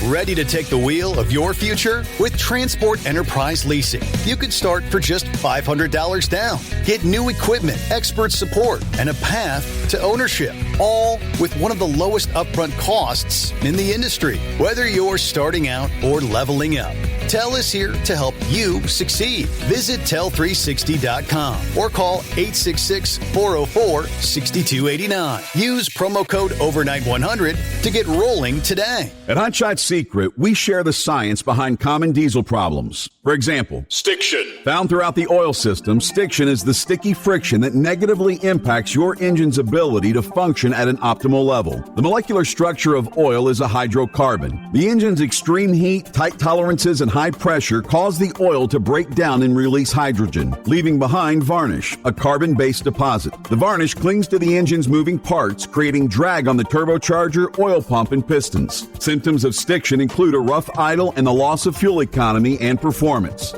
[SPEAKER 11] Ready to take the wheel of your future? With Transport Enterprise Leasing, you could start for just $500 down. Get new equipment, expert support, and a path to ownership, all with one of the lowest upfront costs in the industry. Whether you're starting out or leveling up, TEL is here to help you succeed. Visit tel360.com or call 866-404-6289. Use promo code overnight100 to get rolling today.
[SPEAKER 8] At Hot Shot Secret, we share the science behind common diesel problems. For example, stiction. Found throughout the oil system, stiction is the sticky friction that negatively impacts your engine's ability to function at an optimal level. The molecular structure of oil is a hydrocarbon. The engine's extreme heat, tight tolerances, and high pressure cause the oil to break down and release hydrogen, leaving behind varnish, a carbon-based deposit. The varnish clings to the engine's moving parts, creating drag on the turbocharger, oil pump, and pistons. Symptoms of stiction include a rough idle and the loss of fuel economy and performance.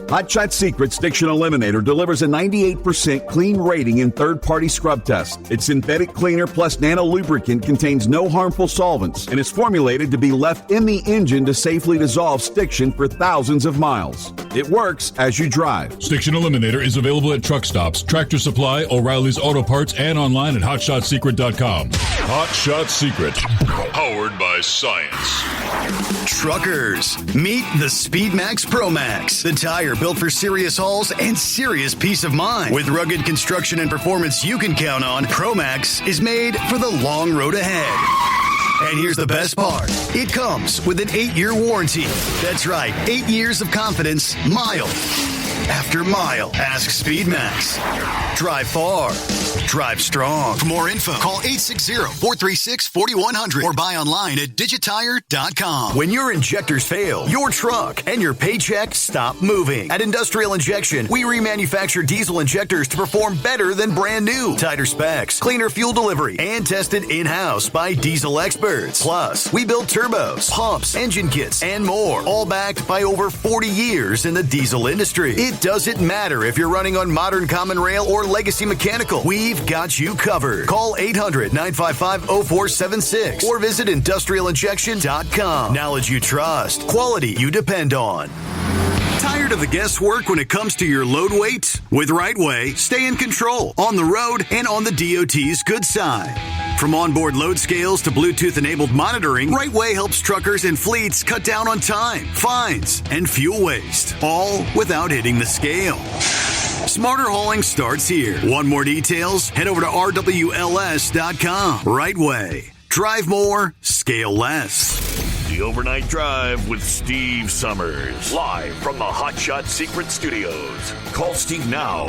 [SPEAKER 8] Hot Shot Secret Stiction Eliminator delivers a 98% clean rating in third-party scrub tests. Its synthetic cleaner plus nano lubricant contains no harmful solvents and is formulated to be left in the engine to safely dissolve stiction for thousands of miles. It works as you drive.
[SPEAKER 12] Stiction Eliminator is available at truck stops, Tractor Supply, O'Reilly's Auto Parts, and online at HotShotSecret.com. Hot Shot Secret, powered by science.
[SPEAKER 15] Truckers, meet the SpeedMax Pro Max, the tire built for serious hauls and serious peace of mind. With rugged construction and performance you can count on, Pro Max is made for the long road ahead. And here's the best part. It comes with an 8-year warranty. That's right, 8 years of confidence, mile after mile. Ask SpeedMax. Drive far. Drive strong. For more info, call 860-436-4100 or buy online at digitire.com. When your injectors fail, your truck and your paycheck stop moving. At Industrial Injection, we remanufacture diesel injectors to perform better than brand new. Tighter specs, cleaner fuel delivery, and tested in-house by diesel experts. Plus, we build turbos, pumps, engine kits, and more, all backed by over 40 years in the diesel industry. It doesn't matter if you're running on modern common rail or legacy mechanical. We've got you covered. Call 800-955-0476 or visit industrialinjection.com. Knowledge you trust. Quality you depend on. Tired of the guesswork when it comes to your load weight? With RightWay, stay in control on the road and on the DOT's good side. From onboard load scales to Bluetooth-enabled monitoring, RightWay helps truckers and fleets cut down on time, fines, and fuel waste, all without hitting the scale. Smarter hauling starts here. Want more details? Head over to RWLS.com. RightWay. Drive more, scale less.
[SPEAKER 20] The Overnight Drive with Steve Summers. Live from the Hot Shot Secret Studios. Call Steve now.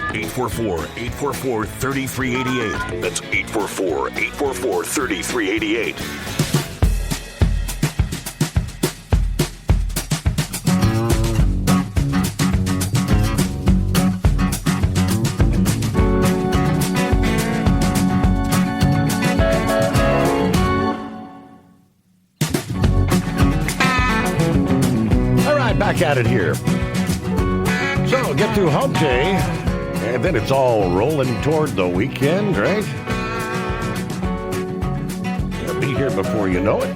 [SPEAKER 20] 844-844-3388. That's 844-844-3388.
[SPEAKER 14] Back at it here. So, get through hump day, and then it's all rolling toward the weekend, right? It'll be here before you know it.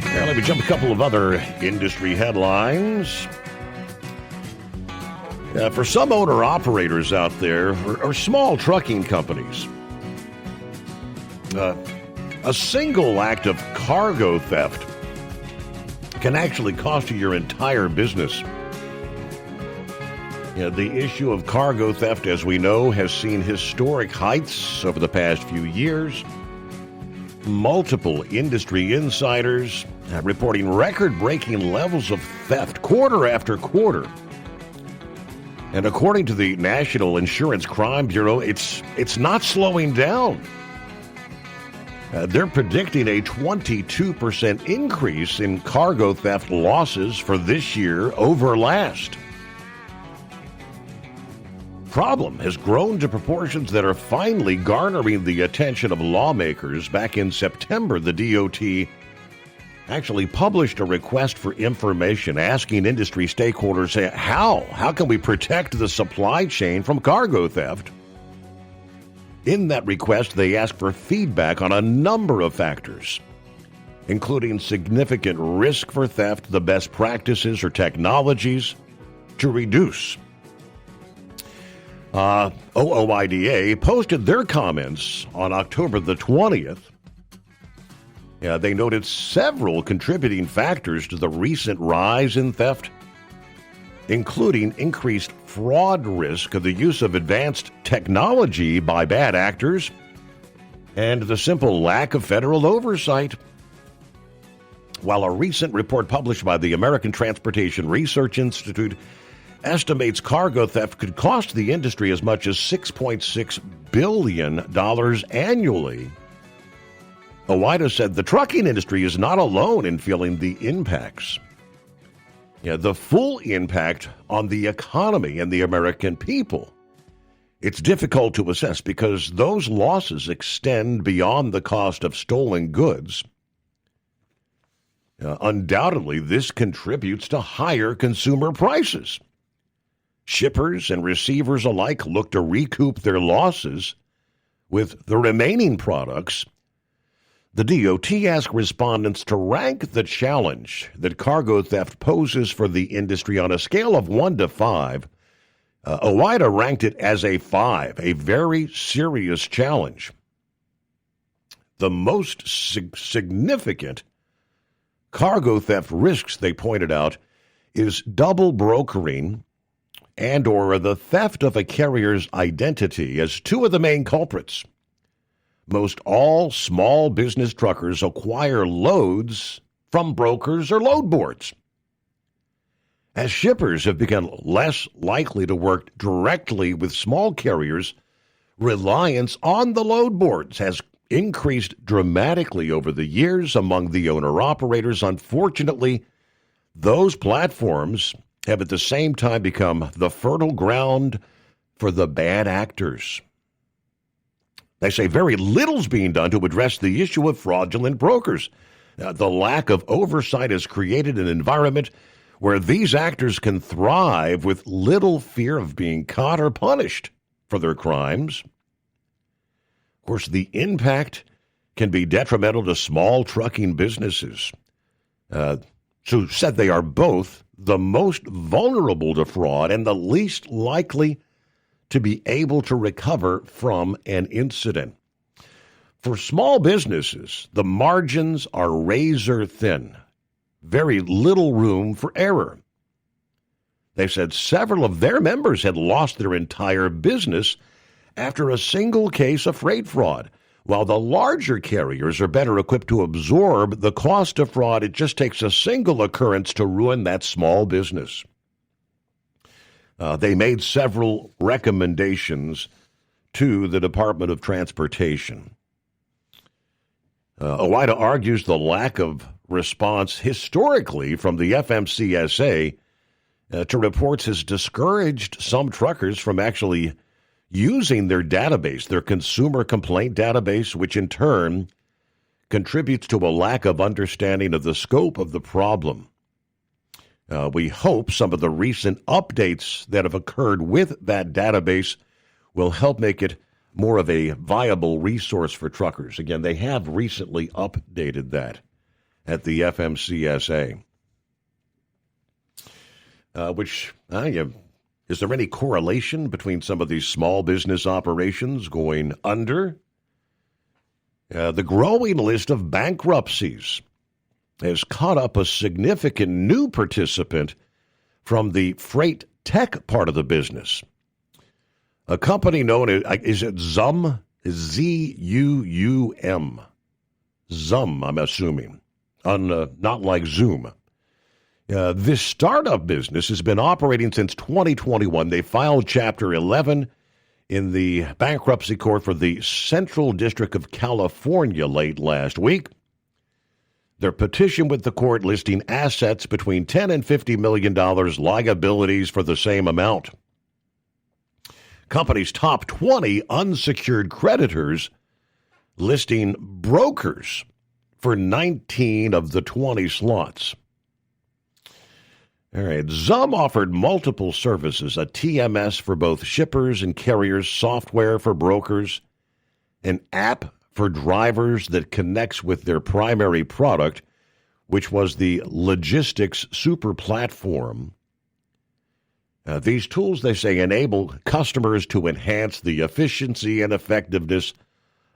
[SPEAKER 14] Now, let me jump a couple of other industry headlines. For some owner-operators out there, or small trucking companies, a single act of cargo theft can actually cost you your entire business. The issue of cargo theft, as we know, has seen historic heights over the past few years. Multiple industry insiders reporting record-breaking levels of theft quarter after quarter. And according to the National Insurance Crime Bureau, it's not slowing down. They're predicting a 22% increase in cargo theft losses for this year over last. Problem has grown to proportions that are finally garnering the attention of lawmakers. Back in September, the DOT actually published a request for information asking industry stakeholders, how can we protect the supply chain from cargo theft? In that request, they asked for feedback on a number of factors, including significant risk for theft, the best practices or technologies to reduce. OOIDA posted their comments on October the 20th. They noted several contributing factors to the recent rise in theft, including increased fraud risk of the use of advanced technology by bad actors and the simple lack of federal oversight. While a recent report published by the American Transportation Research Institute estimates cargo theft could cost the industry as much as $6.6 billion annually, OOIDA said the trucking industry is not alone in feeling the impacts. The full impact on the economy and the American people. It's difficult to assess because those losses extend beyond the cost of stolen goods. Undoubtedly, this contributes to higher consumer prices. Shippers and receivers alike look to recoup their losses with the remaining products. The DOT asked respondents to rank the challenge that cargo theft poses for the industry on a scale of 1 to 5. OOIDA ranked it as a 5, a very serious challenge. The most significant cargo theft risks, they pointed out, is double brokering and or the theft of a carrier's identity as two of the main culprits. Most all small business truckers acquire loads from brokers or load boards. As shippers have become less likely to work directly with small carriers, reliance on the load boards has increased dramatically over the years among the owner-operators. Unfortunately, those platforms have at the same time become the fertile ground for the bad actors. They say very little's being done to address the issue of fraudulent brokers. The lack of oversight has created an environment where these actors can thrive with little fear of being caught or punished for their crimes. Of course, the impact can be detrimental to small trucking businesses. So said they are both the most vulnerable to fraud and the least likely to be able to recover from an incident. For small businesses, the margins are razor thin. Very little room for error. They said several of their members had lost their entire business after a single case of freight fraud. While the larger carriers are better equipped to absorb the cost of fraud, it just takes a single occurrence to ruin that small business. They made several recommendations to the Department of Transportation. OOIDA argues the lack of response historically from the FMCSA to reports has discouraged some truckers from actually using their database, their consumer complaint database, which in turn contributes to a lack of understanding of the scope of the problem. We hope some of the recent updates that have occurred with that database will help make it more of a viable resource for truckers. Again, they have recently updated that at the FMCSA. Is there any correlation between some of these small business operations going under? The growing list of bankruptcies has caught up a significant new participant from the freight tech part of the business. A company known as, is it Zuum? Z-U-U-M. Zuum, I'm assuming. Not like Zoom. This startup business has been operating since 2021. They filed Chapter 11 in the bankruptcy court for the Central District of California late last week. Their petition with the court listing assets between $10 and $50 million, liabilities for the same amount. Company's top 20 unsecured creditors listing brokers for 19 of the 20 slots. All right, Zuum offered multiple services, a TMS for both shippers and carriers, software for brokers, an app for drivers that connects with their primary product, which was the logistics super platform. These tools, they say, enable customers to enhance the efficiency and effectiveness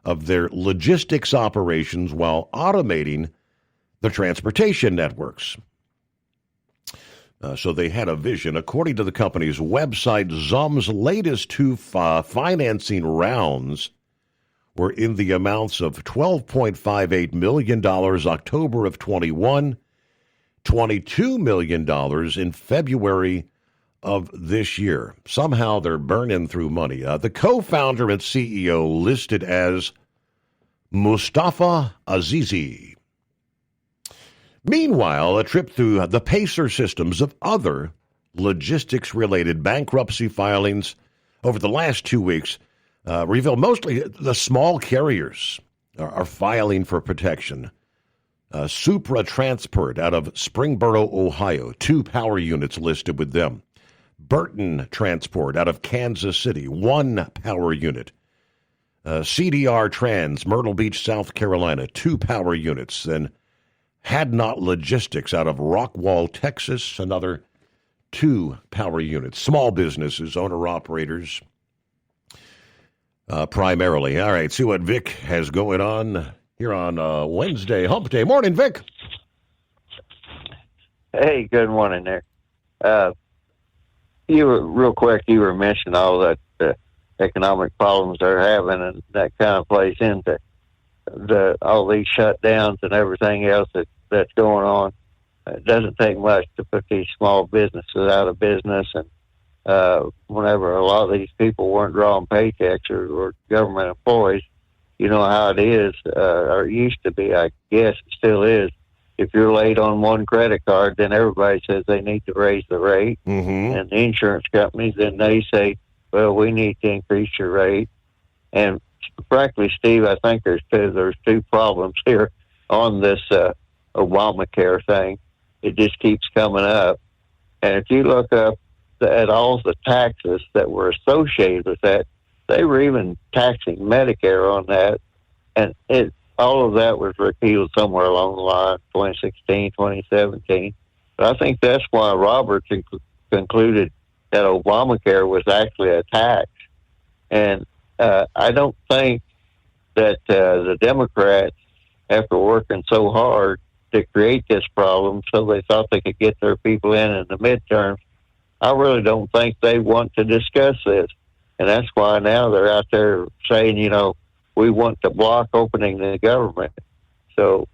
[SPEAKER 14] of their logistics operations while automating the transportation networks. So they had a vision. According to the company's website, Zuum's latest two financing rounds were in the amounts of $12.58 million October of 21, $22 million in February of this year. Somehow they're burning through money. The co-founder and CEO listed as Mustafa Azizi. Meanwhile, a trip through the Pacer systems of other logistics-related bankruptcy filings over the last 2 weeks revealed mostly the small carriers are filing for protection. Supra Transport out of Springboro, Ohio, 2 power units listed with them. Burton Transport out of Kansas City, 1 power unit. CDR Trans, Myrtle Beach, South Carolina, 2 power units. And Hadnot Logistics out of Rockwall, Texas, another 2 power units. Small businesses, owner-operators, primarily. All right, see what Vic has going on here on Wednesday, Hump Day. Morning, Vic.
[SPEAKER 6] Hey, good morning there. You were mentioning all that economic problems they're having, and that kind of plays into all these shutdowns and everything else that's going on. It doesn't take much to put these small businesses out of business, and whenever a lot of these people weren't drawing paychecks or government employees, you know how it is, or it used to be, I guess it still is. If you're late on one credit card, then everybody says they need to raise the rate. Mm-hmm. And the insurance companies, then they say, well, we need to increase your rate. And frankly, Steve, I think there's two problems here on this Obamacare thing. It just keeps coming up. And if you look up at all the taxes that were associated with that, they were even taxing Medicare on that. And all of that was repealed somewhere along the line, 2016, 2017. But I think that's why Roberts concluded that Obamacare was actually a tax. And I don't think that the Democrats, after working so hard to create this problem so they thought they could get their people in the midterms, I really don't think they want to discuss this. And that's why now they're out there saying, we want to block opening the government. So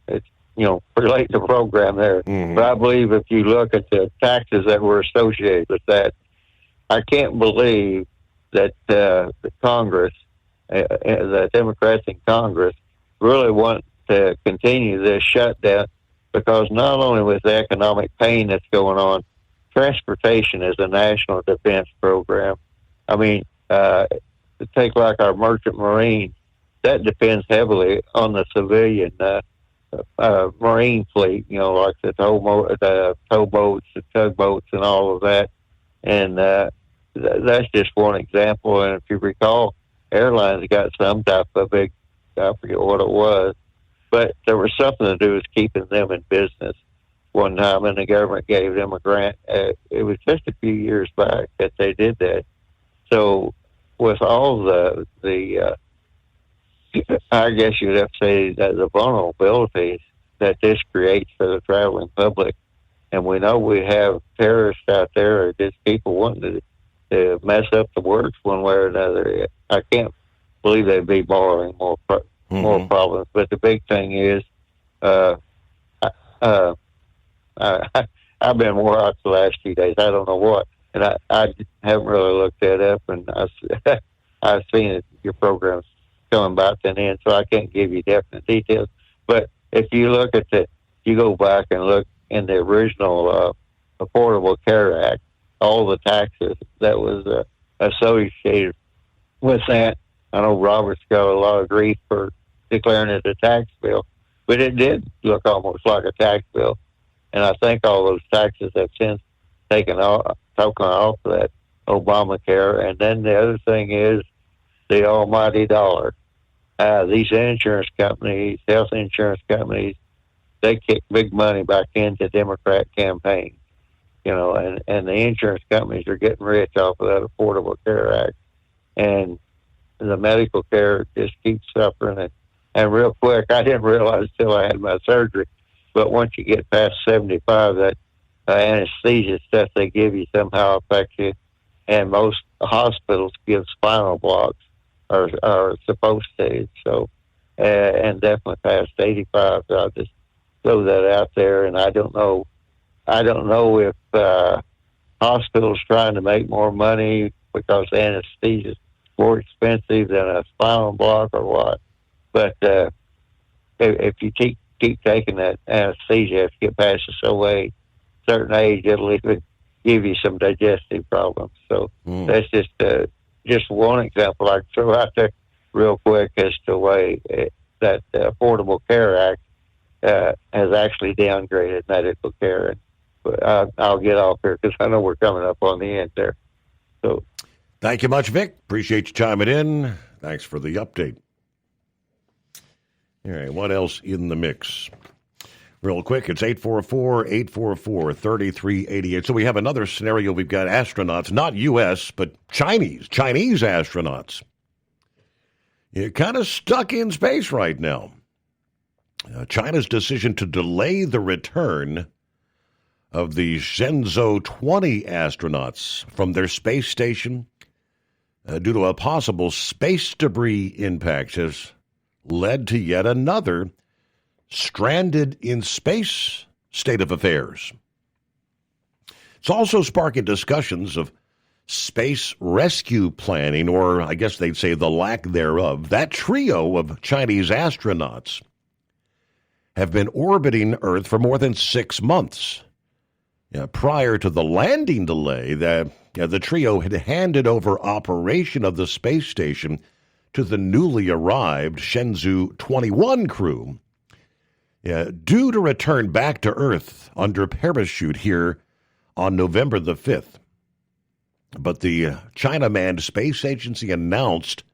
[SPEAKER 6] it's, relate the program there. Mm-hmm. But I believe if you look at the taxes that were associated with that, I can't believe that the Congress, the Democrats in Congress, really want to continue this shutdown, because not only with the economic pain that's going on, transportation is a national defense program. I mean, take like our merchant marine, that depends heavily on the civilian marine fleet, like the towboats, the tugboats, and all of that. And that's just one example. And if you recall, airlines got some type of big, I forget what it was, but there was something to do with keeping them in business one time, and the government gave them a grant. It was just a few years back that they did that. So with all the I guess you'd have to say that the vulnerabilities that this creates for the traveling public, and we know we have terrorists out there, or just people wanting to mess up the works one way or another. I can't believe they'd be borrowing more problems. But the big thing is, I've been wore out the last few days. I don't know what, and I haven't really looked that up, and I've seen it, your program's coming about to an end, so I can't give you definite details. But if you look at you go back and look in the original Affordable Care Act, all the taxes that was associated with that. I know Robert's got a lot of grief for declaring it a tax bill, but it did look almost like a tax bill. And I think all those taxes have since taken off of that Obamacare. And then the other thing is the almighty dollar. These insurance companies, health insurance companies, they kick big money back into Democrat campaigns, and the insurance companies are getting rich off of that Affordable Care Act. And the medical care just keeps suffering. And real quick, I didn't realize till I had my surgery, but once you get past 75, that anesthesia stuff they give you somehow affects you. And most hospitals give spinal blocks, or are supposed to. So, and definitely past 85. So I'll just throw that out there. And I don't know if hospitals trying to make more money because anesthesia is more expensive than a spinal block or what. But if you keep taking that anesthesia, if you get past a certain age, it'll even give you some digestive problems. So that's just one example I can throw out there real quick as to the way that the Affordable Care Act has actually downgraded medical care. But I'll get off here because I know we're coming up on the end there. So,
[SPEAKER 14] thank you much, Vic. Appreciate you chiming in. Thanks for the update. All right, what else in the mix? Real quick, it's 844-844-3388. So we have another scenario. We've got astronauts, not U.S., but Chinese astronauts. You're kind of stuck in space right now. China's decision to delay the return of the Shenzhou 20 astronauts from their space station due to a possible space debris impact has led to yet another stranded in space state of affairs. It's also sparking discussions of space rescue planning, or I guess they'd say the lack thereof. That trio of Chinese astronauts have been orbiting Earth for more than 6 months. Prior to the landing delay, the trio had handed over operation of the space station to the newly arrived Shenzhou 21 crew, due to return back to Earth under parachute here on November the 5th. But the China Manned Space Agency announced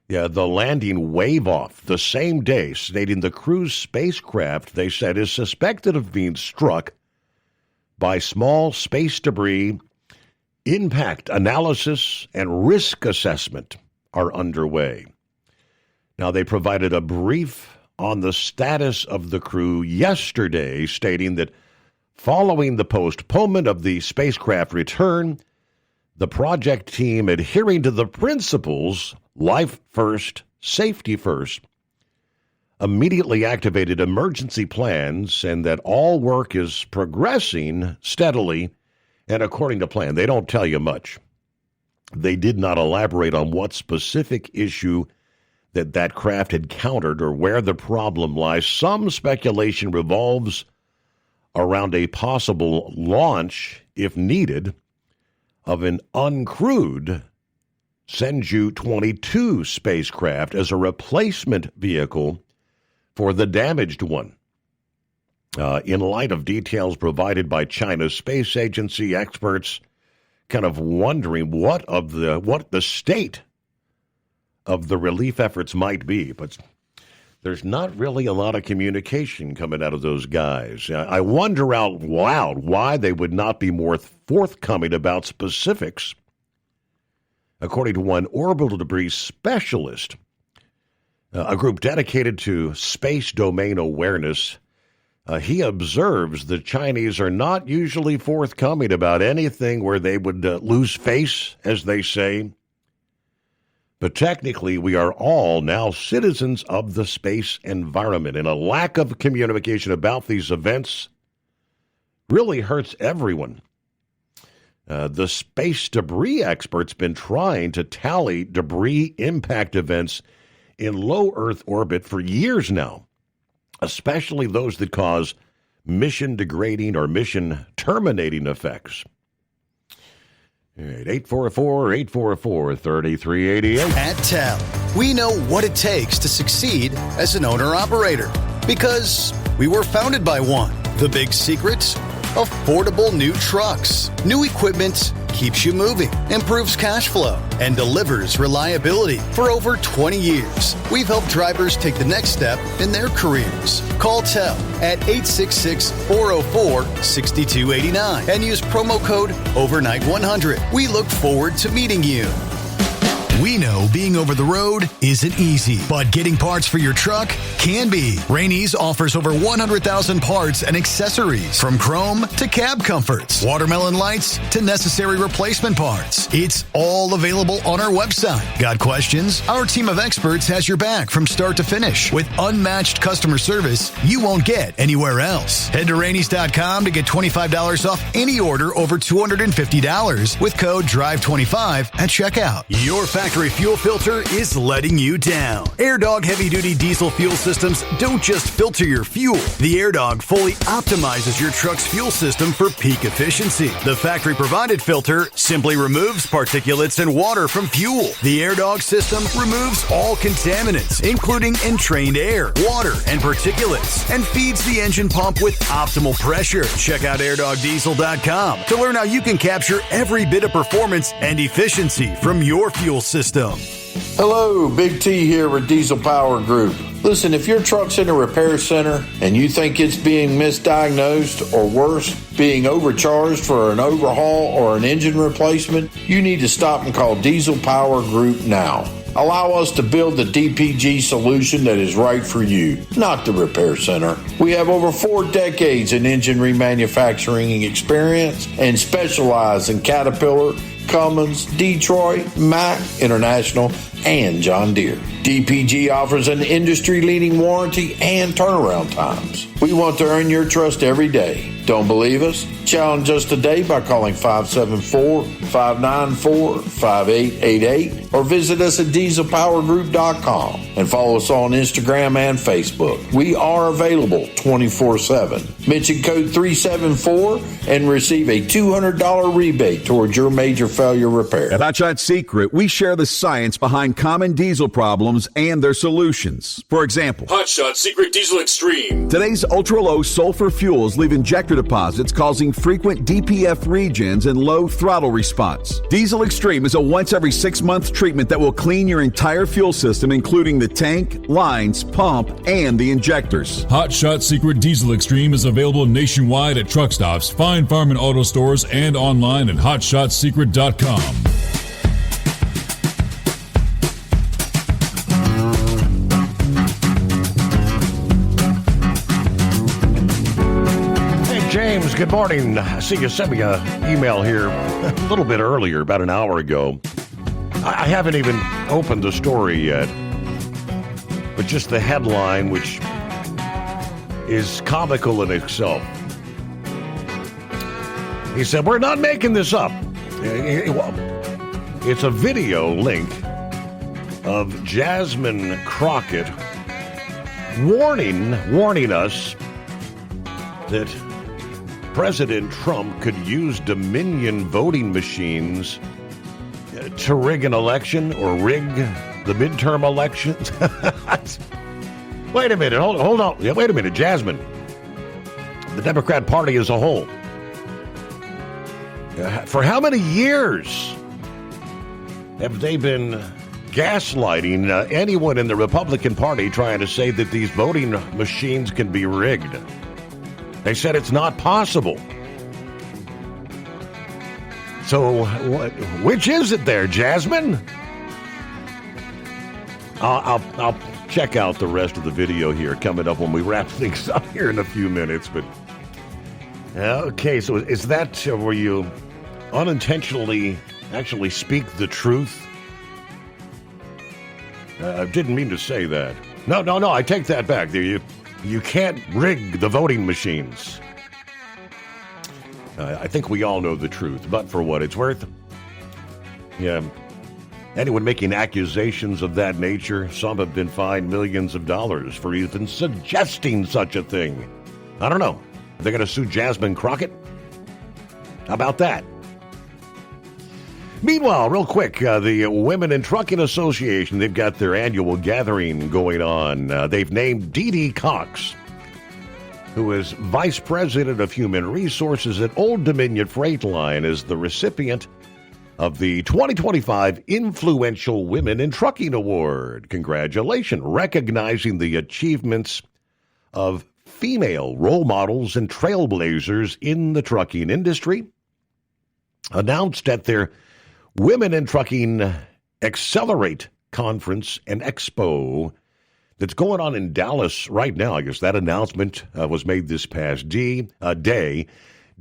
[SPEAKER 14] the landing wave-off the same day, stating the crew's spacecraft, they said, is suspected of being struck by small space debris. Impact analysis and risk assessment are underway. Now, they provided a brief on the status of the crew yesterday, stating that following the postponement of the spacecraft return, the project team, adhering to the principles life first, safety first, immediately activated emergency plans and that all work is progressing steadily and according to plan. They don't tell you much. They did not elaborate on what specific issue that craft had countered or where the problem lies. Some speculation revolves around a possible launch, if needed, of an uncrewed Shenzhou 22 spacecraft as a replacement vehicle for the damaged one. In light of details provided by China's space agency, experts kind of wondering what the state of the relief efforts might be, but there's not really a lot of communication coming out of those guys. I wonder out loud why they would not be more forthcoming about specifics. According to one orbital debris specialist, a group dedicated to space domain awareness, he observes the Chinese are not usually forthcoming about anything where they would lose face, as they say. But technically, we are all now citizens of the space environment, and a lack of communication about these events really hurts everyone. The space debris experts been trying to tally debris impact events in low Earth orbit for years now, especially those that cause mission-degrading or mission-terminating effects. All right, 844-844-3388.
[SPEAKER 11] At TEL, we know what it takes to succeed as an owner-operator because we were founded by one. The big secret? Affordable new trucks. New equipment keeps you moving, improves cash flow, and delivers reliability. For over 20 years, we've helped drivers take the next step in their careers. Call TEL at 866-404-6289 and use promo code OVERNIGHT100. We look forward to meeting you.
[SPEAKER 15] We know being over the road isn't easy, but getting parts for your truck can be. Rainey's offers over 100,000 parts and accessories, from chrome to cab comforts, watermelon lights to necessary replacement parts. It's all available on our website. Got questions? Our team of experts has your back from start to finish with unmatched customer service you won't get anywhere else. Head to Rainey's.com to get $25 off any order over $250 with code DRIVE25 at checkout. Your factory fuel filter is letting you down. AirDog heavy-duty diesel fuel systems don't just filter your fuel. The AirDog fully optimizes your truck's fuel system for peak efficiency. The factory-provided filter simply removes particulates and water from fuel. The AirDog system removes all contaminants, including entrained air, water, and particulates, and feeds the engine pump with optimal pressure. Check out AirDogDiesel.com to learn how you can capture every bit of performance and efficiency from your fuel system.
[SPEAKER 10] Hello, Big T here with Diesel Power Group. Listen, if your truck's in a repair center and you think it's being misdiagnosed or worse, being overcharged for an overhaul or an engine replacement, you need to stop and call Diesel Power Group now. Allow us to build the DPG solution that is right for you, not the repair center. We have over 4 decades in engine remanufacturing experience and specialize in Caterpillar, Cummins, Detroit, Mack, International, and John Deere. DPG offers an industry-leading warranty and turnaround times. We want to earn your trust every day. Don't believe us? Challenge us today by calling 574-594-5888 or visit us at dieselpowergroup.com and follow us on Instagram and Facebook. We are available 24/7. Mention code 374 and receive a $200 rebate towards your major failure repair.
[SPEAKER 8] At Hot Shot Secret, we share the science behind common diesel problems and their solutions. For example,
[SPEAKER 12] Hot Shot Secret Diesel Extreme.
[SPEAKER 8] Today's ultra-low sulfur fuels leave injector deposits causing frequent DPF regens and low throttle response. Diesel Extreme is a once every 6-month treatment that will clean your entire fuel system, including the tank, lines, pump, and the injectors.
[SPEAKER 12] Hot Shot Secret Diesel Extreme is available nationwide at truck stops, fine farm and auto stores, and online at hotshotsecret.com.
[SPEAKER 14] good morning. I see you sent me an email here a little bit earlier, about an hour ago. I haven't even opened the story yet, but just the headline, which is comical in itself. He said, "We're not making this up." It's a video link of Jasmine Crockett warning us that President Trump could use Dominion voting machines to rig an election or rig the midterm elections. Wait a minute, hold on. Yeah, wait a minute, Jasmine. The Democrat Party as a whole. For how many years have they been gaslighting anyone in the Republican Party trying to say that these voting machines can be rigged? They said it's not possible. So, which is it there, Jasmine? I'll check out the rest of the video here coming up when we wrap things up here in a few minutes. But okay, so is that where you unintentionally actually speak the truth? I didn't mean to say that. No, I take that back. You can't rig the voting machines. I think we all know the truth, but for what it's worth, yeah, anyone making accusations of that nature, some have been fined millions of dollars for even suggesting such a thing. I don't know. Are they going to sue Jasmine Crockett? How about that? Meanwhile, real quick, the Women in Trucking Association, they've got their annual gathering going on. They've named Dee Dee Cox, who is Vice President of Human Resources at Old Dominion Freight Line, as the recipient of the 2025 Influential Women in Trucking Award. Congratulations, recognizing the achievements of female role models and trailblazers in the trucking industry. Announced at their Women in Trucking Accelerate Conference and Expo that's going on in Dallas right now. I guess that announcement was made this past day.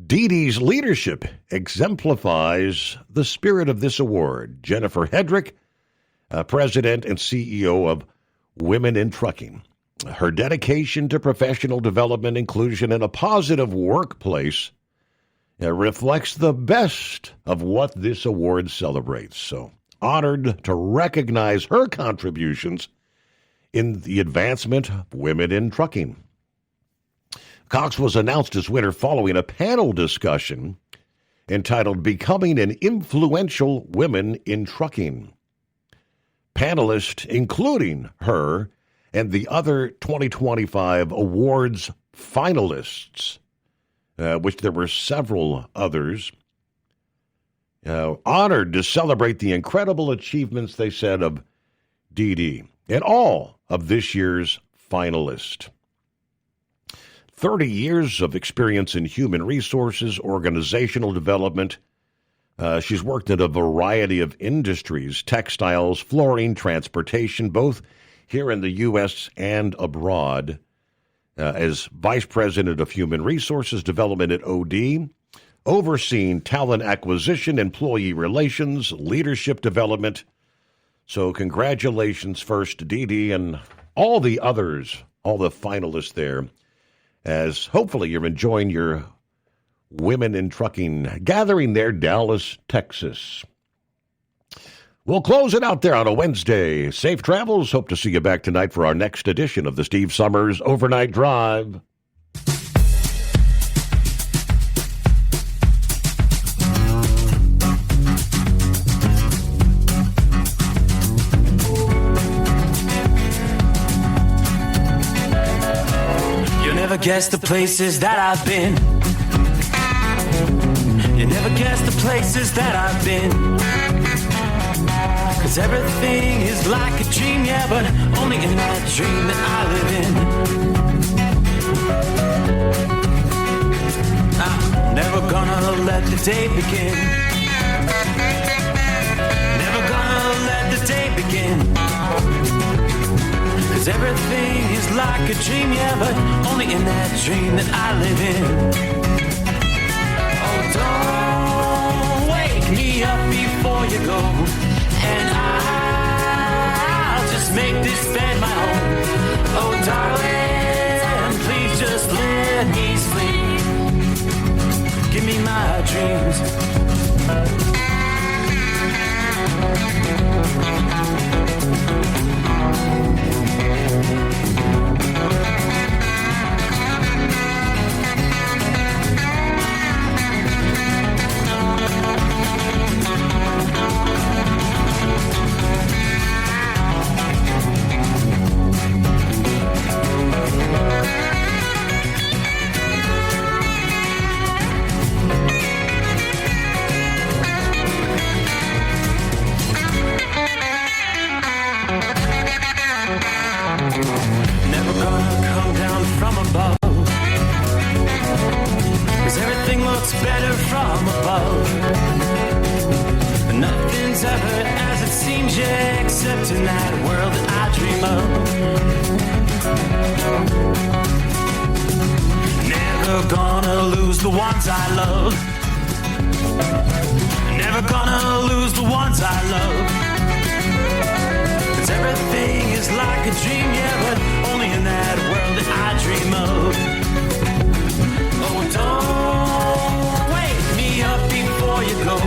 [SPEAKER 14] Dee Dee's leadership exemplifies the spirit of this award. Jennifer Hedrick, President and CEO of Women in Trucking. Her dedication to professional development, inclusion, and a positive workplace reflects the best of what this award celebrates. So, honored to recognize her contributions in the advancement of women in trucking. Cox was announced as winner following a panel discussion entitled Becoming an Influential Women in Trucking. Panelists, including her and the other 2025 awards finalists, which there were several others, honored to celebrate the incredible achievements, they said, of Dee Dee and all of this year's finalists. 30 years of experience in human resources, organizational development. She's worked in a variety of industries, textiles, flooring, transportation, both here in the U.S. and abroad. As Vice President of Human Resources Development at OD, overseeing talent acquisition, employee relations, leadership development. So congratulations first to Dee Dee and all the others, all the finalists there, as hopefully you're enjoying your Women in Trucking gathering there, Dallas, Texas. We'll close it out there on a Wednesday. Safe travels. Hope to see you back tonight for our next edition of the Steve Summers Overnight Drive.
[SPEAKER 13] You'll never guess the places that I've been. You never guess the places that I've been. 'Cause everything is like a dream, yeah, but only in that dream that I live in. I'm never gonna let the day begin. Never gonna let the day begin. 'Cause everything is like a dream, yeah, but only in that dream that I live in. don't wake me up before you go, and I'll just make this bed my home. Oh, darling, please just let me sleep. Give me my dreams. Never gonna come down from above, 'cause everything looks better from above. Nothing's ever as it seems, yeah, except in that world that I dream of. Never gonna lose the ones I love. Never gonna lose the ones I love. Everything is like a dream, yeah, but only in that world that I dream of. Oh, don't wake me up before you go,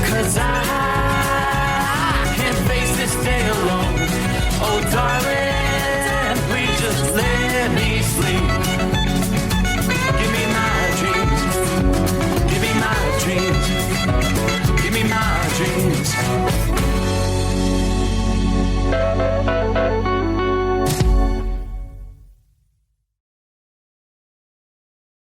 [SPEAKER 13] 'cause I